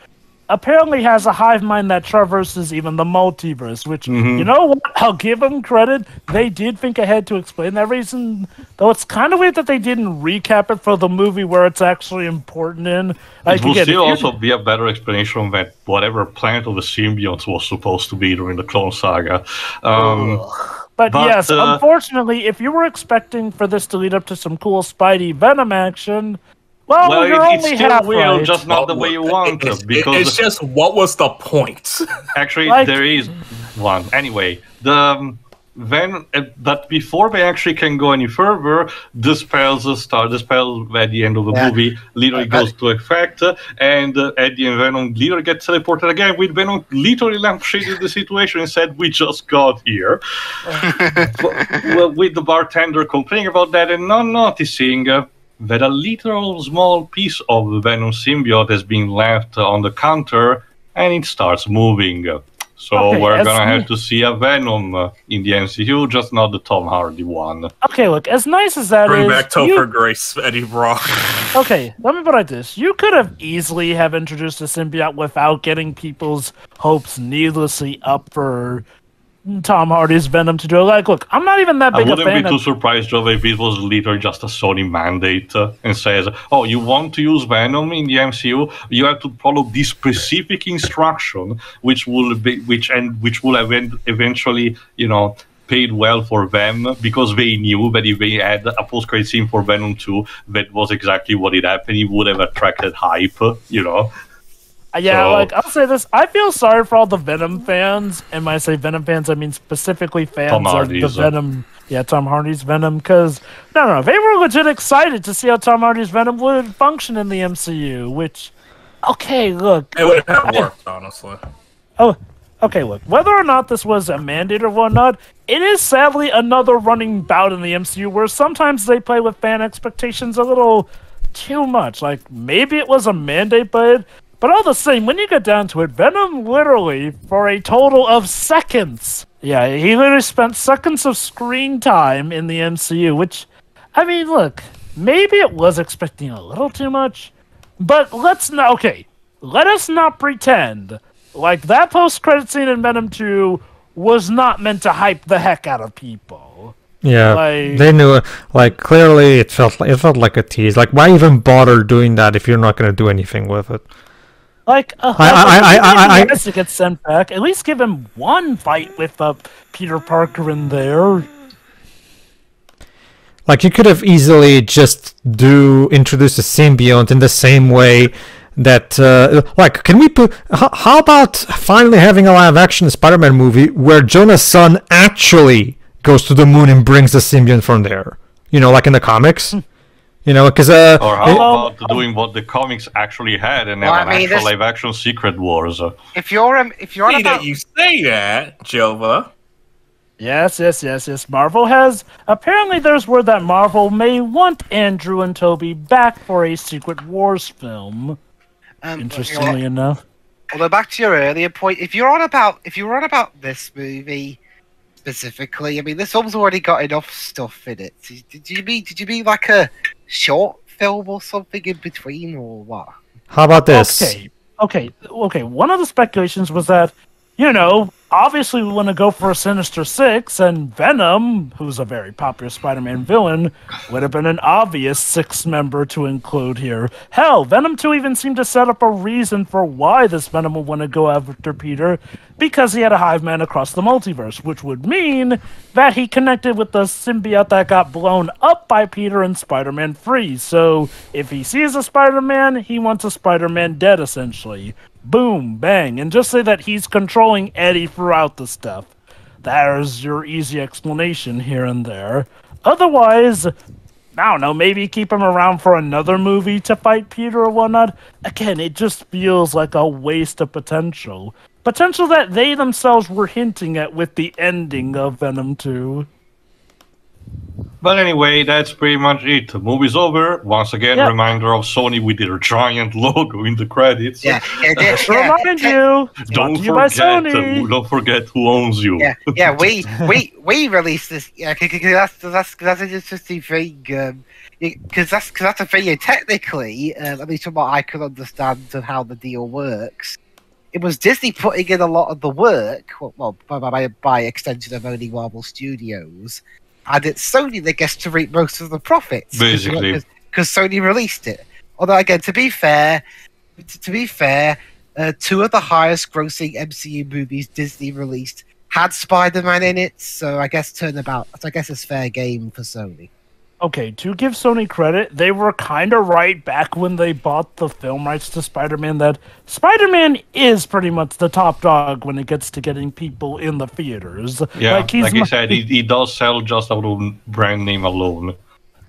apparently has a hive mind that traverses even the multiverse, which, you know what? I'll give them credit. They did think ahead to explain that reason, though it's kind of weird that they didn't recap it for the movie where it's actually important in. It will still also be a better explanation that whatever planet of the symbionts was supposed to be during the Clone Saga. But yes, unfortunately, if you were expecting for this to lead up to some cool Spidey Venom action, well, you're only half right. Just not the way you want. Because it's just, what was the point? Actually, there is one. Anyway, but before they actually can go any further, the spell at the end of the movie literally goes to effect, and Eddie and Venom literally get teleported again, with Venom literally lampshaded the situation and said, "We just got here." With the bartender complaining about that and not noticing that a literal small piece of the Venom symbiote has been left on the counter, and it starts moving. So we're gonna have to see a Venom in the MCU, just not the Tom Hardy one. Okay, look, as nice as that Bring back Topher Grace, Eddie Brock. Okay, let me put it like this. You could have easily have introduced a symbiote without getting people's hopes needlessly up for Tom Hardy's Venom to do it. Like, look, I'm not even that big a fan. I wouldn't be too surprised, Joe, if it was literally just a Sony mandate and says, "Oh, you want to use Venom in the MCU? You have to follow this specific instruction, which will eventually, paid well for them, because they knew that if they had a post-credit scene for Venom 2, that was exactly what it happened. It would have attracted hype, Yeah, I'll say this. I feel sorry for all the Venom fans. And when I say Venom fans, I mean specifically fans of the Venom. Yeah, Tom Hardy's Venom. Because, no, they were legit excited to see how Tom Hardy's Venom would function in the MCU. Which, okay, look. It would have worked, honestly. Oh, okay, look. Whether or not this was a mandate or whatnot, it is sadly another running bout in the MCU where sometimes they play with fan expectations a little too much. Like, maybe it was a mandate, but all the same, when you get down to it, Venom literally, for a total of seconds, he literally spent seconds of screen time in the MCU, which, I mean, look, maybe it was expecting a little too much, but let us not pretend like that post-credit scene in Venom 2 was not meant to hype the heck out of people. Yeah, they knew it. Like, clearly it felt like a tease. Like, why even bother doing that if you're not going to do anything with it? Like, I to get sent back. At least give him one fight with Peter Parker in there. Like, you could have easily just introduce a symbiote in the same way that, can we put? How about finally having a live-action Spider-Man movie where Jonah's son actually goes to the moon and brings the symbiote from there? Like in the comics. Because or how about doing what the comics actually had and have an actual live-action Secret Wars? If you're about... you say that, Jova. Yes. Marvel has... Apparently there's word that Marvel may want Andrew and Toby back for a Secret Wars film. Interestingly enough. Although, back to your earlier point, if you're on about this movie specifically, I mean, this film's already got enough stuff in it. Did you mean like a short film or something in between, or what? How about this? Okay. One of the speculations was that, obviously we want to go for a Sinister Six, and Venom, who's a very popular Spider-Man villain, would have been an obvious sixth member to include here. Hell, Venom 2 even seemed to set up a reason for why this Venom would want to go after Peter, because he had a hive man across the multiverse, which would mean that he connected with the symbiote that got blown up by Peter in Spider-Man 3. So if he sees a Spider-Man, he wants a Spider-Man dead, essentially. Boom, bang, and just say that he's controlling Eddie throughout the stuff. There's your easy explanation here and there. Otherwise, I don't know, maybe keep him around for another movie to fight Peter or whatnot. Again, it just feels like a waste of potential. Potential that they themselves were hinting at with the ending of Venom 2. But anyway, that's pretty much it. The movie's over. Once again, reminder of Sony with their giant logo in the credits. Remind you. Don't forget who owns you. We released this. Yeah, because that's an interesting thing. Because that's a thing. Technically, at least from what I can understand of how the deal works, it was Disney putting in a lot of the work, well, by extension of only Marvel Studios, and it's Sony that gets to reap most of the profits. Basically. Because Sony released it. Although, again, to be fair, two of the highest grossing MCU movies Disney released had Spider-Man in it, so I guess it's fair game for Sony. Okay, to give Sony credit, they were kind of right back when they bought the film rights to Spider-Man that Spider-Man is pretty much the top dog when it gets to getting people in the theaters. Yeah, like you said, he does sell just out of brand name alone.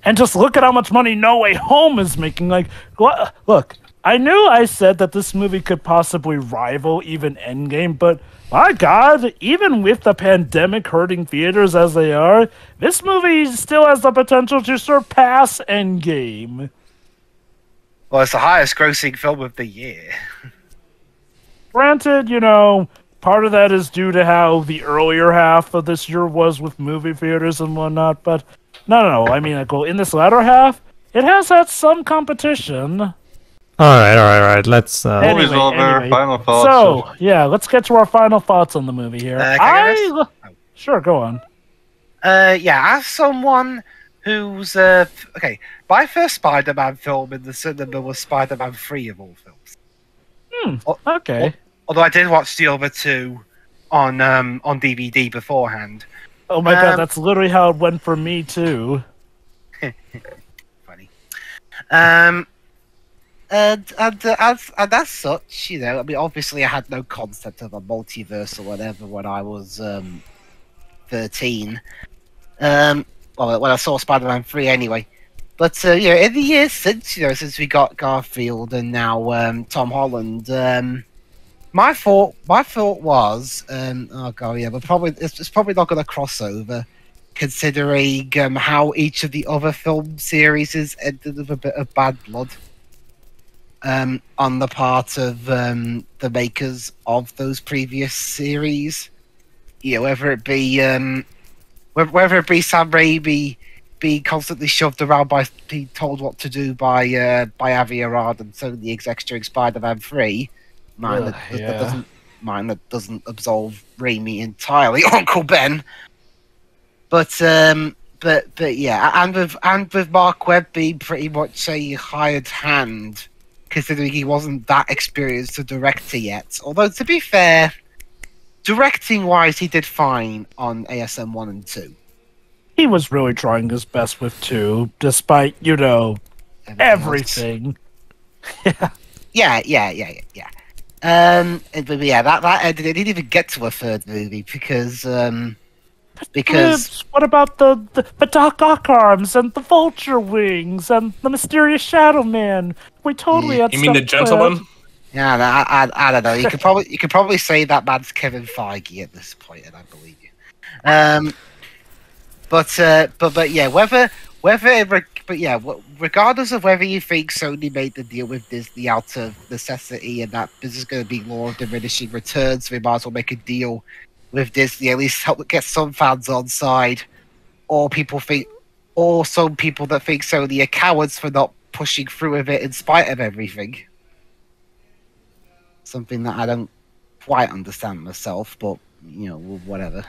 And just look at how much money No Way Home is making. Like, look, I knew I said that this movie could possibly rival even Endgame, but my God, even with the pandemic hurting theaters as they are, this movie still has the potential to surpass Endgame. Well, it's the highest grossing film of the year. Granted, part of that is due to how the earlier half of this year was with movie theaters and whatnot, but no. I mean, in this latter half, it has had some competition. All right. Let's. Movie's over. Final thoughts. So, yeah, let's get to our final thoughts on the movie here. Sure, go on. As someone who's my first Spider-Man film in the cinema was Spider-Man 3 of all films. Okay. Although I did watch the other two on DVD beforehand. Oh my God, that's literally how it went for me too. Funny. And as such, I mean, obviously I had no concept of a multiverse or whatever when I was 13. When I saw Spider-Man 3 anyway. But in the years since we got Garfield and now Tom Holland, my thought was, but it's probably not going to cross over, considering how each of the other film series has ended with a bit of bad blood. On the part of the makers of those previous series, whether it be Sam Raimi being constantly shoved around by being told what to do by Avi Arad and so the execs during Spider-Man 3, that doesn't absolve Raimi entirely, Uncle Ben. But yeah, and with Mark Webb being pretty much a hired hand, considering he wasn't that experienced a director yet. Although, to be fair, directing-wise, he did fine on ASM 1 and 2. He was really trying his best with 2, despite, everything. Yeah. But yeah, that ended. It didn't even get to a third movie because what about the Doc Ock arms and the vulture wings and the mysterious Shadow Man? We totally had. You mean the gentleman? Yeah, I don't know. You could probably say that man's Kevin Feige at this point, and I believe you. But yeah, regardless of whether you think Sony made the deal with Disney out of necessity and that this is going to be law of diminishing returns, we might as well make a deal with Disney, at least help get some fans on side, or some people that think Sony are cowards for not pushing through with it in spite of everything. Something that I don't quite understand myself, but whatever.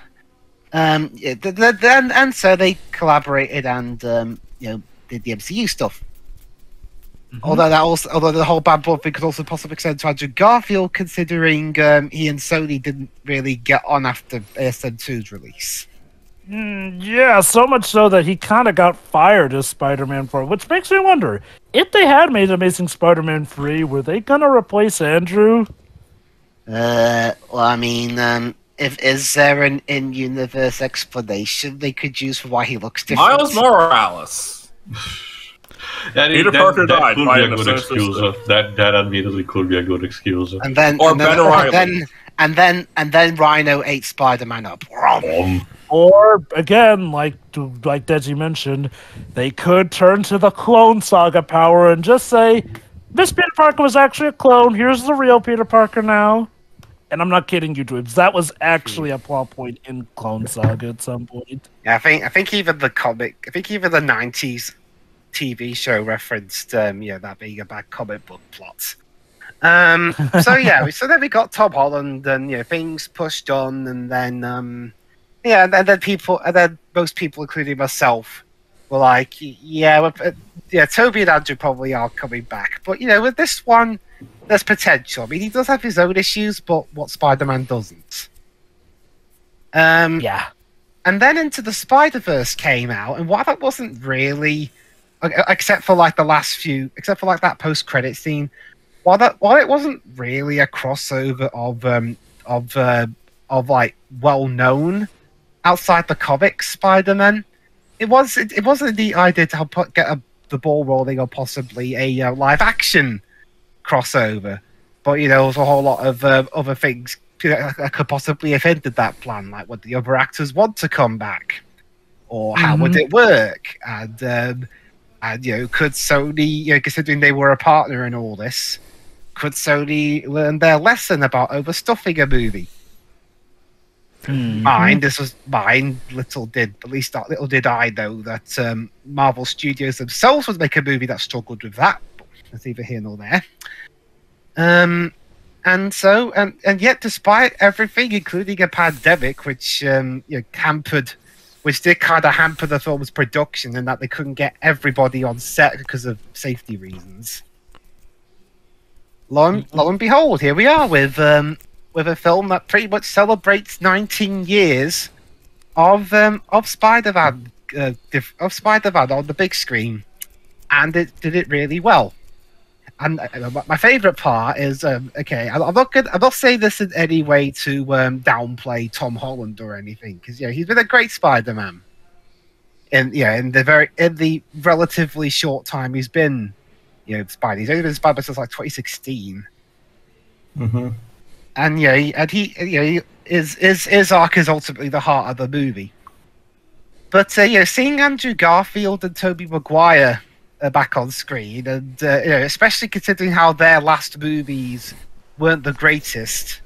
And so they collaborated and did the MCU stuff. Mm-hmm. Although the whole bad blood thing could also possibly extend to Andrew Garfield, considering he and Sony didn't really get on after ASM 2's release. Yeah, so much so that he kind of got fired as Spider-Man 4, which makes me wonder, if they had made Amazing Spider-Man 3, were they gonna replace Andrew? Well, I mean, is there an in-universe explanation they could use for why he looks different? Miles Morales. Peter Parker died by an excuse. That admittedly could be a good excuse. And then Rhino ate Spider-Man up. Or again, like Deji mentioned, they could turn to the clone saga power and just say, "This Peter Parker was actually a clone. Here's the real Peter Parker now." And I'm not kidding you, Dweebs. That was actually a plot point in Clone Saga at some point. Yeah, I think even the comic, the '90s TV show referenced, that being a bad comic book plot. So yeah, so then we got Tom Holland, and things pushed on, and then yeah, and then most people, including myself, were like, yeah, Toby and Andrew probably are coming back, but with this one, there's potential. I mean, he does have his own issues, but what Spider-Man doesn't. Yeah. And then Into the Spider-Verse came out, and while that wasn't really, except for like that post-credit scene, while it wasn't really a crossover of like well-known outside the comics Spider-Man, it was a neat idea to get the ball rolling on possibly a live-action crossover. But there was a whole lot of other things that could possibly have hindered that plan, like would the other actors want to come back, or how would it work, and could Sony, considering they were a partner in all this, could Sony learn their lesson about overstuffing a movie? Little did I know that Marvel Studios themselves would make a movie that struggled with that. But that's neither here nor there. And yet, despite everything, including a pandemic, which did kind of hamper the film's production, and that they couldn't get everybody on set because of safety reasons. Lo and behold, here we are with a film that pretty much celebrates 19 years of Spider-Man on the big screen, and it did it really well. And my favorite part is okay. I'm not saying this in any way to downplay Tom Holland or anything, because he's been a great Spider-Man. In the relatively short time he's been Spidey. He's only been Spider-Man since like 2016. Mm-hmm. And his arc is ultimately the heart of the movie. But seeing Andrew Garfield and Tobey Maguire back on screen, and especially considering how their last movies weren't the greatest,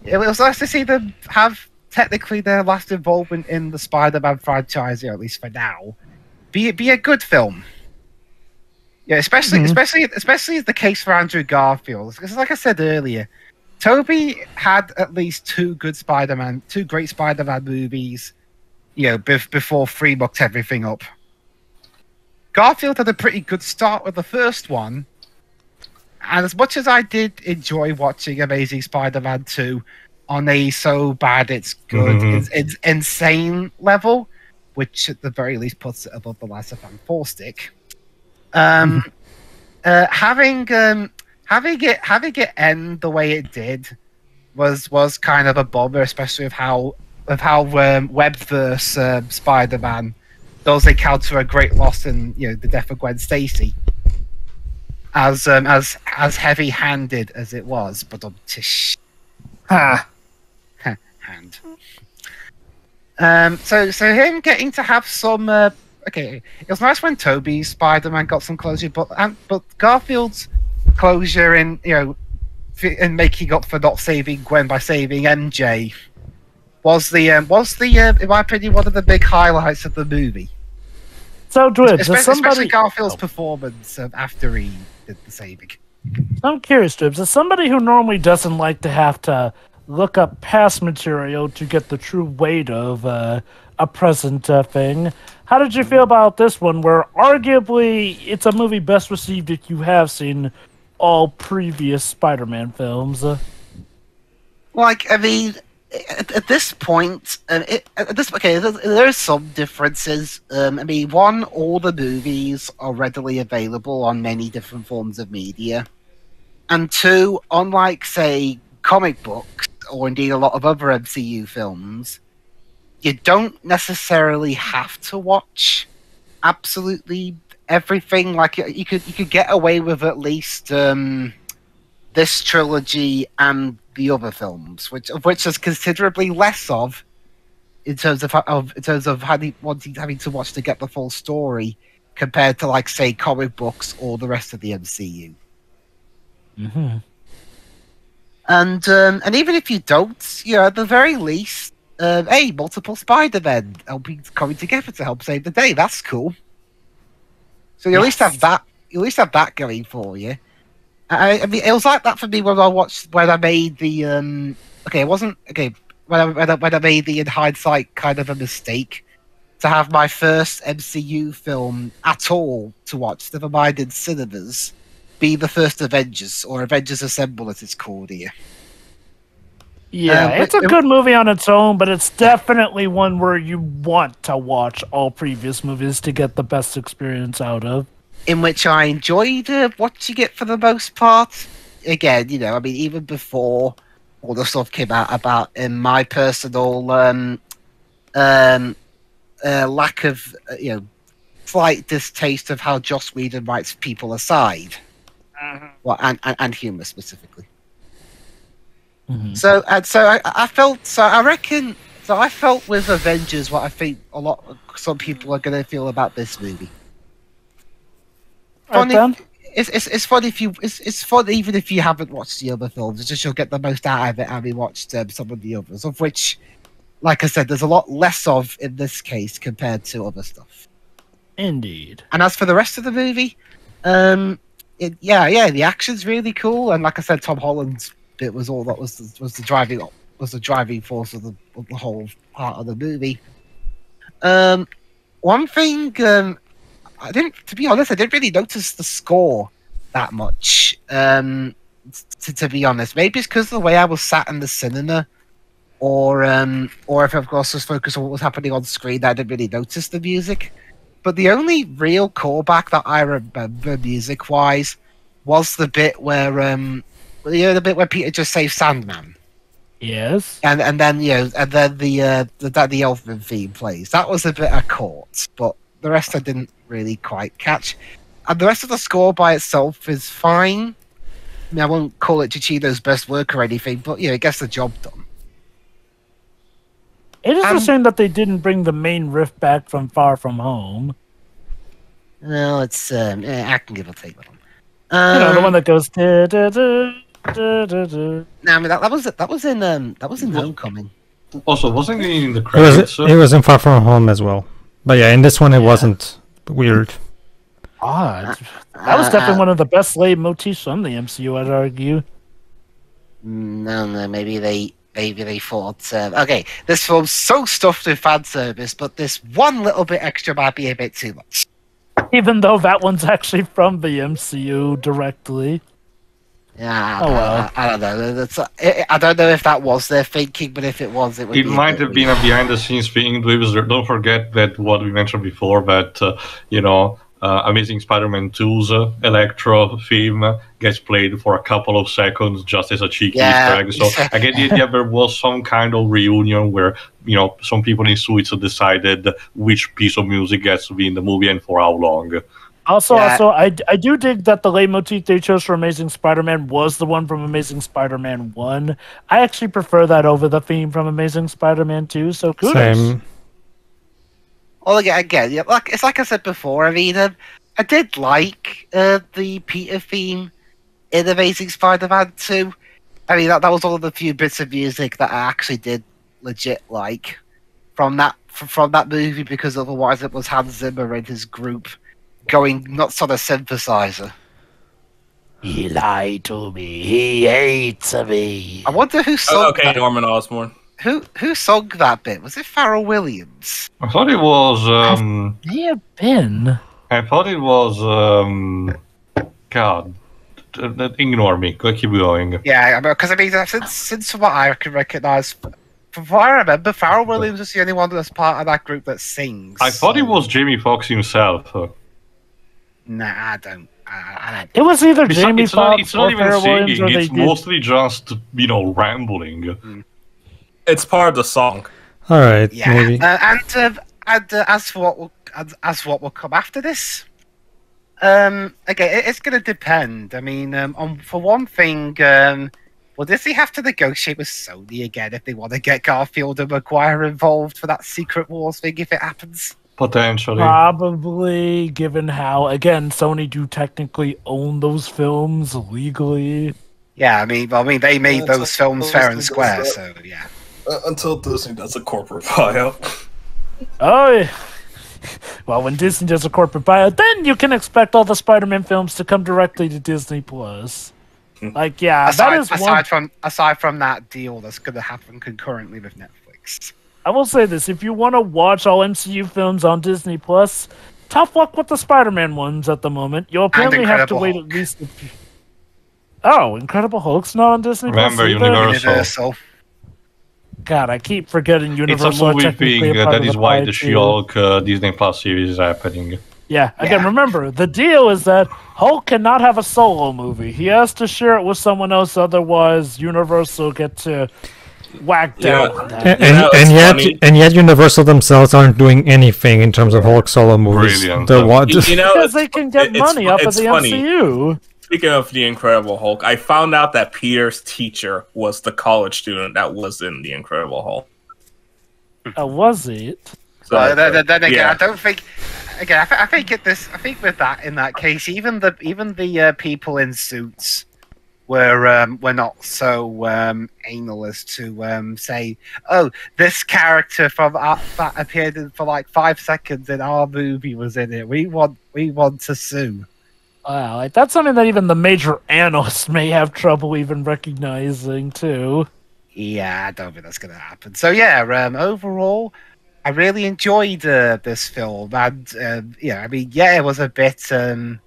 it was nice to see them have technically their last involvement in the Spider-Man franchise, at least for now, be a good film. Especially is the case for Andrew Garfield, because like I said earlier, Tobey had at least two great Spider-Man movies, before 3 mucked everything up. Garfield had a pretty good start with the first one, and as much as I did enjoy watching Amazing Spider-Man 2 on a so bad it's good, it's insane level, which at the very least puts it above the Last of Us 4 stick. Having it end the way it did was kind of a bummer, especially with how Webverse Spider-Man does encounter a great loss in the death of Gwen Stacy, as heavy-handed as it was, but hand. So him getting to have some okay, it was nice when Tobey's Spider-Man got some closure, but Garfield's closure in making up for not saving Gwen by saving MJ was in my opinion one of the big highlights of the movie. So, Dwibs, especially Garfield's performance after he did the saving. I'm curious, Dwibs, as somebody who normally doesn't like to have to look up past material to get the true weight of a present thing, how did you feel about this one, where arguably it's a movie best received if you have seen all previous Spider-Man films? At this point, there are some differences. One, all the movies are readily available on many different forms of media. And two, unlike, say, comic books, or indeed a lot of other MCU films, you don't necessarily have to watch absolutely everything. Like, you could get away with at least this trilogy and the other films, which there's considerably less of in terms of having to watch to get the full story, compared to, like, say, comic books or the rest of the MCU. Mm-hmm. And even if you don't, at the very least, multiple Spider-Men coming together to help save the day. That's cool. So you at least have that. You at least have that going for you. I mean, it was like that for me when I made the it wasn't when I made the in hindsight kind of a mistake to have my first MCU film at all to watch, never mind in cinemas, be the first Avengers, or Avengers Assemble as it's called here. Yeah, it's a good movie on its own, but it's definitely one where you want to watch all previous movies to get the best experience out of. In which I enjoyed watching it for the most part. Again, you know, I mean, even before all the stuff came out about in my personal lack of, slight distaste of how Joss Whedon writes people aside, well, and humor specifically. Mm-hmm. So I felt with Avengers what I think some people are going to feel about this movie. It's fun it's fun even if you haven't watched the other films. It's just you'll get the most out of it having watched some of the others, of which, like I said, there's a lot less of in this case compared to other stuff. Indeed. And as for the rest of the movie, the action's really cool, and like I said, Tom Holland's bit was all that was the driving force of the whole part of the movie. One thing I didn't really notice the score that much. To be honest, maybe it's because of the way I was sat in the cinema, or if of course was focused on what was happening on screen, I didn't really notice the music. But the only real callback that I remember music-wise was the bit where Peter just saves Sandman. Yes. And then the Elfman theme plays. That was a bit I caught, but the rest I didn't really quite catch. And the rest of the score by itself is fine. I mean, I won't call it Giacchino's best work or anything, but it gets the job done. It is a shame that they didn't bring the main riff back from Far From Home. Well, it's I can give or take that one. The one that goes. No, I mean that was in Homecoming. Also, wasn't he in the credits? It was in Far From Home as well. But yeah, in this one it wasn't weird. Odd. That was definitely one of the best laid motifs from the MCU, I'd argue. No, maybe they thought, okay, this film's so stuffed with fan service, but this one little bit extra might be a bit too much. Even though that one's actually from the MCU directly. Yeah, oh well. I don't know. I don't know if that was their thinking, but if it was, it would. It might have been a behind-the-scenes thing. Don't forget that what we mentioned before, that Amazing Spider-Man 2's Electro theme gets played for a couple of seconds just as a cheeky Easter egg. So I get the idea there was some kind of reunion where some people in suites decided which piece of music gets to be in the movie and for how long. Also, I do dig that the leitmotif they chose for Amazing Spider-Man was the one from Amazing Spider-Man 1. I actually prefer that over the theme from Amazing Spider-Man 2, so kudos. Same. Well, again, it's like I said before, I mean, I did like the Peter theme in Amazing Spider-Man 2. I mean, that was one of the few bits of music that I actually did legit like from that movie, because otherwise it was Hans Zimmer and his group going nuts on a synthesizer. He lied to me. He hates me. I wonder who sung that. Norman Osborn. Who sung that bit? Was it Pharrell Williams? I thought it was. May have been. I thought it was. God, ignore me. Go keep going. Yeah, because I mean, since what I can recognize, from what I remember, Pharrell Williams is the only one that's part of that group that sings. I thought it was Jamie Foxx himself. Nah, I don't. It was either Jamie Foxx it's not or even Pharrell singing. Williams, It's mostly just rambling. It's part of the song. All right, yeah. maybe. And as for what will come after this, again, it's going to depend. I mean, for one thing, will Disney have to negotiate with Sony again if they want to get Garfield and Maguire involved for that Secret Wars thing if it happens? Potentially. Probably, given how, again, Sony do technically own those films legally. Yeah, I mean, they made those films fair and square, so yeah. Until Disney does a corporate buyout. Oh, yeah. Well, when Disney does a corporate buyout, then you can expect all the Spider-Man films to come directly to Disney+. Like, yeah, that is one. Aside from that deal that's going to happen concurrently with Netflix. I will say this: if you want to watch all MCU films on Disney Plus, tough luck with the Spider-Man ones at the moment. You'll apparently have to wait at least. Incredible Hulk's not on Disney Plus. Remember Universal. God, I keep forgetting Universal. It's a movie thing. That is why the She-Hulk Disney Plus series is happening. Yeah, again, remember, the deal is that Hulk cannot have a solo movie. He has to share it with someone else, otherwise Universal get to whack down. And yet Universal themselves aren't doing anything in terms of Hulk solo movies. Brilliant. Because they can get money off of the MCU. Speaking of the Incredible Hulk, I found out that Peter's teacher was the college student that was in the Incredible Hulk. Was it? So, then again, I don't think. Again, I think with that, in that case, even the people in suits were not so anal as to say, "Oh, this character from that appeared for like 5 seconds in our movie was in it. We want to sue." Wow, like, that's something that even the major analysts may have trouble even recognizing too. Yeah, I don't think that's going to happen. So yeah, overall, I really enjoyed this film, and it was a bit. If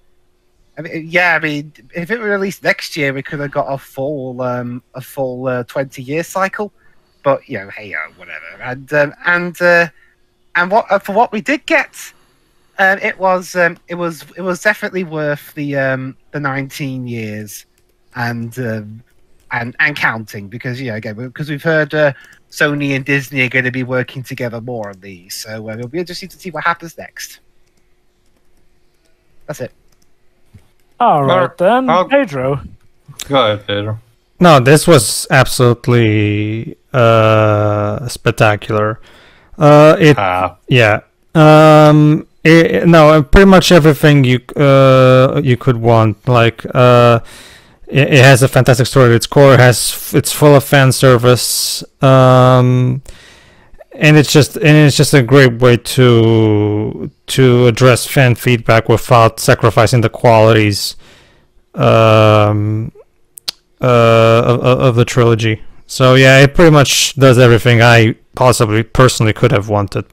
it were released next year, we could have got a full 20-year cycle. But hey, whatever. And for what we did get, it was definitely worth the 19 years and counting, because because we've heard Sony and Disney are going to be working together more on these, so it'll be interesting to see what happens next. That's it. All right then, Pedro. Go ahead, Pedro. No, this was absolutely spectacular. Pretty much everything you could want. Like, it has a fantastic story at its core. It's full of fan service, and it's just a great way to address fan feedback without sacrificing the qualities of the trilogy. So yeah, it pretty much does everything I possibly personally could have wanted.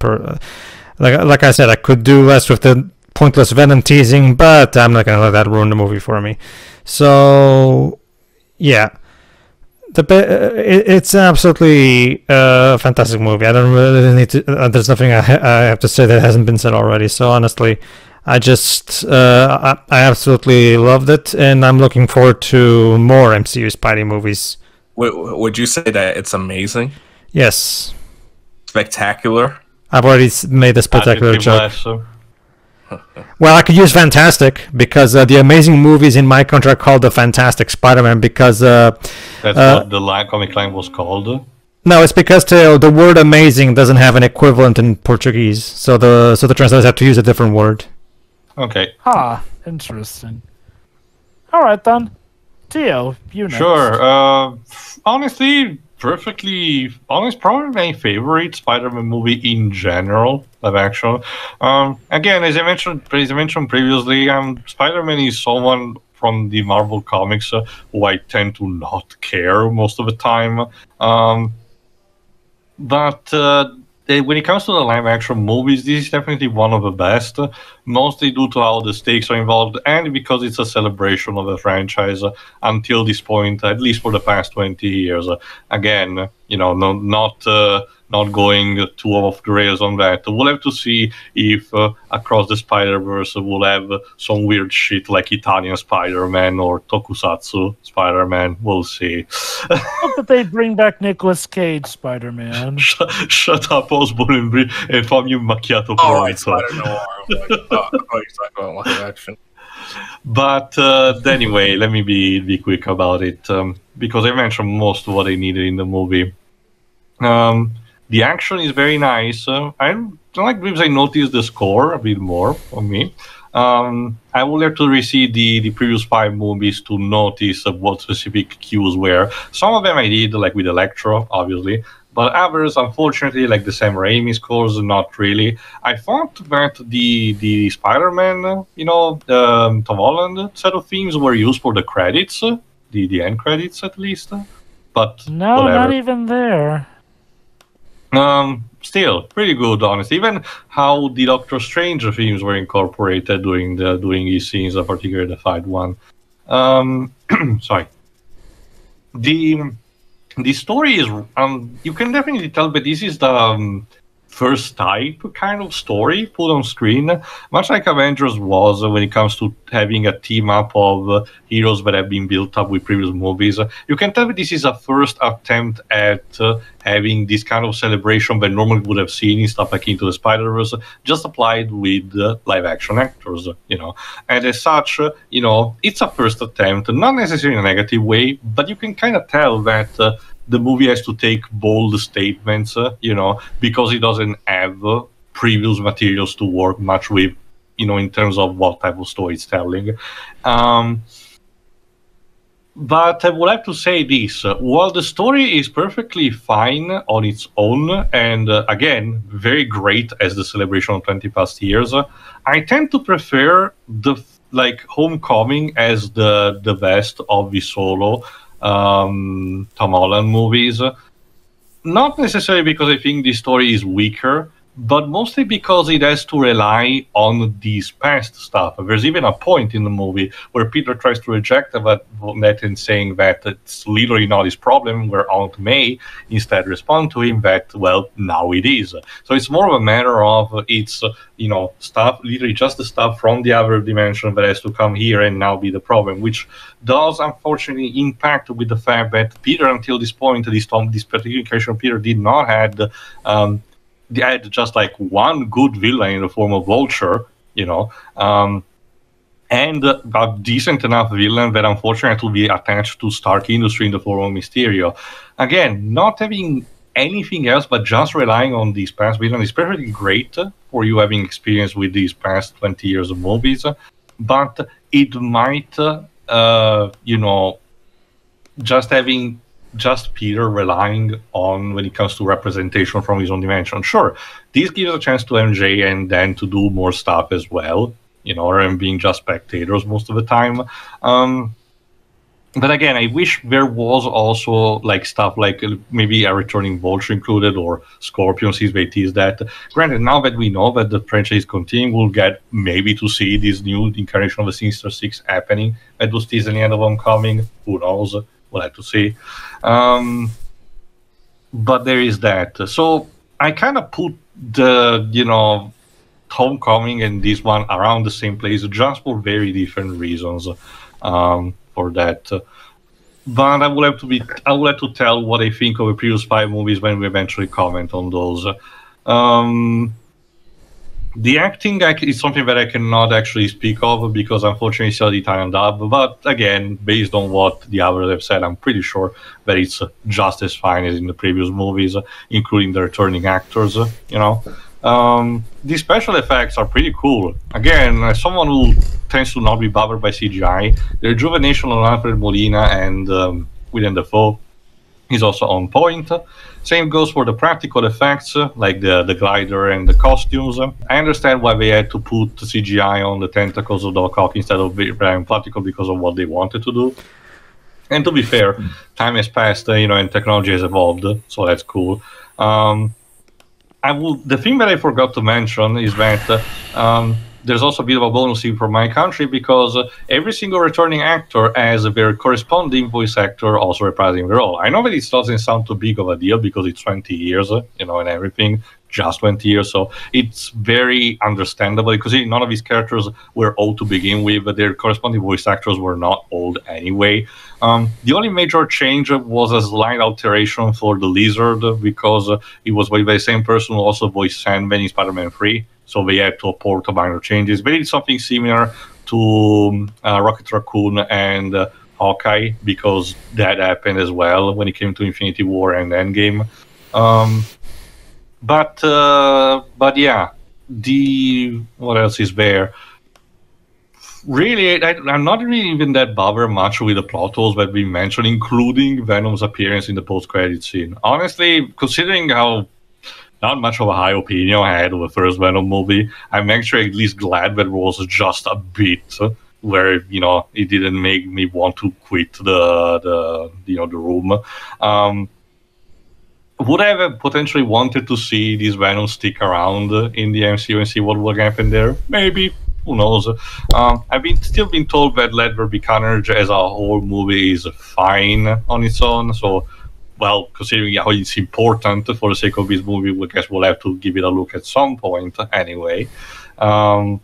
Like I said, I could do less with the pointless Venom teasing, but I'm not gonna let that ruin the movie for me. So yeah, it's an absolutely fantastic movie. I don't really need to. There's nothing I have to say that hasn't been said already. So honestly, I absolutely loved it, and I'm looking forward to more MCU Spidey movies. Would you say that it's amazing? Yes. Spectacular? I've already made a spectacular joke. Well, I could use fantastic, because the amazing movies in my country are called the Fantastic Spider-Man, because that's what the comic line was called. No, it's because the word amazing doesn't have an equivalent in Portuguese, so the translators have to use a different word. Okay. Interesting. All right then, Tio, you next. Sure. Honestly, perfectly honest, probably my favorite Spider-Man movie in general, live action. Again, as I mentioned previously, Spider-Man is someone from the Marvel comics who I tend to not care most of the time. But when it comes to the live action movies, this is definitely one of the best, mostly due to how the stakes are involved and because it's a celebration of the franchise until this point, at least for the past 20 years. Again, not going too off the rails on that. We'll have to see if Across the Spider-Verse will have some weird shit like Italian Spider-Man or Tokusatsu Spider-Man. We'll see. Hope that they bring back Nicolas Cage Spider-Man. Shut up, Osborne, and fammi un macchiato pronto. All right, Spider-Noir. But anyway, let me be quick about it, because I mentioned most of what I needed in the movie. The action is very nice. I like because I noticed the score a bit more on me. I would have to resee the previous 5 movies to notice what specific cues were. Some of them I did, like with Electro, obviously. But others, unfortunately, like the Sam Raimi scores, not really. I thought that the Spider-Man, Tom Holland set of themes were used for the credits. the end credits at least. But No, whatever. not even there. Still pretty good, honestly. Even how the Doctor Strange themes were incorporated during these scenes, particularly the fight one. Sorry. The story is you can definitely tell, but this is the first type kind of story put on screen, much like Avengers was when it comes to having a team up of heroes that have been built up with previous movies. You can tell that this is a first attempt at having this kind of celebration that normally would have seen in stuff like Into the Spider-Verse, just applied with live action actors, And as such, it's a first attempt, not necessarily in a negative way, but you can kind of tell that the movie has to take bold statements, because it doesn't have previous materials to work much with, in terms of what type of story it's telling. But I would have to say this. While the story is perfectly fine on its own, and again, very great as the celebration of 20 past years, I tend to prefer Homecoming as the best of the solo Tom Holland movies. Not necessarily because I think the story is weaker, but mostly because it has to rely on these past stuff. There's even a point in the movie where Peter tries to reject that and saying that it's literally not his problem, where Aunt May instead respond to him that, well, now it is. So it's more of a matter of it's, stuff, literally just the stuff from the other dimension that has to come here and now be the problem, which does unfortunately impact with the fact that Peter, until this point, this particular character of Peter did not had they had just like one good villain in the form of Vulture, and a decent enough villain that unfortunately will be attached to Stark Industry in the form of Mysterio. Again, not having anything else but just relying on these past villains is perfectly great for you having experience with these past 20 years of movies, but it might, just having just Peter relying on when it comes to representation from his own dimension. Sure, this gives a chance to MJ and then to do more stuff as well, and being just spectators most of the time. But again, I wish there was also stuff like maybe a returning Vulture included or Scorpion, since they tease that. Granted, now that we know that the franchise is continuing, we'll get maybe to see this new incarnation of the Sinister Six happening. That was teased in the end of Homecoming. Who knows? We'll have to see. But there is that. So I kind of put the, Homecoming and this one around the same place just for very different reasons for that. But I will have to tell what I think of the previous 5 movies when we eventually comment on those. The acting is something that I cannot actually speak of because unfortunately it's the Italian dub. But again, based on what the others have said, I'm pretty sure that it's just as fine as in the previous movies, including the returning actors. The special effects are pretty cool. Again, as someone who tends to not be bothered by CGI, the rejuvenation of Alfred Molina and William Dafoe is also on point. Same goes for the practical effects, like the glider and the costumes. I understand why they had to put CGI on the tentacles of Doc Ock instead of being practical because of what they wanted to do. And to be fair, time has passed, and technology has evolved, so that's cool. The thing that I forgot to mention is that there's also a bit of a bonus here for my country because every single returning actor has their corresponding voice actor also reprising the role. I know that it doesn't sound too big of a deal because it's 20 years, and everything, just 20 years, so it's very understandable because none of these characters were old to begin with, but their corresponding voice actors were not old anyway. The only major change was a slight alteration for the Lizard because it was by the same person who also voiced Sandman in Spider-Man 3. So they had to apport minor changes. They did something similar to Rocket Raccoon and Hawkeye because that happened as well when it came to Infinity War and Endgame. But yeah, what else is there? Really, I'm not really even that bothered much with the plot holes that we mentioned, including Venom's appearance in the post-credit scene. Honestly, considering how not much of a high opinion I had of the first Venom movie, I'm actually at least glad that it was just a bit, where it didn't make me want to quit the room. Would I have potentially wanted to see this Venom stick around in the MCU and see what would happen there? Maybe. Who knows? I've still been told that Let There Be Carnage as a whole movie is fine on its own. So, well, considering how it's important for the sake of this movie, I guess we'll have to give it a look at some point anyway. But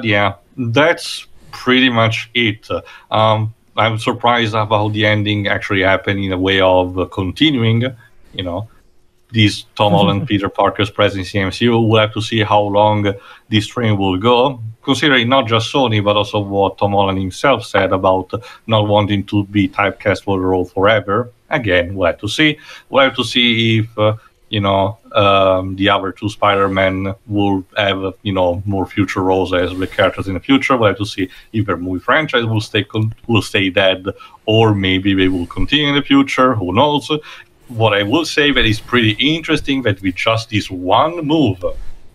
yeah, that's pretty much it. I'm surprised about the ending actually happened in a way of continuing, this Tom Holland, Peter Parker's presence in MCU. We'll have to see how long this train will go, considering not just Sony, but also what Tom Holland himself said about not wanting to be typecast for the role forever. Again, we'll have to see. We'll have to see if, the other two Spider-Men will have, more future roles as the characters in the future. We'll have to see if their movie franchise will stay dead, or maybe they will continue in the future. Who knows? What I will say that is pretty interesting that with just this one move,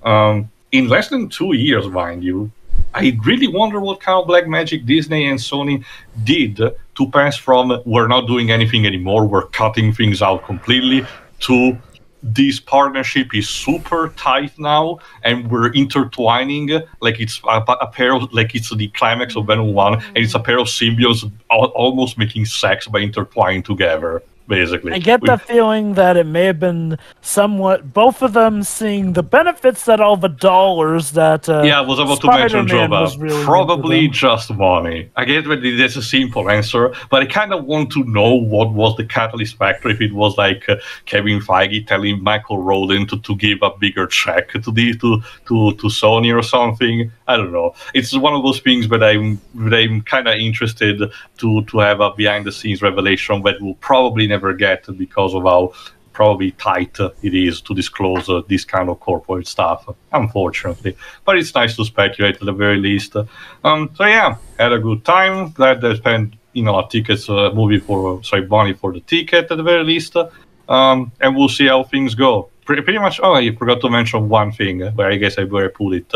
in less than 2 years, mind you, I really wonder what kind of black magic Disney and Sony did to pass from we're not doing anything anymore, we're cutting things out completely, to this partnership is super tight now, and we're intertwining like it's a pair of, like it's the climax of Venom 1, and it's a pair of symbiotes almost making sex by intertwining together. Basically, I get the feeling that it may have been somewhat both of them seeing the benefits that all the dollars that I was about to mention, Joba, really probably just money. I get that it's a simple answer, but I kind of want to know what was the catalyst factor. If it was like Kevin Feige telling Michael Rowland to give a bigger check to Sony or something. I don't know. It's one of those things that I'm kind of interested to have a behind the scenes revelation that will probably never get, because of how probably tight it is to disclose this kind of corporate stuff, unfortunately. But it's nice to speculate at the very least. So yeah, had a good time. Glad they spent money for the ticket at the very least. And we'll see how things go. Pretty much. Oh, I forgot to mention one thing where I guess I better put it.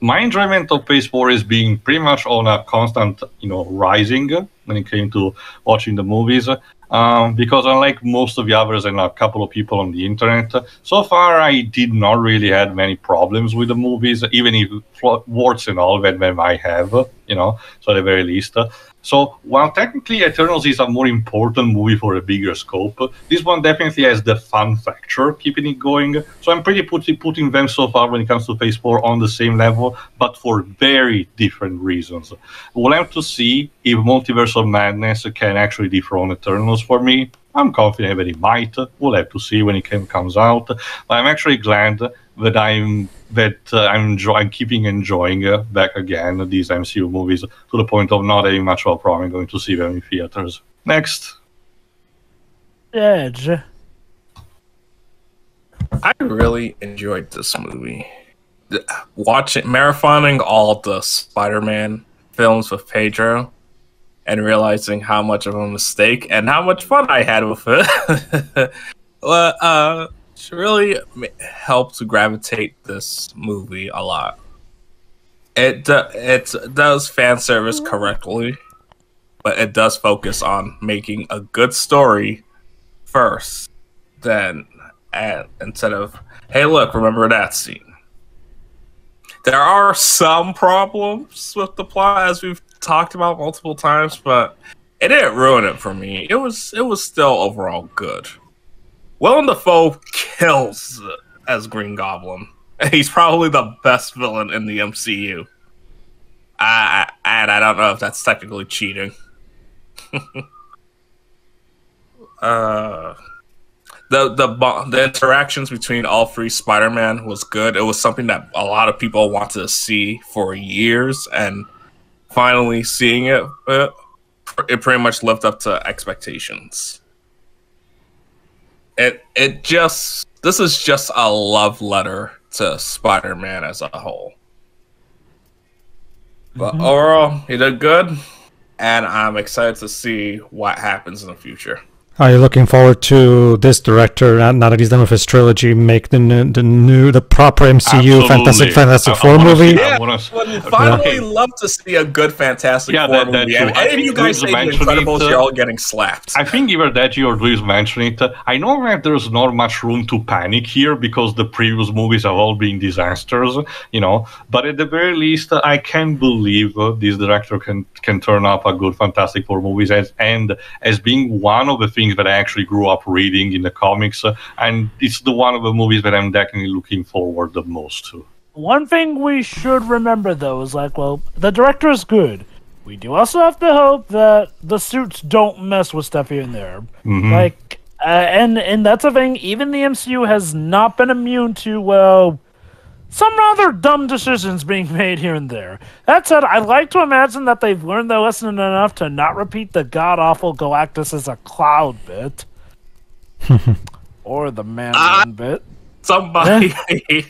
My enjoyment of Phase 4 is being pretty much on a constant, rising when it came to watching the movies. Because unlike most of the others and a couple of people on the internet, so far I did not really have many problems with the movies, even if warts and all that they might have, so at the very least. So while technically Eternals is a more important movie for a bigger scope, this one definitely has the fun factor keeping it going. So I'm pretty putting them so far when it comes to Phase 4 on the same level, but for very different reasons. We'll have to see if Multiverse of Madness can actually dethrone Eternals for me. I'm confident that it might. We'll have to see when it comes out. But I'm actually glad that I'm keeping enjoying back again these MCU movies, to the point of not having much of a problem going to see them in theaters. Next. Edge. I really enjoyed this movie. Marathoning all the Spider-Man films with Pedro, and realizing how much of a mistake and how much fun I had with it. It really helped to gravitate this movie a lot. It does fan service correctly, but it does focus on making a good story first, instead of, hey, look, remember that scene. There are some problems with the plot, as we've talked about multiple times, but it didn't ruin it for me. It was still overall good. Willem Dafoe kills as Green Goblin. He's probably the best villain in the MCU. And I don't know if that's technically cheating. The interactions between all three Spider-Man was good. It was something that a lot of people wanted to see for years, and finally seeing it pretty much lived up to expectations. This is just a love letter to Spider-Man as a whole. But overall, he did good, and I'm excited to see what happens in the future. Are you looking forward to this director, now that he's done with his trilogy, make the proper MCU Fantastic Four movie? Yeah, would finally love to see a good Fantastic Four movie. And any of you guys say The Incredibles, you're all getting slapped. I think either that you or Luis mentioned it. I know that there's not much room to panic here because the previous movies have all been disasters, but at the very least, I can believe this director can turn up a good Fantastic Four movies as being one of the things that I actually grew up reading in the comics, and it's one of the movies that I'm definitely looking forward the most to. One thing we should remember, though, is the director is good. We do also have to hope that the suits don't mess with stuff here and there. Mm-hmm. And that's a thing. Even the MCU has not been immune to, some rather dumb decisions being made here and there. That said, I like to imagine that they've learned their lesson enough to not repeat the god-awful Galactus as a cloud bit. Or the man bit. Somebody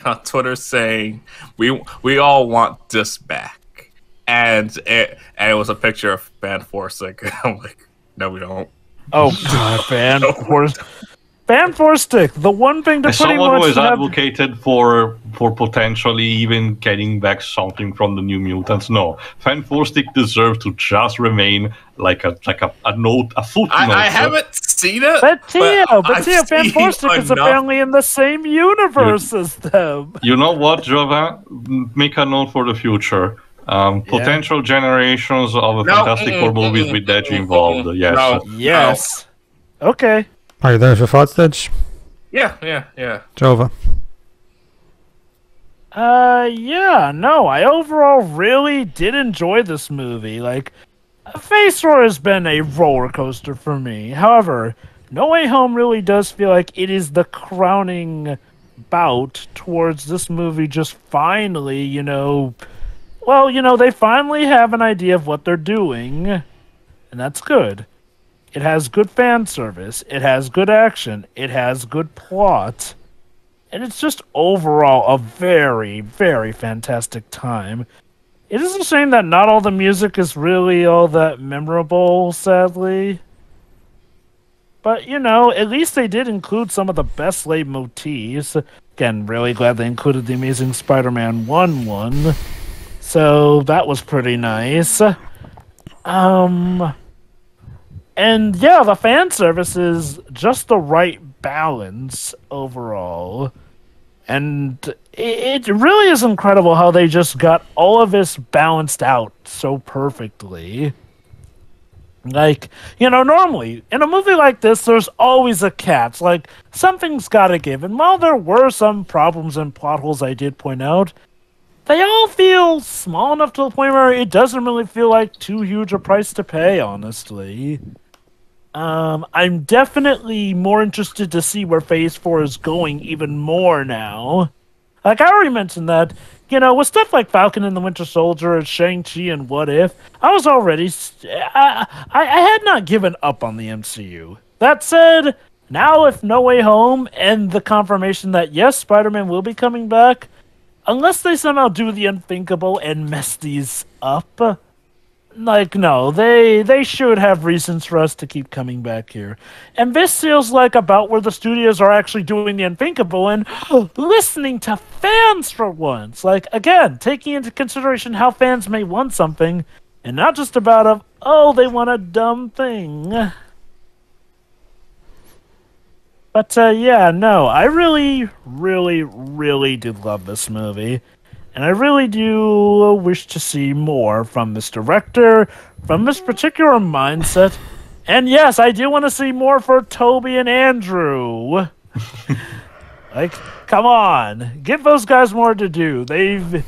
on Twitter saying, we all want this back. And it was a picture of Fan Forstick. I'm like, no, we don't. Oh, God, Fan Forstick. Fan Forstick, the one thing to pretty much someone who has advocated for potentially even getting back something from the New Mutants. No, Fan Forstick deserves to just remain like a note, a footnote. I haven't seen it, but Tio, Fan Forstick is apparently in the same universe as them. You know what, Jova? Make a note for the future. Potential generations of Fantastic Four movies with Deji involved. Yes. No, yes. No. Okay. Are you done with your thoughts, Dej? Yeah. Jova? I overall really did enjoy this movie. Face Roar has been a roller coaster for me. However, No Way Home really does feel like it is the crowning bout towards this movie just finally, they finally have an idea of what they're doing, and that's good. It has good fan service. It has good action. It has good plot. And it's just overall a very, very fantastic time. It is a shame that not all the music is really all that memorable, sadly. But, at least they did include some of the best laid motifs. Again, really glad they included the Amazing Spider-Man 1 one. So, that was pretty nice. And the fan service is just the right balance overall. And it really is incredible how they just got all of this balanced out so perfectly. Normally, in a movie like this, there's always a catch. Something's gotta give. And while there were some problems and plot holes I did point out, they all feel small enough to the point where it doesn't really feel like too huge a price to pay, honestly. I'm definitely more interested to see where Phase 4 is going even more now. I already mentioned that, with stuff like Falcon and the Winter Soldier and Shang-Chi and What If, I was already... I had not given up on the MCU. That said, now with No Way Home and the confirmation that, yes, Spider-Man will be coming back, unless they somehow do the unthinkable and mess these up... no, they should have reasons for us to keep coming back here. And this feels like about where the studios are actually doing the unthinkable and listening to fans for once. Again, taking into consideration how fans may want something, and not just about they want a dumb thing. But, I really, really, really did love this movie. And I really do wish to see more from this director, from this particular mindset. And yes, I do want to see more for Toby and Andrew. Come on. Give those guys more to do. They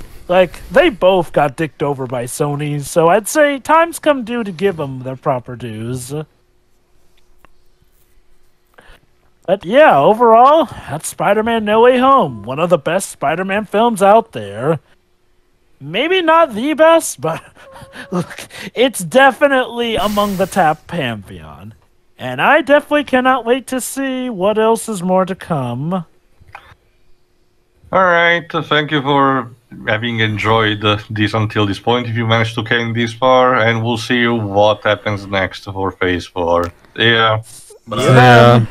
both got dicked over by Sony, so I'd say time's come due to give them their proper dues. But overall, that's Spider-Man No Way Home. One of the best Spider-Man films out there. Maybe not the best, but look, it's definitely among the top pantheon. And I definitely cannot wait to see what else is more to come. Alright, thank you for having enjoyed this until this point, if you managed to came this far, and we'll see what happens next for Phase 4. Yeah. But, See you Yeah. then.